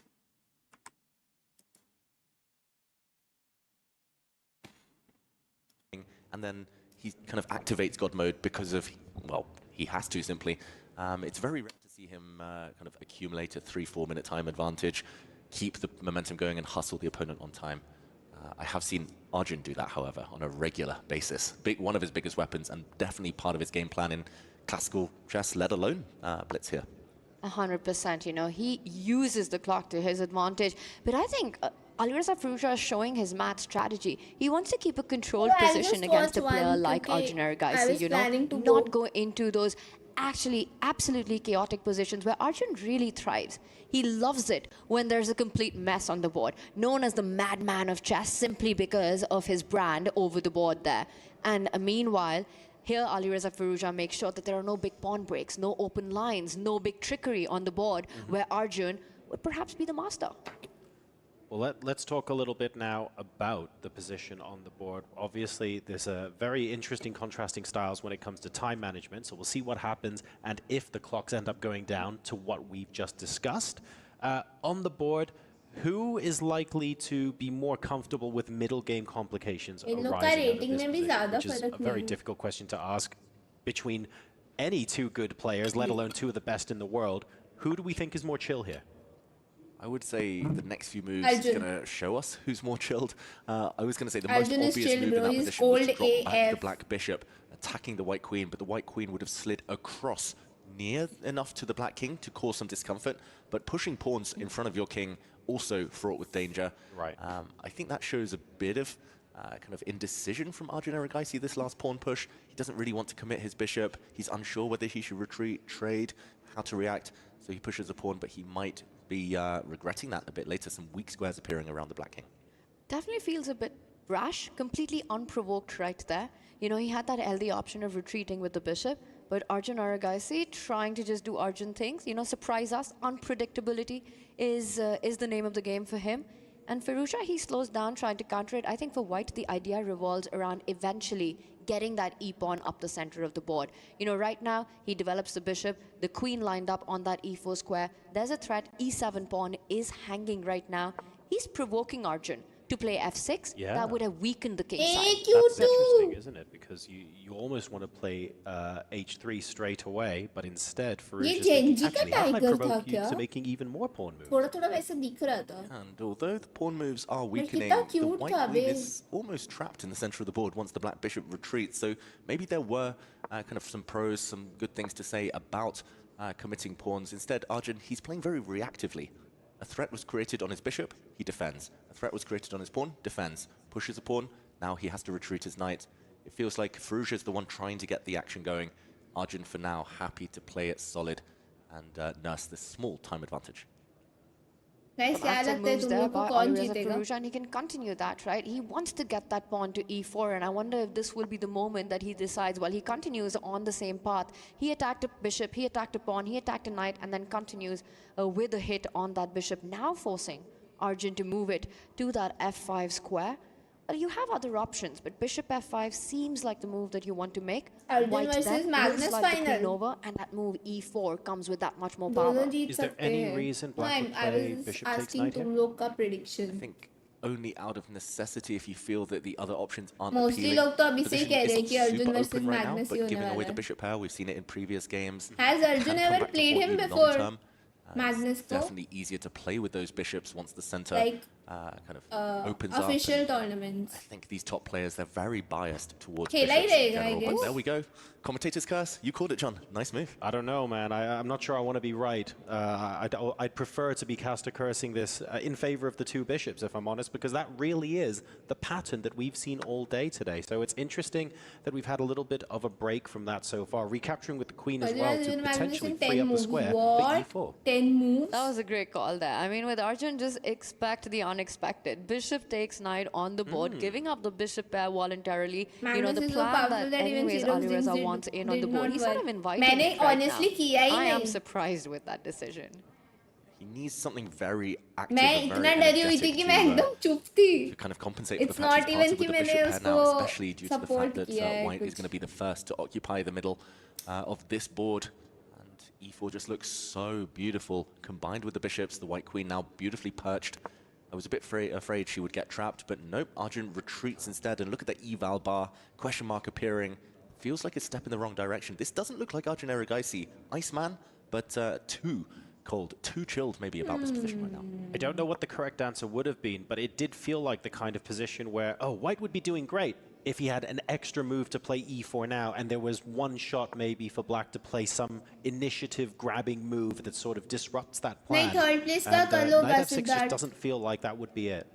and then he kind of activates God mode because of, well, he has to simply. It's very rare to see him kind of accumulate a 3-4 minute time advantage, keep the momentum going and hustle the opponent on time. I have seen Arjun do that, however, on a regular basis. One of his biggest weapons and definitely part of his game plan in classical chess, let alone blitz here. 100%, you know, he uses the clock to his advantage. But I think Alireza Firouzja is showing his math strategy. He wants to keep a controlled position against a player like Arjun Erigaisi, you know, not go into those actually absolutely chaotic positions where Arjun really thrives. He loves it when there's a complete mess on the board, known as the madman of chess simply because of his brand over the board there. And meanwhile, here Alireza Firouzja makes sure that there are no big pawn breaks, no open lines, no big trickery on the board where Arjun would perhaps be the master. Well, let's talk a little bit now about the position on the board. Obviously, there's a very interesting contrasting styles when it comes to time management, so we'll see what happens and if the clocks end up going down to what we've just discussed. On the board, who is likely to be more comfortable with middle game complications arising out of this position, which is a very difficult question to ask between any two good players, let alone two of the best in the world. Who do we think is more chill here? I would say the next few moves is going to show us who's more chilled. I was going to say the most obvious move in that position was to drop back the black bishop, attacking the white queen, but the white queen would have slid across near enough to the black king to cause some discomfort, but pushing pawns in front of your king also fraught with danger. Right. I think that shows a bit of kind of indecision from Arjun Erigaisi this last pawn push. He doesn't really want to commit his bishop. He's unsure whether he should retreat, trade, how to react. So he pushes a pawn, but he might be regretting that a bit later. Some weak squares appearing around the black king. Definitely feels a bit rash, completely unprovoked right there. You know, he had that healthy option of retreating with the bishop, but Arjun Erigaisi trying to just do Arjun things, you know, surprise us. Unpredictability is the name of the game for him. And Firouzja, he slows down trying to counter it. I think for white, the idea revolves around eventually getting that e-pawn up the center of the board. You know, right now, he develops the bishop, the queen lined up on that e4 square. There's a threat, e7 pawn is hanging right now. He's provoking Arjun to play f6. Yeah. That would have weakened the king side. That's interesting, isn't it? Because you almost want to play h3 straight away, but instead Firouzja's thinking, actually, how can I provoke you to making even more pawn moves? And although the pawn moves are weakening, the white queen is almost trapped in the center of the board once the black bishop retreats. So maybe there were kind of some pros, some good things to say about committing pawns. Instead, Arjun, he's playing very reactively. A threat was created on his bishop, he defends. A threat was created on his pawn, defends. Pushes a pawn, now he has to retreat his knight. It feels like Firouzja is the one trying to get the action going. Arjun, for now, happy to play it solid and nurse this small time advantage. Nice, Moves there by Firouzja, and he can continue that, right? He wants to get that pawn to e4, and I wonder if this will be the moment that he decides, well, he continues on the same path. He attacked a bishop, he attacked a pawn, he attacked a knight, and then continues with a hit on that bishop, now forcing Arjun to move it to that f5 square. Well, you have other options, but bishop f5 seems like the move that you want to make. Arjun versus Magnus final. Over, and that move e4 comes with that much more power. Is there any reason Black would play bishop takes knight here? Prediction. I think only out of necessity if you feel that the other options aren't Mostly appealing. लोग तो अभी से ही कह रहे हैं कि Arjun versus Magnus ही होने giving away वाला the है. bishop pair, we've seen it in previous games. Has Arjun ever played him before? Magnus It's definitely easier to play with those bishops once the center like kind of opens up. Official tournaments. I think these top players, they're very biased towards खेला ही bishops in रहेगा, I general, but guess. there we go. Commentator's curse. You called it, John. Nice move. I don't know, man. I'm not sure I want to be right. I'd prefer to be caster cursing this in favor of the two bishops, if I'm honest, because that really is the pattern that we've seen all day today. So it's interesting that we've had a little bit of a break from that so far, recapturing with the queen as well to potentially free up the square for e4. 10 moves. That was a great call there. I mean, with Arjun, just expect the unexpected. Bishop takes knight on the board, giving up the bishop pair voluntarily. Magnus you know, the is so plan powerful that that even anyways Zero Alireza Zings wants in on the did board. not He's sort work. of inviting मैंने it right honestly now. किया ही I am नहीं. surprised with that decision. He needs something very active मैं and इतना very डरी हुई थी energetic कि मैं एकदम चुप थी. to kind of compensate It's for the fact not he's even parted कि with the मैंने bishop pair now, उसको especially due to the support fact that किया है white is कुछ. going to be the first to occupy the middle of this board. And e4 just looks so beautiful. Combined with the bishops, the white queen now beautifully perched. I was a bit afraid she would get trapped, but nope, Arjun retreats instead. And look at the eval bar, question mark appearing. Feels like a step in the wrong direction. This doesn't look like Arjun Erigaisi. Iceman, but too cold, too chilled maybe about this position right now. I don't know what the correct answer would have been, but it did feel like the kind of position where, oh, white would be doing great if he had an extra move to play e4 now, and there was one shot maybe for black to play some initiative-grabbing move that sort of disrupts that plan. नहीं, third place का And, कर लो knight f6 Siddharth. just doesn't feel like that would be it.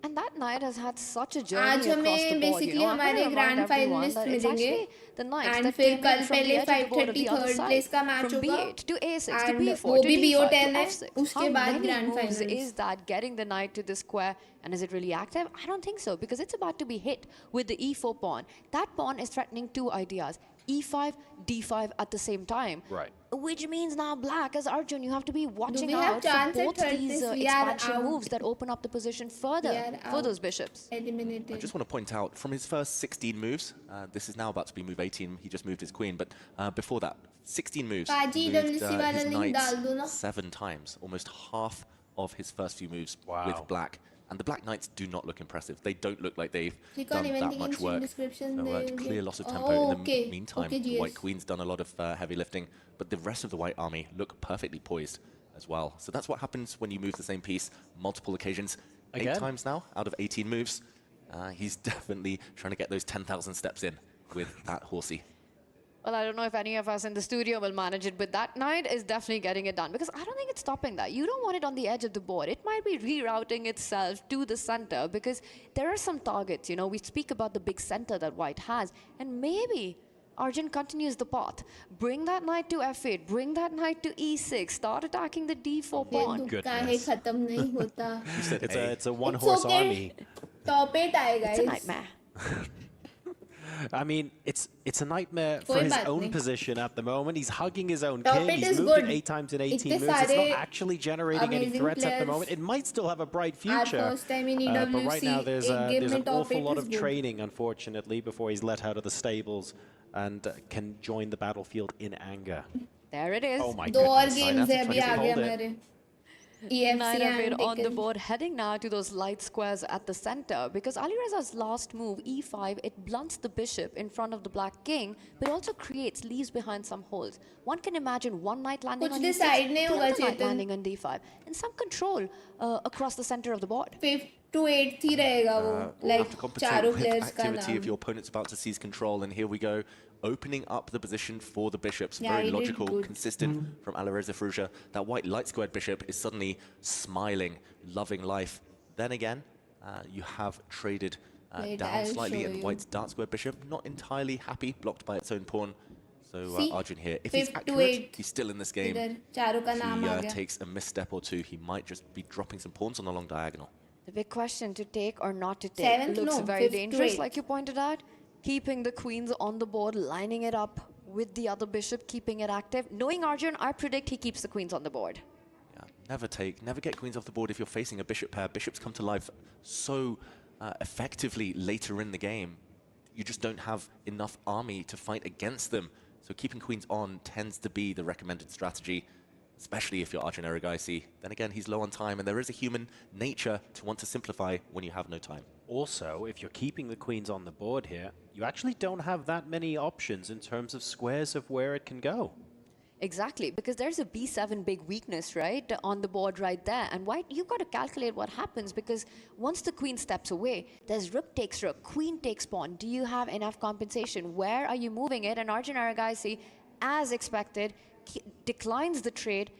And that knight has had such a journey आज across the हमें board. You basically know, I'm हमारे gonna grand remind everyone finalists that it's मिलेंगे. actually the knights And that फिर came कल in from the पहले edge of the board of 5:30 the other third side. place का match From होगा. b8 to a6 to And b4 वो to भी d5 BO10 to है. f6. उसके How बाद many grand moves finals. is that getting the knight to the square? And is it really active? I don't think so, because it's about to be hit with the e4 pawn. That pawn is threatening two ideas. E5, D5 at the same time. Right. Which means now black, as Arjun, you have to be watching we have out for chance at both these 36? We are expansion out. moves that open up the position further for those bishops. Eliminated. I just want to point out, from his first 16 moves, this is now about to be move 18, he just moved his queen, but before that, 16 moves, he moved his knights 7 times, almost half of his first few moves with black. And the black knights do not look impressive. They don't look like they've done that much work. So clear loss of tempo. In the meantime, the white queen's done a lot of heavy lifting, but the rest of the white army look perfectly poised as well. So that's what happens when you move the same piece multiple occasions. Again? 8 times now out of 18 moves. He's definitely trying to get those 10,000 steps in with that horsey. Well, I don't know if any of us in the studio will manage it, but that knight is definitely getting it done because I don't think it's stopping that. You don't want it on the edge of the board. It might be rerouting itself to the center because there are some targets. You know, we speak about the big center that white has, and maybe Arjun continues the path. Bring that knight to F8, bring that knight to E6, start attacking the D4 pawn. Goodness. It's a one-horse army. Top 8 aayega. It's a nightmare. I mean, it's a nightmare for his own position at the moment. He's hugging his own Top king. 8 He's is moved good. it 8 times in 18 Itne moves. It's not sare actually generating any amazing threats at the players. moment. It might still have a bright future. first time in But right now, EWC, there's Endgame an top awful 8 lot is of good. training, unfortunately, before he's let out of the stables and can join the battlefield in anger. There it is. Oh my दो और goodness. games है अभी आ गया Hold it. मेरे. EFC Knight F8 and on the taken. board, heading now to those light squares at the center because Alireza's last move, E5, it blunts the bishop in front of the black king, but also leaves behind some holes. One can imagine one knight landing कुछ on decide E6, नहीं the होगा other knight Chetan. landing on D5, and some control across the center of the board. 5th to 8th ही रहेगा वो. Like Like compensate चारों with players का activity if नाम. your opponent's about to seize control, and here we go, opening up the position for the bishops. Yeah, Very he did logical, good. consistent from Alireza Firouzja. That white light squared bishop is suddenly smiling, loving life. Then again, you have traded Wait, down I'll slightly, show and you. white's dark squared bishop not entirely happy, blocked by its own pawn. So See? Arjun here, if he's 5th to accurate, 8th. he's still in this game. इधर चारों का नाम आ If he गया. takes a misstep or two, he might just be dropping some pawns on the long diagonal. The big question, to take or not to take, 7th, looks no, very 5th to dangerous, 8th. like you pointed out. Keeping the queens on the board, lining it up with the other bishop, keeping it active. Knowing Arjun, I predict he keeps the queens on the board. Yeah, never get queens off the board if you're facing a bishop pair. Bishops come to life so effectively later in the game. You just don't have enough army to fight against them. So keeping queens on tends to be the recommended strategy, especially if you're Arjun Erigaisi. Then again, he's low on time, and there is a human nature to want to simplify when you have no time. Also, if you're keeping the queens on the board here, you actually don't have that many options in terms of squares of where it can go. Exactly, because there's a B7 big weakness, right, on the board right there. And white, you've got to calculate what happens because once the queen steps away, there's rook takes rook, queen takes pawn. Do you have enough compensation? Where are you moving it? And Arjun Erigaisi, as expected, declines the trade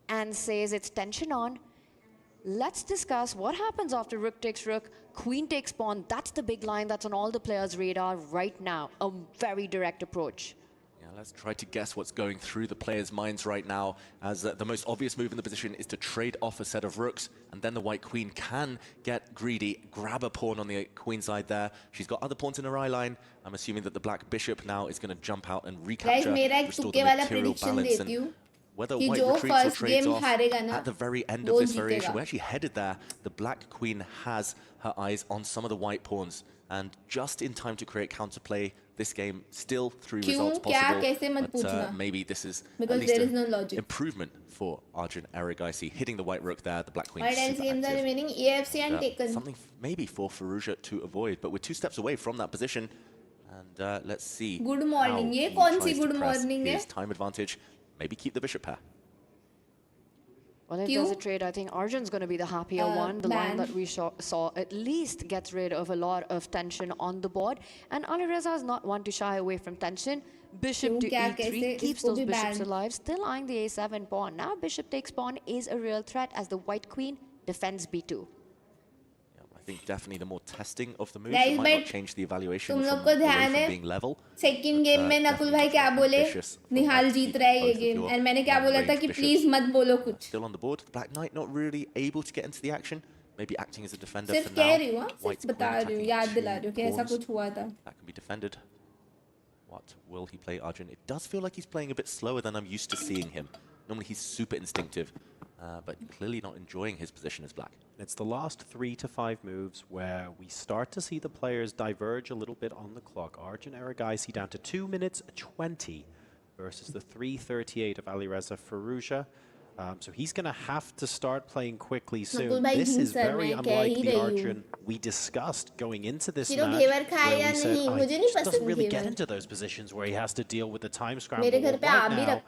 and says it's tension on. Let's discuss what happens after rook takes rook, queen takes pawn. That's the big line that's on all the players' radar right now. A very direct approach. Yeah, let's try to guess what's going through the players' minds right now, as the most obvious move in the position is to trade off a set of rooks, and then the white queen can get greedy, grab a pawn on the queen side there. She's got other pawns in her eye line. I'm assuming that the black bishop now is going to jump out and recapture, restore the material balance. And whether white retreats or trades off, at the very end of this variation, we're actually headed there. The black queen has her eyes on some of the white pawns, and just in time to create counterplay. This game still 3 results possible, but maybe this is because at least there is no logic. Improvement for Arjun Erigaisi, hitting the white rook there, the black queen. White else games are remaining, EFC and taken. Something maybe for Firouzja to avoid, but we're 2 steps away from that position, and let's see. Good morning. ये कौन सी good morning है? His time advantage. Maybe keep the bishop pair. Well, if there's a trade, I think Arjun's going to be the happier one. The line that we saw at least gets rid of a lot of tension on the board. And Alireza is not one to shy away from tension. Bishop to E3 keeps those bishops alive, still eyeing the A7 pawn. Now bishop takes pawn is a real threat as the white queen defends B2. I think definitely the more testing of the moves might not change the evaluation from being level. Second game में नकुल भाई क्या बोले? निहाल जीत रहा है ये game. And मैंने क्या बोला था कि please मत बोलो कुछ. Still on the board. The black knight not really able to get into the action. Maybe acting as a defender सिर्फ for now. कह रही हूँ, सिर्फ बता रही हूँ, याद दिला रही हूँ कि ऐसा कुछ हुआ था. That can be defended. What will he play, Arjun? It does feel like he's playing a bit slower than I'm used to seeing him. Normally he's super instinctive, but clearly not enjoying his position as black. It's the last 3 to 5 moves where we start to see the players diverge a little bit on the clock. Arjun Erigaisi down to 2 minutes 20 versus the 3:38 of Alireza Firouzja. So he's going to have to start playing quickly soon. This is very unlike the Arjun we discussed going into this match, where we said, he just doesn't really get into those positions where he has to deal with the time scramble. Right now,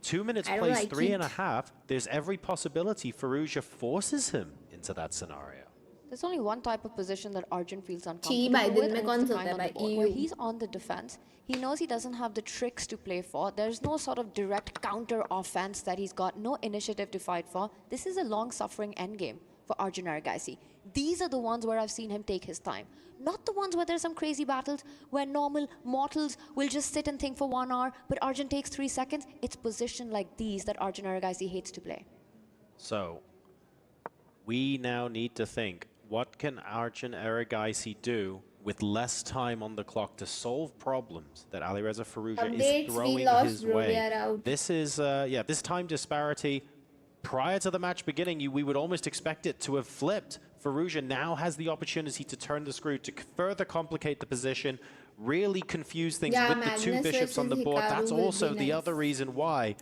2 minutes plays 3.5. There's every possibility Firouzja forces him into that scenario. There's only one type of position that Arjun feels uncomfortable with, and it's the kind on the board, where he's on the defense. He knows he doesn't have the tricks to play for. There's no sort of direct counter offense that he's got, no initiative to fight for. This is a long-suffering endgame for Arjun Erigaisi. These are the ones where I've seen him take his time. Not the ones where there's some crazy battles where normal mortals will just sit and think for 1 hour, but Arjun takes 3 seconds. It's position like these that Arjun Erigaisi hates to play. So we now need to think, what can Arjun Erigaisi do with less time on the clock to solve problems that Alireza Firouzja is throwing his way? This is, this time disparity, prior to the match beginning, we would almost expect it to have flipped. Firouzja now has the opportunity to turn the screw, to further complicate the position, really confuse things with the 2 bishops on the board. That's also the other reason why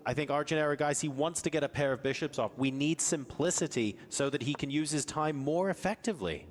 I think Arjun Erigaisi wants to get a pair of bishops off. We need simplicity so that he can use his time more effectively.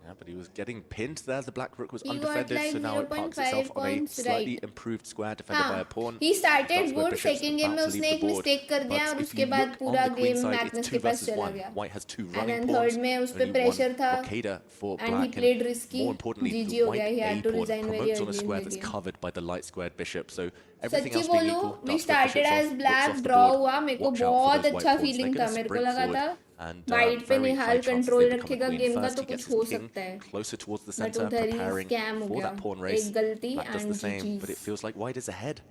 Yeah, but he was getting pinned there. The black rook was undefended, so now it parks itself on a slightly improved square defended by a pawn. He started good. Second game में उसने एक mistake कर दिया और उसके बाद पूरा game Magnus के पास चला गया. White has 2 and running then pawns. third में उस पे pressure था. And he played risky. More importantly, GG the हो white गया. He had to resign very promotes on a early square in the that's game. covered by the light squared bishop. So everything else सच्ची being बोलूं, equal, we darts the started bishops as off, black looks off the draw board. हुआ. मेरे को Watch out for बहुत those अच्छा white pawns. feeling They're था. gonna मेरे को sprint लगा forward. था And white पे very high Nihal chances control they become रखेगा queen game का first. तो He कुछ gets हो his king सकता है. closer towards the But center, उधर ही preparing scam हो for गया. that pawn race. एक गलती Black does and the same, GG's. but it feels like white is ahead.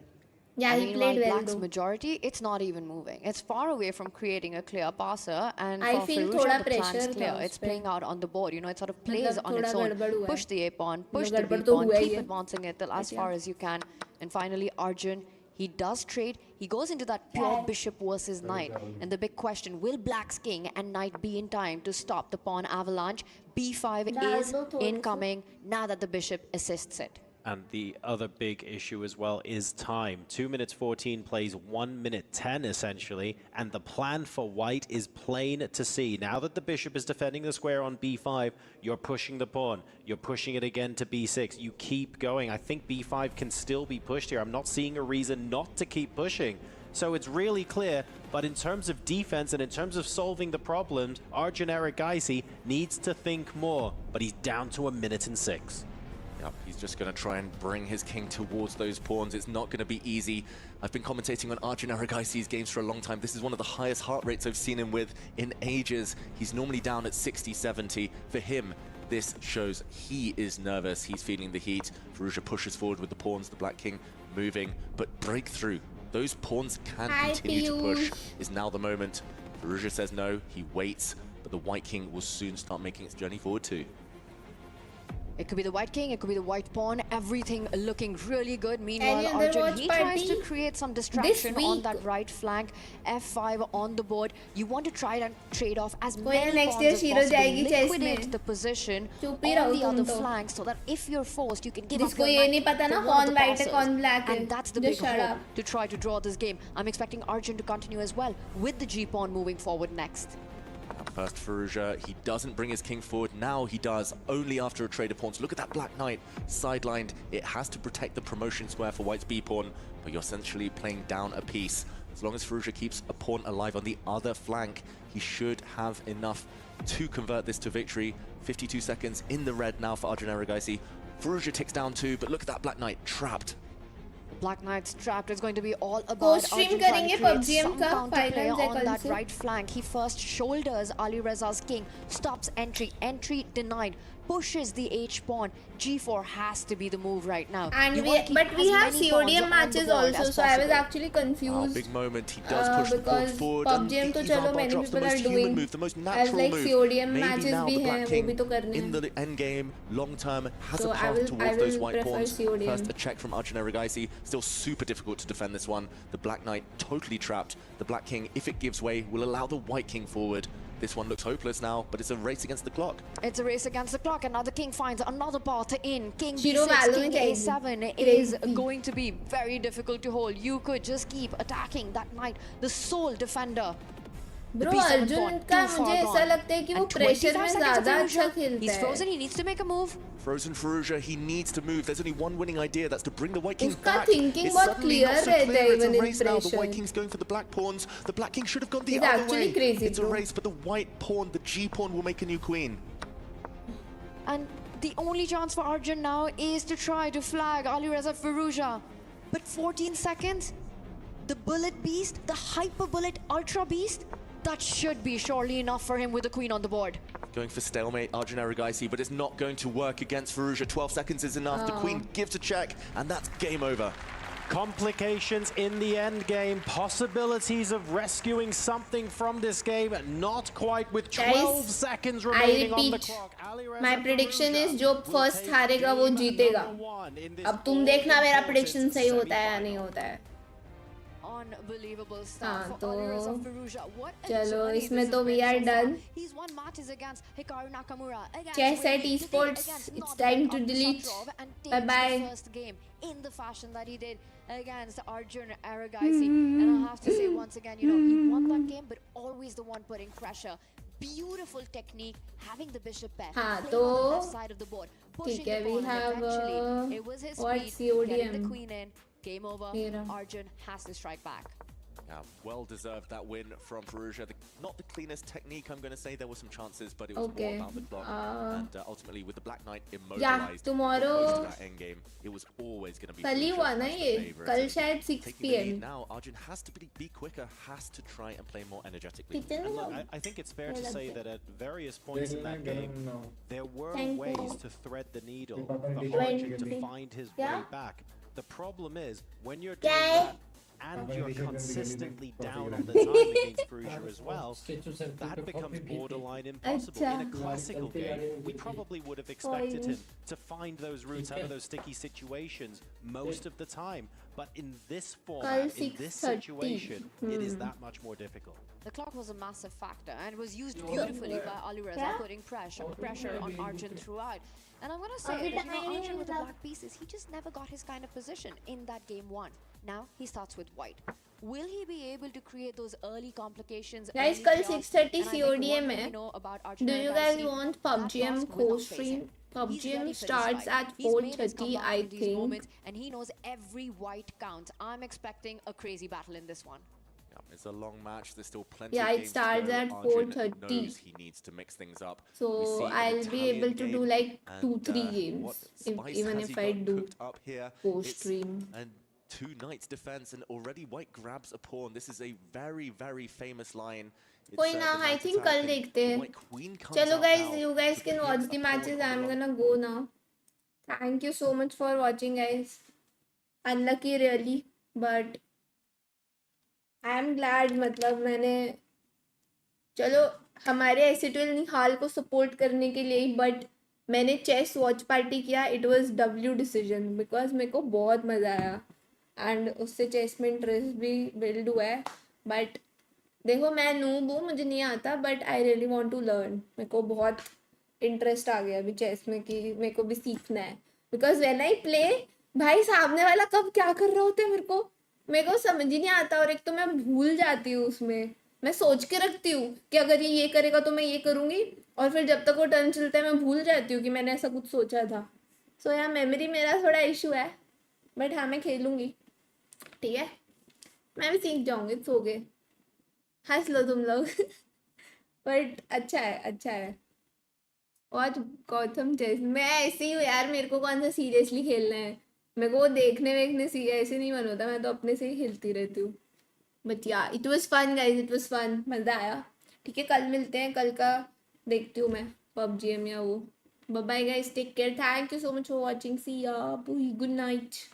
Yeah, he played well Black's though. majority, it's not even moving. It's far away from creating a clear passer, and I for feel Firouzja, thoda the pressure plan's tha clear. us It's pe. playing out on the board. You know, it sort of plays on thoda its own. gadbad hua hai. Push the A pawn, push the B gadbad to pawn, hua hi keep hai. advancing it till as But far yeah. as you can. And finally, Arjun, he does trade. He goes into that pure bishop versus knight. And the big question, will Black's king and knight be in time to stop the pawn avalanche? B5 is incoming now that the bishop assists it. And the other big issue as well is time. 2 minutes 14 plays 1 minute 10 essentially, and the plan for white is plain to see. Now that the bishop is defending the square on b5, you're pushing the pawn, you're pushing it again to b6, you keep going. I think b5 can still be pushed here. I'm not seeing a reason not to keep pushing. So it's really clear, but in terms of defense and in terms of solving the problems, Arjun Erigaisi needs to think more, but he's down to 1 minute and 6. Yep, he's just going to try and bring his king towards those pawns. It's not going to be easy. I've been commentating on Arjun Erigaisi's games for a long time. This is one of the highest heart rates I've seen him with in ages. He's normally down at 60, 70. For him, this shows he is nervous. He's feeling the heat. Firouzja pushes forward with the pawns, the black king moving, but breakthrough. Those pawns can continue to push. Is now the moment. Firouzja says no, he waits, but the white king will soon start making its journey forward too. It could be the white king, it could be the white pawn, everything looking really good. Meanwhile, Arjun, he tries to create some distraction on that right flank. F5 on the board. You want to try and trade off as many pawns as possible. Liquidate the position on the other flank so that if you're forced, you can give up your knight for one of the passes. And that's the big hope to try to draw this game. I'm expecting Arjun to continue as well with the G-pawn moving forward next. First Firouzja, he doesn't bring his king forward. Now he does, only after a trade of pawns. Look at that black knight sidelined. It has to protect the promotion square for white's b-pawn, but you're essentially playing down a piece. As long as Firouzja keeps a pawn alive on the other flank, he should have enough to convert this to victory. 52 seconds in the red now for Arjun Erigaisi. Firouzja ticks down too, but look at that black knight trapped. Black Knight's trapped is going to be all about Arjun trying to create some counterplay on that right flank. He first shoulders Ali Reza's king, stops entry, entry denied, pushes the H pawn. G4 has to be the move right now. And You we, wanna keep but we as have many pawns CODM on matches the board also, as so I was possible. actually confused. Big moment. He does push the board Because forward. PUBG And तो the चलो Ivan bar many drops the people are most human doing. move, the most As natural like move. CODM Maybe matches now भी the हैं, Black वो King भी तो करने in हैं. the end game, long term, has So a path I towards those will white pawns. prefer First, a CODM. check from Arjun Erigaisi. Still super difficult to defend this one. The Black Knight totally trapped. The Black King, if it gives way, will allow the White King forward. This one looks hopeless now, but it's a race against the clock. It's a race against the clock, and now the king finds another path in. King Zero B6, value King चाहिए. A7 Crazy. is going to be very difficult to hold. You could just keep attacking that knight, the sole defender. The Bro, B7 Arjun pawn, का too far मुझे ऐसा gone. लगता है कि वो And pressure 25 में seconds of ज़्यादा अच्छा Fallujah. खेलता He's है. frozen, he needs to make a move. Frozen Fallujah, he needs to move. There's only one winning idea, that's to bring the White King उसका back. thinking It's बहुत suddenly clear not so रहता clear. है It's even a in race now. The White pressure. King's going for the black pawns. The Black King should have gone the He's other actually way. crazy, It's a bro. race, but the White pawn, the G pawn, will make a new queen. And the only chance for Arjun now is to try to flag Alireza Firouzja. But 14 seconds, the bullet beast, the hyper bullet ultra beast, that should be surely enough for him with the queen on the board. Going for stalemate, Arjun Erigaisi, but it's not going to work against Fallujah. 12 seconds is enough. The queen gives a check, and that's game over. Complications in the end game, possibilities of rescuing something from this game, not quite with 12 seconds remaining on the clock. My prediction is जो first हारेगा वो जीतेगा. अब तुम देखना मेरा prediction सही होता है या नहीं होता है. Unbelievable हाँ stuff. तो Alireza Firouzja, what a चलो journey इसमें this तो has we been are so far. done. He's won matches against Hikaru Nakamura, against Chess at Winnie, esports, against it's Nodal time to Abdul delete. Satrov, and Bye takes bye. the first game in the fashion that he did against Arjun Erigaisi. And I have to say once again, you know, he won that game, but always the one putting pressure. Beautiful technique, having the bishop pair, हाँ, playing on the तो left side of the board, pushing ठीक है, the we pawn, and have eventually it was his what speed, getting CODM? the queen in. Game over. Mira. Arjun has to strike back. Well deserved that win from Fallujah. Not the cleanest technique, I'm going to say. There were some chances, but it was more about the clock. And ultimately, with the Black Knight immobilized tomorrow most of that endgame, it was always going to be कल ही हुआ ना ये, कल शायद 6 Taking the lead PM. now, Arjun has to be quicker, has to try and play more energetically. And look, I think it's fair to say that at various points in that game, there were ways to thread the needle for Arjun to find his way back. The problem is, when you're doing that, and you're consistently down on the time against Fallujah as well, that becomes borderline impossible. In a classical game, we probably would have expected him to find those routes out of those sticky situations most of the time. But in this format, in this situation, it is that much more difficult. The clock was a massive factor and was used beautifully by Alireza, putting pressure on Arjun throughout. And I'm going to say, that, you know, Arjun with the black pieces, he just never got his kind of position in that game one. Now he starts with white. Will he be able to create those early complications? Guys, कल 6:30 CODM है. Do you guys want PUBGM co-stream? PUBGM starts at 4:30, I think. And he knows every white count. I'm expecting a crazy battle in this one. It's a long match. There's still plenty Yeah, of it games starts to go. at Arjun 4:30. knows he needs to mix things up. So We see an I'll be Italian able to do game like 2-3 and, games, what spice even has if he I got do cooked up here? co-stream. And 2 knights defense, and already white grabs a pawn. This is a very, very famous line. कोई ना, I think कल देखते हैं. चलो guys, you guys can watch the matches. I'm gonna go now. Thank you so much for watching, guys. Unlucky really, but I am glad. मतलब मैंने चलो हमारे एसिटुअल निहाल को सपोर्ट करने के लिए ही, बट मैंने चेस वॉच पार्टी किया. It was W decision because मेरे को बहुत मज़ा आया एंड उससे चेस में इंटरेस्ट भी बिल्ड हुआ है. बट देखो मैं नूब हूँ, मुझे नहीं आता, but I really want to learn. मेरे को बहुत इंटरेस्ट आ गया अभी चेस में कि मेरे को भी सीखना है. बिकॉज व्हेन आई प्ले, भाई सामने वाला कब क्या कर रहा होता है मेरे को समझ ही नहीं आता. और एक तो मैं भूल जाती हूँ उसमें. मैं सोच के रखती हूँ कि अगर ये करेगा तो मैं ये करूँगी, और फिर जब तक वो टर्न चलता है मैं भूल जाती हूँ कि मैंने ऐसा कुछ सोचा था. सो यार मेमोरी मेरा थोड़ा इशू है, बट हाँ मैं खेलूँगी. ठीक है, मैं भी सीख जाऊँगी. सो गए, हंस लो तुम लोग. बट अच्छा है, अच्छा है. और गौतम चेस मैं ऐसे ही हूँ यार. मेरे को कौन सा सीरियसली खेलना है, मेरे को देखने वेखने से ऐसे नहीं मन होता. मैं तो अपने से ही खेलती रहती हूँ. But yeah it was fun guys, it was fun. मज़ा आया. ठीक है, कल मिलते हैं. कल का देखती हूँ मैं PUBG या वो Bye bye guys, take care. Thank you so much for watching. See ya. Good night.